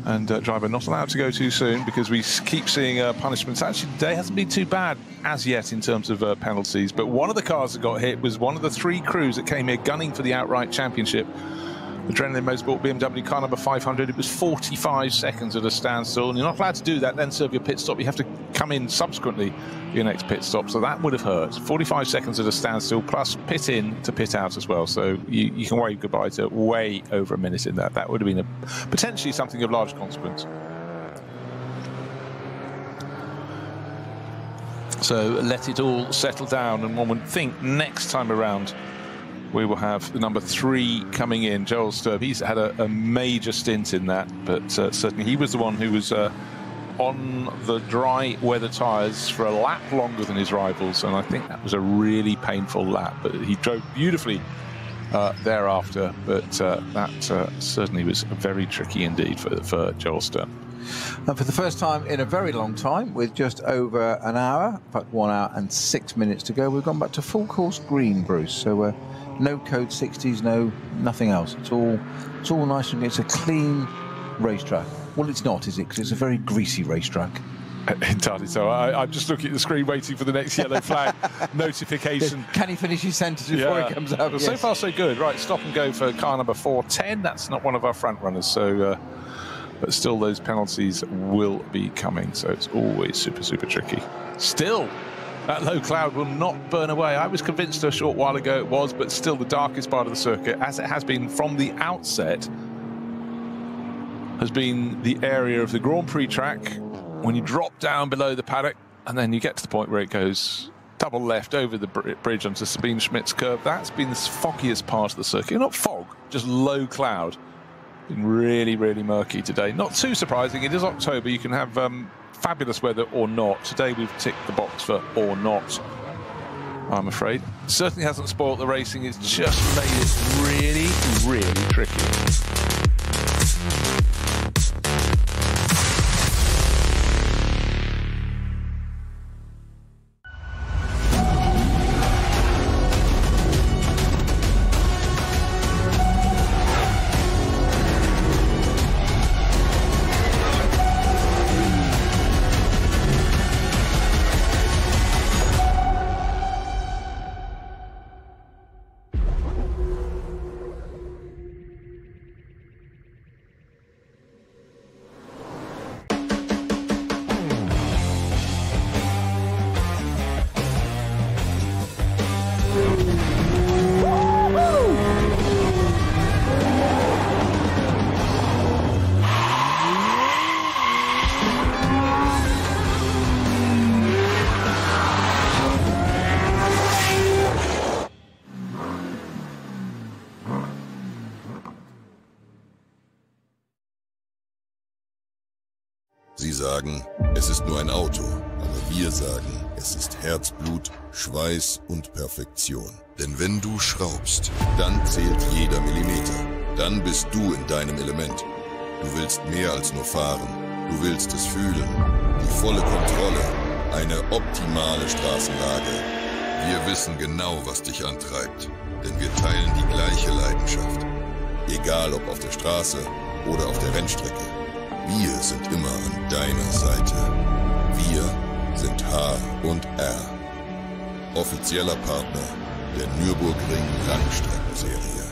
And driver not allowed to go too soon, because we keep seeing punishments. Actually, today hasn't been too bad as yet in terms of penalties. But one of the cars that got hit was one of the 3 crews that came here gunning for the outright championship. Adrenaline Motorsport BMW car number 500. It was 45 seconds at a standstill, and you're not allowed to do that, then serve your pit stop. You have to come in subsequently for your next pit stop, so that would have hurt. 45 seconds at a standstill, plus pit in to pit out as well, so you can wave goodbye to way over a minute in that. That would have been potentially something of large consequence. So let it all settle down, and one would think next time around we will have the number 3 coming in, Joel Sturb. He's had a major stint in that, but certainly he was the one who was on the dry weather tyres for a lap longer than his rivals, and I think that was a really painful lap. But he drove beautifully thereafter, but that certainly was very tricky indeed for Joel Sturb. And for the first time in a very long time, with just over an hour, in fact 1 hour and 6 minutes to go, we've gone back to full course green, Bruce. So no code 60s, nothing else. It's all nice, and it's a clean racetrack. Well, it's not, is it? Because it's a very greasy racetrack. Entirely so. I'm just looking at the screen waiting for the next yellow flag notification. Can he finish his sentence before it comes out? Well, so far so good. Right, stop and go for car number 410. That's not one of our front runners, so but still those penalties will be coming, so it's always super, super tricky. Still, that low cloud will not burn away. I was convinced a short while ago it was, but still the darkest part of the circuit, as it has been from the outset, has been the area of the Grand Prix track when you drop down below the paddock, and then you get to the point where it goes double left over the bridge onto Sabine Schmidt's curve. That's been the foggiest part of the circuit. Not fog, just low cloud. Been really, really murky today. Not too surprising. It is October. You can have fabulous weather or not. Today we've ticked the box for or not, I'm afraid. Certainly hasn't spoiled the racing. It's just made it really, really tricky. Sie sagen, es ist nur ein Auto, aber Wir sagen, es ist Herzblut, Schweiß und Perfektion. Denn wenn du schraubst, dann zählt jeder Millimeter. Dann bist du in deinem Element. Du willst mehr als nur fahren. Du willst es fühlen. Die volle Kontrolle. Eine optimale Straßenlage. Wir wissen genau, was dich antreibt. Denn wir teilen die gleiche Leidenschaft. Egal ob auf der Straße oder auf der Rennstrecke. Wir sind immer an deiner Seite. Wir sind H&R. Offizieller Partner der Nürburgring Langstreckenserie.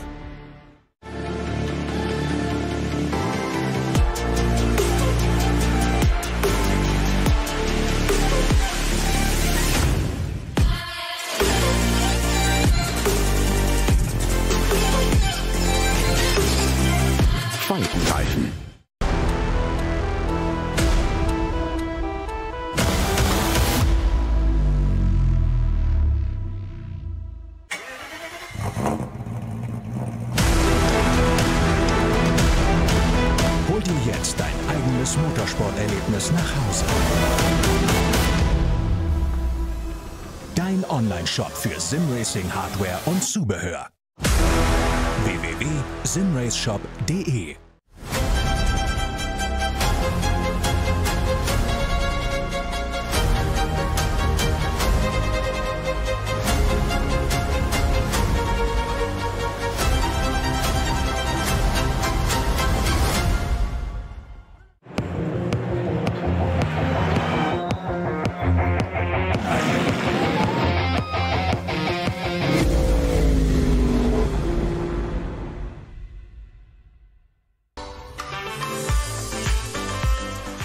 Falkenreifen. Hol dir jetzt dein eigenes Motorsporterlebnis nach Hause. Dein Online-Shop für Simracing-Hardware und Zubehör. www.simraceshop.de.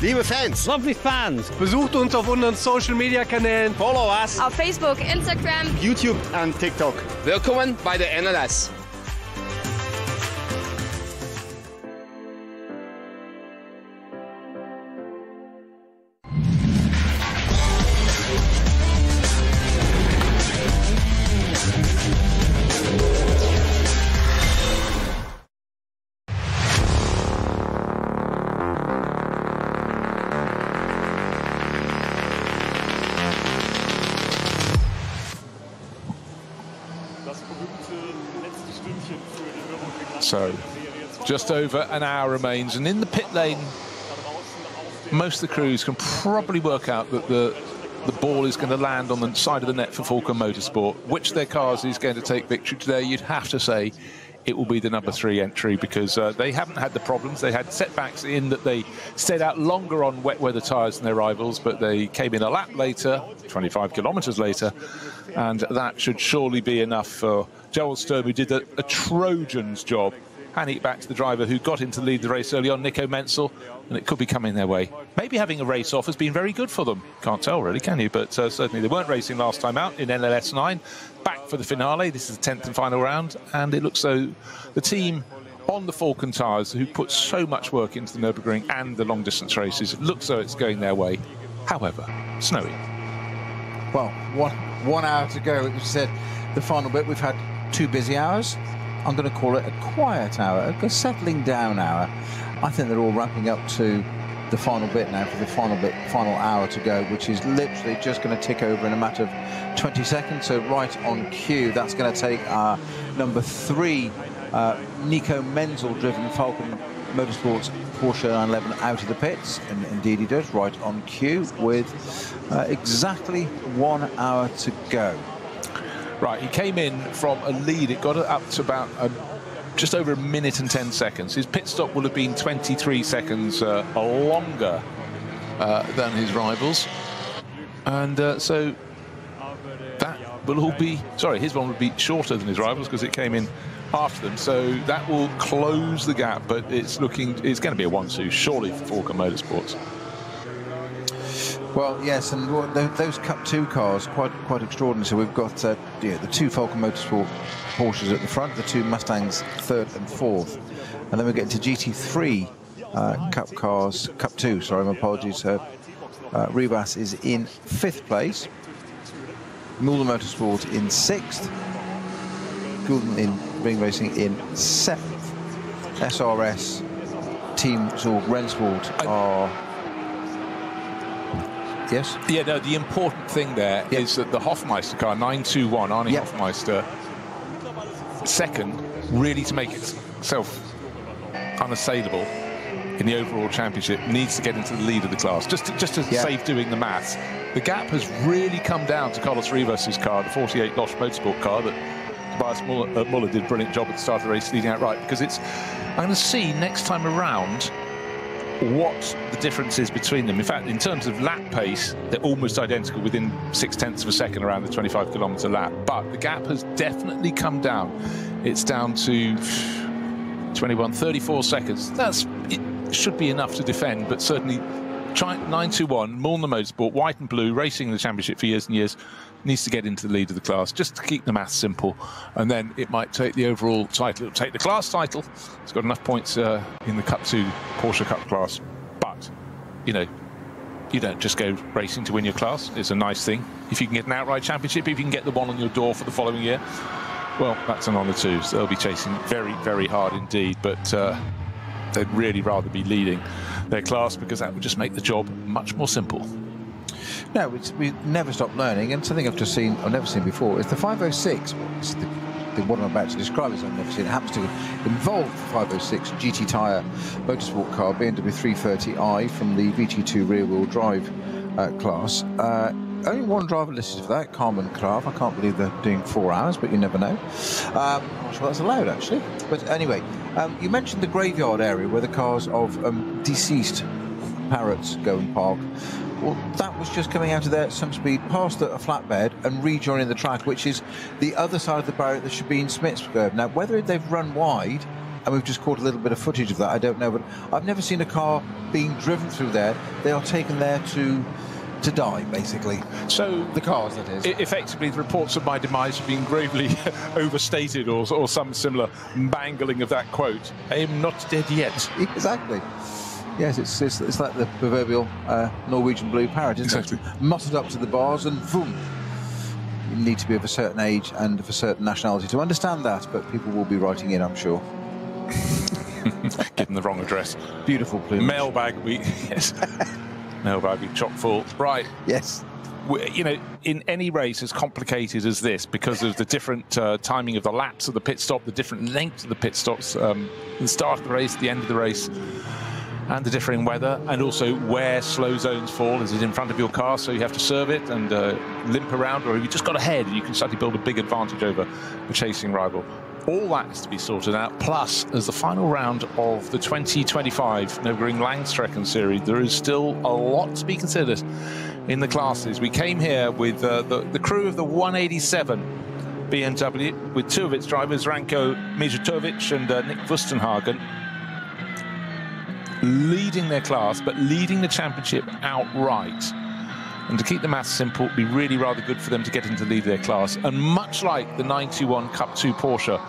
Liebe Fans, Lovely fans. besucht uns auf unseren Social Media Kanälen. Follow us. Auf Facebook, Instagram, YouTube und TikTok. Willkommen bei der NLS. So, just over an hour remains, and in the pit lane, most of the crews can probably work out that the ball is going to land on the side of the net for Falken Motorsport. Which of their cars is going to take victory today? You'd have to say it will be the number 3 entry, because they haven't had the problems. They had setbacks in that they stayed out longer on wet weather tyres than their rivals, but they came in a lap later, 25 kilometres later, and that should surely be enough for Joel Sturm, who did a Trojan's job, handing it back to the driver who got in to lead the race early on, Nico Menzel, and it could be coming their way. Maybe having a race off has been very good for them. Can't tell really, can you? But certainly they weren't racing last time out in NLS 9. Back for the finale. This is the 10th and final round, and it looks though the team on the Falken tyres, who put so much work into the Nürburgring and the long-distance races, it looks though it's going their way. However, snowy. Well, one hour to go. As you said, the final bit, we've had 2 busy hours. I'm going to call it a quiet hour, a settling down hour. I think they're all ramping up to the final bit now for the final hour to go, which is literally just going to tick over in a matter of 20 seconds. So right on cue, that's going to take our number 3 Nico Menzel driven Falken Motorsports Porsche 911 out of the pits, and indeed he does, right on cue with exactly 1 hour to go. Right, he came in from a lead. It got up to about just over 1 minute and 10 seconds. His pit stop will have been 23 seconds longer than his rivals. And so that will all be... Sorry, his one would be shorter than his rivals because it came in after them. So that will close the gap, but it's going to be a 1-2, surely, for Falken Motorsports. Well, yes, and those Cup 2 cars, quite extraordinary. So we've got the 2 Falken Motorsport Porsches at the front, the 2 Mustangs 3rd and 4th. And then we get into GT3 Cup cars, Cup 2, sorry, my apologies. Rivas is in 5th place. Mulder Motorsport in 6th. Gulden in Ring Racing in 7th. SRS, Team Zorg Rennsport are Yes? Yeah, no, the important thing there is that the Hofmeister car, 921, Arnie Hofmeister, second, really to make itself unassailable in the overall championship, needs to get into the lead of the class. Just to save doing the maths. The gap has really come down to Carlos Rivas' car, the 48 Losch Motorsport car that Tobias Muller did a brilliant job at the start of the race leading out right, because I'm going to see next time around what the difference is between them. In fact, in terms of lap pace, they're almost identical, within 0.6 of a second around the 25-kilometre lap. But the gap has definitely come down. It's down to 34 seconds. It should be enough to defend, but certainly 921, Muller Motorsport, white and blue, racing in the championship for years and years, needs to get into the lead of the class, just to keep the maths simple, and then it might take the overall title. It'll take the class title. It's got enough points in the Cup 2 Porsche Cup class, but you don't just go racing to win your class. It's a nice thing. If you can get an outright championship, if you can get the one on your door for the following year, well, that's an honour too. So they'll be chasing very, very hard indeed, but they'd really rather be leading their class, because that would just make the job much more simple. No, we never stop learning, and something I've never seen before, is the 506. It's the what I'm about to describe is I've never seen. It happens to involve the 506 GT Tyre Motorsport car, BMW 330i from the VT2 rear-wheel drive class. Only one driver listed for that, Carmen Kraft. I can't believe they're doing 4 hours, but you never know. I'm not sure that's allowed, actually. But anyway, you mentioned the graveyard area where the cars of deceased parrots go and park. Well, that was just coming out of there at some speed, past a flatbed and rejoining the track, which is the other side of the barrier that should be in Smithsgrove. Now, whether they've run wide, and we've just caught a little bit of footage of that, I don't know, but I've never seen a car being driven through there. They are taken there to die, basically. So the cars, that is. Effectively, the reports of my demise have been gravely overstated, or some similar mangling of that quote. I am not dead yet. Exactly. Yes, it's like the proverbial Norwegian blue parrot, isn't it? Muttered up to the bars and boom. You need to be of a certain age and of a certain nationality to understand that, but people will be writing in, I'm sure. Given the wrong address. Beautiful plumage. Mailbag week, yes. Mailbag week chock full. Right. Yes. You know, in any race as complicated as this, because of the different timing of the laps of the pit stop, the different lengths of the pit stops, the start of the race, the end of the race, and the differing weather, and also where slow zones fall. Is it in front of your car, so you have to serve it and limp around, or have you just got ahead and you can suddenly build a big advantage over a chasing rival? All that has to be sorted out. Plus, as the final round of the 2025 Nürburgring Langstrecken Series, there is still a lot to be considered in the classes. We came here with the crew of the 187 BMW, with 2 of its drivers, Ranko Mijatovic and Nick Wustenhagen, leading their class, but leading the championship outright. And to keep the maths simple, it'd be really rather good for them to get into the lead of their class. And much like the 921 Cup 2 Porsche,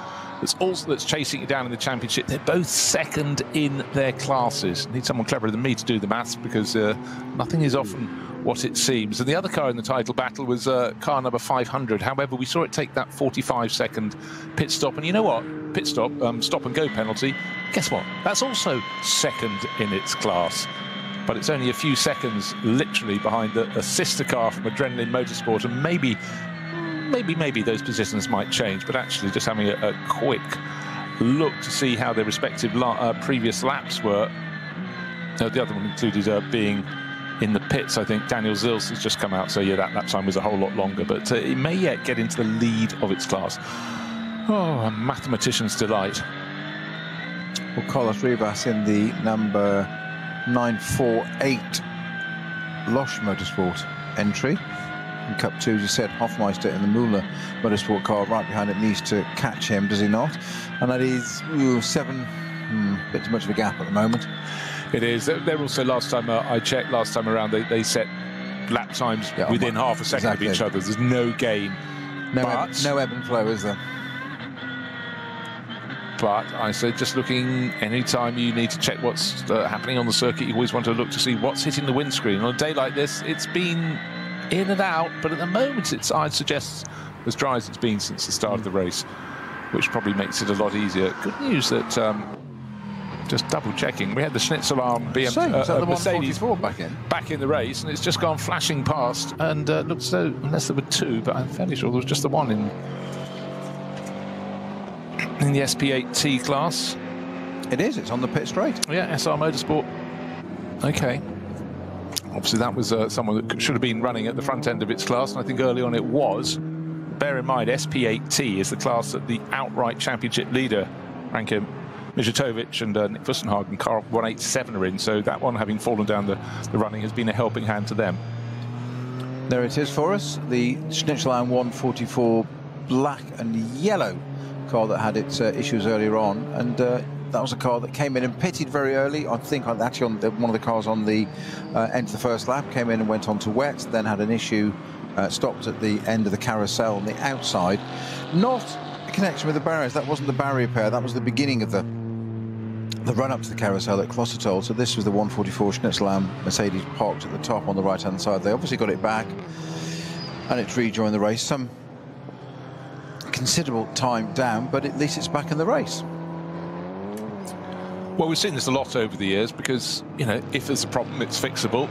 that's chasing it down in the championship, they're both second in their classes. Need someone cleverer than me to do the maths, because nothing is often what it seems. And the other car in the title battle was car number 500. However, we saw it take that 45-second pit stop. And you know what? Pit stop, stop and go penalty. Guess what? That's also second in its class. But it's only a few seconds, literally, behind a sister car from Adrenaline Motorsport. And maybe those positions might change. But actually, just having a quick look to see how their respective previous laps were. The other one included being in the pits. I think Daniel Zils has just come out, so yeah, that lap time was a whole lot longer. But it may yet get into the lead of its class. Oh, a mathematician's delight. Well, Carlos Rivas in the number 948 Losch Motorsport entry. In Cup 2, as you said, Hofmeister in the Muller Motorsport car right behind it needs to catch him, does he not? And that is 7, a bit too much of a gap at the moment. It is. They're also, last time I checked, last time around, they set lap times within half a second of each other. There's no gain. No ebb and flow, is there? But I say, just looking, anytime you need to check what's happening on the circuit, you always want to look to see what's hitting the windscreen. On a day like this, it's been in and out, but at the moment, I'd suggest, as dry as it's been since the start of the race, which probably makes it a lot easier. Good news that just double checking. We had the Schnitzel Arm is that the Mercedes 144 back in the race, and it's just gone flashing past. And looks so, unless there were two, but I'm fairly sure there was just the one in the SP8T class. It is. It's on the pit straight. Yeah, SR Motorsport. Okay. Obviously, that was someone that should have been running at the front end of its class, and I think early on it was. Bear in mind, SP8T is the class that the outright championship leader, Ranko Mijatovic and Nick Fussenhagen, car 187 are in, so that one, having fallen down the running, has been a helping hand to them. There it is for us, the Schnitzelan 144 black and yellow car that had its issues earlier on, and that was a car that came in and pitted very early. I think actually on one of the cars on the end of the first lap, came in and went on to wet, then had an issue, stopped at the end of the carousel on the outside. Not a connection with the barriers, that wasn't the barrier pair, that was the beginning of the run-up to the carousel at Klostotol. So this was the 144 Schnitzelan Mercedes parked at the top on the right-hand side. They obviously got it back, and it's rejoined the race. Some considerable time down, but at least it's back in the race. Well, we've seen this a lot over the years because, you know, if there's a problem, it's fixable.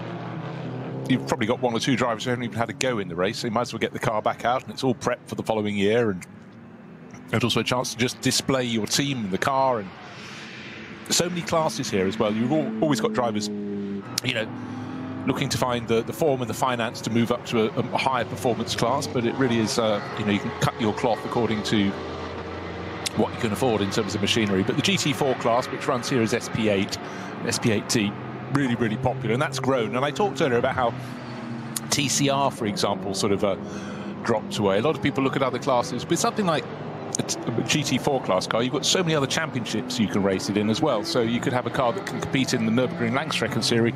You've probably got one or two drivers who haven't even had a go in the race, so you might as well get the car back out and it's all prepped for the following year, and also a chance to just display your team and the car. And so many classes here as well. You've always got drivers, you know, looking to find the form and the finance to move up to a higher performance class, but it really is, you know, you can cut your cloth according to what you can afford in terms of machinery. But the GT4 class, which runs here as SP8, SP8T, really, really popular, and that's grown. And I talked earlier about how TCR, for example, sort of dropped away. A lot of people look at other classes, but something like a GT4 class car, you've got so many other championships you can race it in as well. So you could have a car that can compete in the Nürburgring Langstrecken Series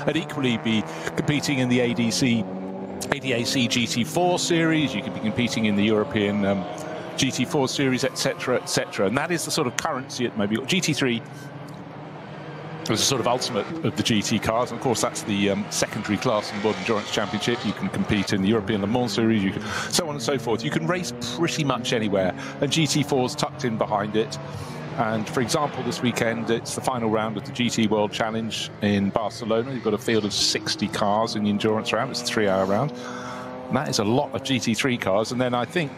and equally be competing in the ADAC GT4 series. You could be competing in the European GT4 series, etc., etc. And that is the sort of currency at maybe GT3 was the sort of ultimate of the GT cars, and of course that's the secondary class in the World Endurance Championship. You can compete in the European Le Mans Series, you can, so on and so forth. You can race pretty much anywhere, and GT4's tucked in behind it. And for example, this weekend it's the final round of the GT World Challenge in Barcelona. You've got a field of 60 cars in the endurance round. It's a 3-hour round, and that is a lot of GT3 cars. And then I think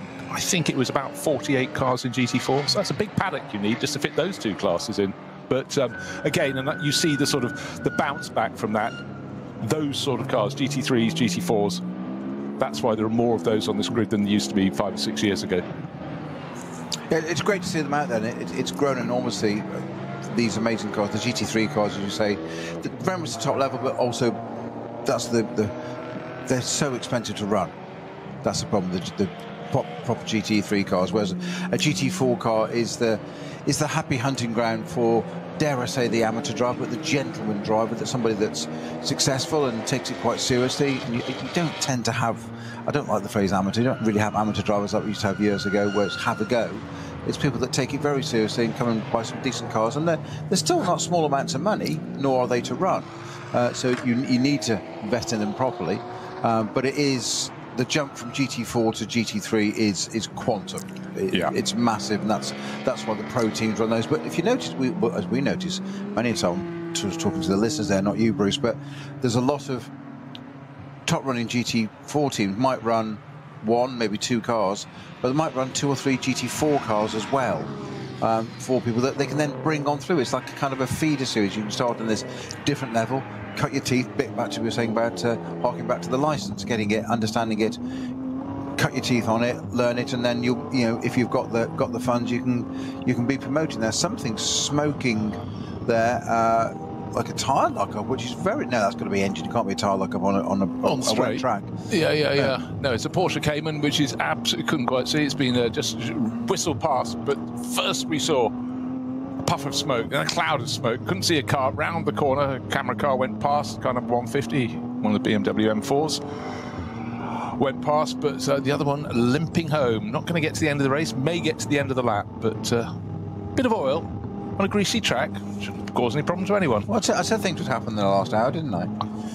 it was about 48 cars in GT4, so that's a big paddock you need just to fit those two classes in. But again, and you see the sort of the bounce back from that, those sort of cars, GT3s, GT4s. That's why there are more of those on this grid than there used to be 5 or 6 years ago. Yeah, it's great to see them out there. It's grown enormously, these amazing cars, the GT3 cars, as you say, very much the top level, but also that's they're so expensive to run. That's the problem. The proper GT3 cars, whereas a GT4 car is the happy hunting ground for, dare I say, the amateur driver, but the gentleman driver, that's somebody that's successful and takes it quite seriously. And you don't tend to have, I don't like the phrase amateur, you don't really have amateur drivers like we used to have years ago, where it's have a go. It's people that take it very seriously and come and buy some decent cars, and they're still not small amounts of money, nor are they to run. So you need to invest in them properly, but it is, the jump from GT4 to GT3 is quantum. It's massive, and that's why the pro teams run those. But if you notice, as we notice many times, I was talking to the listeners there, not you, Bruce, but there's a lot of top running GT4 teams might run 1, maybe 2 cars, but they might run 2 or 3 GT4 cars as well, for people that they can then bring on through. It's like a kind of a feeder series. You can start on this different level, cut your teeth, bit back to what we were saying about harking back to the license, getting it, understanding it, cut your teeth on it, learn it, and then you know, if you've got the funds, you can be promoting. There's something smoking there, like a tyre lockup, which is very, no, that's got to be engine. It can't be a tyre lockup on a wet track. Yeah. No, it's a Porsche Cayman, which is absolutely, couldn't quite see. It's been just whistled past, but first we saw a puff of smoke, then a cloud of smoke. Couldn't see a car round the corner. A camera car went past, kind of 150, one of the BMW M4s. Went past, but the other one limping home. Not going to get to the end of the race, may get to the end of the lap, but bit of oil on a greasy track shouldn't cause any problem to anyone. Well, I said things would happen in the last hour, didn't I?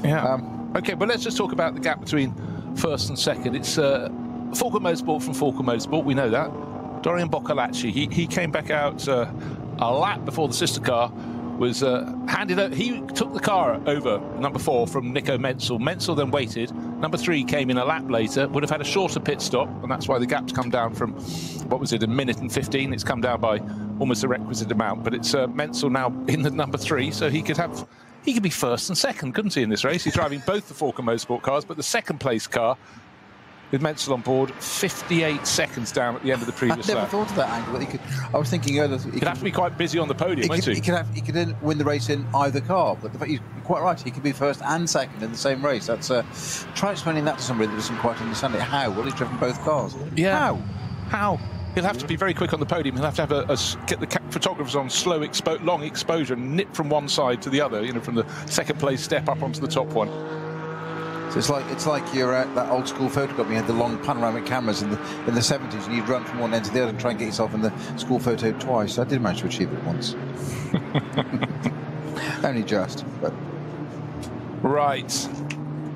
Yeah. Okay, but let's just talk about the gap between first and second. It's Falken Motorsport from Falken Motorsport, we know that. Dorian Boccolacci, he came back out a lap before the sister car, was handed over. He took the car over number 4 from Nico Menzel. Menzel then waited. Number 3 came in a lap later, would have had a shorter pit stop, and that's why the gap's come down from, what was it, a minute and 15? It's come down by almost the requisite amount, but it's Menzel now in the number 3, so he could be first and second, couldn't he, in this race? He's driving both the Forker Motorsport cars, but the second place car with Menzel on board, 58 seconds down at the end of the previous lap. I never thought of that angle. I was thinking earlier... He could have to be quite busy on the podium, wouldn't he? He could then win the race in either car, but you're quite right, he could be first and second in the same race. That's try explaining that to somebody that doesn't quite understand it. How? Well, he's driven both cars. Yeah. How? He'll have to be very quick on the podium. He'll have to have get the photographers on slow, long exposure and nip from one side to the other, from the second place step up onto the top one. So it's like you're at that old school photograph. You had the long panoramic cameras in the 70s, and you'd run from one end to the other and try and get yourself in the school photo twice. I did manage to achieve it once. Only just, but right.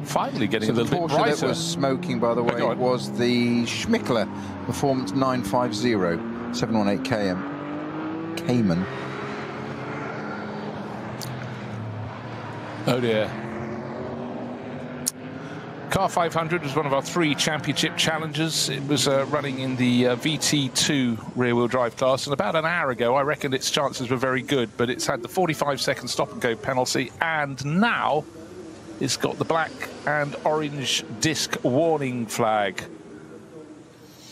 Finally getting a little bit brighter. The Porsche that was smoking, by the way, was the Schmickler Performance 950 718 Cayman. Oh dear. Car 500 was one of our 3 championship challenges. It was running in the VT2 rear-wheel drive class, and about an hour ago I reckoned its chances were very good, but it's had the 45-second stop-and-go penalty, and now it's got the black and orange disc warning flag.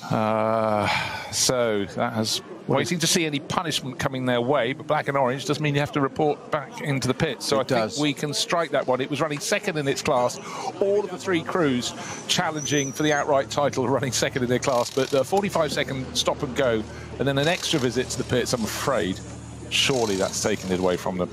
So that has... Waiting to see any punishment coming their way, but black and orange doesn't mean you have to report back into the pit. So I think we can strike that one. It was running second in its class. All of the 3 crews challenging for the outright title, running second in their class, but 45-second stop and go, and then an extra visit to the pits, I'm afraid. Surely that's taken it away from them.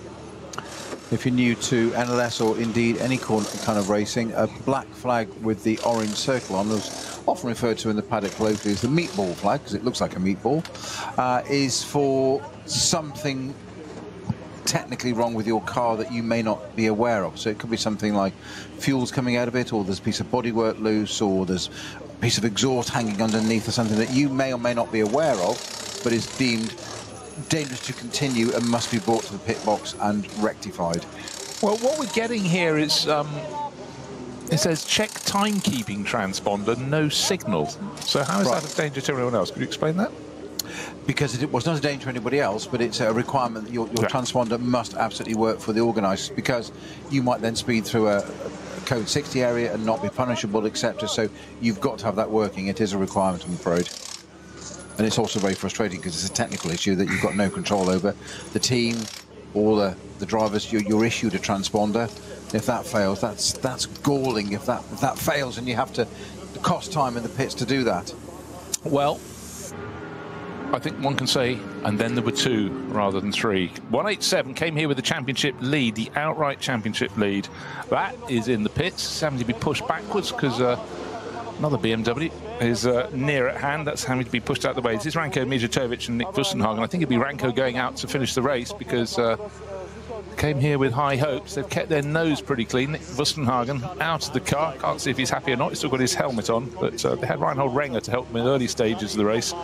If you're new to NLS or indeed any kind of racing, a black flag with the orange circle on, was often referred to in the paddock locally as the meatball flag, because it looks like a meatball, is for something technically wrong with your car that you may not be aware of. So it could be something like fuel's coming out of it, or there's a piece of bodywork loose, or there's a piece of exhaust hanging underneath, or something that you may or may not be aware of, but is deemed dangerous to continue and must be brought to the pit box and rectified. Well, what we're getting here is it says check timekeeping transponder, no signal. So how is that a danger to anyone else? Could you explain that? Because it was not a danger to anybody else, but it's a requirement that your transponder must absolutely work for the organisers, because you might then speed through a code 60 area and not be punishable, etc. So you've got to have that working. It is a requirement, I'm afraid. And it's also very frustrating because it's a technical issue that you've got no control over. The team, all the drivers, you're issued a transponder. If that fails, that's galling. If that fails, and you have to cost time in the pits to do that. Well, I think one can say, and then there were 2 rather than 3. 187 came here with the championship lead, the outright championship lead. That is in the pits. It's having to be pushed backwards because another BMW is near at hand. That's having to be pushed out of the way. This is Ranko Mijatovic and Nick Wustenhagen. I think it'd be Ranko going out to finish the race, because came here with high hopes. They've kept their nose pretty clean. Nick Wustenhagen out of the car. Can't see if he's happy or not. He's still got his helmet on, but they had Reinhold Renger to help them in early stages of the race.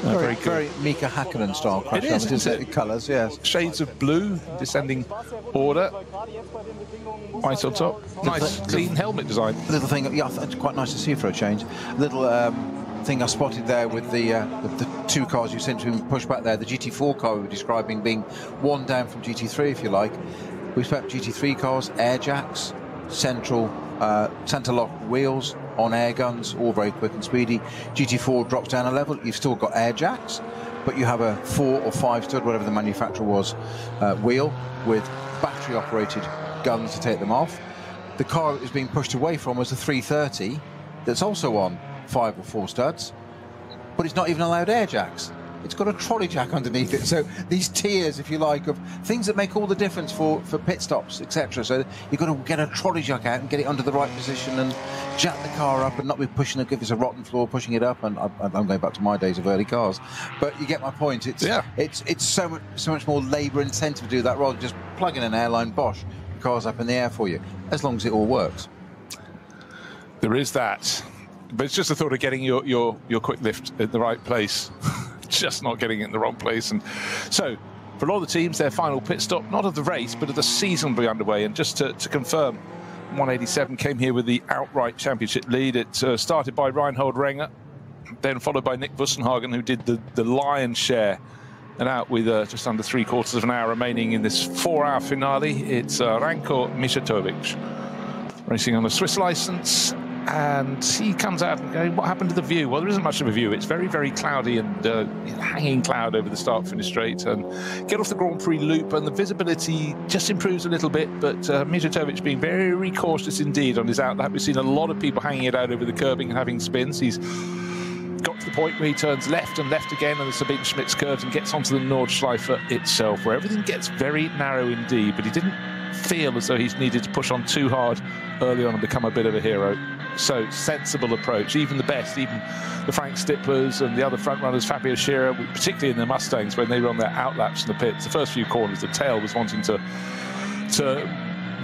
Very Mika Hakkinen style crash. It is, isn't it? Colours, yes. Shades of blue, descending order. White on top. Nice, clean helmet design. Little thing, yeah, it's quite nice to see for a change. Little thing I spotted there with the 2 cars you seem to be pushed back there. The GT4 car we were describing being one down from GT3, if you like. We expect GT3 cars, air jacks, centre lock wheels, on air guns, all very quick and speedy. GT4 drops down a level. You've still got air jacks, but you have a 4 or 5 stud, whatever the manufacturer was, wheel with battery operated guns to take them off. The car is being pushed away from was the 330 that's also on 5 or 4 studs, but it's not even allowed air jacks. It's got a trolley jack underneath it. So these tiers, if you like, of things that make all the difference for pit stops, etc. So you've got to get a trolley jack out and get it under the right position and jack the car up and not be pushing it if it's a rotten floor, pushing it up. And I'm going back to my days of early cars, but you get my point. It's so much more labour intensive to do that rather than just plug in an airline, Bosch, the car's up in the air for you, as long as it all works. There is that, but it's just the thought of getting your quick lift at the right place. Just not getting it in the wrong place. And so for a lot of the teams, their final pit stop, not of the race, but of the season will be underway. And just to confirm, 187 came here with the outright championship lead. It started by Reinhold Renger, then followed by Nick Wussenhagen, who did the lion's share. And out with just under 3/4 of an hour remaining in this 4-hour finale, it's Ranko Mijatovic, racing on a Swiss license. And he comes out and going, what happened to the view? Well, there isn't much of a view. It's very, very cloudy and hanging cloud over the start-finish straight. And get off the Grand Prix loop, and the visibility just improves a little bit. But Mijatovic being very cautious indeed on his outlap. We've seen a lot of people hanging it out over the curbing and having spins. He's got to the point where he turns left and left again on the Sabine Schmitz curves and gets onto the Nordschleife itself, where everything gets very narrow indeed. But he didn't feel as though he's needed to push on too hard early on and become a bit of a hero. So, sensible approach. Even the best, even the Frank Stiplers and the other front runners, Fabio Scherer, particularly in the Mustangs, when they were on their outlaps in the pits, the first few corners, the tail was wanting to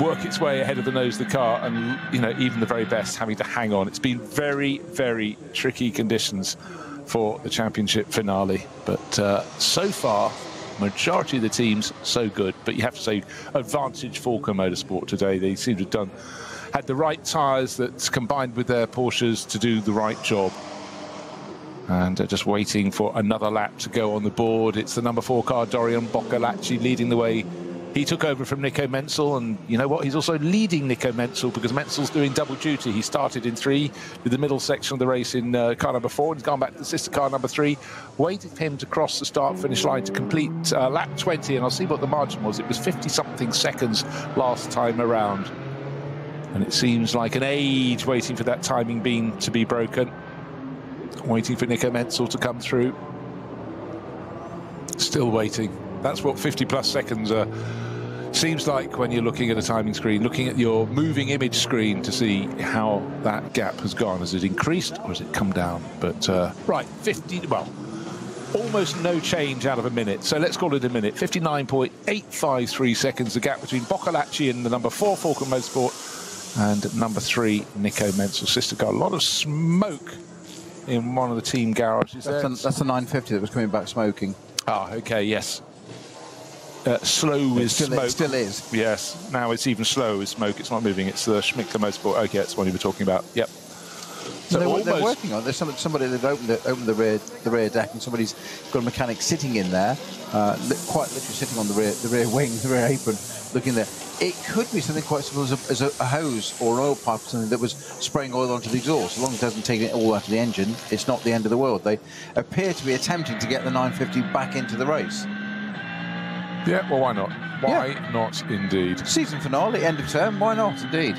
work its way ahead of the nose of the car, and, you know, even the very best having to hang on. It's been very, very tricky conditions for the championship finale. But so far, majority of the teams, so good. But you have to say, advantage Falken Motorsport today. They seem to have had the right tyres that's combined with their Porsches to do the right job. And just waiting for another lap to go on the board. It's the number 4 car, Dorian Boccolacci, leading the way. He took over from Nico Menzel, and you know what? He's also leading Nico Menzel, because Menzel's doing double duty. He started in 3 with the middle section of the race in car number 4, and he's gone back to the sister car number 3. Waited for him to cross the start-finish line to complete lap 20, and I'll see what the margin was. It was 50-something seconds last time around. And it seems like an age waiting for that timing beam to be broken. Waiting for Nico Menzel to come through. Still waiting. That's what 50-plus seconds seems like when you're looking at a timing screen, looking at your moving image screen to see how that gap has gone. Has it increased or has it come down? But, right, 50, well, almost no change out of a minute. So let's call it a minute. 59.853 seconds, the gap between Boccolacci and the number 4 Falken Motorsport and number 3 Nico Menzel, sister car. A lot of smoke in one of the team garages. That's the 950 that was coming back smoking. Ah, okay, yes. Slow with smoke. It still is. Yes, now it's even slower with smoke. It's not moving. It's the Schmickler Motorsport. Okay, that's what you were talking about. Yep. So they're working on it. There's somebody that opened the rear deck, and somebody's got a mechanic sitting in there, quite literally sitting on the rear wing, the rear apron, looking there. It could be something quite simple as a hose or an oil pipe, or something that was spraying oil onto the exhaust. As long as it doesn't take it all out of the engine, it's not the end of the world. They appear to be attempting to get the 950 back into the race. Yeah, well, why not? Why not, indeed? Season finale, end of term, why not, indeed?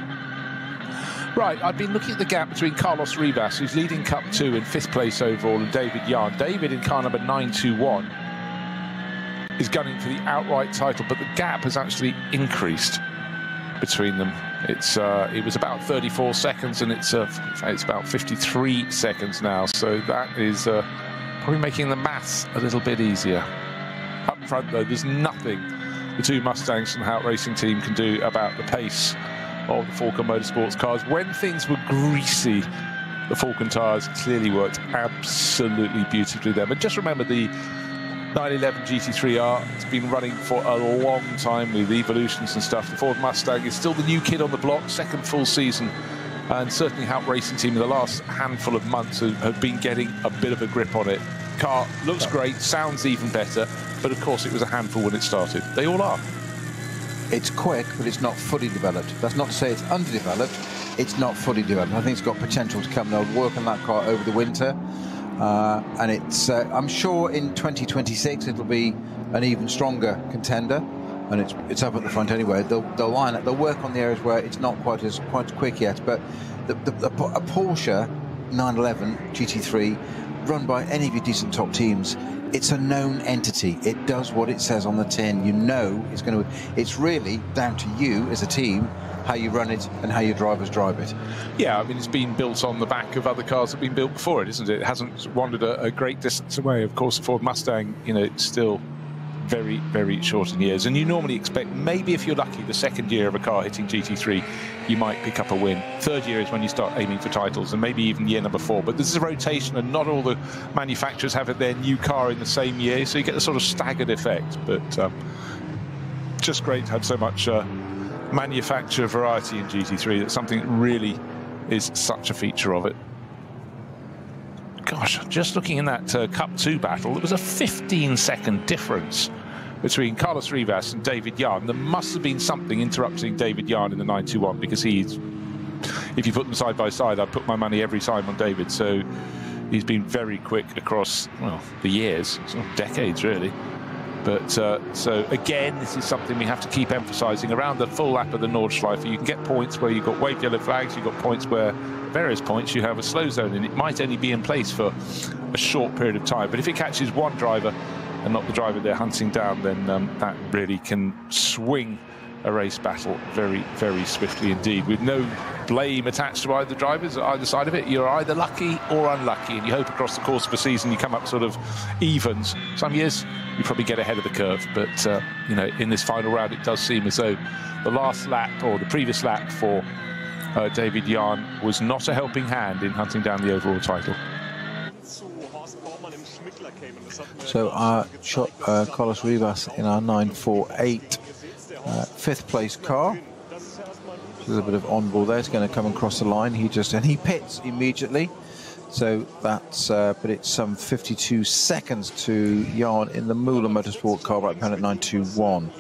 Right, I've been looking at the gap between Carlos Rivas, who's leading Cup 2 in 5th place overall, and David Yarn. David in car number 921 is gunning for the outright title, but the gap has actually increased between them. It was about 34 seconds, and it's about 53 seconds now. So that is probably making the maths a little bit easier. Up front, though, there's nothing the two Mustangs and Hout Racing team can do about the pace of the Falken Motorsports cars. When things were greasy, the Falken tyres clearly worked absolutely beautifully there. But just remember, the 911 GT3R has been running for a long time with evolutions and stuff. The Ford Mustang is still the new kid on the block, second full season, and certainly Hout Racing team in the last handful of months have been getting a bit of a grip on it. Car looks great, sounds even better, but of course it was a handful when it started. They all are. It's quick, but it's not fully developed. That's not to say it's underdeveloped. It's not fully developed. I think it's got potential to come. They'll work on that car over the winter. And it's, I'm sure in 2026 it'll be an even stronger contender, and it's up at the front anyway. They'll line it. They'll work on the areas where it's not quite quick yet. But a Porsche 911 GT3 run by any of your decent top teams, it's a known entity. It does what it says on the tin. You know it's going to. It's really down to you as a team how you run it and how your drivers drive it. Yeah, I mean, it's been built on the back of other cars that have been built before it, isn't it? It hasn't wandered a great distance away. Of course, the Ford Mustang, you know, it's still very, very short in years. And you normally expect, maybe if you're lucky, the second year of a car hitting GT3, you might pick up a win. Third year is when you start aiming for titles, and maybe even year number 4. But this is a rotation, and not all the manufacturers have their new car in the same year, so you get a sort of staggered effect. But just great to have so much manufacturer variety in GT3. That's something that really is such a feature of it. Gosh, just looking in that Cup 2 battle, there was a 15-second difference between Carlos Rivas and David Yarn. There must have been something interrupting David Yarn in the 921, because he's, if you put them side by side, I'd put my money every time on David. So he's been very quick across, well, the years, sort of decades really. But so again, this is something we have to keep emphasising. Around the full lap of the Nordschleife, you can get points where you've got wave yellow flags, you've got points where, various points, you have a slow zone, and it might only be in place for a short period of time. But if it catches one driver and not the driver they're hunting down, then that really can swing a race battle very, very swiftly indeed, with no blame attached to either drivers, either side of it. You're either lucky or unlucky, and you hope across the course of a season you come up sort of evens. Some years you probably get ahead of the curve, but you know, in this final round it does seem as though the last lap, or the previous lap for David Yarn, was not a helping hand in hunting down the overall title. So our shot Carlos Rivas in our 948 fifth place car. There's a bit of onboard there. It's going to come across the line. He pits immediately. So that's but it's some 52 seconds to Yarn in the Müller Motorsport car by Planet 921.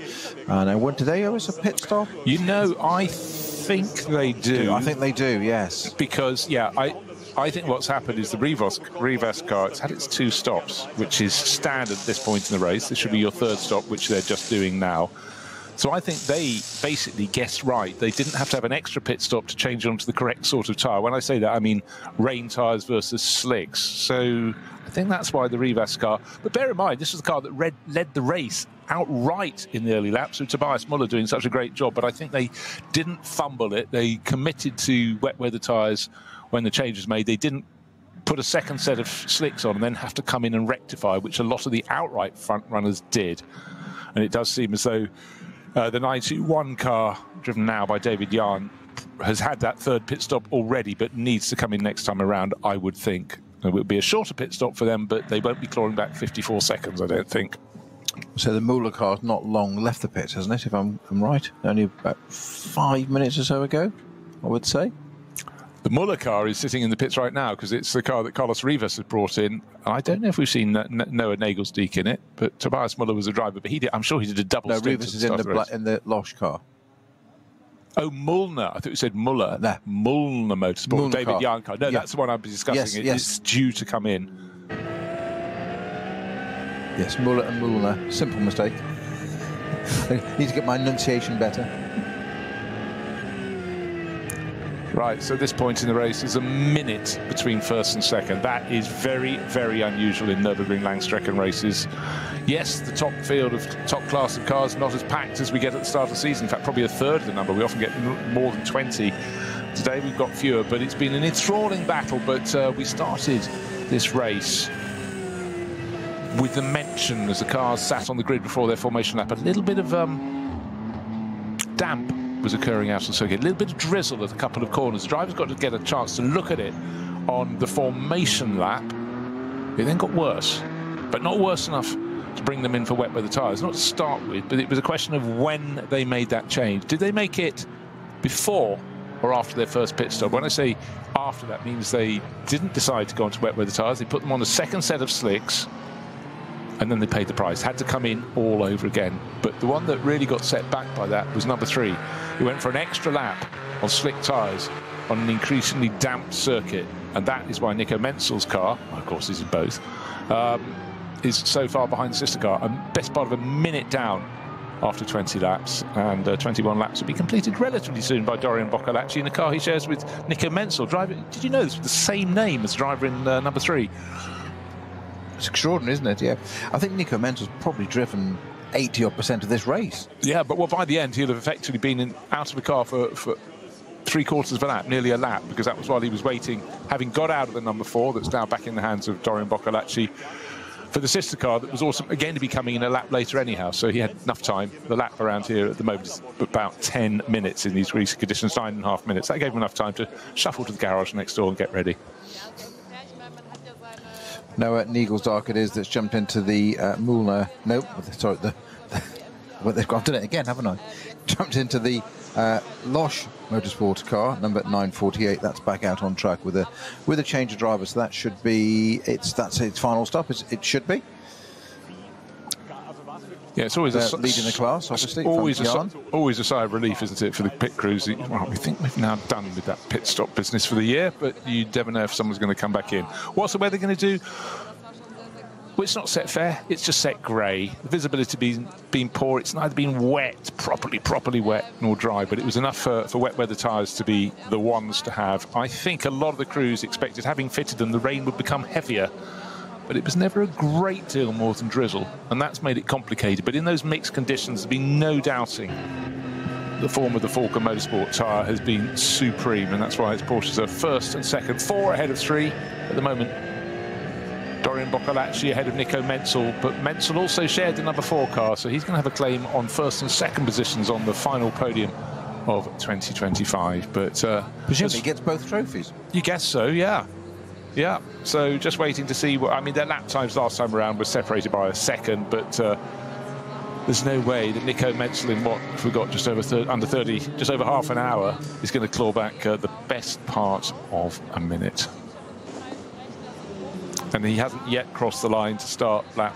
And when today there was a pit stop? You know, I think they do. I think they do, yes. Because, yeah, I think what's happened is the Rivas car, it's had its 2 stops, which is standard at this point in the race. This should be your 3rd stop, which they're just doing now. So I think they basically guessed right. They didn't have to have an extra pit stop to change onto the correct sort of tyre. When I say that, I mean rain tyres versus slicks. So I think that's why the Rivas car... But bear in mind, this was the car that led the race outright in the early laps, with Tobias Müller doing such a great job. But I think they didn't fumble it. They committed to wet weather tyres when the change was made. They didn't put a second set of slicks on and then have to come in and rectify, which a lot of the outright front runners did. And it does seem as though the 921 car, driven now by David Yarn, has had that 3rd pit stop already, but needs to come in next time around, I would think. It would be a shorter pit stop for them, but they won't be clawing back 54 seconds, I don't think. So the Müller car's not long left the pits, hasn't it, if I'm right? Only about 5 minutes or so ago, I would say. The Müller car is sitting in the pits right now because it's the car that Carlos Rivas has brought in. I don't know if we've seen Noah Nagelsdijk in it, but Tobias Müller was a driver. But I'm sure he did a double stint. No, Rivas is in the Losch car. Oh, Müllner. I thought you said Müller. No. Müllner Motorsport, Müllner David car. Yarn car. No, Yeah. that's the one I'm discussing. Yes. It's due to come in. Yes, Müller and Müllner. Simple mistake. I need to get my enunciation better. Right, so at this point in the race, there's a minute between 1st and 2nd. That is very, very unusual in Nürburgring Langstrecken races. Yes, the top field of top class of cars not as packed as we get at the start of the season. In fact, probably a third of the number. We often get more than 20. Today we've got fewer, but it's been an enthralling battle. But we started this race with the mention, as the cars sat on the grid before their formation lap, a little bit of damp was occurring out on the circuit, a little bit of drizzle at a couple of corners. The drivers got to get a chance to look at it on the formation lap. It then got worse, but not worse enough to bring them in for wet weather tyres. Not to start with, but it was a question of when they made that change. Did they make it before or after their first pit stop? When I say after, that means they didn't decide to go onto wet weather tyres. They put them on a second set of slicks, and then they paid the price. Had to come in all over again. But the one that really got set back by that was number 3. He went for an extra lap on slick tyres on an increasingly damp circuit. And that is why Nico Menzel's car, of course this is both, is so far behind the sister car. Best part of a minute down after 20 laps. And 21 laps will be completed relatively soon by Dorian Boccolacci in a car he shares with Nico Menzel. Did you know this was the same name as the driver in number 3? It's extraordinary, isn't it? Yeah. I think Nico Menzel's probably driven 80% of this race. Yeah, but well, by the end, he'll have effectively been out of the car for 3/4 of a lap, nearly a lap, because that was while he was waiting, having got out of the number 4, that's now back in the hands of Dorian Boccolacci. for the sister car that was also again to be coming in a lap later anyhow. So he had enough time. The lap around here at the moment is about 10 minutes in these greasy conditions, 9.5 minutes. That gave him enough time to shuffle to the garage next door and get ready. Noah Niegelsdark it is that's jumped into the Mühlner. Nope, sorry, well, I've done it again, haven't I? Jumped into the Losch Motorsport car, number 948. That's back out on track with a change of drivers. So that should be that's its final stop. It should be. Yeah, it's always leading the class, obviously. Always a sigh of relief, isn't it, for the pit crews? Well, we think we've now done with that pit stop business for the year, but you never know if someone's going to come back in. What's the weather going to do? Well, it's not set fair, it's just set grey. The visibility being poor, it's neither been wet, properly wet, nor dry, but it was enough for wet weather tyres to be the ones to have. I think a lot of the crews expected, having fitted them, the rain would become heavier, but it was never a great deal more than drizzle, and that's made it complicated. But in those mixed conditions, there's been no doubting the form of the Falken Motorsport tyre has been supreme, and that's why its Porsches are first and second, 4 ahead of 3 at the moment. Dorian Boccolacci ahead of Nico Menzel, but Menzel also shared the number 4 car, so he's going to have a claim on first and second positions on the final podium of 2025. But presumably he gets both trophies. You guess so, yeah. Yeah, so just waiting to see what, I mean, their lap times last time around were separated by a second, but there's no way that Nico Menzel in what, if we got just over under 30, just over half an hour, is going to claw back the best part of a minute. And he hasn't yet crossed the line to start lap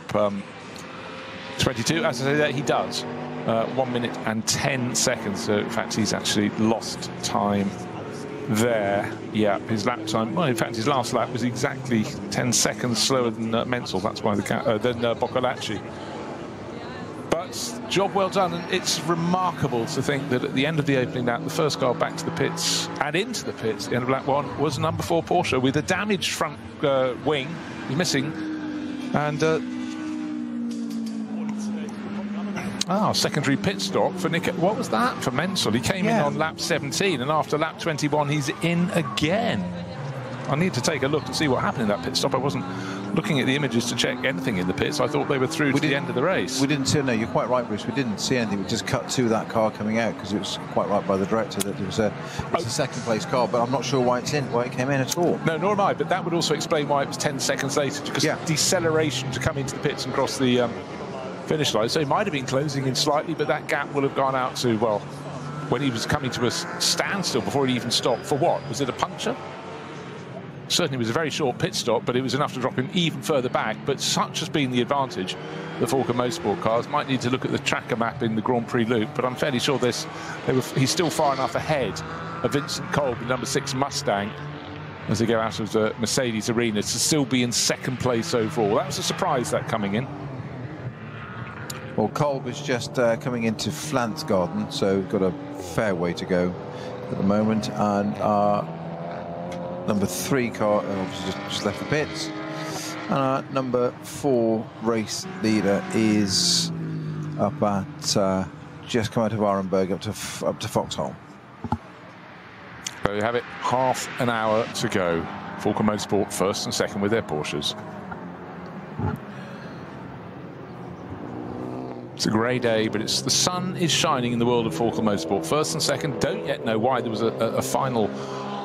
22. As I say that, he does. 1 minute and 10 seconds. So, in fact, he's actually lost time there. Yeah, his lap time. Well, in fact, his last lap was exactly 10 seconds slower than Menzel. That's why than Boccolacci. But job well done, and it's remarkable to think that at the end of the opening lap, the first car back to the pits and into the pits at the end of lap 1 was number 4 Porsche with a damaged front wing. He's missing, and secondary pit stop for Nico. What was that for Menzel? He came in on lap 17, and after lap 21, he's in again. I need to take a look to see what happened in that pit stop. I wasn't looking at the images to check anything in the pits. I thought they were through to the end of the race. We didn't see, no, you're quite right, Bruce. We didn't see anything. We just cut to that car coming out because it was quite right by the director that it was a second place car, but I'm not sure why it came in at all. No, nor am I, but that would also explain why it was 10 seconds later, because deceleration to come into the pits and cross the finish line. So he might have been closing in slightly, but that gap will have gone out to, well, when he was coming to a standstill before he even stopped. For what? Was it a puncture? Certainly it was a very short pit stop, but it was enough to drop him even further back. But such has been the advantage the Falken Motorsport cars. Might need to look at the tracker map in the Grand Prix loop, but I'm fairly sure he's still far enough ahead of Vincent Kolb, the number 6 Mustang, as they go out of the Mercedes arena, to still be in second place overall. That was a surprise, that coming in. Well, Kolb is just coming into Flansgarden, so got a fair way to go at the moment, and number 3 car obviously just left the pits. Number 4 race leader is up at just come out of Arenberg up to Foxholm. There you have it, half an hour to go. Falken Motorsport first and second with their Porsches. It's a grey day, but the sun is shining in the world of Falken Motorsport. First and second, don't yet know why. There was a final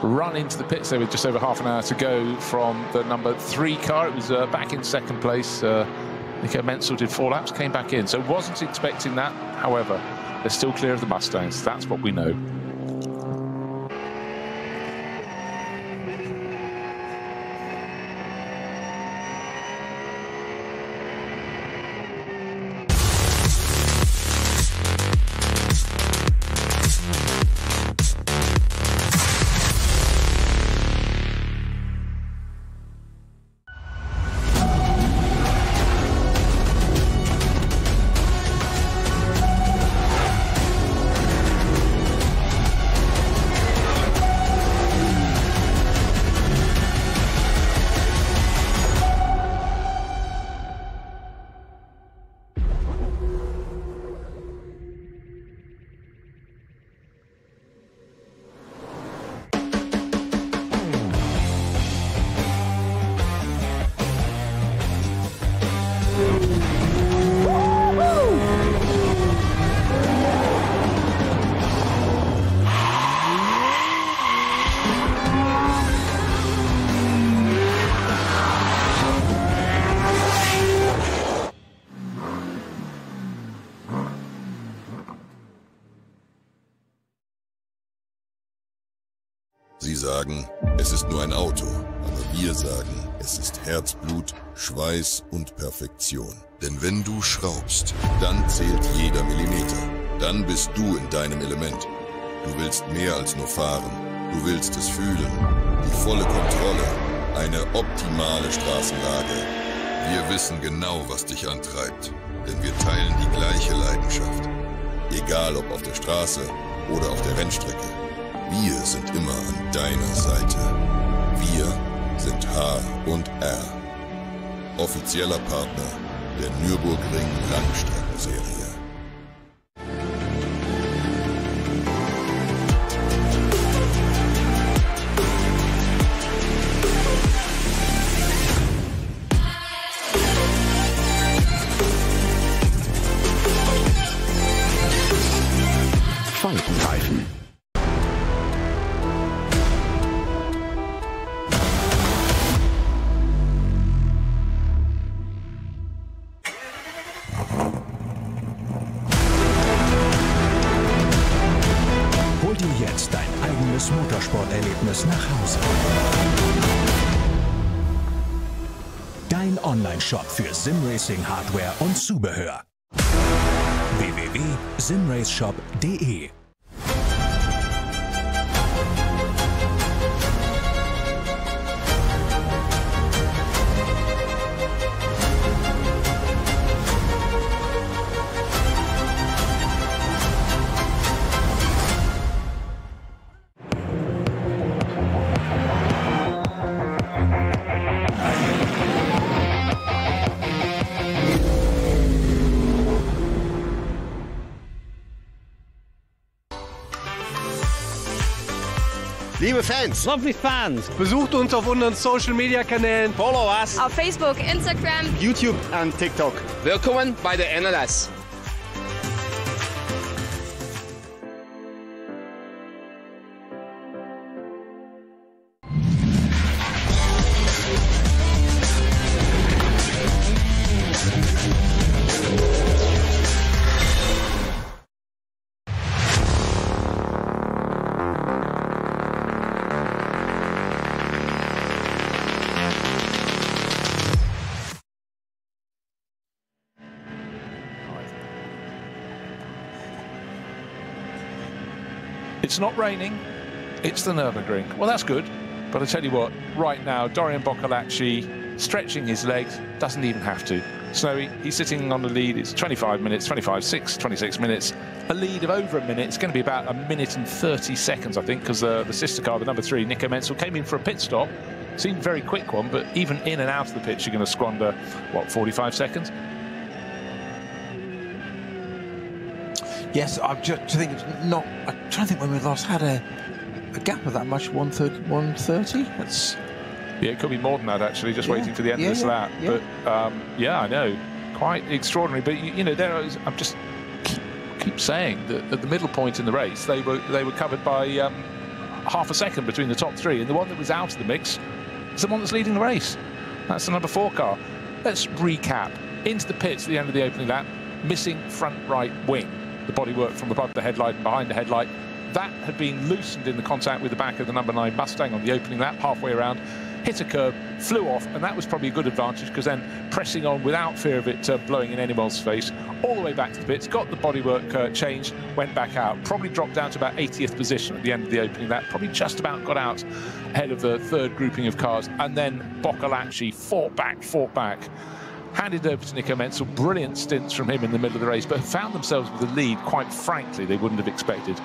run into the pits there with just over half an hour to go from the number 3 car. It was back in second place. Nico Menzel did 4 laps, came back in. So wasn't expecting that. However, they're still clear of the Mustangs. That's what we know. sagen, es ist nur ein Auto, aber wir sagen, es ist Herzblut, Schweiß und Perfektion. Denn wenn du schraubst, dann zählt jeder Millimeter. Dann bist du in deinem Element. Du willst mehr als nur fahren. Du willst es fühlen. Die volle Kontrolle. Eine optimale Straßenlage. Wir wissen genau, was dich antreibt. Denn wir teilen die gleiche Leidenschaft. Egal ob auf der Straße oder auf der Rennstrecke. Wir sind immer an deiner Seite. Wir sind H&R. Offizieller Partner der Nürburgring Langstreckenserie. Falkenreifen. Hol dir jetzt dein eigenes Motorsporterlebnis nach Hause. Dein Online-Shop für Simracing-Hardware und Zubehör. www.simraceshop.de. Liebe Fans, Lovely fans. besucht uns auf unseren Social Media Kanälen. Follow us. Auf Facebook, Instagram, YouTube und TikTok. Willkommen bei der NLS. It's not raining, it's the Nürburgring. Well, that's good, but I tell you what, right now, Dorian Boccolacci stretching his legs, doesn't even have to. Snowy, he's sitting on the lead, it's 25 minutes, 26 minutes, a lead of over a minute. It's going to be about 1 minute and 30 seconds, I think, because the sister car, the number 3, Nico Menzel, came in for a pit stop. Seemed a very quick one, but even in and out of the pit, you're going to squander, what, 45 seconds? Yes, I'm just think it's not. I'm trying to think when we last had a gap of that much. 130. That's. Yeah, it could be more than that actually. Just waiting for the end of this lap. Yeah. But yeah, I know, quite extraordinary. But you know, I'm just keep saying that at the middle point in the race, they were covered by half a second between the top 3, and the one that was out of the mix is the one that's leading the race. That's the number 4 car. Let's recap. Into the pits at the end of the opening lap, missing front right wing. The bodywork from above the headlight and behind the headlight. That had been loosened in the contact with the back of the number 9 Mustang on the opening lap, halfway around, hit a curb, flew off, and that was probably a good advantage because then pressing on without fear of it blowing in anyone's face, all the way back to the pits, got the bodywork changed, went back out, probably dropped down to about 80th position at the end of the opening lap, probably just about got out ahead of the 3rd grouping of cars, and then Boccolacci fought back. Handed over to Nico Menzel, brilliant stints from him in the middle of the race, but found themselves with a lead, quite frankly, they wouldn't have expected.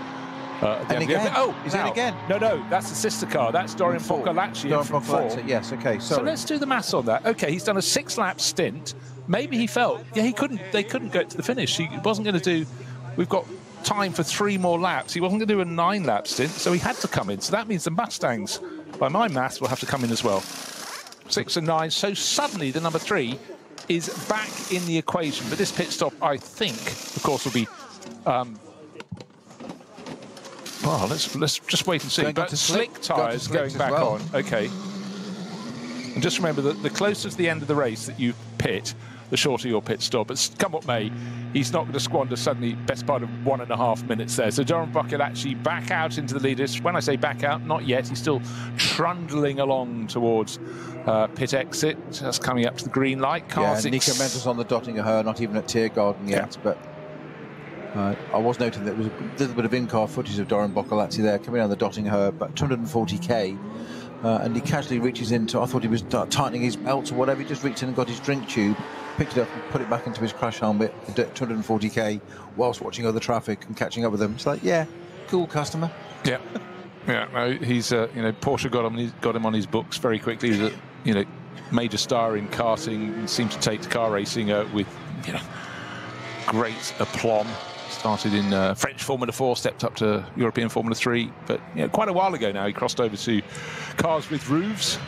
And again? Is it again? No, that's the sister car. That's Dorian Boccolacci in from 4. Yes, okay, sorry. So let's do the maths on that. Okay, he's done a 6-lap stint. Maybe he felt, they couldn't get to the finish. He wasn't going to do, we've got time for 3 more laps. He wasn't going to do a 9-lap stint, so he had to come in. So that means the Mustangs, by my maths, will have to come in as well. 6 and 9, so suddenly the number 3 is back in the equation, but this pit stop, I think, of course, will be. Well, let's just wait and see. But slick tyres going back on. Okay. And just remember that the closer to the end of the race that you pit, the shorter your pit stop. But come what may, he's not going to squander suddenly best part of 1.5 minutes there. So Doran Boccolacci back out into the leaders. When I say back out, not yet. He's still trundling along towards pit exit, just coming up to the green light. Yeah, Nico Menzel's on the Dottinger, not even at Tiergarten yet, but I was noting that there was a little bit of in-car footage of Doran Boccolacci there coming down the Dottinger, about 240k, and he casually reaches into, I thought he was tightening his belt or whatever, he just reached in and got his drink tube, picked it up and put it back into his crash helmet at 240k whilst watching other traffic and catching up with them. It's like, yeah, cool customer. Yeah. Yeah, no, he's Porsche got him on his books very quickly. He's a major star in karting and seemed to take to car racing with great aplomb. Started in French Formula 4, stepped up to European Formula 3, but quite a while ago now he crossed over to cars with roofs,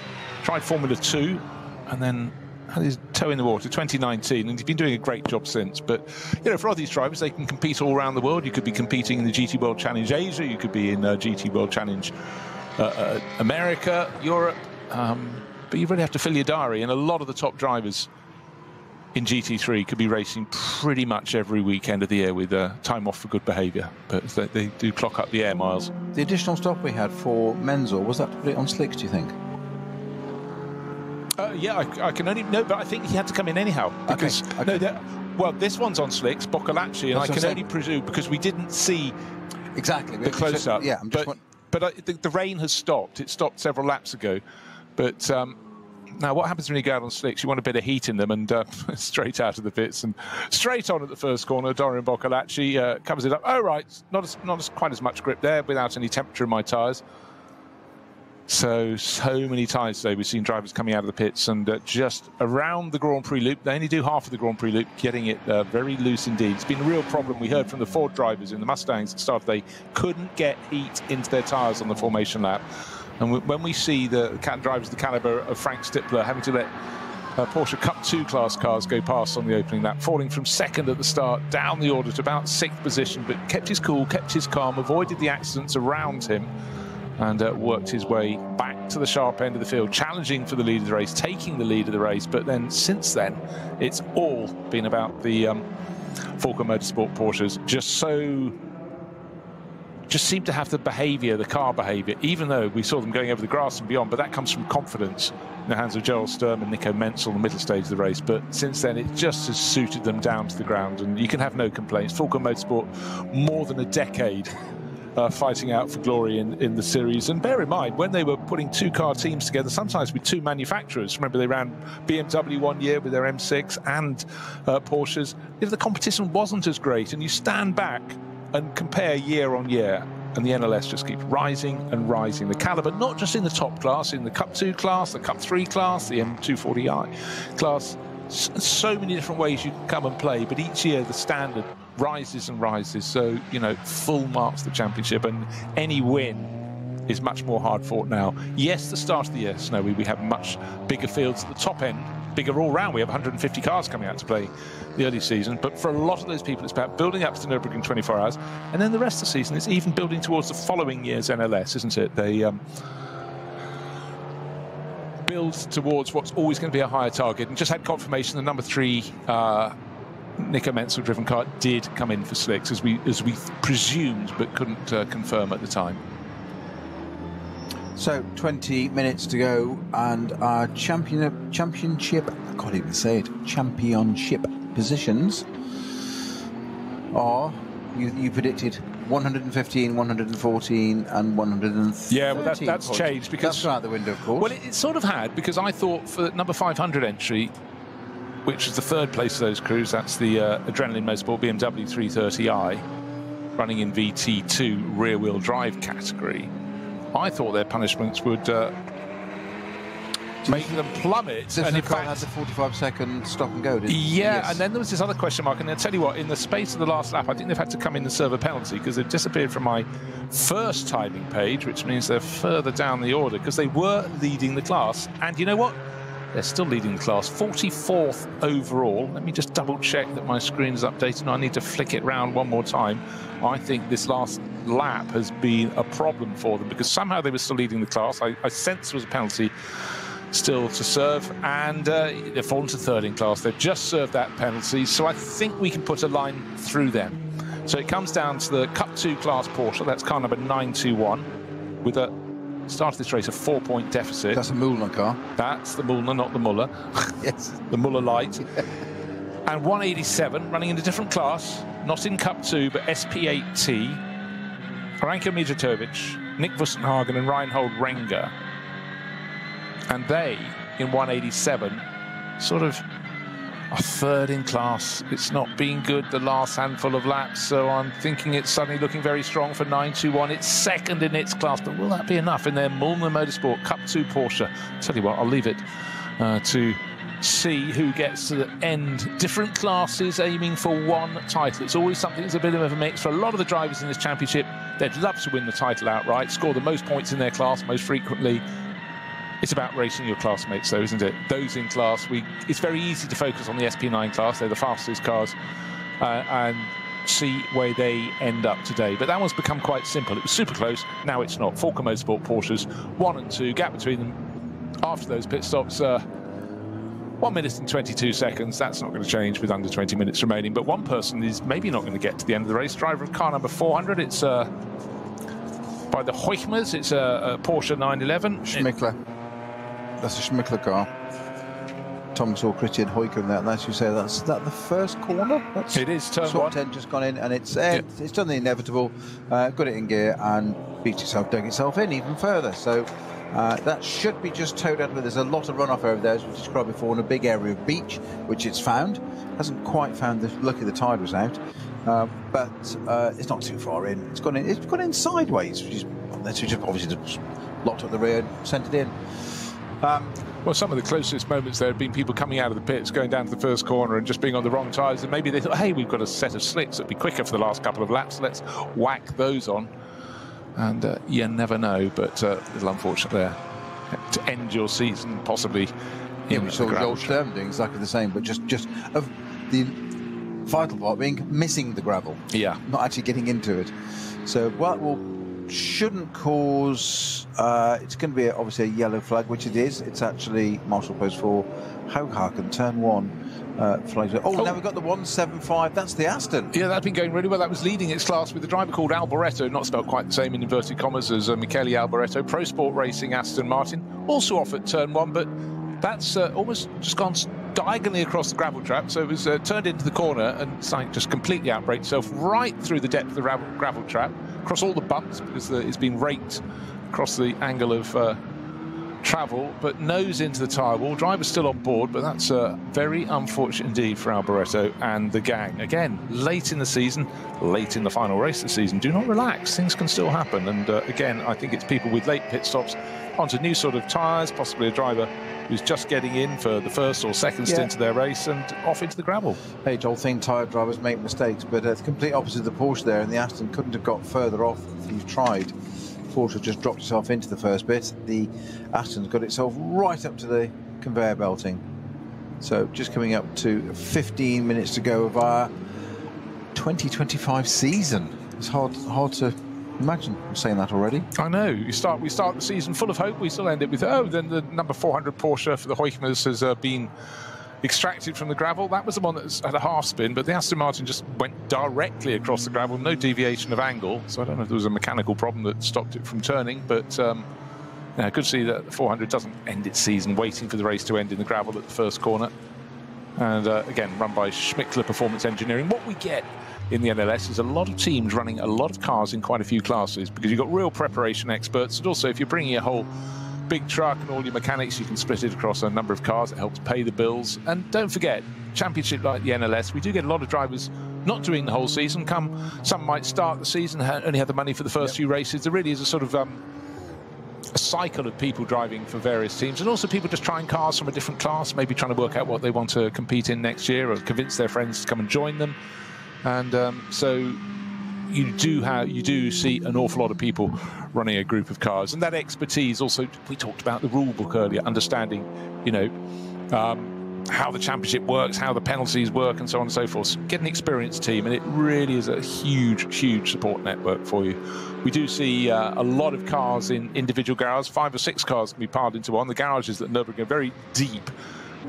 tried Formula 2, and then had his toe in the water 2019, and he's been doing a great job since. But for all these drivers, they can compete all around the world. You could be competing in the GT World Challenge Asia, you could be in GT World Challenge America, Europe, but you really have to fill your diary, and a lot of the top drivers in GT3 could be racing pretty much every weekend of the year with time off for good behaviour, but they do clock up the air miles. The additional stop we had for Menzel, was that to put it on slicks, do you think? Yeah, I can only know, but I think he had to come in anyhow because okay. Well, this one's on slicks, Boccolacci, and I can only presume because we didn't see exactly the close-up. Yeah, but the rain has stopped. It stopped several laps ago, but now what happens when you go out on slicks? You want a bit of heat in them, and straight out of the pits and straight on at the first corner. Doran Boccolacci covers it up. Oh right, not quite as much grip there without any temperature in my tyres. So many times today we've seen drivers coming out of the pits and just around the Grand Prix loop. They only do half of the Grand Prix loop, getting it very loose indeed. It's been a real problem. We heard from the Ford drivers in the Mustangs at the start, they couldn't get heat into their tyres on the formation lap. And when we see the drivers the caliber of Frank Stippler having to let Porsche Cup 2 class cars go past on the opening lap, falling from second at the start down the order to about 6th position, but kept his cool, kept his calm, avoided the accidents around him, and worked his way back to the sharp end of the field, challenging for the lead of the race, taking the lead of the race. But then, since then, it's all been about the Falken Motorsport Porsches. Just seem to have the behaviour, the car behaviour, even though we saw them going over the grass and beyond, but that comes from confidence in the hands of Gerald Sturm and Nico Menzel in the middle stage of the race. But since then, it just has suited them down to the ground, and you can have no complaints. Falken Motorsport, more than a decade fighting out for glory in the series. And bear in mind, when they were putting two-car teams together, sometimes with two manufacturers, remember they ran BMW one year with their M6 and Porsches, the competition wasn't as great, and you stand back and compare year on year, and the NLS just keeps rising and rising. The caliber, not just in the top class, in the Cup 2 class, the Cup 3 class, the M240i class, so many different ways you can come and play, but each year the standard rises and rises. So, full marks the championship, and any win is much more hard fought now. Yes, the start of the year, Snowy, we have much bigger fields at the top end, bigger all round. We have 150 cars coming out to play the early season, but for a lot of those people, it's about building up to the Nürburgring 24 hours, and then the rest of the season is even building towards the following year's NLS, isn't it? They build towards what's always going to be a higher target, and just had confirmation the number 3 Nico Menzel driven car did come in for slicks, as we presumed but couldn't confirm at the time. So 20 minutes to go, and our championship, I can't even say it, championship positions are, you predicted 115, 114 and 113. Yeah, well that's changed because that's out the window, of course. Well, it sort of had, because I thought for number 500 entry, which is the third place of those crews, that's the Adrenaline Motorsport BMW 330i, running in VT2 rear-wheel drive category. I thought their punishments would make them plummet. And in fact, had the 45-second stop and go, didn't it? Yeah, yes. And then there was this other question mark. And I'll tell you what, in the space of the last lap, I think they've had to come in and serve a penalty, because they've disappeared from my first timing page, which means they're further down the order, because they were leading the class. And you know what? They're still leading the class, 44th overall. Let me just double check that my screen is updated. I need to flick it round one more time. I think this last lap has been a problem for them, because somehow they were still leading the class. I sense there was a penalty still to serve, and they've fallen to third in class. They've just served that penalty, so I think we can put a line through them. So it comes down to the Cup 2 class Porsche. That's car number 921 with a start of this race a 4-point deficit. That's a Müllner car. That's the Müllner, not the Muller. Yes. The Muller Light. And 187 running in a different class, not in Cup 2 but SP8T. Ranko Mijatovic, Nick Wussenhagen and Reinhold Renger. And they, in 187, sort of are third in class. It's not been good the last handful of laps, so I'm thinking it's suddenly looking very strong for 921. It's second in its class, but will that be enough in their Müllner Motorsport Cup 2 Porsche? Tell you what, I'll leave it to see who gets to the end. Different classes aiming for one title. It's always something that's a bit of a mix for a lot of the drivers in this championship. They'd love to win the title outright, score the most points in their class most frequently. It's about racing your classmates, though, isn't it? Those in class, it's very easy to focus on the SP9 class. They're the fastest cars, and see where they end up today. But that one's become quite simple. It was super close. Now it's not. Falken Motorsport Porsches 1 and 2. Gap between them after those pit stops, 1 minute and 22 seconds. That's not going to change with under 20 minutes remaining. But one person is maybe not going to get to the end of the race. Driver of car number 400. It's by the Heuchmers. It's a Porsche 911. Schmickler. That's a Schmickler car. Thomas or Christian Heuker and that. And as you say, that's the first corner. It is turn Swap 1. 10 just gone in, and it's done the inevitable. Got it in gear and beat itself, dug itself in even further. So that should be just towed out. There's a lot of runoff over there, as we described before, in a big area of beach, which it's found. Hasn't quite found the. Lucky the tide was out, but it's not too far in. It's gone in. It's gone in sideways, which is obviously just locked up the rear and sent it in. Well, some of the closest moments there have been people coming out of the pits, going down to the first corner and just being on the wrong tyres. And maybe they thought, hey, we've got a set of slicks that'll be quicker for the last couple of laps. Let's whack those on. And you never know, but a little unfortunate there to end your season possibly. Yeah, we saw Joel Sturm doing exactly the same, but just of the vital part being missing the gravel. Yeah. Not actually getting into it. So, well, shouldn't cause it's going to be obviously a yellow flag, which it is. It's actually Marshall Post 4 Hooghaken turn 1 flags. Now we've got the 175. That's the Aston. Yeah, that's been going really well. That was leading its class with a driver called Alboreto, not spelled quite the same in inverted commas as Michele Alboreto. Pro Sport Racing Aston Martin, also off at turn 1, but that's almost just gone diagonally across the gravel trap, so it was turned into the corner and just completely outbraked itself right through the depth of the gravel trap, across all the bumps, because it's been raked across the angle of travel, but nose into the tyre wall. Driver's still on board, but that's very unfortunate indeed for Alboreto and the gang. Again, late in the season, late in the final race of the season. Do not relax, things can still happen. And again, I think it's people with late pit stops onto new sort of tyres, possibly a driver who's just getting in for the first or second stint of their race and off into the gravel. Hey, Joel, thing tyre drivers make mistakes, but the complete opposite of the Porsche there, and the Aston couldn't have got further off if he's tried. Porsche just dropped itself into the first bit. The Aston's got itself right up to the conveyor belting. So just coming up to 15 minutes to go of our 2025 season. It's hard to imagine I'm saying that already. I know. We start the season full of hope. We still end it with, then the number 400 Porsche for the Heuchmers has been extracted from the gravel. That was the one that had a half spin, but the Aston Martin just went directly across the gravel, no deviation of angle. So I don't know if there was a mechanical problem that stopped it from turning, but good to see that the 400 doesn't end its season waiting for the race to end in the gravel at the first corner. And again, run by Schmickler Performance Engineering. What we get in the NLS is a lot of teams running a lot of cars in quite a few classes, because you've got real preparation experts, and also if you're bringing a whole big truck and all your mechanics, you can split it across a number of cars. It helps pay the bills. And don't forget, championship like the NLS, we do get a lot of drivers not doing the whole season. Some might start the season, only have the money for the first few races. There really is a sort of a cycle of people driving for various teams, and also people just trying cars from a different class, maybe trying to work out what they want to compete in next year, or convince their friends to come and join them. And so you do see an awful lot of people running a group of cars, and that expertise also, we talked about the rule book earlier, understanding, how the championship works, how the penalties work, and so on and so forth. Get an experienced team, and it really is a huge, huge support network for you. We do see a lot of cars in individual garages. 5 or 6 cars can be piled into one. The garages at Nürburgring are very deep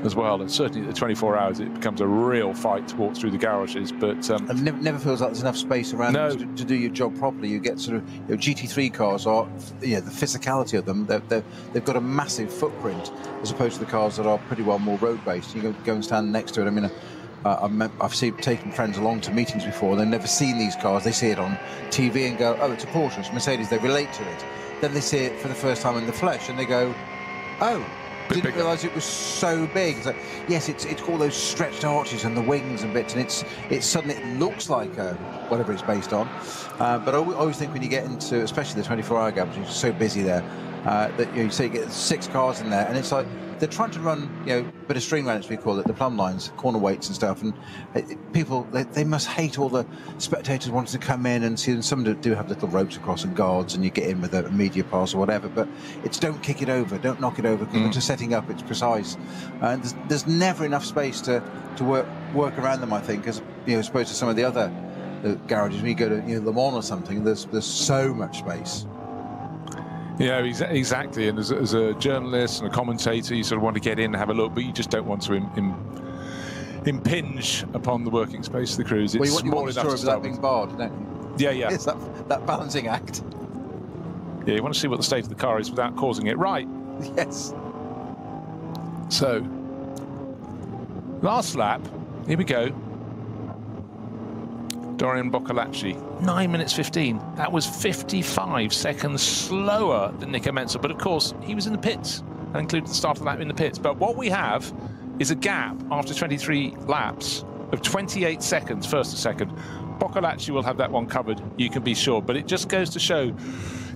as well, and certainly at the 24 hours it becomes a real fight to walk through the garages. But and never feels like there's enough space around to do your job properly. You get sort of, you know, GT3 cars are, the physicality of them, they've got a massive footprint as opposed to the cars that are pretty well more road based. You go and stand next to it. I mean, I've taken friends along to meetings before. They've never seen these cars. They see it on TV and go, oh, it's a Porsche, it's a Mercedes. They relate to it. Then they see it for the first time in the flesh and they go, oh, didn't realise it was so big. It's like, yes, it's all those stretched arches and the wings and bits, and it's suddenly it looks like whatever it's based on. But I always think when you get into, especially the 24-hour garage, it's so busy there, that you say you get 6 cars in there, and it's like they're trying to run, a bit of string runners, we call it, the plumb lines, corner weights and stuff, and people, they must hate all the spectators wanting to come in and see them. Some do have little ropes across and guards, and you get in with a media pass or whatever, but it's don't kick it over, don't knock it over, because when just setting up, it's precise. And there's never enough space to work around them, I think, as opposed to some of the other garages. When you go to Le Mans or something, there's so much space. Yeah, exactly. And as a journalist and a commentator, you sort of want to get in and have a look, but you just don't want to impinge upon the working space of the crews. It's you want the story of that being barred, don't you? Yeah. It's that balancing act. Yeah, you want to see what the state of the car is without causing it. Right. Yes. So, last lap, here we go. Dorian Boccolacci, 9 minutes 15. That was 55 seconds slower than Nico Menzel. But of course, he was in the pits. That included the start of the lap in the pits. But what we have is a gap after 23 laps of 28 seconds, first to second. Boccolacci will have that one covered, you can be sure. But it just goes to show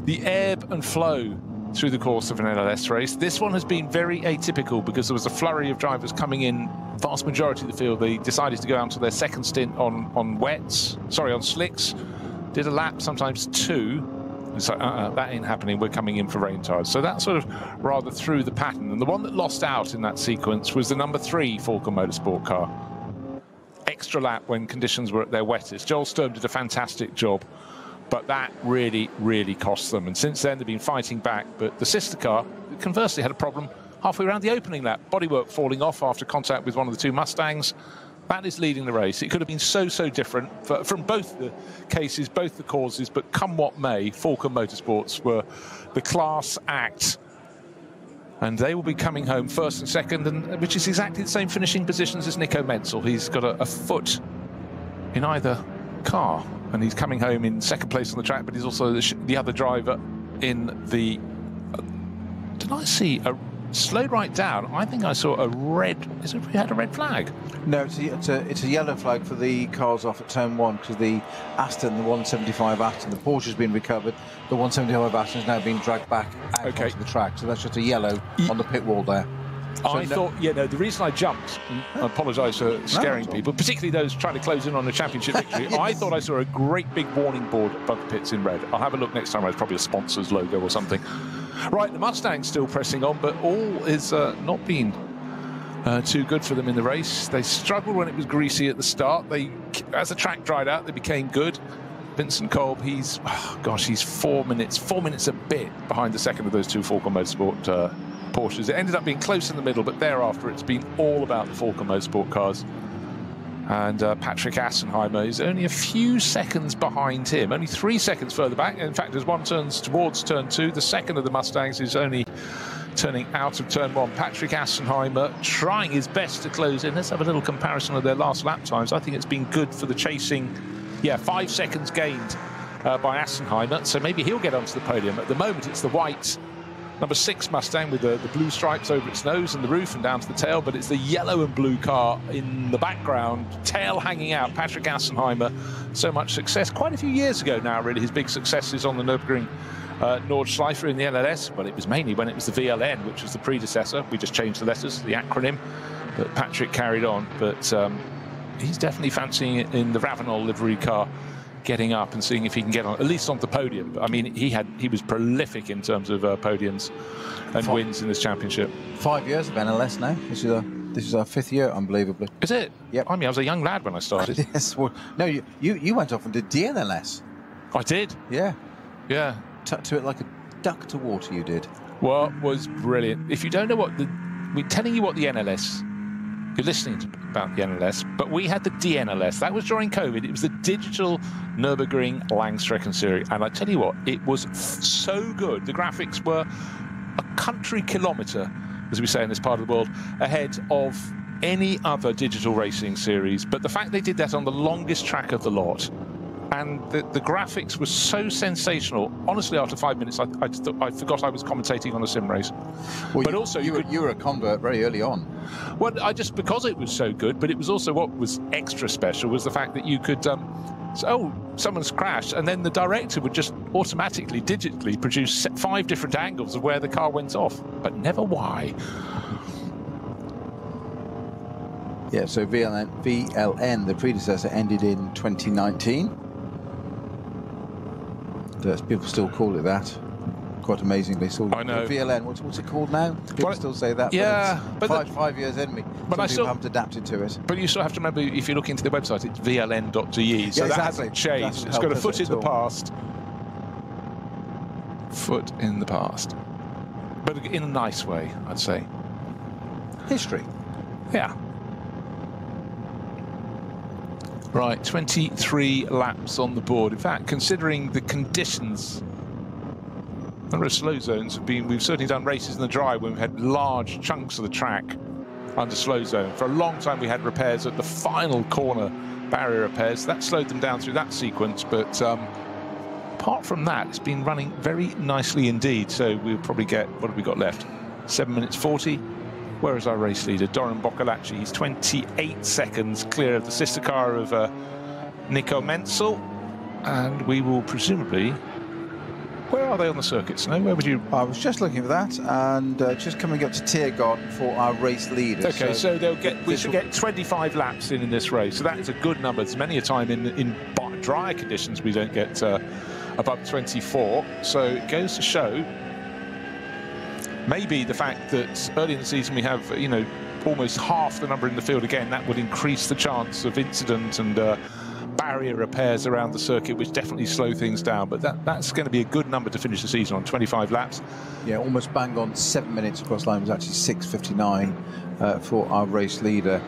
the ebb and flow through the course of an LLS race. This one has been very atypical because there was a flurry of drivers coming in. Vast majority of the field, they decided to go out to their second stint on slicks. Did a lap, sometimes 2. It's like, that ain't happening, we're coming in for rain tyres. So that sort of rather threw the pattern. And the one that lost out in that sequence was the number 3 Falcon Motorsport car. Extra lap when conditions were at their wettest. Joel Sturm did a fantastic job, but that really, really cost them. And since then, they've been fighting back. But the sister car, conversely, had a problem halfway around the opening lap. Bodywork falling off after contact with one of the 2 Mustangs. That is leading the race. It could have been so different from both the cases, both the causes, but come what may, Falcon Motorsports were the class act. And they will be coming home first and second, which is exactly the same finishing positions as Nico Menzel. He's got a foot in either car, and he's coming home in second place on the track, but he's also the other driver in the... did I see a... slowed right down? I think I saw a red... Is it we had a red flag? No, it's a yellow flag for the cars off at turn 1, because the Aston, the 175 Aston, the Porsche's been recovered. The 175 Aston's now been dragged back out onto the track, so that's just a yellow on the pit wall there. I thought, the reason I jumped, I apologise for scaring people, particularly those trying to close in on a championship victory, yes. I thought I saw a great big warning board above the pits in red. I'll have a look next time. It's probably a sponsor's logo or something. Right, the Mustang's still pressing on, but all is not been too good for them in the race. They struggled when it was greasy at the start. As the track dried out, they became good. Vincent Kolb, he's 4 minutes a bit behind the second of those 2 Falcon Motorsport Porsches. It ended up being close in the middle, but thereafter it's been all about the Falcon Motorsport cars. And Patrick Assenheimer is only a few seconds behind him, only 3 seconds further back. In fact, as one turns towards turn 2, the second of the Mustangs is only turning out of turn 1. Patrick Assenheimer trying his best to close in. Let's have a little comparison of their last lap times. I think it's been good for the chasing. 5 seconds gained by Assenheimer, so maybe he'll get onto the podium. At the moment, it's the white number 6 Mustang with the blue stripes over its nose and the roof and down to the tail, but it's the yellow and blue car in the background, tail hanging out. Patrick Assenheimer, so much success. Quite a few years ago now, really, his big successes on the Nürburgring Nordschleife in the LLS, but it was mainly when it was the VLN, which was the predecessor. We just changed the letters, the acronym, but Patrick carried on. But he's definitely fancying it in the Ravenol livery car, getting up and seeing if he can get on, at least on the podium. But I mean, he was prolific in terms of podiums and wins in this championship. 5 years of NLS now. This is This is our 5th year, unbelievably. Is it? Yep. I mean, I was a young lad when I started. Yes. Well, no, you went off and did DNLS. I did. Yeah. Yeah. Tucked to it like a duck to water, you did. What was brilliant. If you don't know what we're telling you what the NLS, you're listening about the NLS, but we had the DNLS. That was during COVID. It was the digital Nürburgring Langstreckenserie. And I tell you what, it was so good. The graphics were a country kilometre, as we say in this part of the world, ahead of any other digital racing series. But the fact they did that on the longest track of the lot, and the graphics were so sensational. Honestly, after 5 minutes, I forgot I was commentating on a sim race. Well, but also, you were a convert very early on. Well, because it was so good, but it was also what was extra special was the fact that you could, someone's crashed, and then the director would just automatically, digitally produce 5 different angles of where the car went off, but never why. Yeah, so VLN, the predecessor, ended in 2019. People still call it that. Quite amazingly. So I know. VLN, what's it called now? People still say that. Yeah, but 5 years in me. But people haven't adapted to it. But you still have to remember, if you look into the website, it's vln.de. So yeah, that hasn't changed. It's got a foot in the past. Foot in the past. But in a nice way, I'd say. History. Yeah. Right, 23 laps on the board. In fact, considering the conditions, a number of slow zones have been, we've certainly done races in the dry when we've had large chunks of the track under slow zone. For a long time we had repairs at the final corner, barrier repairs. That slowed them down through that sequence, but apart from that, it's been running very nicely indeed. So we'll probably get, what have we got left? 7 minutes 40. Where is our race leader? Doran Boccolacci. He's 28 seconds clear of the sister car of Nico Menzel. And we will presumably... Where are they on the circuit, Snow? Where would you... I was just looking for that, and just coming up to Tiergarten for our race leaders. Okay, so they'll get. We should get 25 laps in this race. So that is a good number. There's many a time in drier conditions we don't get above 24. So it goes to show... Maybe the fact that early in the season we have, almost half the number in the field again, that would increase the chance of incident and barrier repairs around the circuit, which definitely slow things down. But that's going to be a good number to finish the season on, 25 laps. Yeah, almost bang on 7 minutes across line. It was actually 6:59 for our race leader,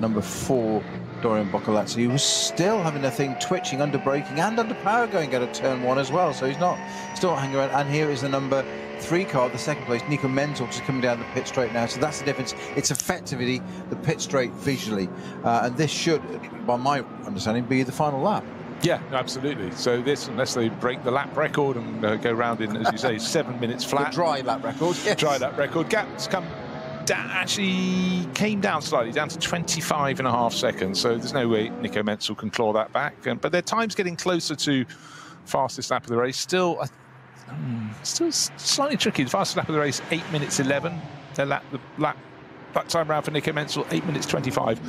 number 4, Dorian Boccolacci, who was still having a thing twitching under braking and under power going out of turn 1 as well. So he's still not hanging around. And here is the number 3 car, the second place, Nico Menzel, just coming down the pit straight now. So that's the difference. It's effectively the pit straight visually. And this should, by my understanding, be the final lap. Yeah, absolutely. So this, unless they break the lap record and go round in, as you say, 7 minutes flat. The dry lap record, yes. Dry lap record. Gap's come down, actually came down slightly, down to 25.5 seconds. So there's no way Nico Menzel can claw that back. But their time's getting closer to fastest lap of the race. Still slightly tricky. The fastest lap of the race, 8 minutes 11. Their lap that time round for Nico Menzel, 8 minutes 25.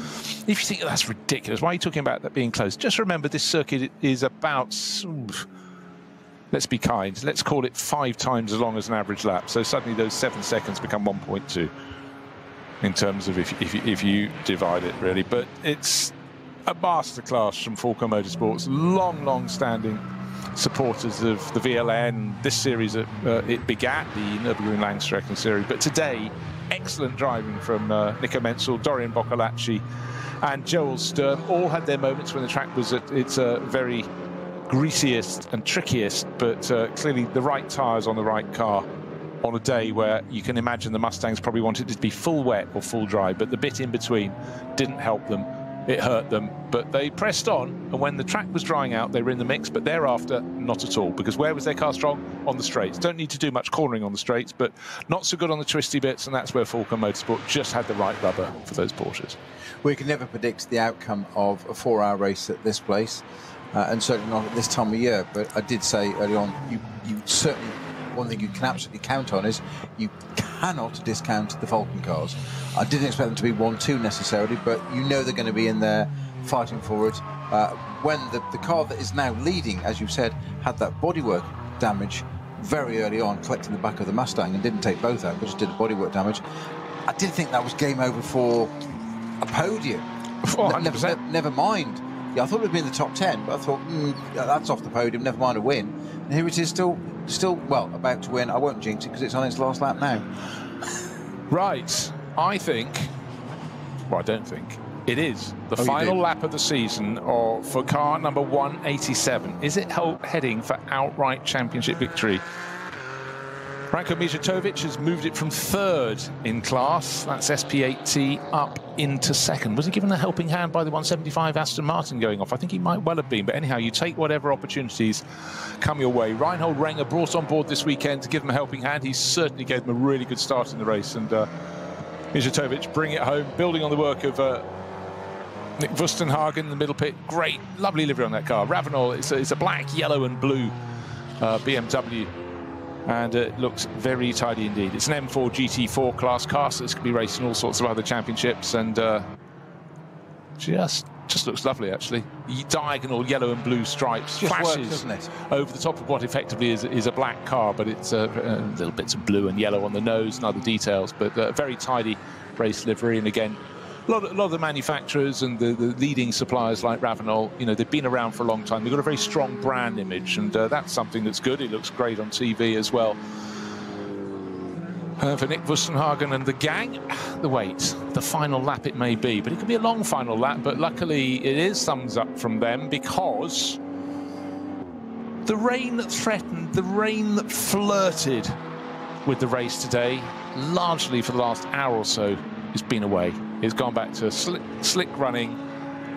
If you think that's ridiculous, why are you talking about that being close? Just remember, this circuit is about, let's be kind, let's call it 5 times as long as an average lap. So suddenly those 7 seconds become 1.2 in terms of if you divide it, really. But it's a masterclass from Fulco Motorsports, long standing supporters of the VLN. This series, it begat the Nürburgring Langstreckenserie, but today, excellent driving from Nico Menzel, Dorian Boccolacci and Joel Sturm. All had their moments when the track was at its very greasiest and trickiest, but clearly the right tyres on the right car on a day where you can imagine the Mustangs probably wanted it to be full wet or full dry, but the bit in between didn't help them. It hurt them, but they pressed on, and when the track was drying out, they were in the mix, but thereafter, not at all, because where was their car strong? On the straights. Don't need to do much cornering on the straights, but not so good on the twisty bits, and that's where Fulco Motorsport just had the right rubber for those Porsches. We can never predict the outcome of a 4-hour race at this place, and certainly not at this time of year, but I did say early on, you certainly, one thing you can absolutely count on is you cannot discount the Falken cars. I didn't expect them to be 1-2 necessarily, but you know they're going to be in there fighting for it. When the car that is now leading, as you said, had that bodywork damage very early on, collecting the back of the Mustang, and didn't take both out, but just did the bodywork damage. I did think that was game over for a podium. Oh, 100%. Never mind. Yeah, I thought it would be in the top 10, but I thought, that's off the podium, never mind a win. And here it is, still, well, about to win. I won't jinx it because it's on its last lap now. Right. I don't think. It is the final lap of the season for car number 187. Is it heading for outright championship victory? Ranko Mijatovic has moved it from third in class. That's SP8T up into second. Was he given a helping hand by the 175 Aston Martin going off? I think he might well have been. But anyhow, you take whatever opportunities come your way. Reinhold Renger brought on board this weekend to give him a helping hand. He certainly gave him a really good start in the race. And Mijatovic bring it home, building on the work of Nick Wustenhagen in the middle pit. Great, lovely livery on that car. Ravenol, it's a black, yellow and blue BMW. And it looks very tidy indeed. It's an M4 GT4 class car, so this could be racing all sorts of other championships, and just looks lovely actually. Diagonal yellow and blue stripes, just flashes works, doesn't it? over the top of what effectively is a black car, but it's little bits of blue and yellow on the nose and other details, but very tidy race livery. And again, a lot of the manufacturers and the leading suppliers like Ravenol, you know, they've been around for a long time. They've got a very strong brand image, and that's something that's good. It looks great on TV as well. For Nick Wustenhagen and the gang, the wait, the final lap it may be, but it could be a long final lap, but luckily it is thumbs up from them, because the rain that threatened, the rain that flirted with the race today, largely for the last hour or so, has been away. It's gone back to slick running,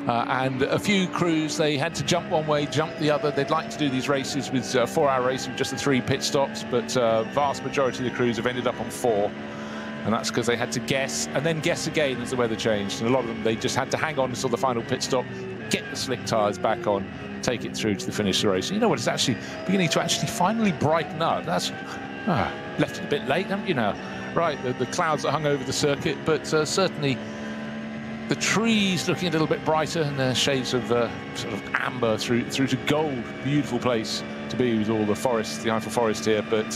and a few crews, they had to jump one way, jump the other. They'd like to do these races with 4-hour races with just the 3 pit stops, but vast majority of the crews have ended up on 4, and that's because they had to guess and then guess again as the weather changed. And a lot of them, they just had to hang on until the final pit stop, get the slick tyres back on, take it through to the finish of the race. And you know what? It's actually beginning to finally brighten up. That's left it a bit late, haven't you now? Right, the clouds that hung over the circuit, but certainly the trees looking a little bit brighter, and the shades of sort of amber through to gold. Beautiful place to be with all the forests, the Eiffel Forest here, but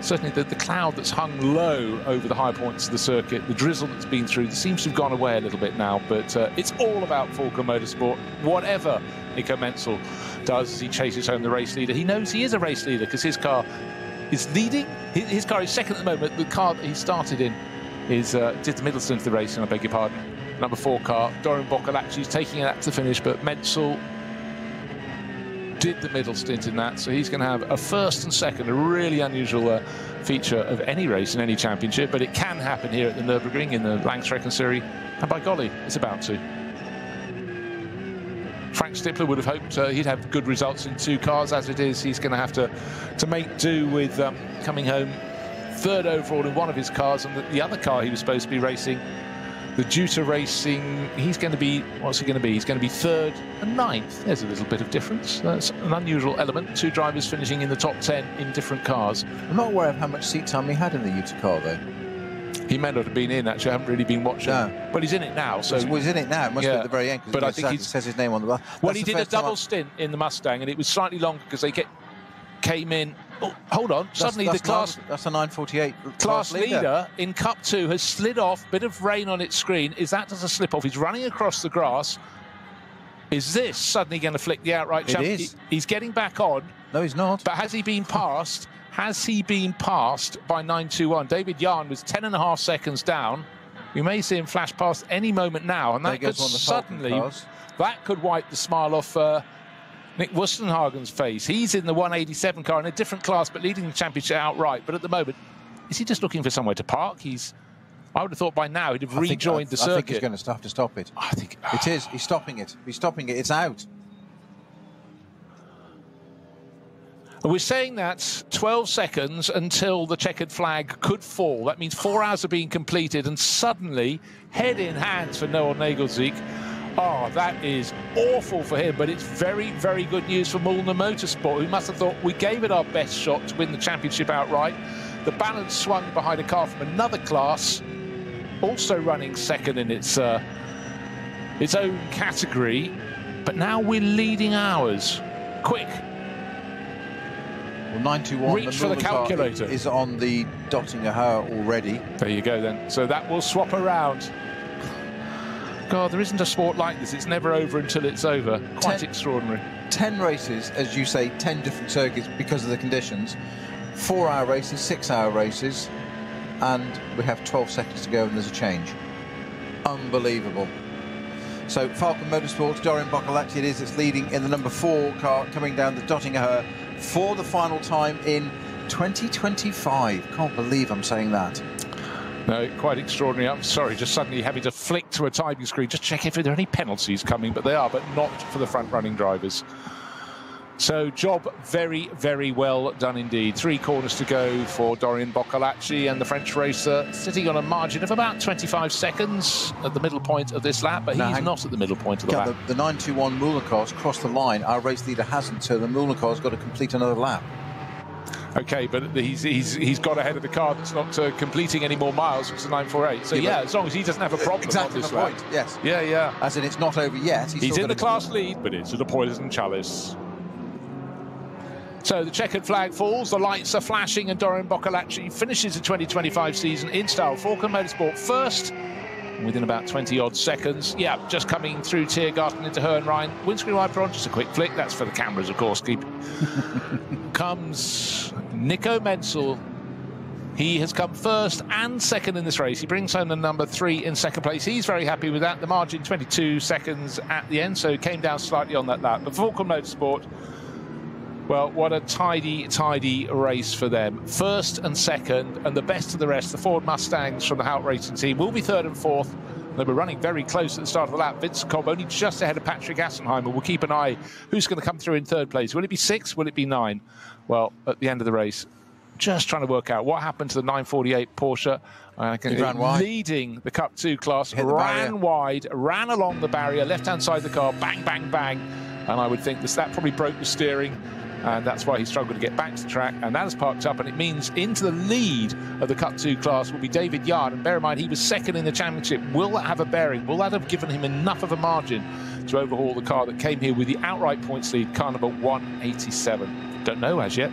certainly the cloud that's hung low over the high points of the circuit, the drizzle that's been through, seems to have gone away a little bit now, but it's all about Falken Motorsport. Whatever Nico Menzel does as he chases home the race leader, he knows he is a race leader because his car is leading. His car is second at the moment. The car that he started in is did the middle stint of the race, and I beg your pardon. Number 4 car, Doron Boccolacci, is taking it up to the finish, but Menzel did the middle stint in that, so he's going to have a first and second, a really unusual feature of any race in any championship, but it can happen here at the Nürburgring in the Langstreckenserie, and by golly, it's about to. Frank Stippler would have hoped he'd have good results in 2 cars. As it is, he's going to have to make do with coming home 3rd overall in one of his cars, and the other car he was supposed to be racing, the Duta Racing, he's going to be, what's he going to be? He's going to be 3rd and 9th. There's a little bit of difference. That's an unusual element. 2 drivers finishing in the top 10 in different cars. I'm not aware of how much seat time he had in the Duta car, though. He may not have been in, actually. I haven't really been watching. No. But he's in it now. So he's in it now. It must be at the very end, but I think he says his name on the bar. Well, he did a double stint in the Mustang, and it was slightly longer because they came in. Oh, hold on. Suddenly the class... That's a 948 class leader in Cup 2 has slid off. Bit of rain on its screen. Is that just a slip-off? He's running across the grass. Is this suddenly going to flick the outright champ? It is. He's getting back on. No, he's not. But has he been passed? Has he been passed by 921? David Yarn was 10.5 seconds down. We may see him flash past any moment now, and that could suddenly, that could wipe the smile off Nick Wustenhagen's face. He's in the 187 car in a different class, but leading the championship outright. But at the moment, is he just looking for somewhere to park? I would have thought by now he'd have rejoined the circuit. I think he's going to have to stop it. I think it is. He's stopping it. He's stopping it. It's out. We're saying that 12 seconds until the checkered flag could fall. That means 4 hours are being completed, and suddenly, head in hands for Noah Nagelsieg. Oh, that is awful for him, but it's very, very good news for Mühlner Motorsport, who must have thought we gave it our best shot to win the championship outright. The balance swung behind a car from another class, also running second in its own category, but now we're leading ours. Quick. Well, 921. Reach for the calculator. Is on the Dottinger Her already. There you go then. So that will swap around. God, there isn't a sport like this. It's never over until it's over. Quite extraordinary. 10 races, as you say, 10 different circuits because of the conditions. 4-hour races, 6-hour races, and we have 12 seconds to go and there's a change. Unbelievable. So Falken Motorsports, Dorian Boccolacci it is, it's leading in the number 4 car coming down the Dottinger Her for the final time in 2025. Can't believe I'm saying that. No, quite extraordinary. I'm sorry, just suddenly having to flick to a timing screen, just check if there are any penalties coming, but they are, but not for the front-running drivers. So job very, very well done indeed. 3 corners to go for Dorian Boccolacci, and the French racer sitting on a margin of about 25 seconds at the middle point of this lap, but he's not at the middle point of the lap. The 921 Müller car's crossed the line. Our race leader hasn't, so the Müller car's got to complete another lap. Okay, but he's got ahead of the car that's not completing any more miles, which is a 948. So yeah, as long as he doesn't have a problem exactly on this my lap. point, yes. Yeah, yeah. As in it's not over yet. He's in the class lead, but it's at a poison chalice. So the checkered flag falls, the lights are flashing, and Dorian Boccolacci finishes the 2025 season in style. Falken Motorsport first, within about 20-odd seconds. Yeah, just coming through Tiergarten into Hohenrhein. Windscreen wiper on, just a quick flick. That's for the cameras, of course. Comes Nico Menzel. He has come first and second in this race. He brings home the number 3 in second place. He's very happy with that. The margin 22 seconds at the end, so he came down slightly on that lap. But Falken Motorsport, well, what a tidy, tidy race for them. First and second, and the best of the rest, the Ford Mustangs from the Hout Racing team, will be 3rd and 4th. They were running very close at the start of the lap. Vincent Kolb only just ahead of Patrick Assenheimer. We'll keep an eye who's going to come through in 3rd place. Will it be 6? Will it be 9? Well, at the end of the race, just trying to work out what happened to the 948 Porsche. Ran wide. Leading the Cup 2 class, ran wide, ran along the barrier, left-hand side of the car, bang, bang, bang. And I would think that probably broke the steering. And that's why he struggled to get back to the track, and that has parked up, and it means into the lead of the Cup 2 class will be David Yard. And bear in mind, he was second in the championship. Will that have a bearing? Will that have given him enough of a margin to overhaul the car that came here with the outright points lead, car number 187? Don't know as yet.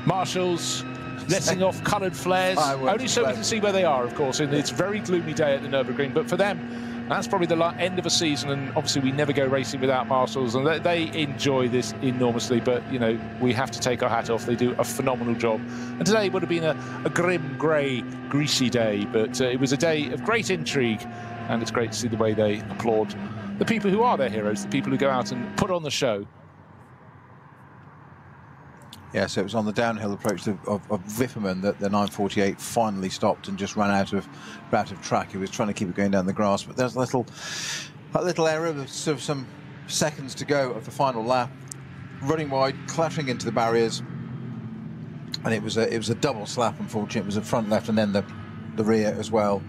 Marshall's letting off coloured flares, only so we can see where they are, of course, in this very gloomy day at the Nürburgring. But for them, that's probably the end of a season, and obviously we never go racing without Marshalls, and they enjoy this enormously. But, you know, we have to take our hat off. They do a phenomenal job. And today would have been a grim, grey, greasy day, but it was a day of great intrigue, and it's great to see the way they applaud the people who are their heroes, the people who go out and put on the show. Yeah, so it was on the downhill approach of Wipperman that the 948 finally stopped and just ran out of track. He was trying to keep it going down the grass, but there's a little error with sort of some seconds to go of the final lap. Running wide, clattering into the barriers, and it was a double slap. Unfortunately, it was the front left and then the rear as well,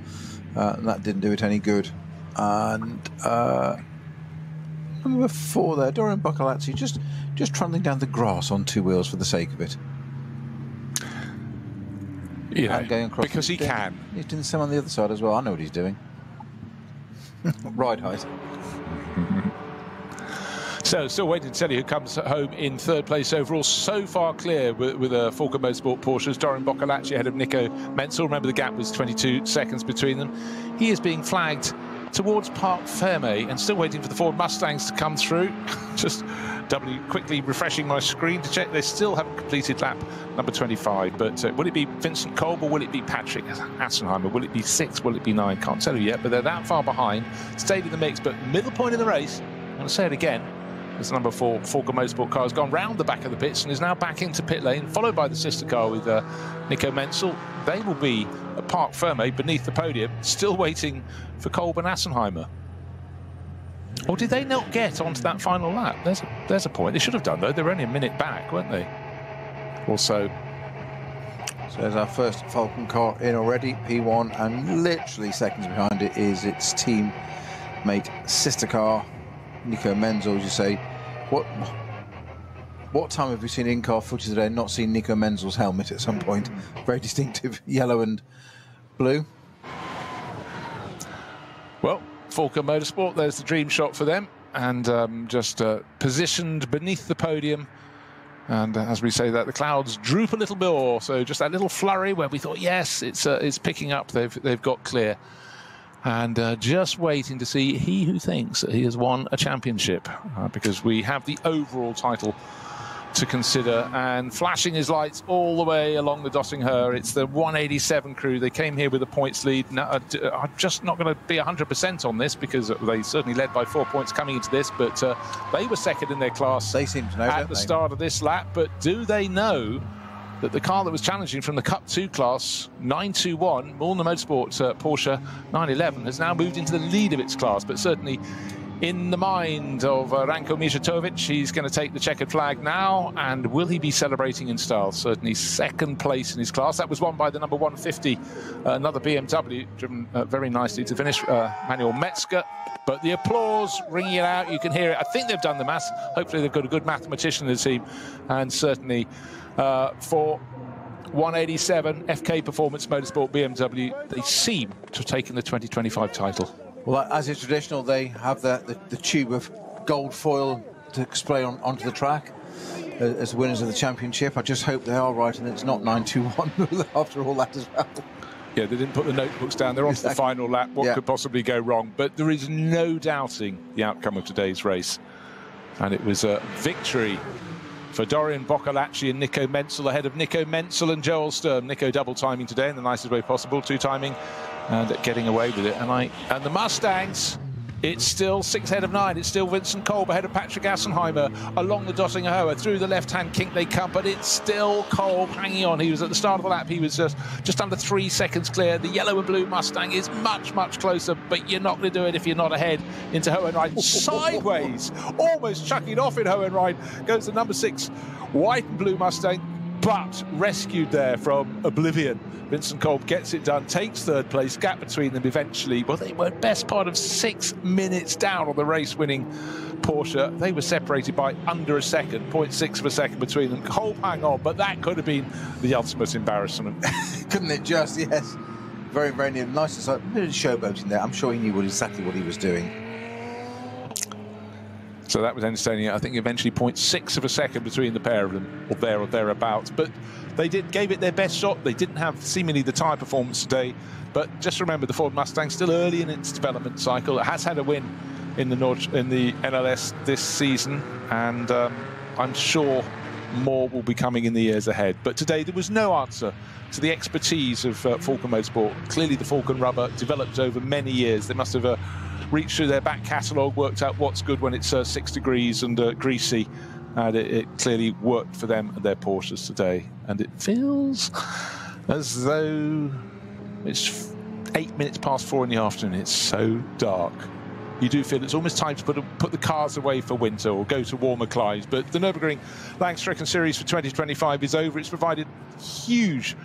and that didn't do it any good. And number 4 there, Dorian Boccolacci, just trundling down the grass on 2 wheels for the sake of it. Yeah, going across because he can. He's doing the same on the other side as well. I know what he's doing. Ride height. So, still waiting to tell you who comes home in 3rd place overall. So far clear with a Falken Motorsport Porsches. Dorian Boccolacci ahead of Nico Menzel. Remember, the gap was 22 seconds between them. He is being flagged towards Parc Fermé, and still waiting for the Ford Mustangs to come through. Just doubly quickly refreshing my screen to check they still haven't completed lap number 25. But will it be Vincent Kolb or will it be Patrick Assenheimer? Will it be 6? Will it be 9? Can't tell you yet, but they're that far behind. Stayed in the mix, but middle point in the race, I'm going to say it again, as the number 4 Falken Motorsport car has gone round the back of the pits and is now back into pit lane, followed by the sister car with Nico Menzel. They will be at Parc Fermé beneath the podium, still waiting for Kolb and Assenheimer. Or did they not get onto that final lap? There's a point. They should have done, though. They were only a minute back, weren't they? Also. So there's our first Falken car in already, P1, and literally seconds behind it is its teammate sister car, Nico Menzel, as you say. What time have we seen in-car footage today and not seen Nico Menzel's helmet at some point? Very distinctive yellow and blue. Well, Falken Motorsport, there's the dream shot for them, and just positioned beneath the podium And as we say that, the clouds droop a little more. So just that little flurry where we thought, yes, it's picking up. They've got clear. And just waiting to see he who thinks that he has won a championship, because we have the overall title to consider. And flashing his lights all the way along the Döttinger, it's the 187 crew. They came here with a points lead. Now, I'm just not going to be 100% on this, because they certainly led by 4 points coming into this, but they were second in their class. They seem to know, at the start of this lap. But do they know that the car that was challenging from the Cup 2 class, 921, Mühlner Motorsport Porsche 911, has now moved into the lead of its class? But certainly in the mind of Ranko Mijatovic, he's going to take the checkered flag now. And will he be celebrating in style? Certainly second place in his class. That was won by the number 150, another BMW, driven very nicely to finish, Manuel Metzger. But the applause ringing it out, you can hear it. I think they've done the maths. Hopefully they've got a good mathematician in the team. And certainly for 187 FK Performance Motorsport BMW, they seem to have taken the 2025 title. Well, as is traditional, they have the tube of gold foil to display onto the track as winners of the championship. I just hope they are right and it's not 921 after all that as well. Yeah, they didn't put the notebooks down. They're on to the final lap. What could possibly go wrong? But there is no doubting the outcome of today's race. And it was a victory for Dorian Boccolacci and Nico Menzel ahead of Nico Menzel and Joel Sturm. Nico double timing today in the nicest way possible, 2 timing and getting away with it. And the Mustangs, it's still 6 ahead of 9. It's still Vincent Kolb ahead of Patrick Assenheimer along the Döttinger through the left-hand kink they come, but it's still Kolb hanging on. He was at the start of the lap. He was just under 3 seconds clear. The yellow and blue Mustang is much, much closer, but you're not going to do it if you're not ahead into Hohenrhein. Sideways, almost chucking off in Hohenrhein, goes the number 6 white and blue Mustang, but rescued there from oblivion. Vincent Kolb gets it done, takes 3rd place, gap between them eventually. Well, they were best part of 6 minutes down on the race-winning Porsche. They were separated by under a second, 0.6 of a second between them. Kolb hang on, but that could have been the ultimate embarrassment. Couldn't it just? Yes. Very, very near. Nice to a bit of showboating there. I'm sure he knew exactly what he was doing. So that was entertaining. I think eventually 0.6 of a second between the pair of them, or there or thereabouts. But they gave it their best shot. They didn't have seemingly the tyre performance today. But just remember, the Ford Mustang still early in its development cycle. It has had a win in the NLS this season, and I'm sure more will be coming in the years ahead. But today there was no answer to the expertise of Falken Motorsport. Clearly the Falken rubber developed over many years. They must have reached through their back catalogue, worked out what's good when it's 6 degrees and greasy, and it clearly worked for them and their Porsches today. And it feels as though it's 8 minutes past 4 in the afternoon. It's so dark. You do feel it's almost time to put the cars away for winter or go to warmer climes. But the Nürburgring Langstrecken Series for 2025 is over. It's provided huge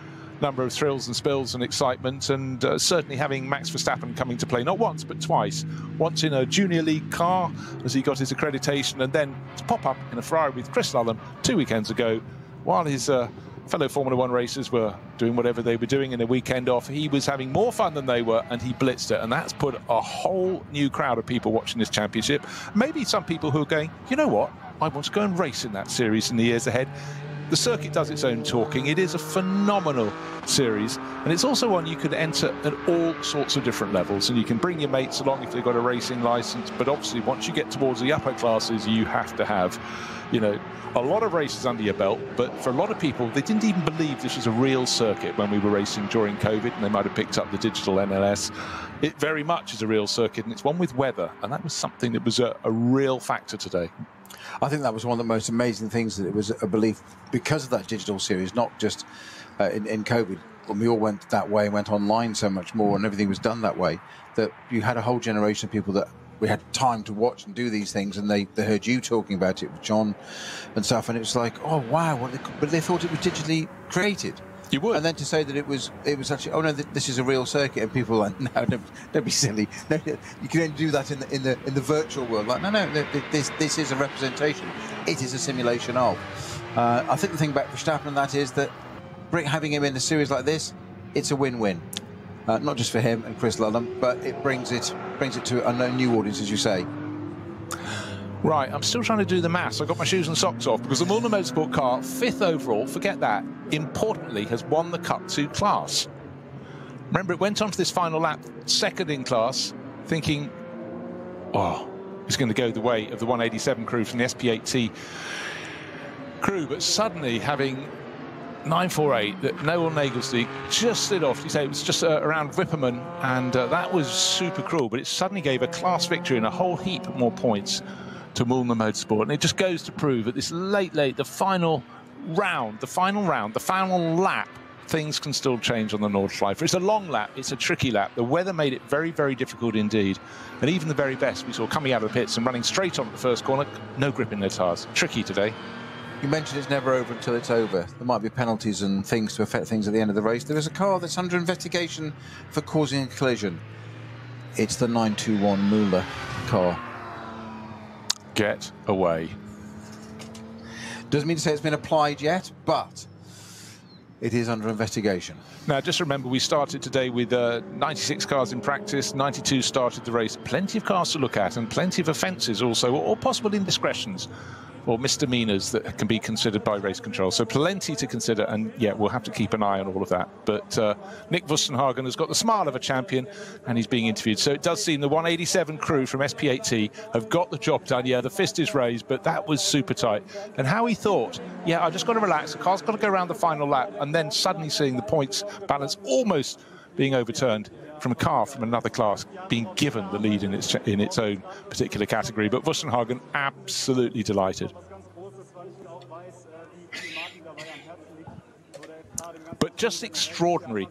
number of thrills and spills and excitement, and certainly having Max Verstappen coming to play not once but twice. Once in a Junior League car as he got his accreditation, and then to pop up in a Ferrari with Chris Lullum 2 weekends ago while his fellow Formula One racers were doing whatever they were doing in a weekend off. He was having more fun than they were, and he blitzed it, and that's put a whole new crowd of people watching this championship. Maybe some people who are going, you know what, I want to go and race in that series in the years ahead. The circuit does its own talking. It is a phenomenal series, and it's also one you could enter at all sorts of different levels, and you can bring your mates along if they've got a racing license. But obviously once you get towards the upper classes, you have to have, you know, a lot of races under your belt. But for a lot of people, they didn't even believe this was a real circuit when we were racing during COVID, and they might have picked up the digital NLS. It very much is a real circuit, and it's one with weather, and that was something that was a real factor today. I think that was one of the most amazing things, that it was a belief because of that digital series, not just in COVID, when we all went that way and went online so much more and everything was done that way, that you had a whole generation of people that we had time to watch and do these things, and they heard you talking about it with John and stuff, and it was like, oh wow, but they thought it was digitally created. You would. And then to say that it was actually, oh no, this is a real circuit, and people are like, no, don't be silly. No, you can only do that in the virtual world. Like, no, this is a representation. It is a simulation of. I think the thing about Verstappen and that is that having him in a series like this, it's a win-win. Not just for him and Chris Lullum, but it brings it to a new audience, as you say. Right, I'm still trying to do the maths. I've got my shoes and socks off because the Mühlner Motorsport car, 5th overall, forget that, importantly, has won the Cup 2 class. Remember, it went on to this final lap, 2nd in class, thinking, oh, it's going to go the way of the 187 crew from the SP8T crew, but suddenly having 948 that Noel Nagelsteig just slid off. You say it was just around Wipperman, and that was super cruel, but it suddenly gave a class victory and a whole heap more points to Mühlner Motorsport. And it just goes to prove at this late, the final round, the final lap, things can still change on the Nordschleife. It's a long lap, it's a tricky lap. The weather made it very, very difficult indeed. And even the very best we saw coming out of the pits and running straight on at the first corner, no grip in their tyres. Tricky today. You mentioned it's never over until it's over. There might be penalties and things to affect things at the end of the race. There is a car that's under investigation for causing a collision. It's the 921 Müller car. Get away. Doesn't mean to say it's been applied yet, but it is under investigation. Now, just remember, we started today with 96 cars in practice, 92 started the race. Plenty of cars to look at and plenty of offences also, or possible indiscretions or misdemeanours that can be considered by race control. So plenty to consider, and yeah, we'll have to keep an eye on all of that. But Nick Wustenhagen has got the smile of a champion, and he's being interviewed. So it does seem the 187 crew from SP8T have got the job done. Yeah, the fist is raised, but that was super tight. And how he thought, yeah, I've just got to relax, the car's got to go around the final lap, and then suddenly seeing the points balance almost being overturned from a car from another class being given the lead in its own particular category. But Wustenhagen absolutely delighted. But just extraordinary.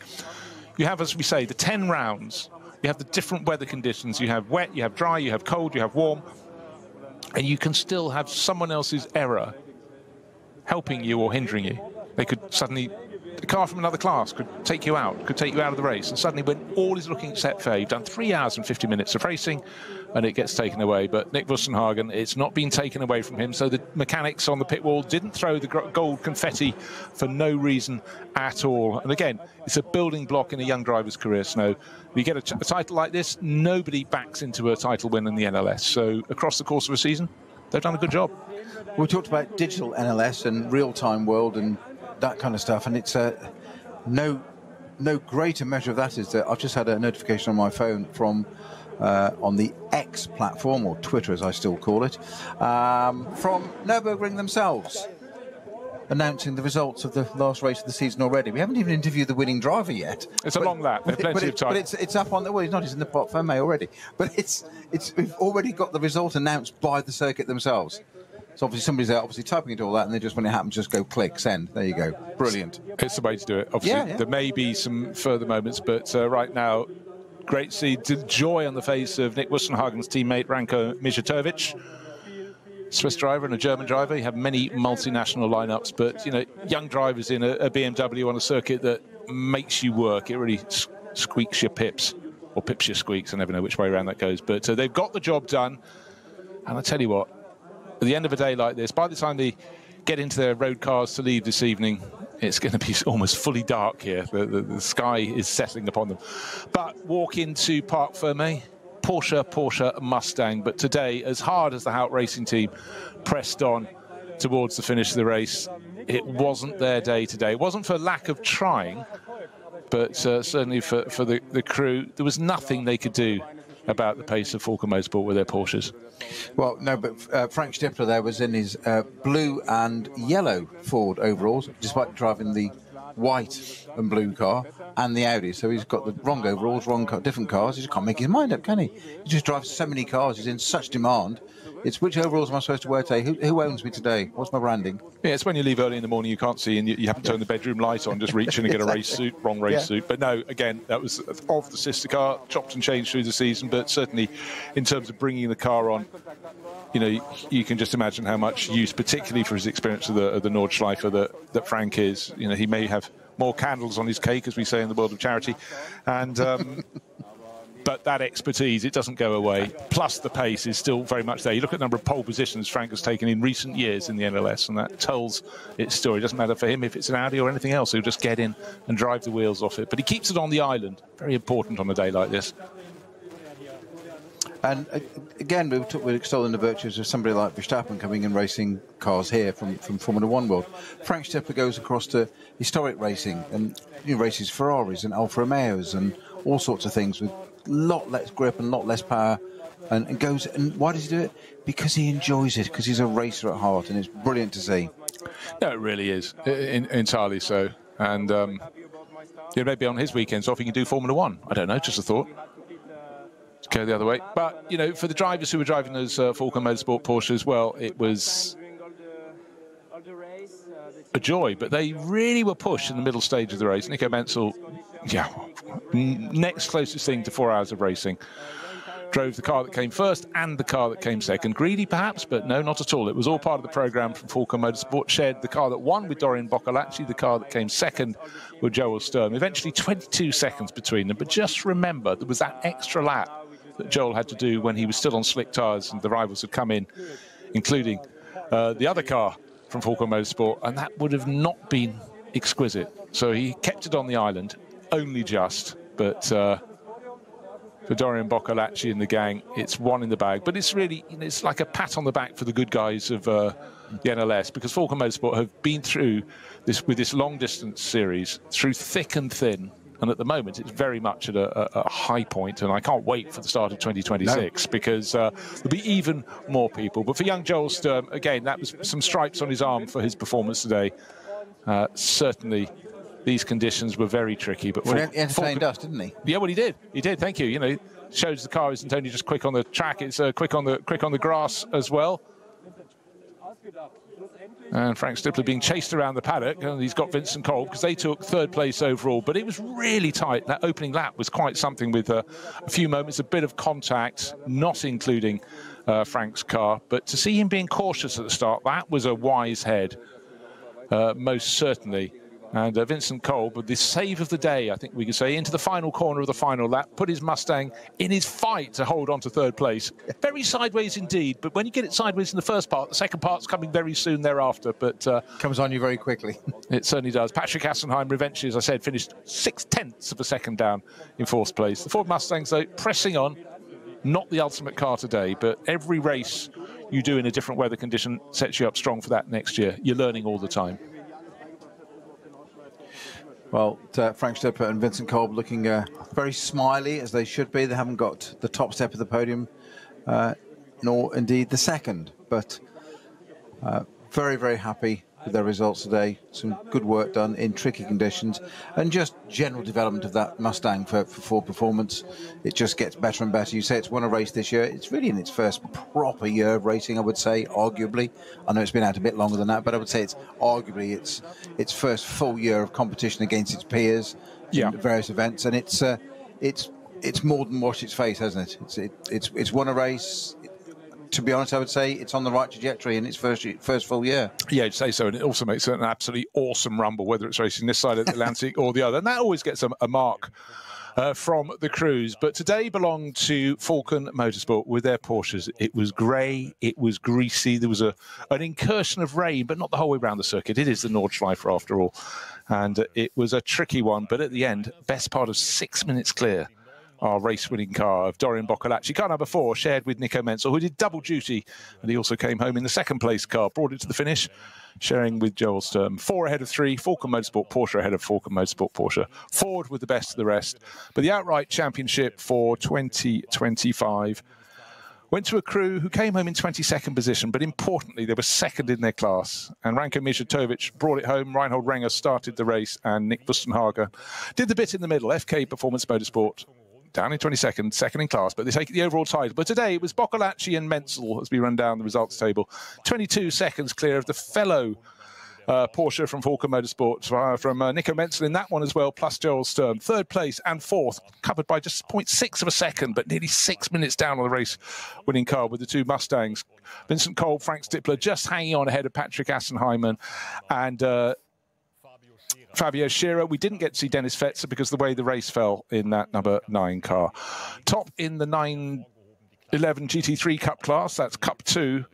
You have, as we say, the 10 rounds. You have the different weather conditions. You have wet, you have dry, you have cold, you have warm. And you can still have someone else's error helping you or hindering you. They could suddenly... A car from another class could take you out of the race, and suddenly when all is looking set fair, you've done 3 hours and 50 minutes of racing, and it gets taken away. But Nick Wustenhagen, it's not been taken away from him, so the mechanics on the pit wall didn't throw the gold confetti for no reason at all. And again, it's a building block in a young driver's career, Snow. You get a title like this, nobody backs into a title win in the NLS. So across the course of a season, they've done a good job. We talked about digital NLS and real-time world and that kind of stuff, and it's no greater measure of that is that I've just had a notification on my phone from on the X platform, or Twitter as I still call it, from Nürburgring themselves, announcing the results of the last race of the season already. We haven't even interviewed the winning driver yet. It's a long lap. There's plenty of time. But it's up on the... Well, he's not. He's in the pot for May already. But we've already got the result announced by the circuit themselves. So obviously somebody's there obviously typing into all that, and they just, when it happens, just go click, send. There you go. Brilliant. It's the way to do it. Obviously, there may be some further moments, but right now, great to see the joy on the face of Nick Wustenhagen's teammate, Ranko Mijatovic. Swiss driver and a German driver. You have many multinational lineups, but, you know, young drivers in a BMW on a circuit that makes you work. It really squeaks your pips, or pips your squeaks. I never know which way around that goes. But they've got the job done, and I tell you what, at the end of a day like this, by the time they get into their road cars to leave this evening, it's going to be almost fully dark here. The sky is settling upon them. But walk into Parc Fermé, Porsche, Mustang. But today, as hard as the Hout Racing team pressed on towards the finish of the race, it wasn't their day today. It wasn't for lack of trying, but certainly for the crew, there was nothing they could do about the pace of Falken Motorsport with their Porsches. Well, no, but Frank Stippler there was in his blue and yellow Ford overalls, despite driving the white and blue car and the Audi. So he's got the wrong overalls, different cars. He just can't make his mind up, can he? He just drives so many cars. He's in such demand. It's which overalls am I supposed to wear today? Who owns me today? What's my branding? Yeah, it's when you leave early in the morning, you can't see, and you have to turn the bedroom light on, just reach in and get a race suit, wrong race suit. But no, again, that was of the sister car, chopped and changed through the season, but certainly in terms of bringing the car on, you know, you can just imagine how much use, particularly for his experience of the Nordschleife that Frank is. You know, he may have more candles on his cake, as we say in the world of charity, and but that expertise, it doesn't go away. Plus the pace is still very much there. You look at the number of pole positions Frank has taken in recent years in the NLS, and that tells its story. It doesn't matter for him if it's an Audi or anything else. He'll just get in and drive the wheels off it. But he keeps it on the island. Very important on a day like this. And again, we're extolling the virtues of somebody like Verstappen coming and racing cars here from Formula One world. Frank Stippler goes across to historic racing and races Ferraris and Alfa Romeos and all sorts of things with a lot less grip and a lot less power. And goes, and why does he do it? Because he enjoys it, because he's a racer at heart, and it's brilliant to see. No, it really is, entirely so. And maybe on his weekends off he can do Formula One. I don't know, just a thought. Go the other way. But, for the drivers who were driving those Falken Motorsport Porsches, well, it was a joy. But they really were pushed in the middle stage of the race. Nico Menzel, next closest thing to 4 hours of racing. Drove the car that came first and the car that came second. Greedy, perhaps, but no, not at all. It was all part of the programme from Falken Motorsport. Shared the car that won with Dorian Boccolacci, the car that came second with Joel Sturm. Eventually 22 seconds between them. But just remember, there was that extra lap that Joel had to do when he was still on slick tyres and the rivals had come in, including the other car from Falken Motorsport, and that would have not been exquisite. So he kept it on the island, only just, but for Dorian Boccolacci and the gang, it's one in the bag. But it's really, it's like a pat on the back for the good guys of the NLS, because Falken Motorsport have been through this with this long-distance series, through thick and thin. And at the moment, it's very much at a high point, and I can't wait for the start of 2026 because there'll be even more people. But for young Joel Sturm, again, that was some stripes on his arm for his performance today. Certainly, these conditions were very tricky. But he entertained us, didn't he? Yeah, well, he did. He did. Thank you. Shows the car isn't only just quick on the track; it's quick on the grass as well. And Frank Stippler being chased around the paddock, and he's got Vincent Kolb because they took third place overall. But it was really tight. That opening lap was quite something with a few moments, a bit of contact, not including Frank's car. But to see him being cautious at the start, that was a wise head, most certainly. And Vincent Kolb, with this save of the day, I think we could say, into the final corner of the final lap, put his Mustang in his fight to hold on to third place. Very sideways indeed, but when you get it sideways in the first part, the second part's coming very soon thereafter. But comes on you very quickly. It certainly does. Patrick Assenheim, eventually, as I said, finished 0.6 of a second down in fourth place. The Ford Mustangs, though, pressing on. Not the ultimate car today, but every race you do in a different weather condition sets you up strong for that next year. You're learning all the time. Well, Frank Stippler and Vincent Kolb looking very smiley, as they should be. They haven't got the top step of the podium, nor indeed the second. But very, very happy with their results today. Some good work done in tricky conditions. And just general development of that Mustang for Ford Performance. It just gets better and better. You say it's won a race this year. It's really in its first proper year of racing, I would say, arguably. I know it's been out a bit longer than that, but I would say it's arguably its first full year of competition against its peers in various events. And it's more than washed its face, hasn't it? It's won a race. To be honest, I would say it's on the right trajectory in its first full year. Yeah, I'd say so. And it also makes it an absolutely awesome rumble, whether it's racing this side of the Atlantic or the other. And that always gets a mark from the crews. But today belonged to Falken Motorsport with their Porsches. It was grey, it was greasy. There was an incursion of rain, but not the whole way around the circuit. It is the Nordschleife after all. And it was a tricky one. But at the end, best part of 6 minutes clear. Our race-winning car of Dorian Boccolacci. Car number 4 shared with Nico Menzel, who did double duty, and he also came home in the second-place car, brought it to the finish, sharing with Joel Sturm. 4 ahead of 3, Falken Motorsport Porsche ahead of Falken Motorsport Porsche. Ford with the best of the rest. But the outright championship for 2025 went to a crew who came home in 22nd position, but importantly, they were second in their class. And Ranko Mijatovic brought it home. Reinhold Renger started the race, and Nick Wustenhager did the bit in the middle. FK Performance Motorsport down in 22nd, second in class, but they take the overall title. But today it was Boccolacci and Menzel as we run down the results table. 22 seconds clear of the fellow Porsche from Falken Motorsport, from Nico Menzel in that one as well, plus Joel Sturm. Third place and fourth, covered by just 0.6 of a second, but nearly 6 minutes down on the race-winning car with the two Mustangs. Vincent Kolb, Frank Stippler just hanging on ahead of Patrick Assenheim and Fabio Scherer. We didn't get to see Dennis Fetzer because of the way the race fell in that number 9 car. Top in the 911 GT3 Cup class, that's Cup 2.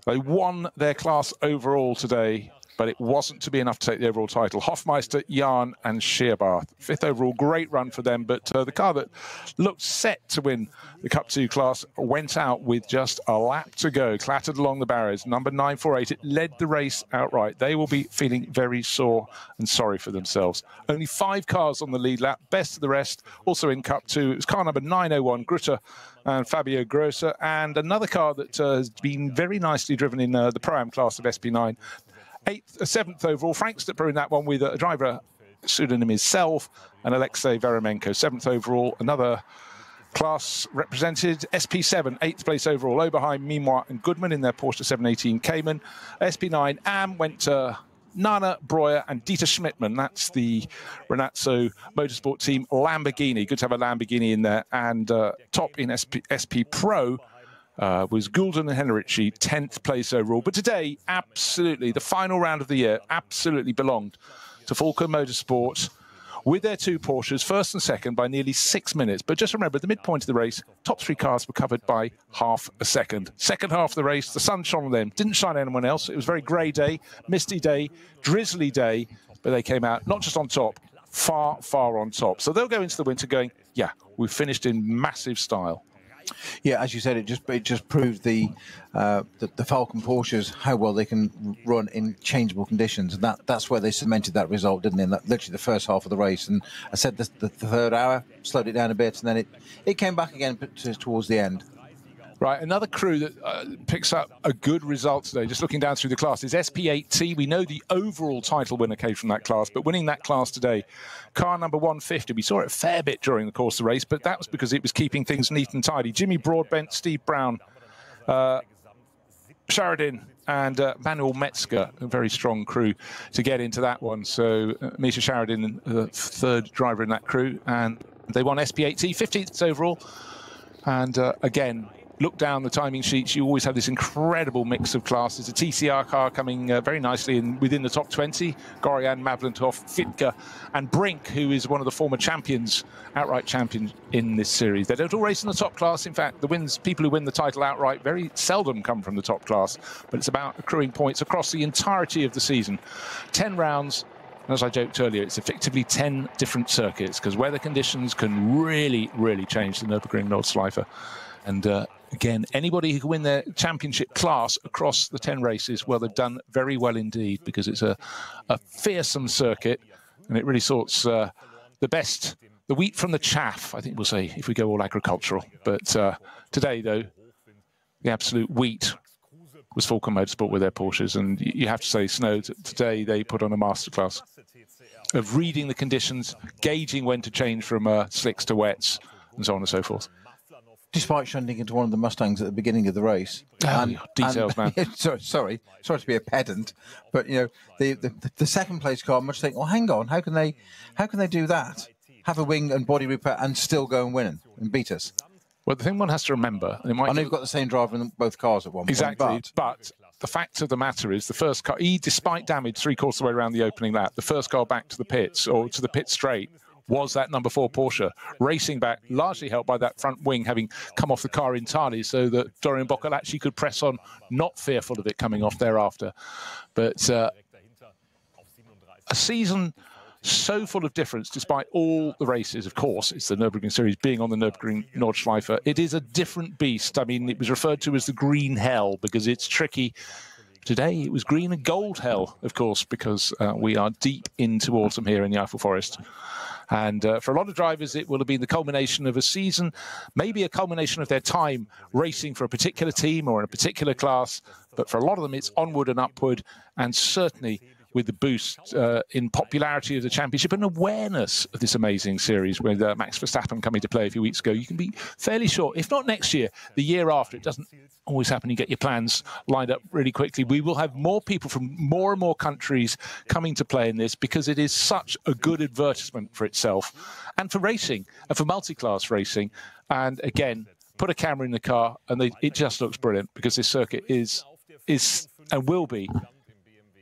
They won their class overall today. but it wasn't to be enough to take the overall title. Hofmeister, Jan and Scheerbarth. 5th overall, great run for them, but the car that looked set to win the Cup 2 class went out with just a lap to go, clattered along the barriers. Number 948, it led the race outright. They will be feeling very sore and sorry for themselves. Only 5 cars on the lead lap, best of the rest. Also in Cup 2, it was car number 901, Grutter and Fabio Grosser, and another car that has been very nicely driven in the Pro-Am class of SP9. 7th overall, Frank Stipper in that one with a driver pseudonym is Self and Alexei Veremenko. 7th overall, another class represented. SP7, 8th place overall. Oberheim, Memoir and Goodman in their Porsche 718 Cayman. SP9 AM went to Nana, Breuer and Dieter Schmidtmann. That's the Renazzo Motorsport team Lamborghini. Good to have a Lamborghini in there. And top in SP Pro was Gulden and Henrici, 10th place overall. But today, absolutely, the final round of the year absolutely belonged to Falken Motorsport with their 2 Porsches, first and second, by nearly 6 minutes. But just remember, at the midpoint of the race, top 3 cars were covered by half a second. Second half of the race, the sun shone on them. Didn't shine on anyone else. It was a very grey day, misty day, drizzly day. But they came out not just on top, far, far on top. So they'll go into the winter going, yeah, we've finished in massive style. Yeah, as you said, it just proved the Falken Porsches how well they can run in changeable conditions, and that's where they cemented that result, didn't they? Literally the first half of the race, and I said the third hour slowed it down a bit, and then it came back again towards the end. Right, another crew that picks up a good result today, just looking down through the class, is SP8T. We know the overall title winner came from that class, but winning that class today, car number 150. We saw it a fair bit during the course of the race, but that was because it was keeping things neat and tidy. Jimmy Broadbent, Steve Brown, Sheridan and Manuel Metzger, a very strong crew to get into that one. So Misha Sheridan, the 3rd driver in that crew, and they won SP8T, 15th overall. And again, look down the timing sheets, you always have this incredible mix of classes. A TCR car coming very nicely within the top 20. Gorian, Mavlentov, Fitka and Brink, who is one of the former champions, outright champions in this series. They don't all race in the top class. In fact, people who win the title outright very seldom come from the top class. But it's about accruing points across the entirety of the season. 10 rounds. And as I joked earlier, it's effectively 10 different circuits because weather conditions can really, really change the Nürburgring Nordschleife. And again, anybody who can win their championship class across the 10 races, well, they've done very well indeed because it's a fearsome circuit and it really sorts the wheat from the chaff, I think we'll say, if we go all agricultural. But today, though, the absolute wheat was Falken Motorsport with their Porsches. And you have to say, Snow, today they put on a masterclass of reading the conditions, gauging when to change from slicks to wets, and so on and so forth. Despite shunting into one of the Mustangs at the beginning of the race. Details, man. Sorry to be a pedant, but you know the second place car must think, well, hang on, how can they do that? Have a wing and body repair and still go and win and beat us? Well, the thing one has to remember, I know you've got the same driver in both cars at one point. Exactly, but the fact of the matter is the first car, despite damage 3/4 of the way around the opening lap, the first car back to the pits or to the pit straight was that number 4 Porsche, racing back, largely helped by that front wing having come off the car entirely so that Dorian Bockel actually could press on, not fearful of it coming off thereafter. But a season so full of difference, despite all the races, of course, it's the Nürburgring Series being on the Nürburgring Nordschleife. It is a different beast. I mean, it was referred to as the green hell because it's tricky. Today, it was green and gold hell, of course, because we are deep into autumn here in the Eiffel Forest. And for a lot of drivers, it will have been the culmination of a season, maybe a culmination of their time racing for a particular team or in a particular class. But for a lot of them, it's onward and upward, and certainly with the boost in popularity of the championship and awareness of this amazing series with Max Verstappen coming to play a few weeks ago, you can be fairly sure, if not next year, the year after. It doesn't always happen. You get your plans lined up really quickly. We will have more people from more and more countries coming to play in this because it is such a good advertisement for itself and for racing and for multi-class racing. And again, put a camera in the car and it just looks brilliant because this circuit is and will be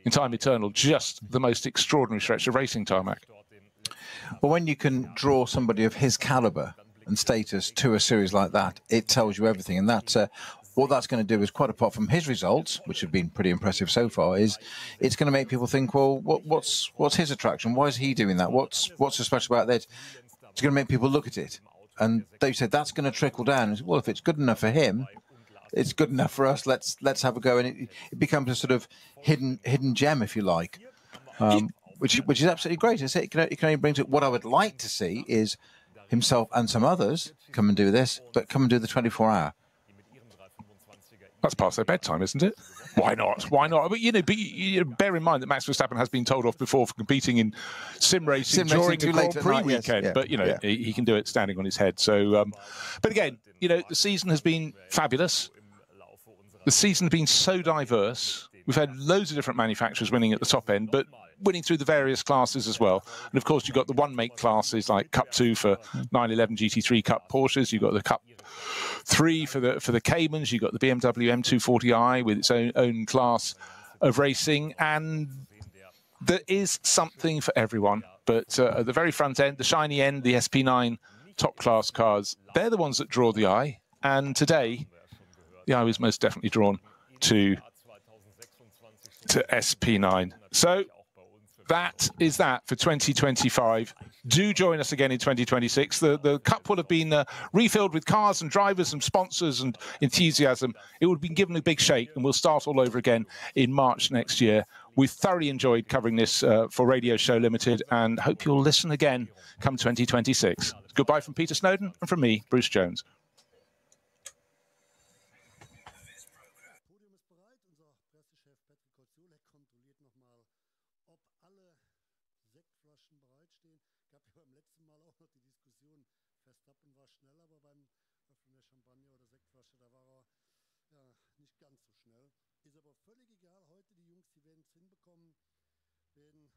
in time eternal, just the most extraordinary stretch of racing tarmac. Well, when you can draw somebody of his caliber and status to a series like that, it tells you everything. And that's what that's going to do is, quite apart from his results, which have been pretty impressive so far, is it's going to make people think, well, what's his attraction? Why is he doing that? What's so special about that? It's going to make people look at it. And Dave said that's going to trickle down. Well, if it's good enough for him, it's good enough for us. Let's have a go. And it becomes a sort of hidden gem, if you like, which is absolutely great. It can only bring to it. What I would like to see is himself and some others come and do this, but come and do the 24-hour. That's past their bedtime, isn't it? Why not? Why not? But bear in mind that Max Verstappen has been told off before for competing in sim racing during the Grand Prix weekend. Yes. But he can do it standing on his head. So, but again, the season has been fabulous. The season has been so diverse. We've had loads of different manufacturers winning at the top end, but winning through the various classes as well. And of course, you've got the one-make classes like Cup 2 for 911 GT3 Cup Porsches. You've got the Cup 3 for the Caymans. You've got the BMW M240i with its own class of racing. And there is something for everyone. But at the very front end, the shiny end, the SP9 top-class cars, they're the ones that draw the eye. And today, the eye was most definitely drawn to SP9. So that is that for 2025. Do join us again in 2026. The Cup will have been refilled with cars and drivers and sponsors and enthusiasm. It would have been given a big shake, and we'll start all over again in March next year. We've thoroughly enjoyed covering this for Radio Show Limited, and hope you'll listen again come 2026. Goodbye from Peter Snowden and from me, Bruce Jones. Verstappen war schneller, aber beim Öffnen der Champagner oder Sektflasche, da war er nicht ganz so schnell. Ist aber völlig egal heute, die Jungs, die werden es hinbekommen, werden